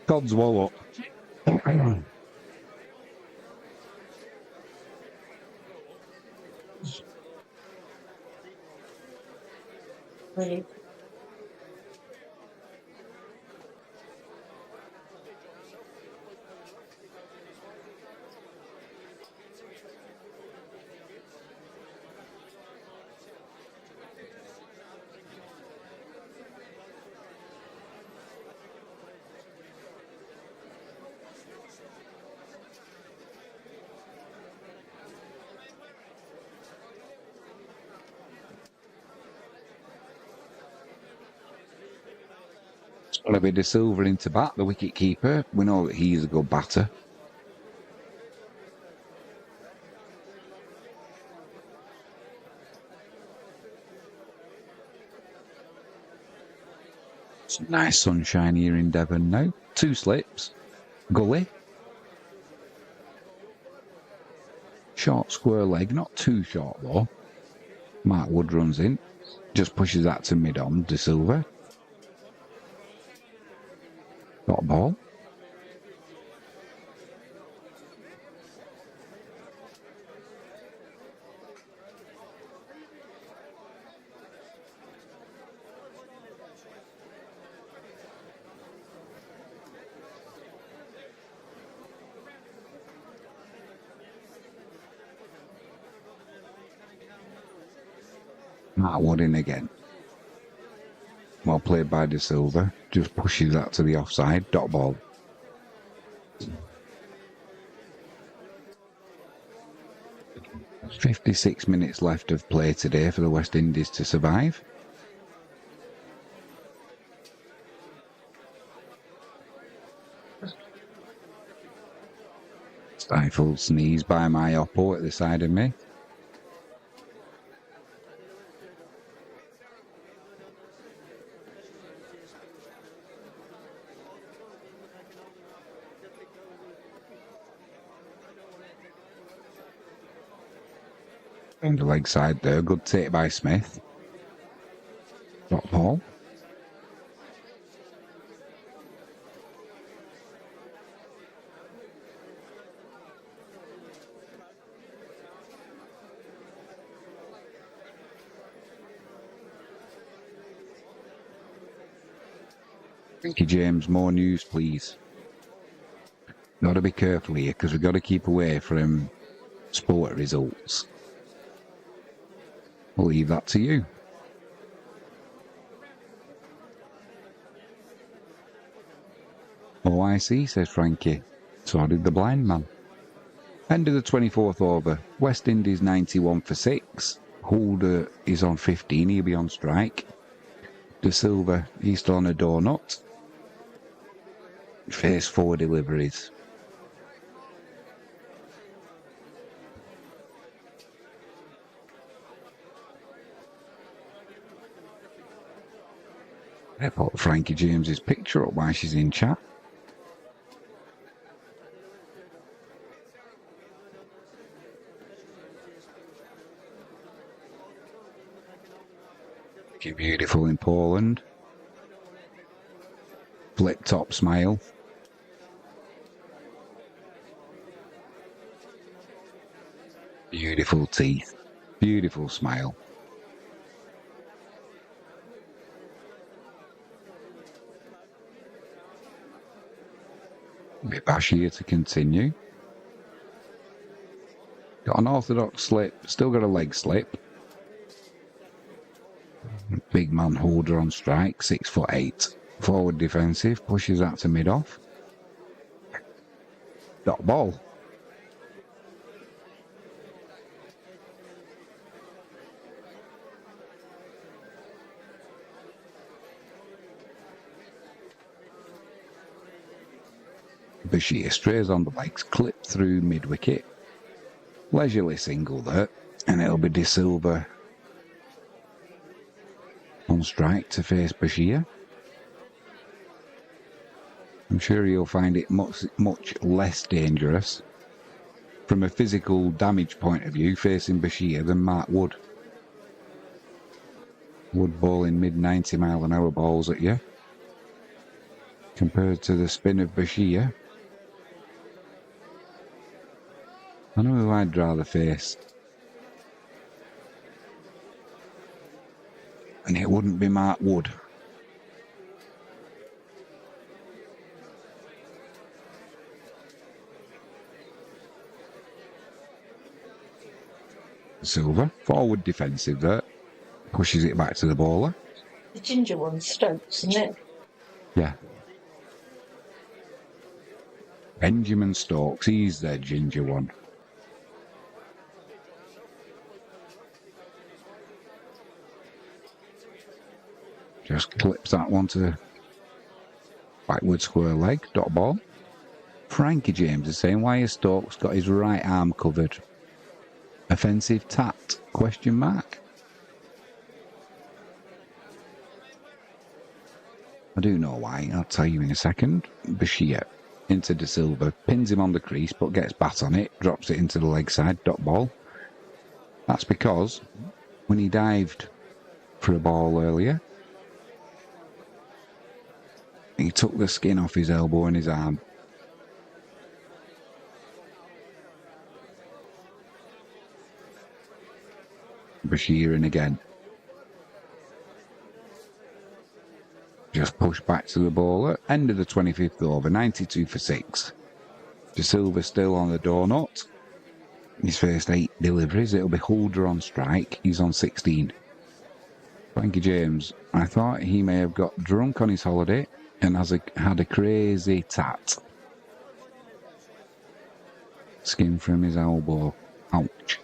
God's wallop. Really. Got a bit of silver into bat, the wicket keeper. We know that he's a good batter. Some nice sunshine here in Devon now. 2 slips. Gully. Short square leg, not too short though. Mark Wood runs in. Just pushes that to mid-on, De Silva. Got a ball. Mark Wood in again. Well played by De Silva. Just pushes that to the offside. Dot ball. .56 minutes left of play today for the West Indies to survive. Stifled sneeze by my oppo at the side of me. On the leg side there, good take by Smith. Dot ball. Thank you, James. More news, please. Got to be careful here because we've got to keep away from sport results. I'll leave that to you. Oh, I see, says Frankie. So did the blind man. End of the 24th over. West Indies 91 for 6. Holder is on 15. He'll be on strike. De Silva, he's still on a donut. Face 4 deliveries. I put Frankie James's picture up while she's in chat. Looking beautiful in Poland. Flip top smile. Beautiful teeth. Beautiful smile. A bit bash here to continue. Got an orthodox slip, still got a leg slip. Big man Holder on strike, 6'8". Forward defensive, pushes that to mid-off. Dot ball. Bashir strays on the legs, clip through mid-wicket. Leisurely single there, and it'll be De Silva on strike to face Bashir. I'm sure he'll find it much less dangerous from a physical damage point of view facing Bashir than Mark Wood. Wood bowling mid-90 mile an hour balls at you compared to the spin of Bashir. I know who I'd rather face. And it wouldn't be Mark Wood. Silver, forward defensive there. Pushes it back to the bowler. The ginger one's Stokes, isn't it? Yeah. Benjamin Stokes, he's the ginger one. Just clips that one to backward square leg, dot ball. Frankie James is saying, why has Stokes got his right arm covered? Offensive tat? Question mark. I do know why, I'll tell you in a second. Bashir into De Silva, pins him on the crease but gets bat on it, drops it into the leg side, dot ball. That's because when he dived for a ball earlier, he took the skin off his elbow and his arm. Bashir in again. Just push back to the bowler. End of the 25th over, 92 for 6. De Silva still on the donut. His first 8 deliveries. It'll be Holder on strike. He's on 16. Frankie James. I thought he may have got drunk on his holiday and had a crazy tat. Skin from his elbow. Ouch.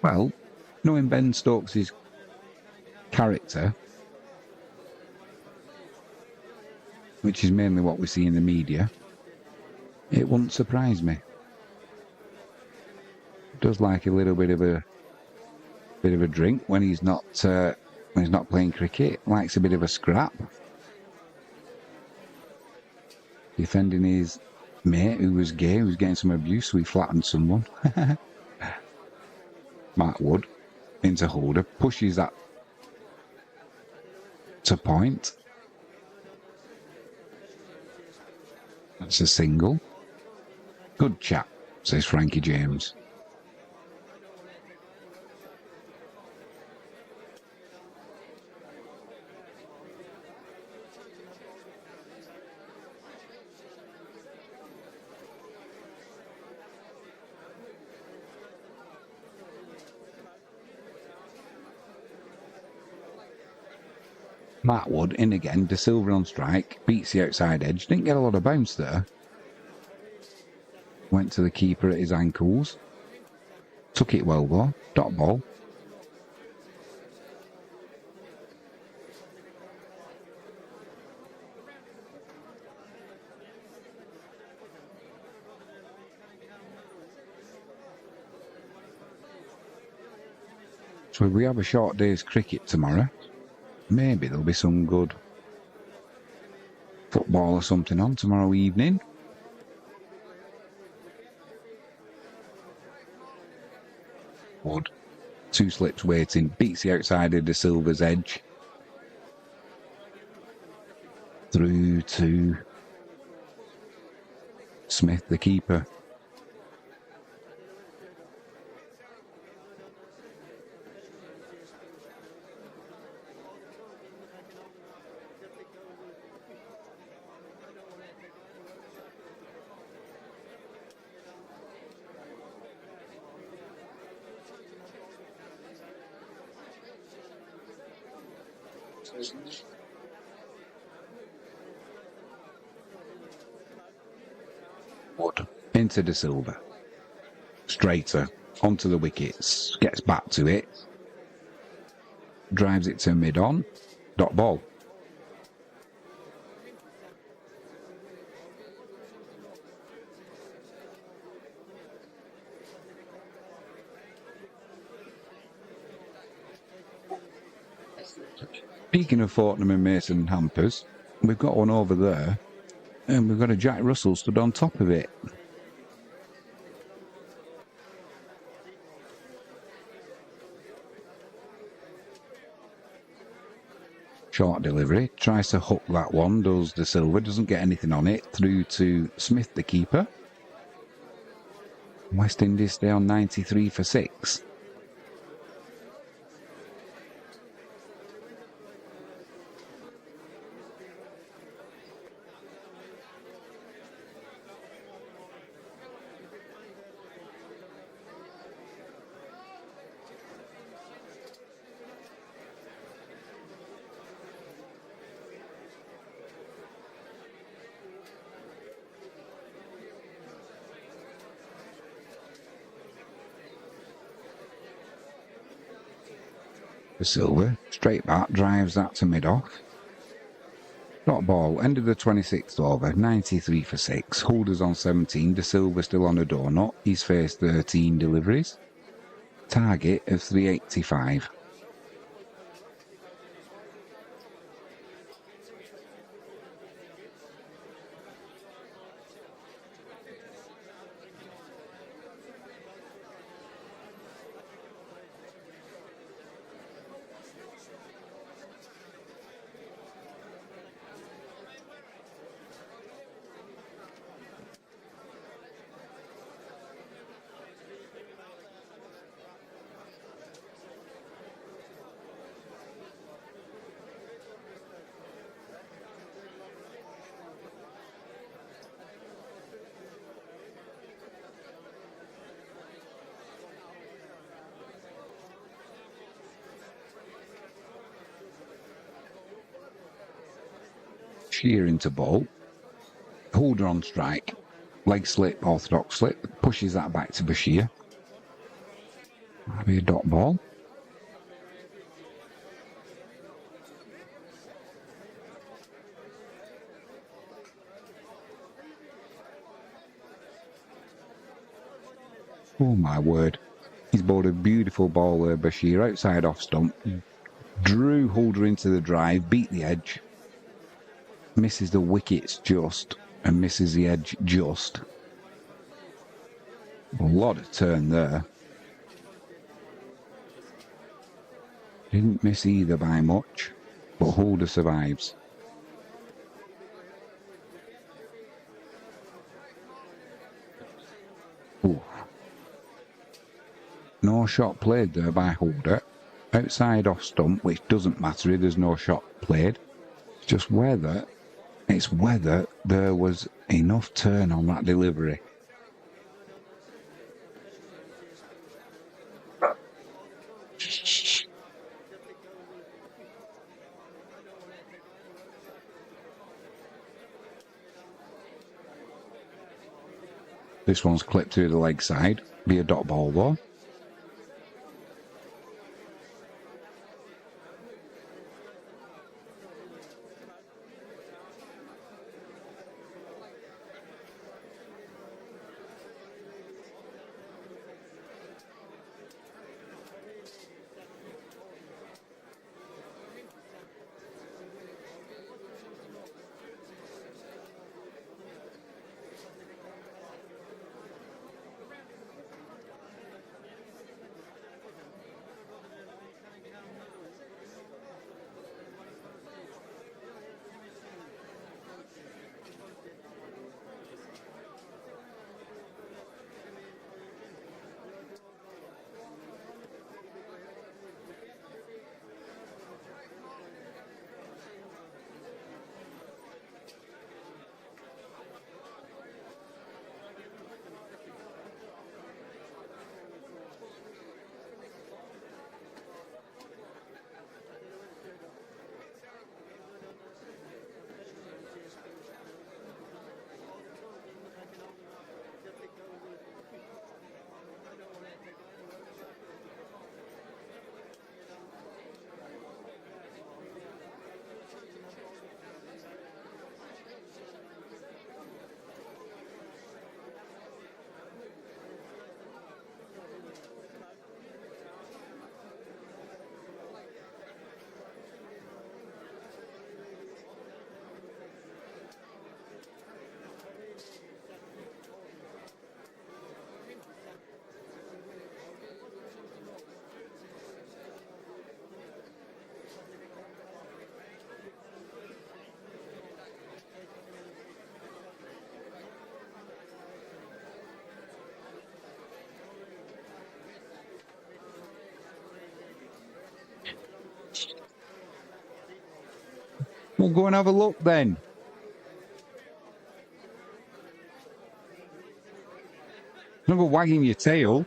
Well, knowing Ben Stokes' character, which is mainly what we see in the media, it wouldn't surprise me. Does like a little bit of a drink when he's not playing cricket. Likes a bit of a scrap. Defending his mate who was gay, who was getting some abuse, so he flattened someone. Mark Wood into Holder, pushes that to point. That's a single. Good chap, says Frankie James. Matt Wood in again, De Silva on strike, beats the outside edge, didn't get a lot of bounce there. Went to the keeper at his ankles. Took it well though, dot ball. So if we have a short day's cricket tomorrow, maybe there'll be some good football or something on tomorrow evening. Wood, 2 slips waiting, beats the outside of De Silva's edge. Through to Smith, the keeper. Wood into De Silva. Straighter onto the wickets. Gets back to it. Drives it to mid-on. Dot ball. Speaking of Fortnum and Mason hampers, we've got one over there, and we've got a Jack Russell stood on top of it. Short delivery, tries to hook that one, does De Silva, doesn't get anything on it, through to Smith the keeper. West Indies stay on 93 for 6. De Silva, straight back, drives that to mid-off. Dot ball, end of the 26th over, 93 for 6. Holders on 17, De Silva still on a donut. He's faced 13 deliveries. Target of 385. Shear into ball. Holder on strike. Leg slip, orthodox slip. Pushes that back to Bashir. That'll be a dot ball. Oh my word. He's bowled a beautiful ball there, Bashir, outside off stump. Drew Holder into the drive, beat the edge. Misses the wickets just, and misses the edge just. A lot of turn there. Didn't miss either by much, but Holder survives. Ooh. No shot played there by Holder. Outside off stump, which doesn't matter, there's no shot played. It's just whether there was enough turn on that delivery. This one's clipped through the leg side. Be a dot ball though. Well, go and have a look then. Don't go wagging your tail.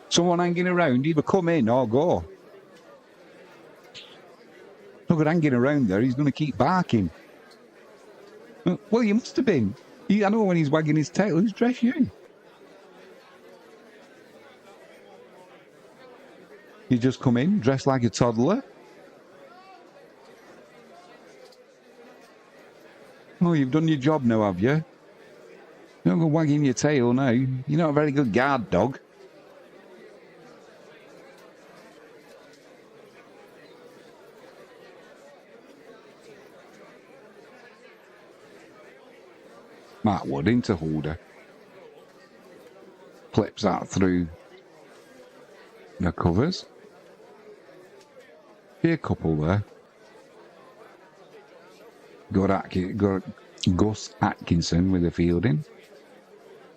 Someone hanging around, either come in or go. Look at hanging around there, he's going to keep barking. Well, you must have been. I know when he's wagging his tail, who's dressed you? You just come in, dressed like a toddler. Oh, you've done your job now, have you? Don't go wagging your tail now. You're not a very good guard dog. Mark Wood into holder. Clips that through the covers. Be a couple there. Got Gus Atkinson with the fielding.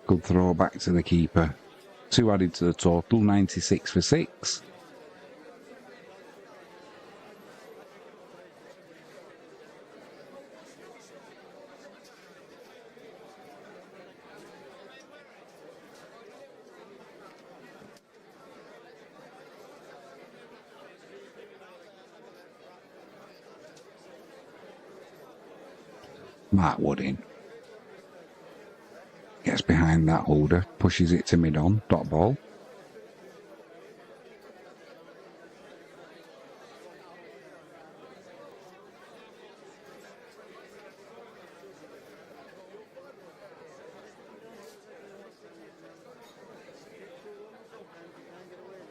Good throw back to the keeper. 2 added to the total, 96 for 6. Mark Wood in. Gets behind that holder, pushes it to mid-on, dot ball.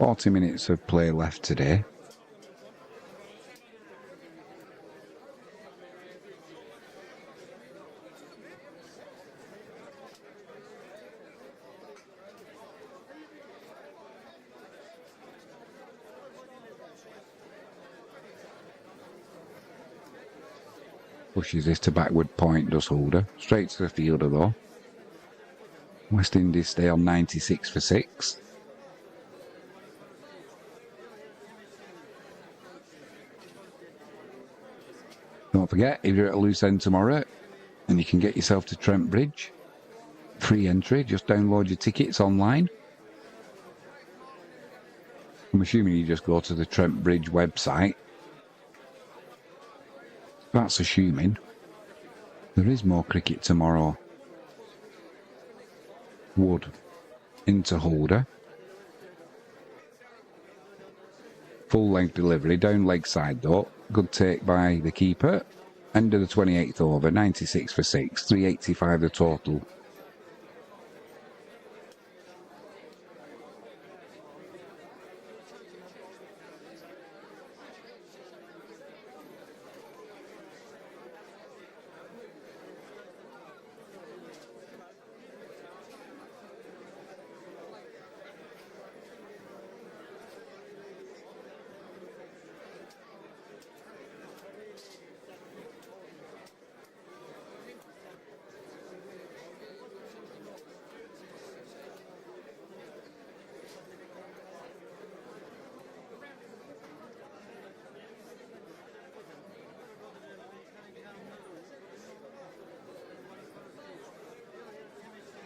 .40 minutes of play left today. Pushes this to backward point, does holder. Straight to the fielder though. West Indies stay on 96 for 6. Don't forget, if you're at a loose end tomorrow and you can get yourself to Trent Bridge, free entry, just download your tickets online. I'm assuming you just go to the Trent Bridge website. That's assuming. There is more cricket tomorrow. Wood into holder. Full length delivery, down leg side though. Good take by the keeper. End of the 28th over, 96 for 6, 385 the total.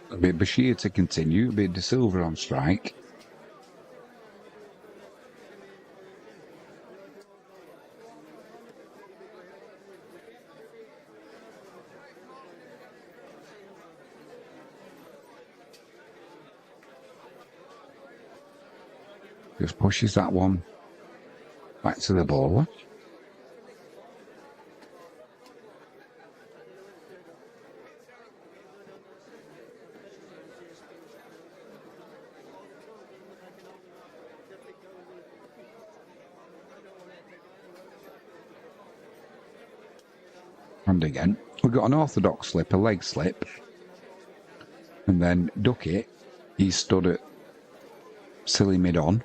A bit Bashir to continue, a bit De Silva on strike. Just pushes that one back to the bowler. And again, we've got an orthodox slip, a leg slip, and then Duckett, he's stood at silly mid-on.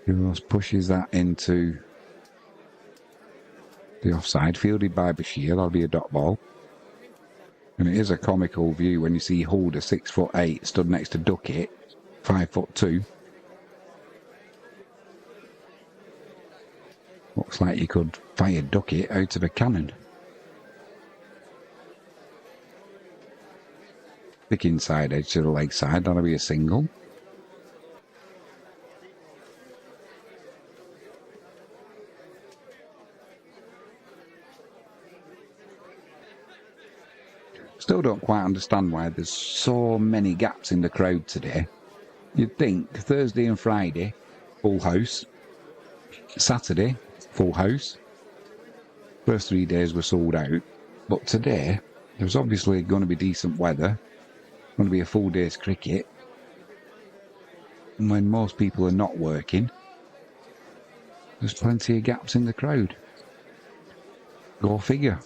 Just pushes that into the offside, fielded by Bashir. That'll be a dot ball. And it is a comical view when you see Holder 6'8" stood next to Duckett 5'2". Looks like you could fire Duckett out of a cannon. Thick inside edge to the leg side, that'll be a single. Still don't quite understand why there's so many gaps in the crowd today. You'd think Thursday and Friday, full house. Saturday, full house. First 3 days were sold out. But today, there's obviously going to be decent weather. Going to be a full day's cricket. And when most people are not working, there's plenty of gaps in the crowd. Go figure.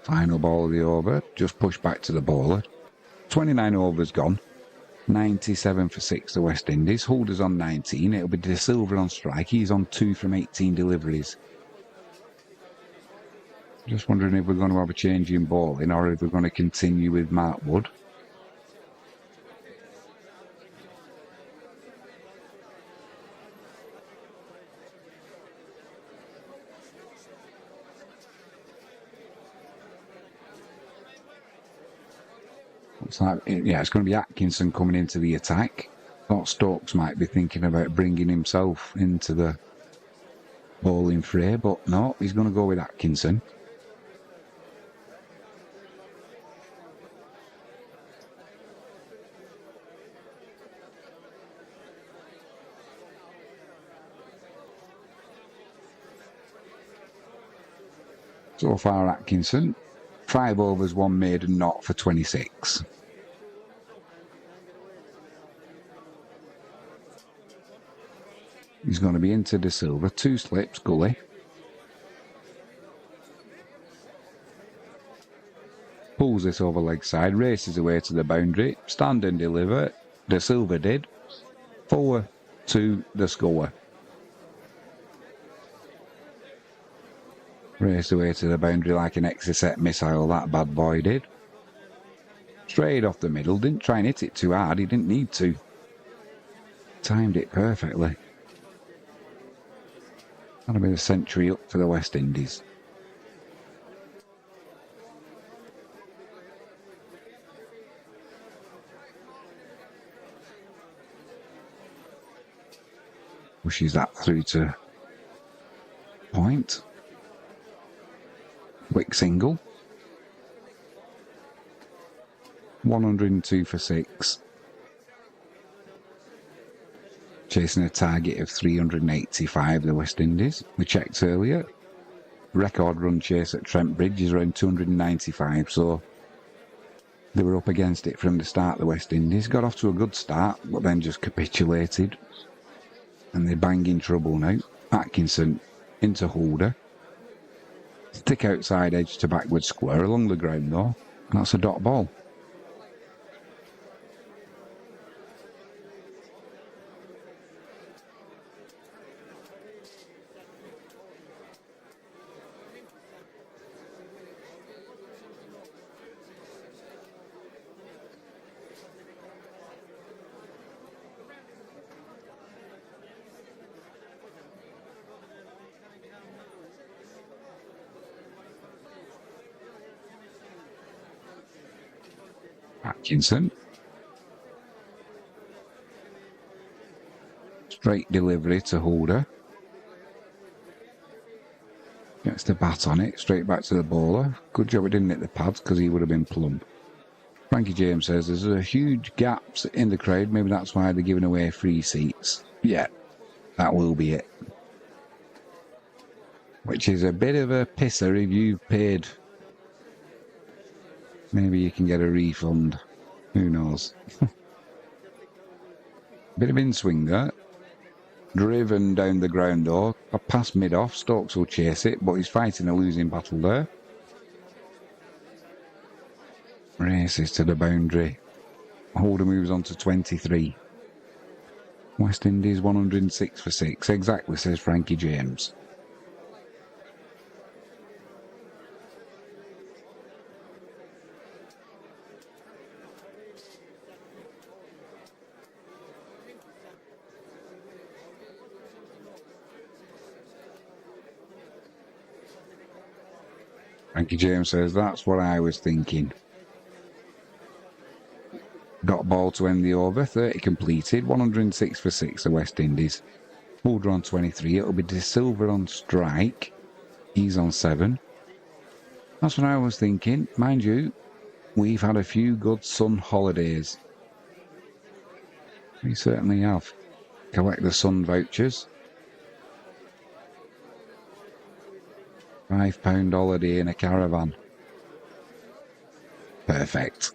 Final ball of the over, just pushed back to the bowler. 29 overs gone. 97 for 6 the West Indies. Holder's on 19. It'll be De Silva on strike. He's on 2 from 18 deliveries. Just wondering if we're going to have a change in bowling or if we're going to continue with Mark Wood. Looks like, yeah, it's going to be Atkinson coming into the attack. Thought Stokes might be thinking about bringing himself into the bowling fray, but no, he's going to go with Atkinson. So far, Atkinson, 5 overs, 1 maiden not for 26. He's going to be into De Silva, 2 slips, gully. Pulls this over leg side, races away to the boundary, stand and deliver. De Silva did. 4 to the score. Raced away to the boundary like an Exocet missile, that bad boy did. Straight off the middle, didn't try and hit it too hard, he didn't need to. Timed it perfectly. That'll be a century up for the West Indies. Pushes that through to point. Quick single. 102 for 6. Chasing a target of 385, the West Indies. We checked earlier. Record run chase at Trent Bridge is around 295, so they were up against it from the start, the West Indies. Got off to a good start, but then just capitulated. And they're banging trouble now. Atkinson into Holder. Stick outside edge to backward square along the ground though. And that's a dot ball. Atkinson. Straight delivery to Holder. Gets the bat on it, straight back to the bowler. Good job it didn't hit the pads because he would have been plump. Frankie James says there's a huge gaps in the crowd, maybe that's why they're giving away free seats. Yeah, that will be it. Which is a bit of a pisser if you've paid. Maybe you can get a refund. Who knows? Bit of in-swing there. Driven down the ground though. Past mid-off. Stokes will chase it, but he's fighting a losing battle there. Races to the boundary. Holder moves on to 23. West Indies 106 for 6. Exactly, says Frankie James. Frankie James says, that's what I was thinking. Dot ball to end the over, 30 completed, 106 for 6, the West Indies. Holder on 23, it'll be De Silva on strike. He's on 7. That's what I was thinking. Mind you, we've had a few good sun holidays. We certainly have. Collect the sun vouchers. £5 holiday in a caravan. Perfect.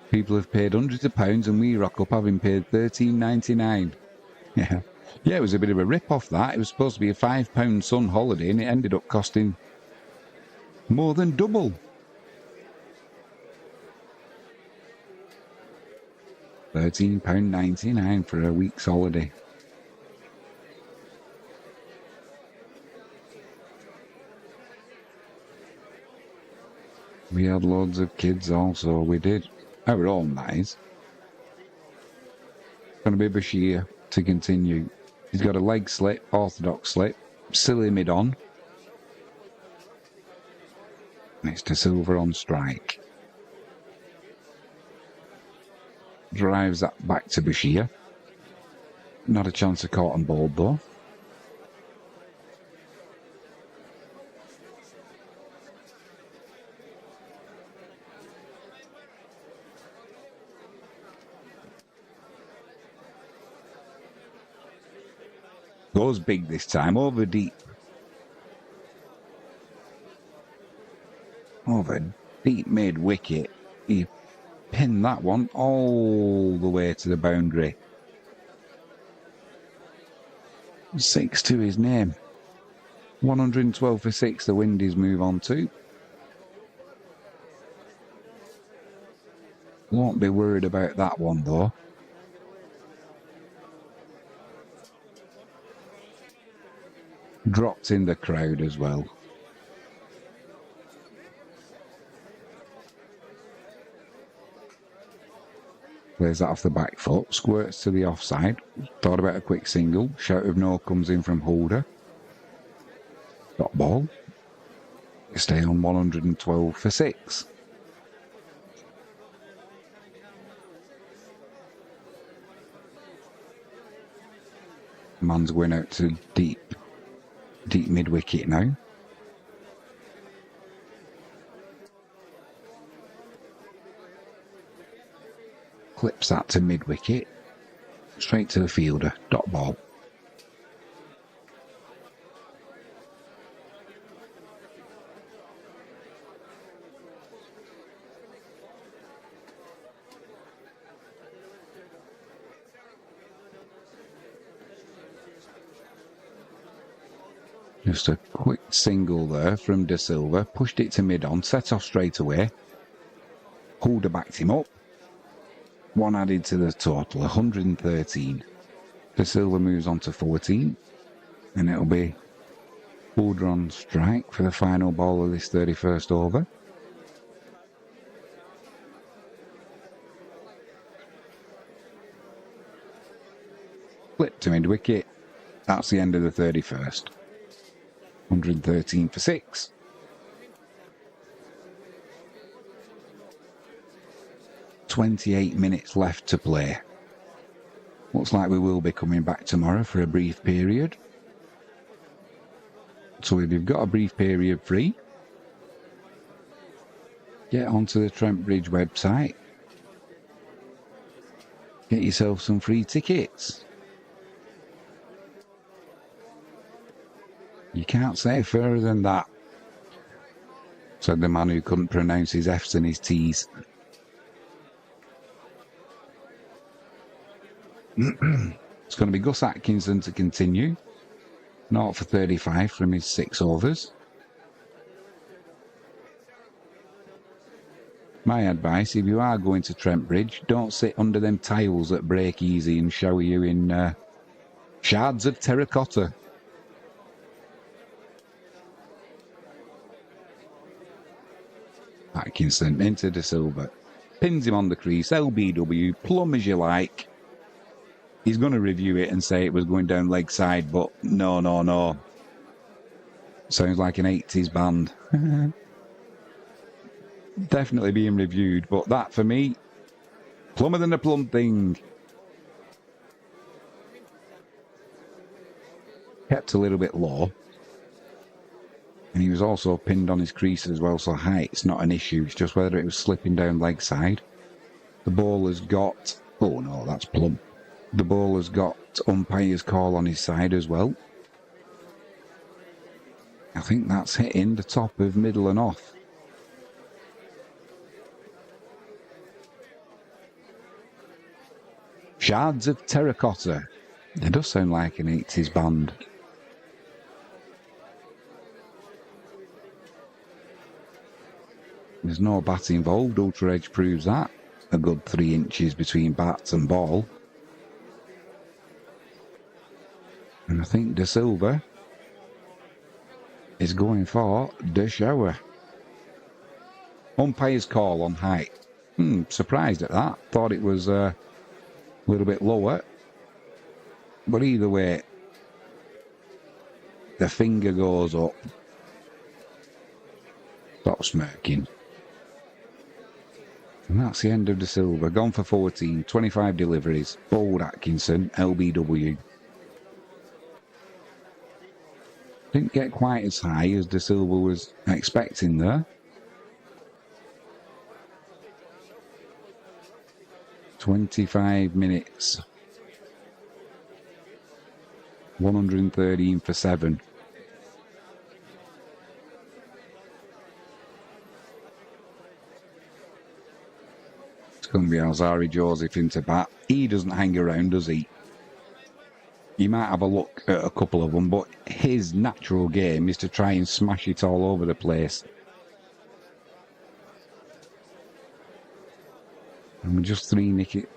People have paid hundreds of pounds and we rock up having paid £13.99. Yeah. Yeah, it was a bit of a rip-off that. It was supposed to be a £5 sun holiday and it ended up costing more than double. £13.99 for a week's holiday. We had loads of kids also, we did. Our own, that is. Going to be Bashir to continue. He's got a leg slip, orthodox slip, silly mid on. Next to Silver on strike. Drives that back to Bashir. Not a chance of caught and bowled though. Goes big this time, over deep. Over deep mid wicket. He pinned that one all the way to the boundary. 6 to his name. 112 for 6, the Windies move on to. Won't be worried about that one though. Dropped in the crowd as well. Plays that off the back foot, squirts to the offside. Thought about a quick single. Shout of no comes in from Holder. Dot ball. Stay on 112 for 6. Man's going out to deep mid wicket now. Clips that to mid wicket. Straight to the fielder. Dot ball. Just a quick single there from De Silva. Pushed it to mid on. Set off straight away. Holder backed him up. One added to the total, 113. De Silva moves on to 14. And it'll be Holder on strike for the final ball of this 31st over. Flip to mid wicket. That's the end of the 31st. 113 for 6. "28 minutes left to play. Looks like we will be coming back tomorrow for a brief period. So if you've got a brief period free, get onto the Trent Bridge website. Get yourself some free tickets. You can't say further than that, said the man who couldn't pronounce his F's and his T's. It's going to be Gus Atkinson to continue. 0 for 35 from his 6 overs. My advice, if you are going to Trent Bridge, don't sit under them tiles that break easy and shower you in shards of terracotta. Atkinson into De Silva. Pins him on the crease, LBW, plumb as you like. He's going to review it and say it was going down leg side, but no. Sounds like an 80s band. Definitely being reviewed, but that for me, plumber than a plum thing. Kept a little bit low. And he was also pinned on his crease as well, so height's not an issue. It's just whether it was slipping down leg side. The ball has got... Oh no, that's plumb. The ball has got umpire's call on his side as well. I think that's hitting the top of middle and off. Shards of terracotta. It does sound like an 80s band. There's no bat involved. Ultra Edge proves that. A good 3 inches between bat and ball. And I think De Silva is going for De Shower. Umpire's call on height. Surprised at that. Thought it was a little bit lower. But either way, the finger goes up. Stop smirking. And that's the end of De Silva. Gone for 14, 25 deliveries. Bold Atkinson, LBW. Didn't get quite as high as De Silva was expecting there. "25 minutes. 113 for 7. It's going to be Alzari Joseph into bat. He doesn't hang around, does he? You might have a look at a couple of them, but his natural game is to try and smash it all over the place. And with just 3 wickets,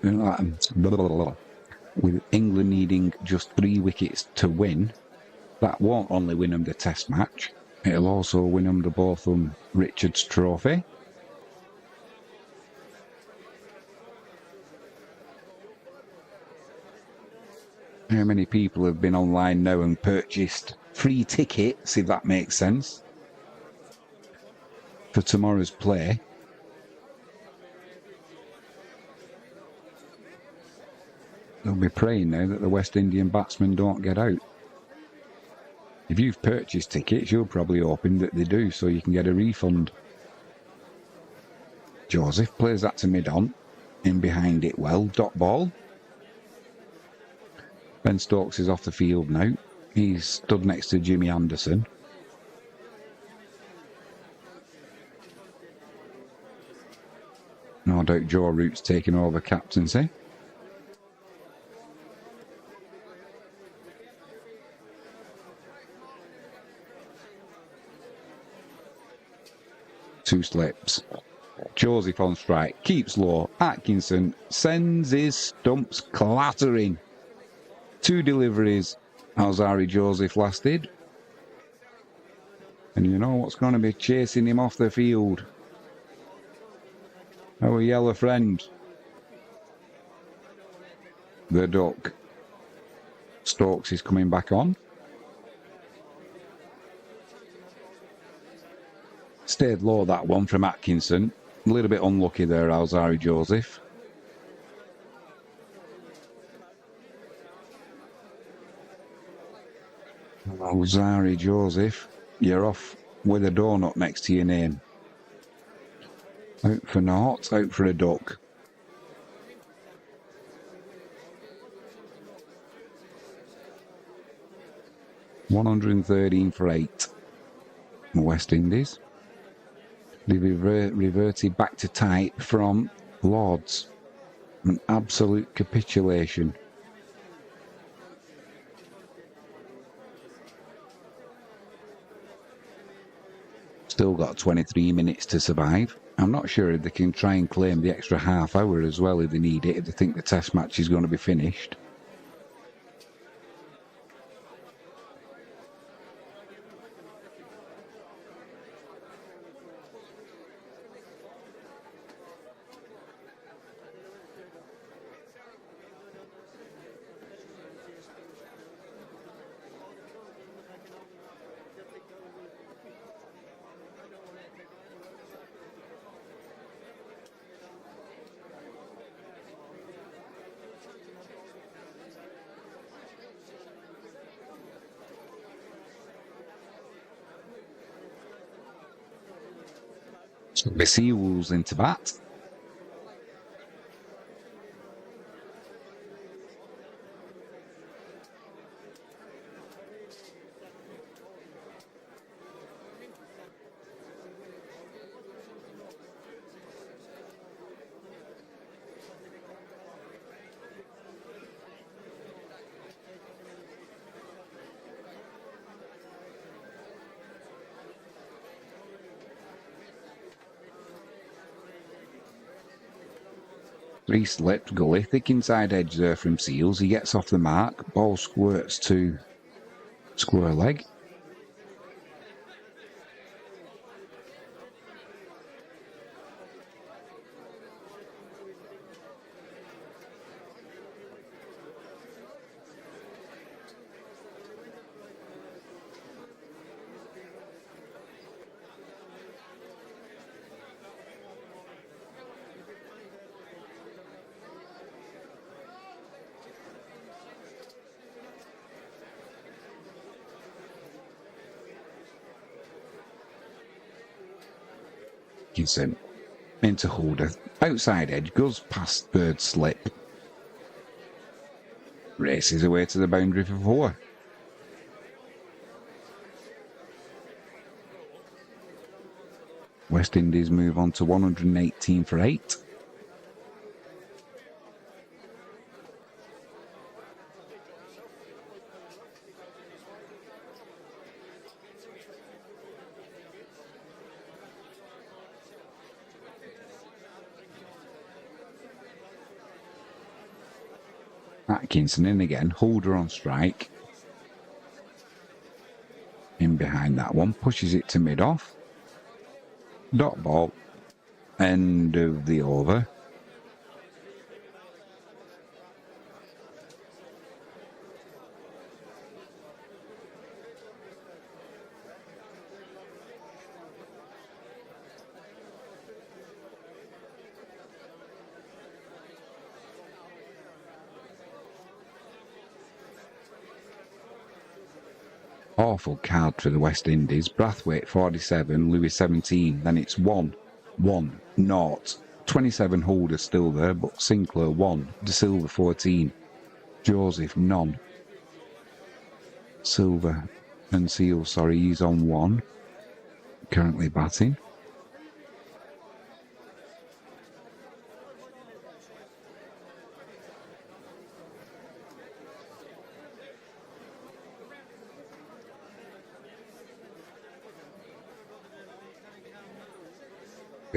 with England needing just 3 wickets to win, that won't only win them the Test match, it'll also win them the Botham Richards Trophy. How many people have been online now and purchased free tickets, if that makes sense, for tomorrow's play? They'll be praying now that the West Indian batsmen don't get out. If you've purchased tickets, you're probably hoping that they do, so you can get a refund. Joseph plays that to mid-on. In behind it well. Dot ball. Ben Stokes is off the field now. He's stood next to Jimmy Anderson. No doubt Joe Root's taking over captaincy. Two slips. Joseph on strike. Keeps low. Atkinson sends his stumps clattering. 2 deliveries Alzari Joseph lasted. And you know what's going to be chasing him off the field? Our yellow friend. The duck. Stokes is coming back on. Stayed low, that one from Atkinson. A little bit unlucky there, Alzari Joseph. Alzari Joseph, you're off with a donut next to your name. Out for naught, out for a duck. $113 for 8. West Indies. They reverted back to tight from Lords. An absolute capitulation. Still got 23 minutes to survive. I'm not sure if they can try and claim the extra half hour as well if they need it, if they think the test match is going to be finished. So the Seals into bat. Three slipped, gully, thick inside edge there from Seals. He gets off the mark. Ball squirts to square leg. Gibson into holder. Outside edge, goes past third slip. Races away to the boundary for 4. West Indies move on to 118 for 8. Atkinson in again, holder on strike. In behind that one, pushes it to mid-off. Dot ball, end of the over. Awful card for the West Indies. Brathwaite 47, Lewis 17. Then it's 1, 1, 0. 27 holders still there, but Sinclair 1, De Silva 14, Joseph none. Silva and Seal, sorry, he's on 1. Currently batting.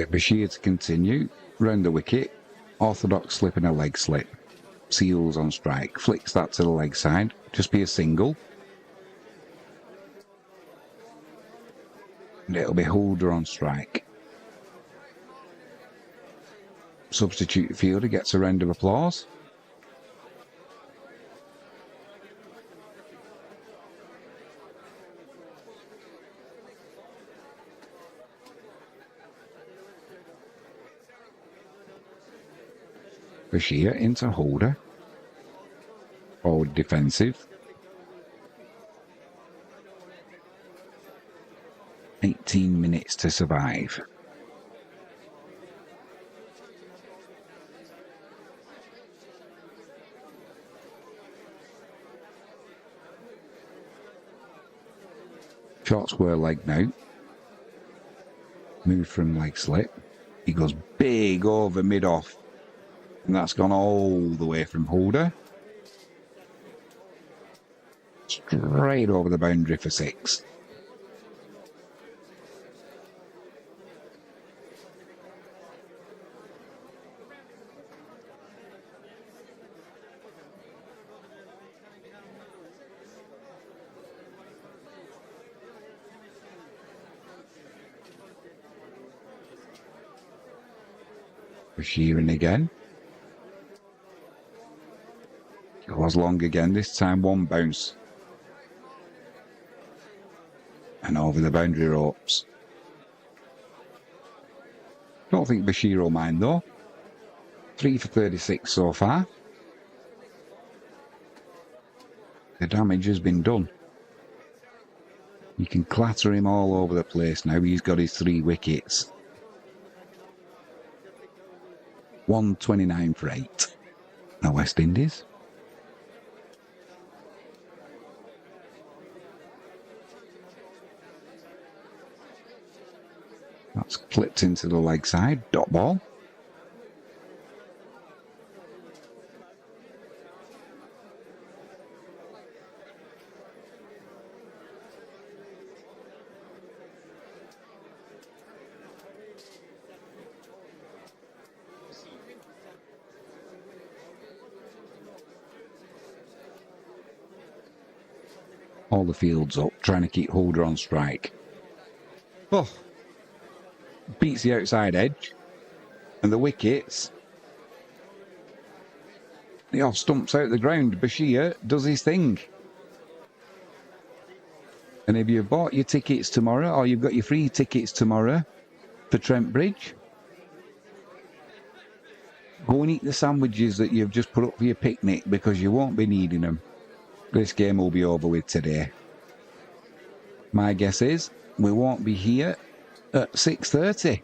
Bashir to continue, round the wicket, orthodox slip and a leg slip. Seals on strike, flicks that to the leg side, just be a single. And it'll be holder on strike. Substitute fielder gets a round of applause. Bashir into holder. Forward defensive. 18 minutes to survive. Short square leg now. Move from leg slip. He goes big over mid-off. And that's gone all the way from holder. Straight over the boundary for 6. Bashir in again. Goes long again, this time one bounce. And over the boundary ropes. Don't think Bashir will mind though. 3 for 36 so far. The damage has been done. You can clatter him all over the place now. He's got his 3 wickets. 129 for 8. Now West Indies. That's clipped into the leg side. Dot ball. All the fields up, trying to keep Holder on strike. Oh, beats the outside edge. And the wickets. The off stumps out the ground. Bashir does his thing. And if you've bought your tickets tomorrow, or you've got your free tickets tomorrow for Trent Bridge, go and eat the sandwiches that you've just put up for your picnic, because you won't be needing them. This game will be over with today. My guess is we won't be here at 6:30.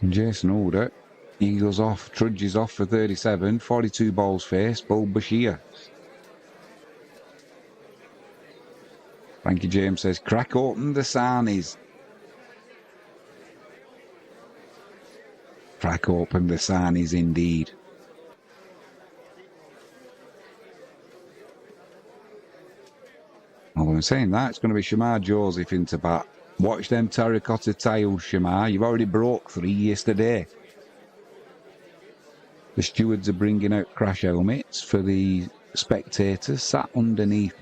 And Jason Holder, he goes off, trudges off for 37, 42 balls faced, bowled Bashir. Frankie James says, crack open the sarnies. Crack open the sarnies indeed. Well, I'm saying that, it's going to be Shamar Joseph into bat. Watch them terracotta tiles, Shamar. You've already broke 3 yesterday. The stewards are bringing out crash helmets for the spectators sat underneath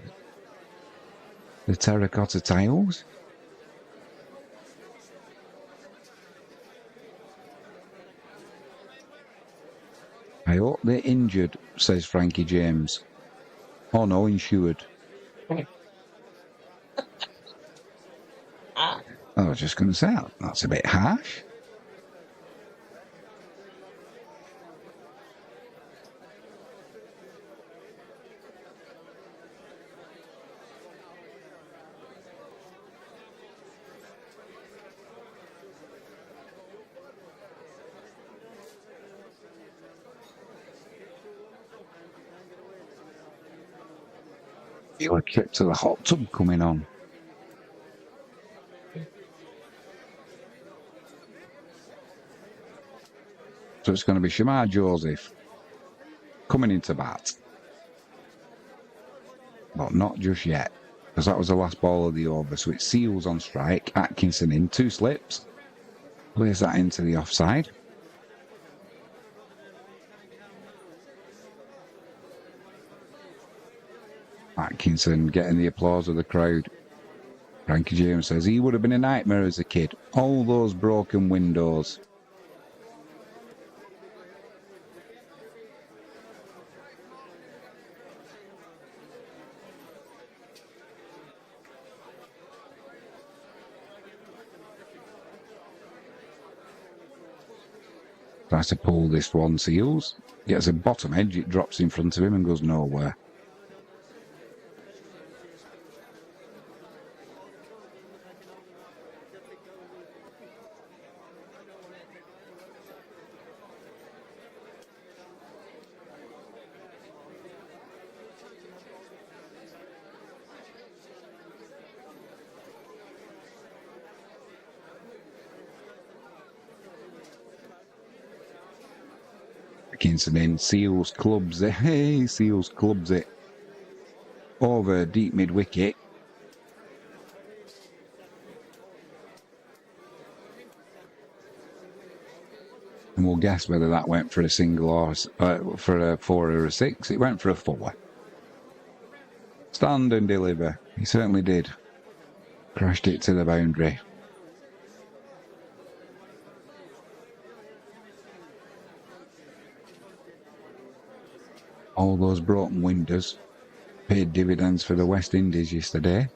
the terracotta tiles. I hope they're injured, says Frankie James. Oh no, insured. I was just going to say, that's a bit harsh. Feel a trip to the hot tub coming on. So it's going to be Shamar Joseph coming into bat. But not just yet, because that was the last ball of the over. So it's Seals on strike, Atkinson in, 2 slips. Plays that into the offside. Atkinson getting the applause of the crowd. Frankie James says he would have been a nightmare as a kid. All those broken windows. Tries to pull this one, Seals. Gets a bottom edge, it drops in front of him and goes nowhere. Atkinson in, Seals clubs it. Hey, Seals clubs it. Over deep mid-wicket. And we'll guess whether that went for a single or for a 4 or a 6. It went for a 4. Stand and deliver. He certainly did. Crashed it to the boundary. All those broken windows paid dividends for the West Indies yesterday.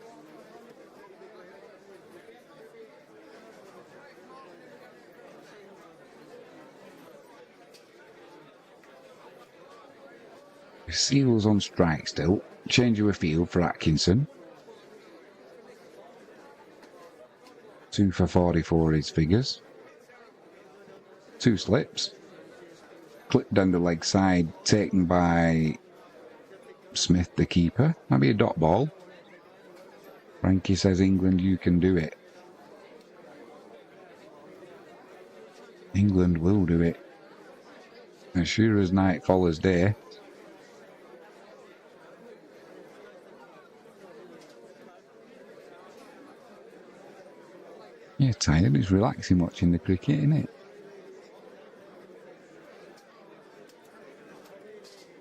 Seals on strike still. Change of a field for Atkinson. 2 for 44 his figures. 2 slips. Clipped down the leg side, taken by Smith, the keeper. Might be a dot ball. Frankie says, England, you can do it. England will do it. As sure as night follows day. You're tired, it's relaxing watching the cricket, isn't it?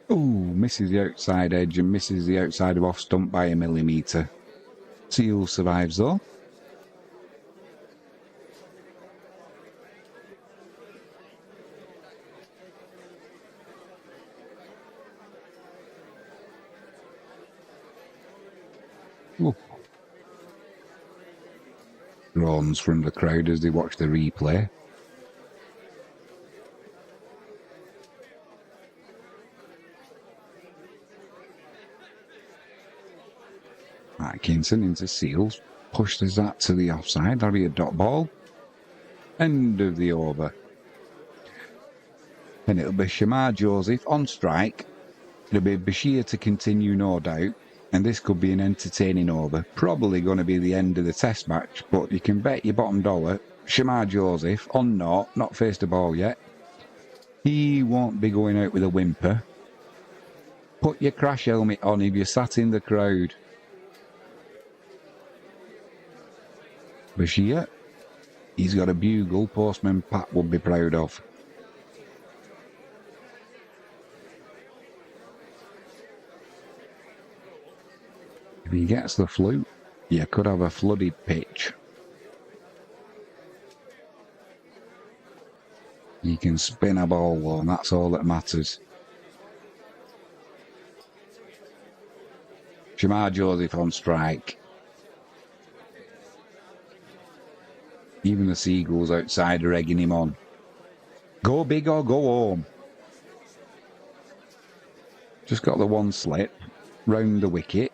Oh, misses the outside edge and misses the outside of off stump by a millimetre. Seal survives though. Oh. Groans from the crowd as they watch the replay. Atkinson into Seals. Pushes that to the offside. That'll be a dot ball. End of the over. And it'll be Shamar Joseph on strike. It'll be Bashir to continue, no doubt. And this could be an entertaining over. Probably going to be the end of the test match, but you can bet your bottom dollar Shamar Joseph on not faced a ball yet. He won't be going out with a whimper. Put your crash helmet on if you're sat in the crowd. Bashir, he's got a bugle Postman Pat would be proud of. If he gets the flute, you could have a flooded pitch. He can spin a ball though, and that's all that matters. Shamar Joseph on strike. Even the Seagulls outside are egging him on. Go big or go home. Just got the one slip round the wicket.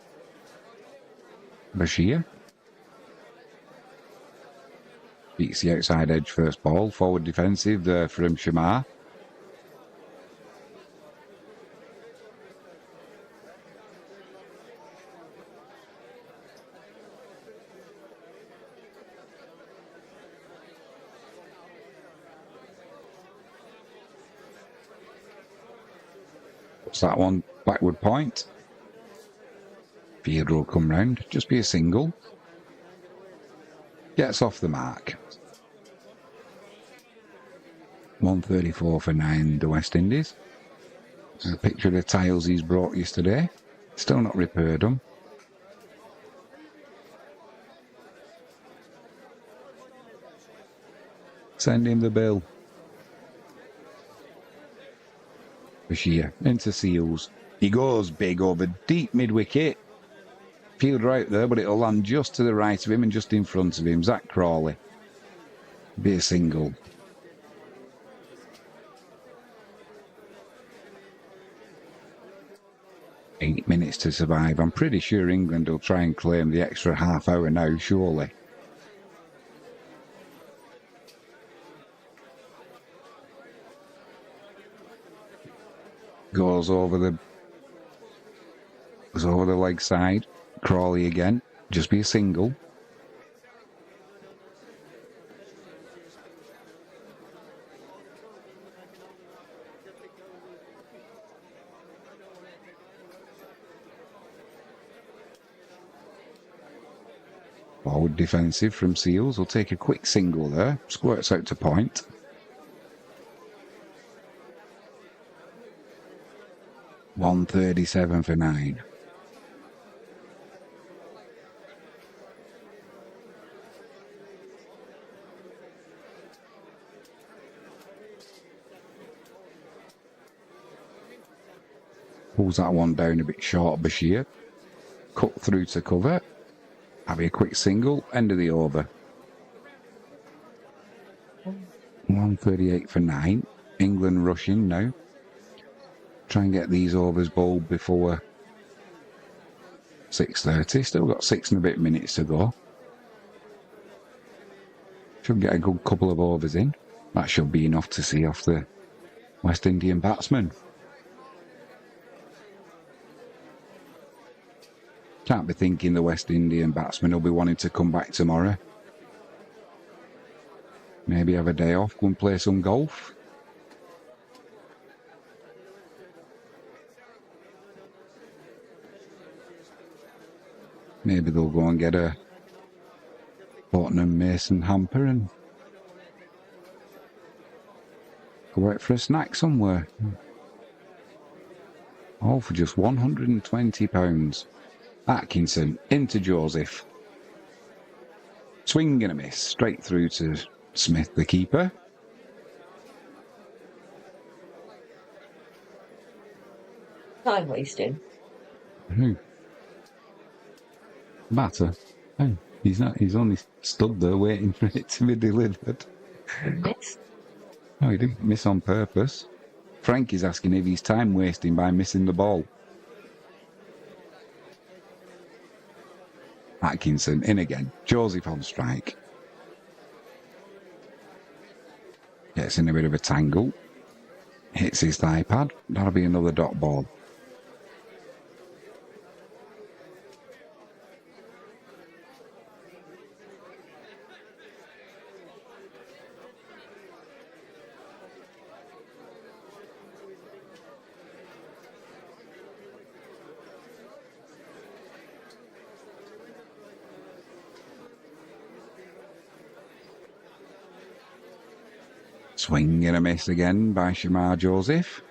Bashir beats the outside edge first ball. Forward defensive there from Shamar. What's that one? Backward point. Fielder will come round, just be a single. Gets off the mark. 134 for 9, the West Indies. There's a picture of the tiles he's brought yesterday. Still not repaired them. Send him the bill. Bashir into Seals. He goes big over deep mid-wicket. Fielder out there, but it'll land just to the right of him and just in front of him. Zach Crawley. Be a single. Eight minutes to survive. I'm pretty sure England will try and claim the extra half hour now, surely. Goes over the leg side. Crawley again. Just be a single. Forward defensive from Seals. Will take a quick single there. Squirts out to point. 137 for 9. Pulls that one down a bit short, Bashir. Cut through to cover. Have a quick single. End of the over. 138 for 9. England rushing now. Try and get these overs bowled before 6:30. Still got 6 and a bit minutes to go. Should get a good couple of overs in. That should be enough to see off the West Indian batsman. Can't be thinking the West Indian batsman will be wanting to come back tomorrow. Maybe have a day off, go and play some golf. Maybe they'll go and get a Botham Mason hamper and go out for a snack somewhere. All for just £120. Atkinson into Joseph. Swing and a miss. Straight through to Smith, the keeper. Time wasting. Who? Batter. Oh, he's not. He's only stood there waiting for it to be delivered. Miss. No, he didn't miss on purpose. Frank is asking if he's time wasting by missing the ball. Atkinson in again. Joseph on strike. Gets in a bit of a tangle. Hits his thigh pad. That'll be another dot ball. Swing and a miss again by Shamar Joseph.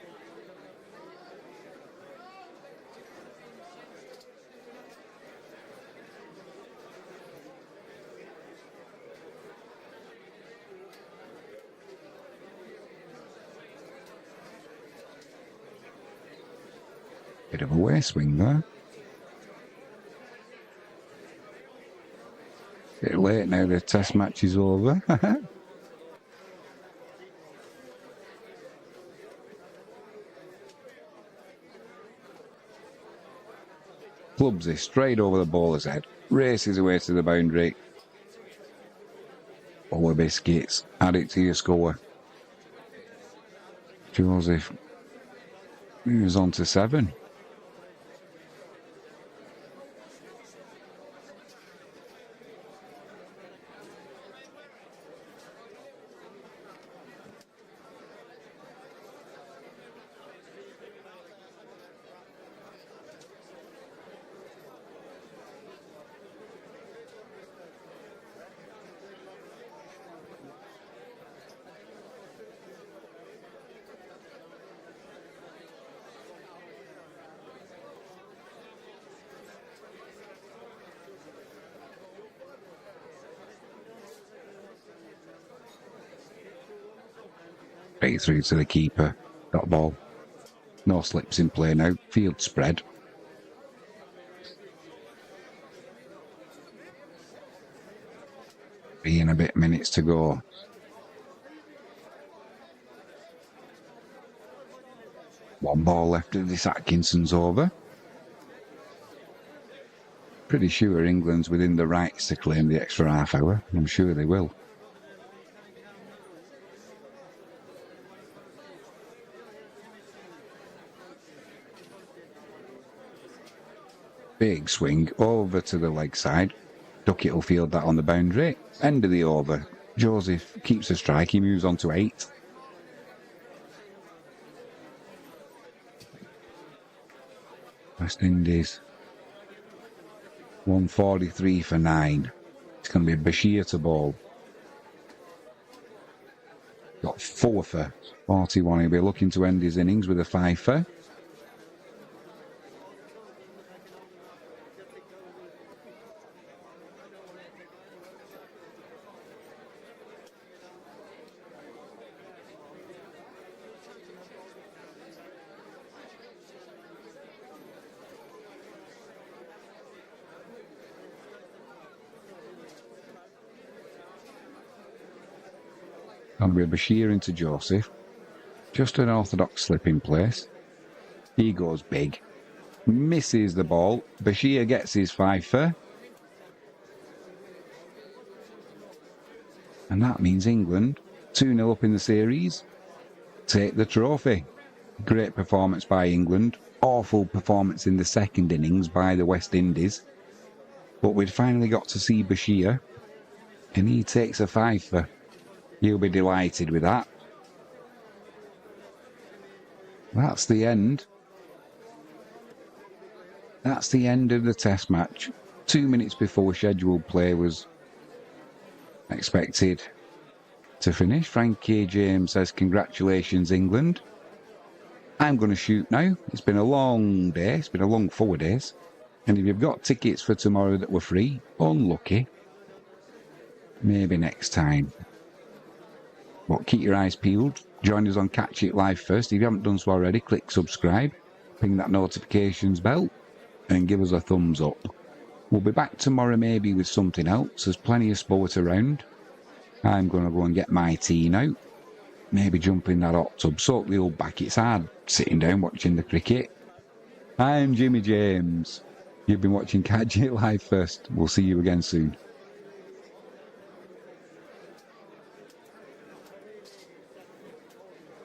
Bit of a way swing there. Bit late now, the test match is over. Clubs it straight over the bowler's head. Races away to the boundary. Bowler biscuits. Add it to your score. Joseph moves on to 7. Straight through to the keeper. Got ball. No slips in play now. Field spread. Three and a bit minutes to go. One ball left of this Atkinson's over. Pretty sure England's within the rights to claim the extra half hour. I'm sure they will. Big swing over to the leg side. Duckett will field that on the boundary. End of the over. Joseph keeps the strike. He moves on to 8. West Indies. 143 for 9. It's going to be Bashir to bowl. Got 4 for 41. He'll be looking to end his innings with a 5 for. And with Bashir into Joseph. Just an orthodox slip in place. He goes big. Misses the ball. Bashir gets his fifer. And that means England, 2-0 up in the series, take the trophy. Great performance by England. Awful performance in the second innings by the West Indies. But we'd finally got to see Bashir. And he takes a fifer. He'll be delighted with that. That's the end. That's the end of the test match. 2 minutes before scheduled play was expected to finish. Frankie James says, congratulations, England. I'm going to shoot now. It's been a long day. It's been a long 4 days. And if you've got tickets for tomorrow that were free, unlucky. Maybe next time. But keep your eyes peeled. Join us on Catch It Live first. If you haven't done so already, click subscribe. Ping that notifications bell. And give us a thumbs up. We'll be back tomorrow maybe with something else. There's plenty of sport around. I'm going to go and get my tea now. Maybe jump in that hot tub. Soak the old back. It's hard sitting down watching the cricket. I'm Jimmy James. You've been watching Catch It Live first. We'll see you again soon.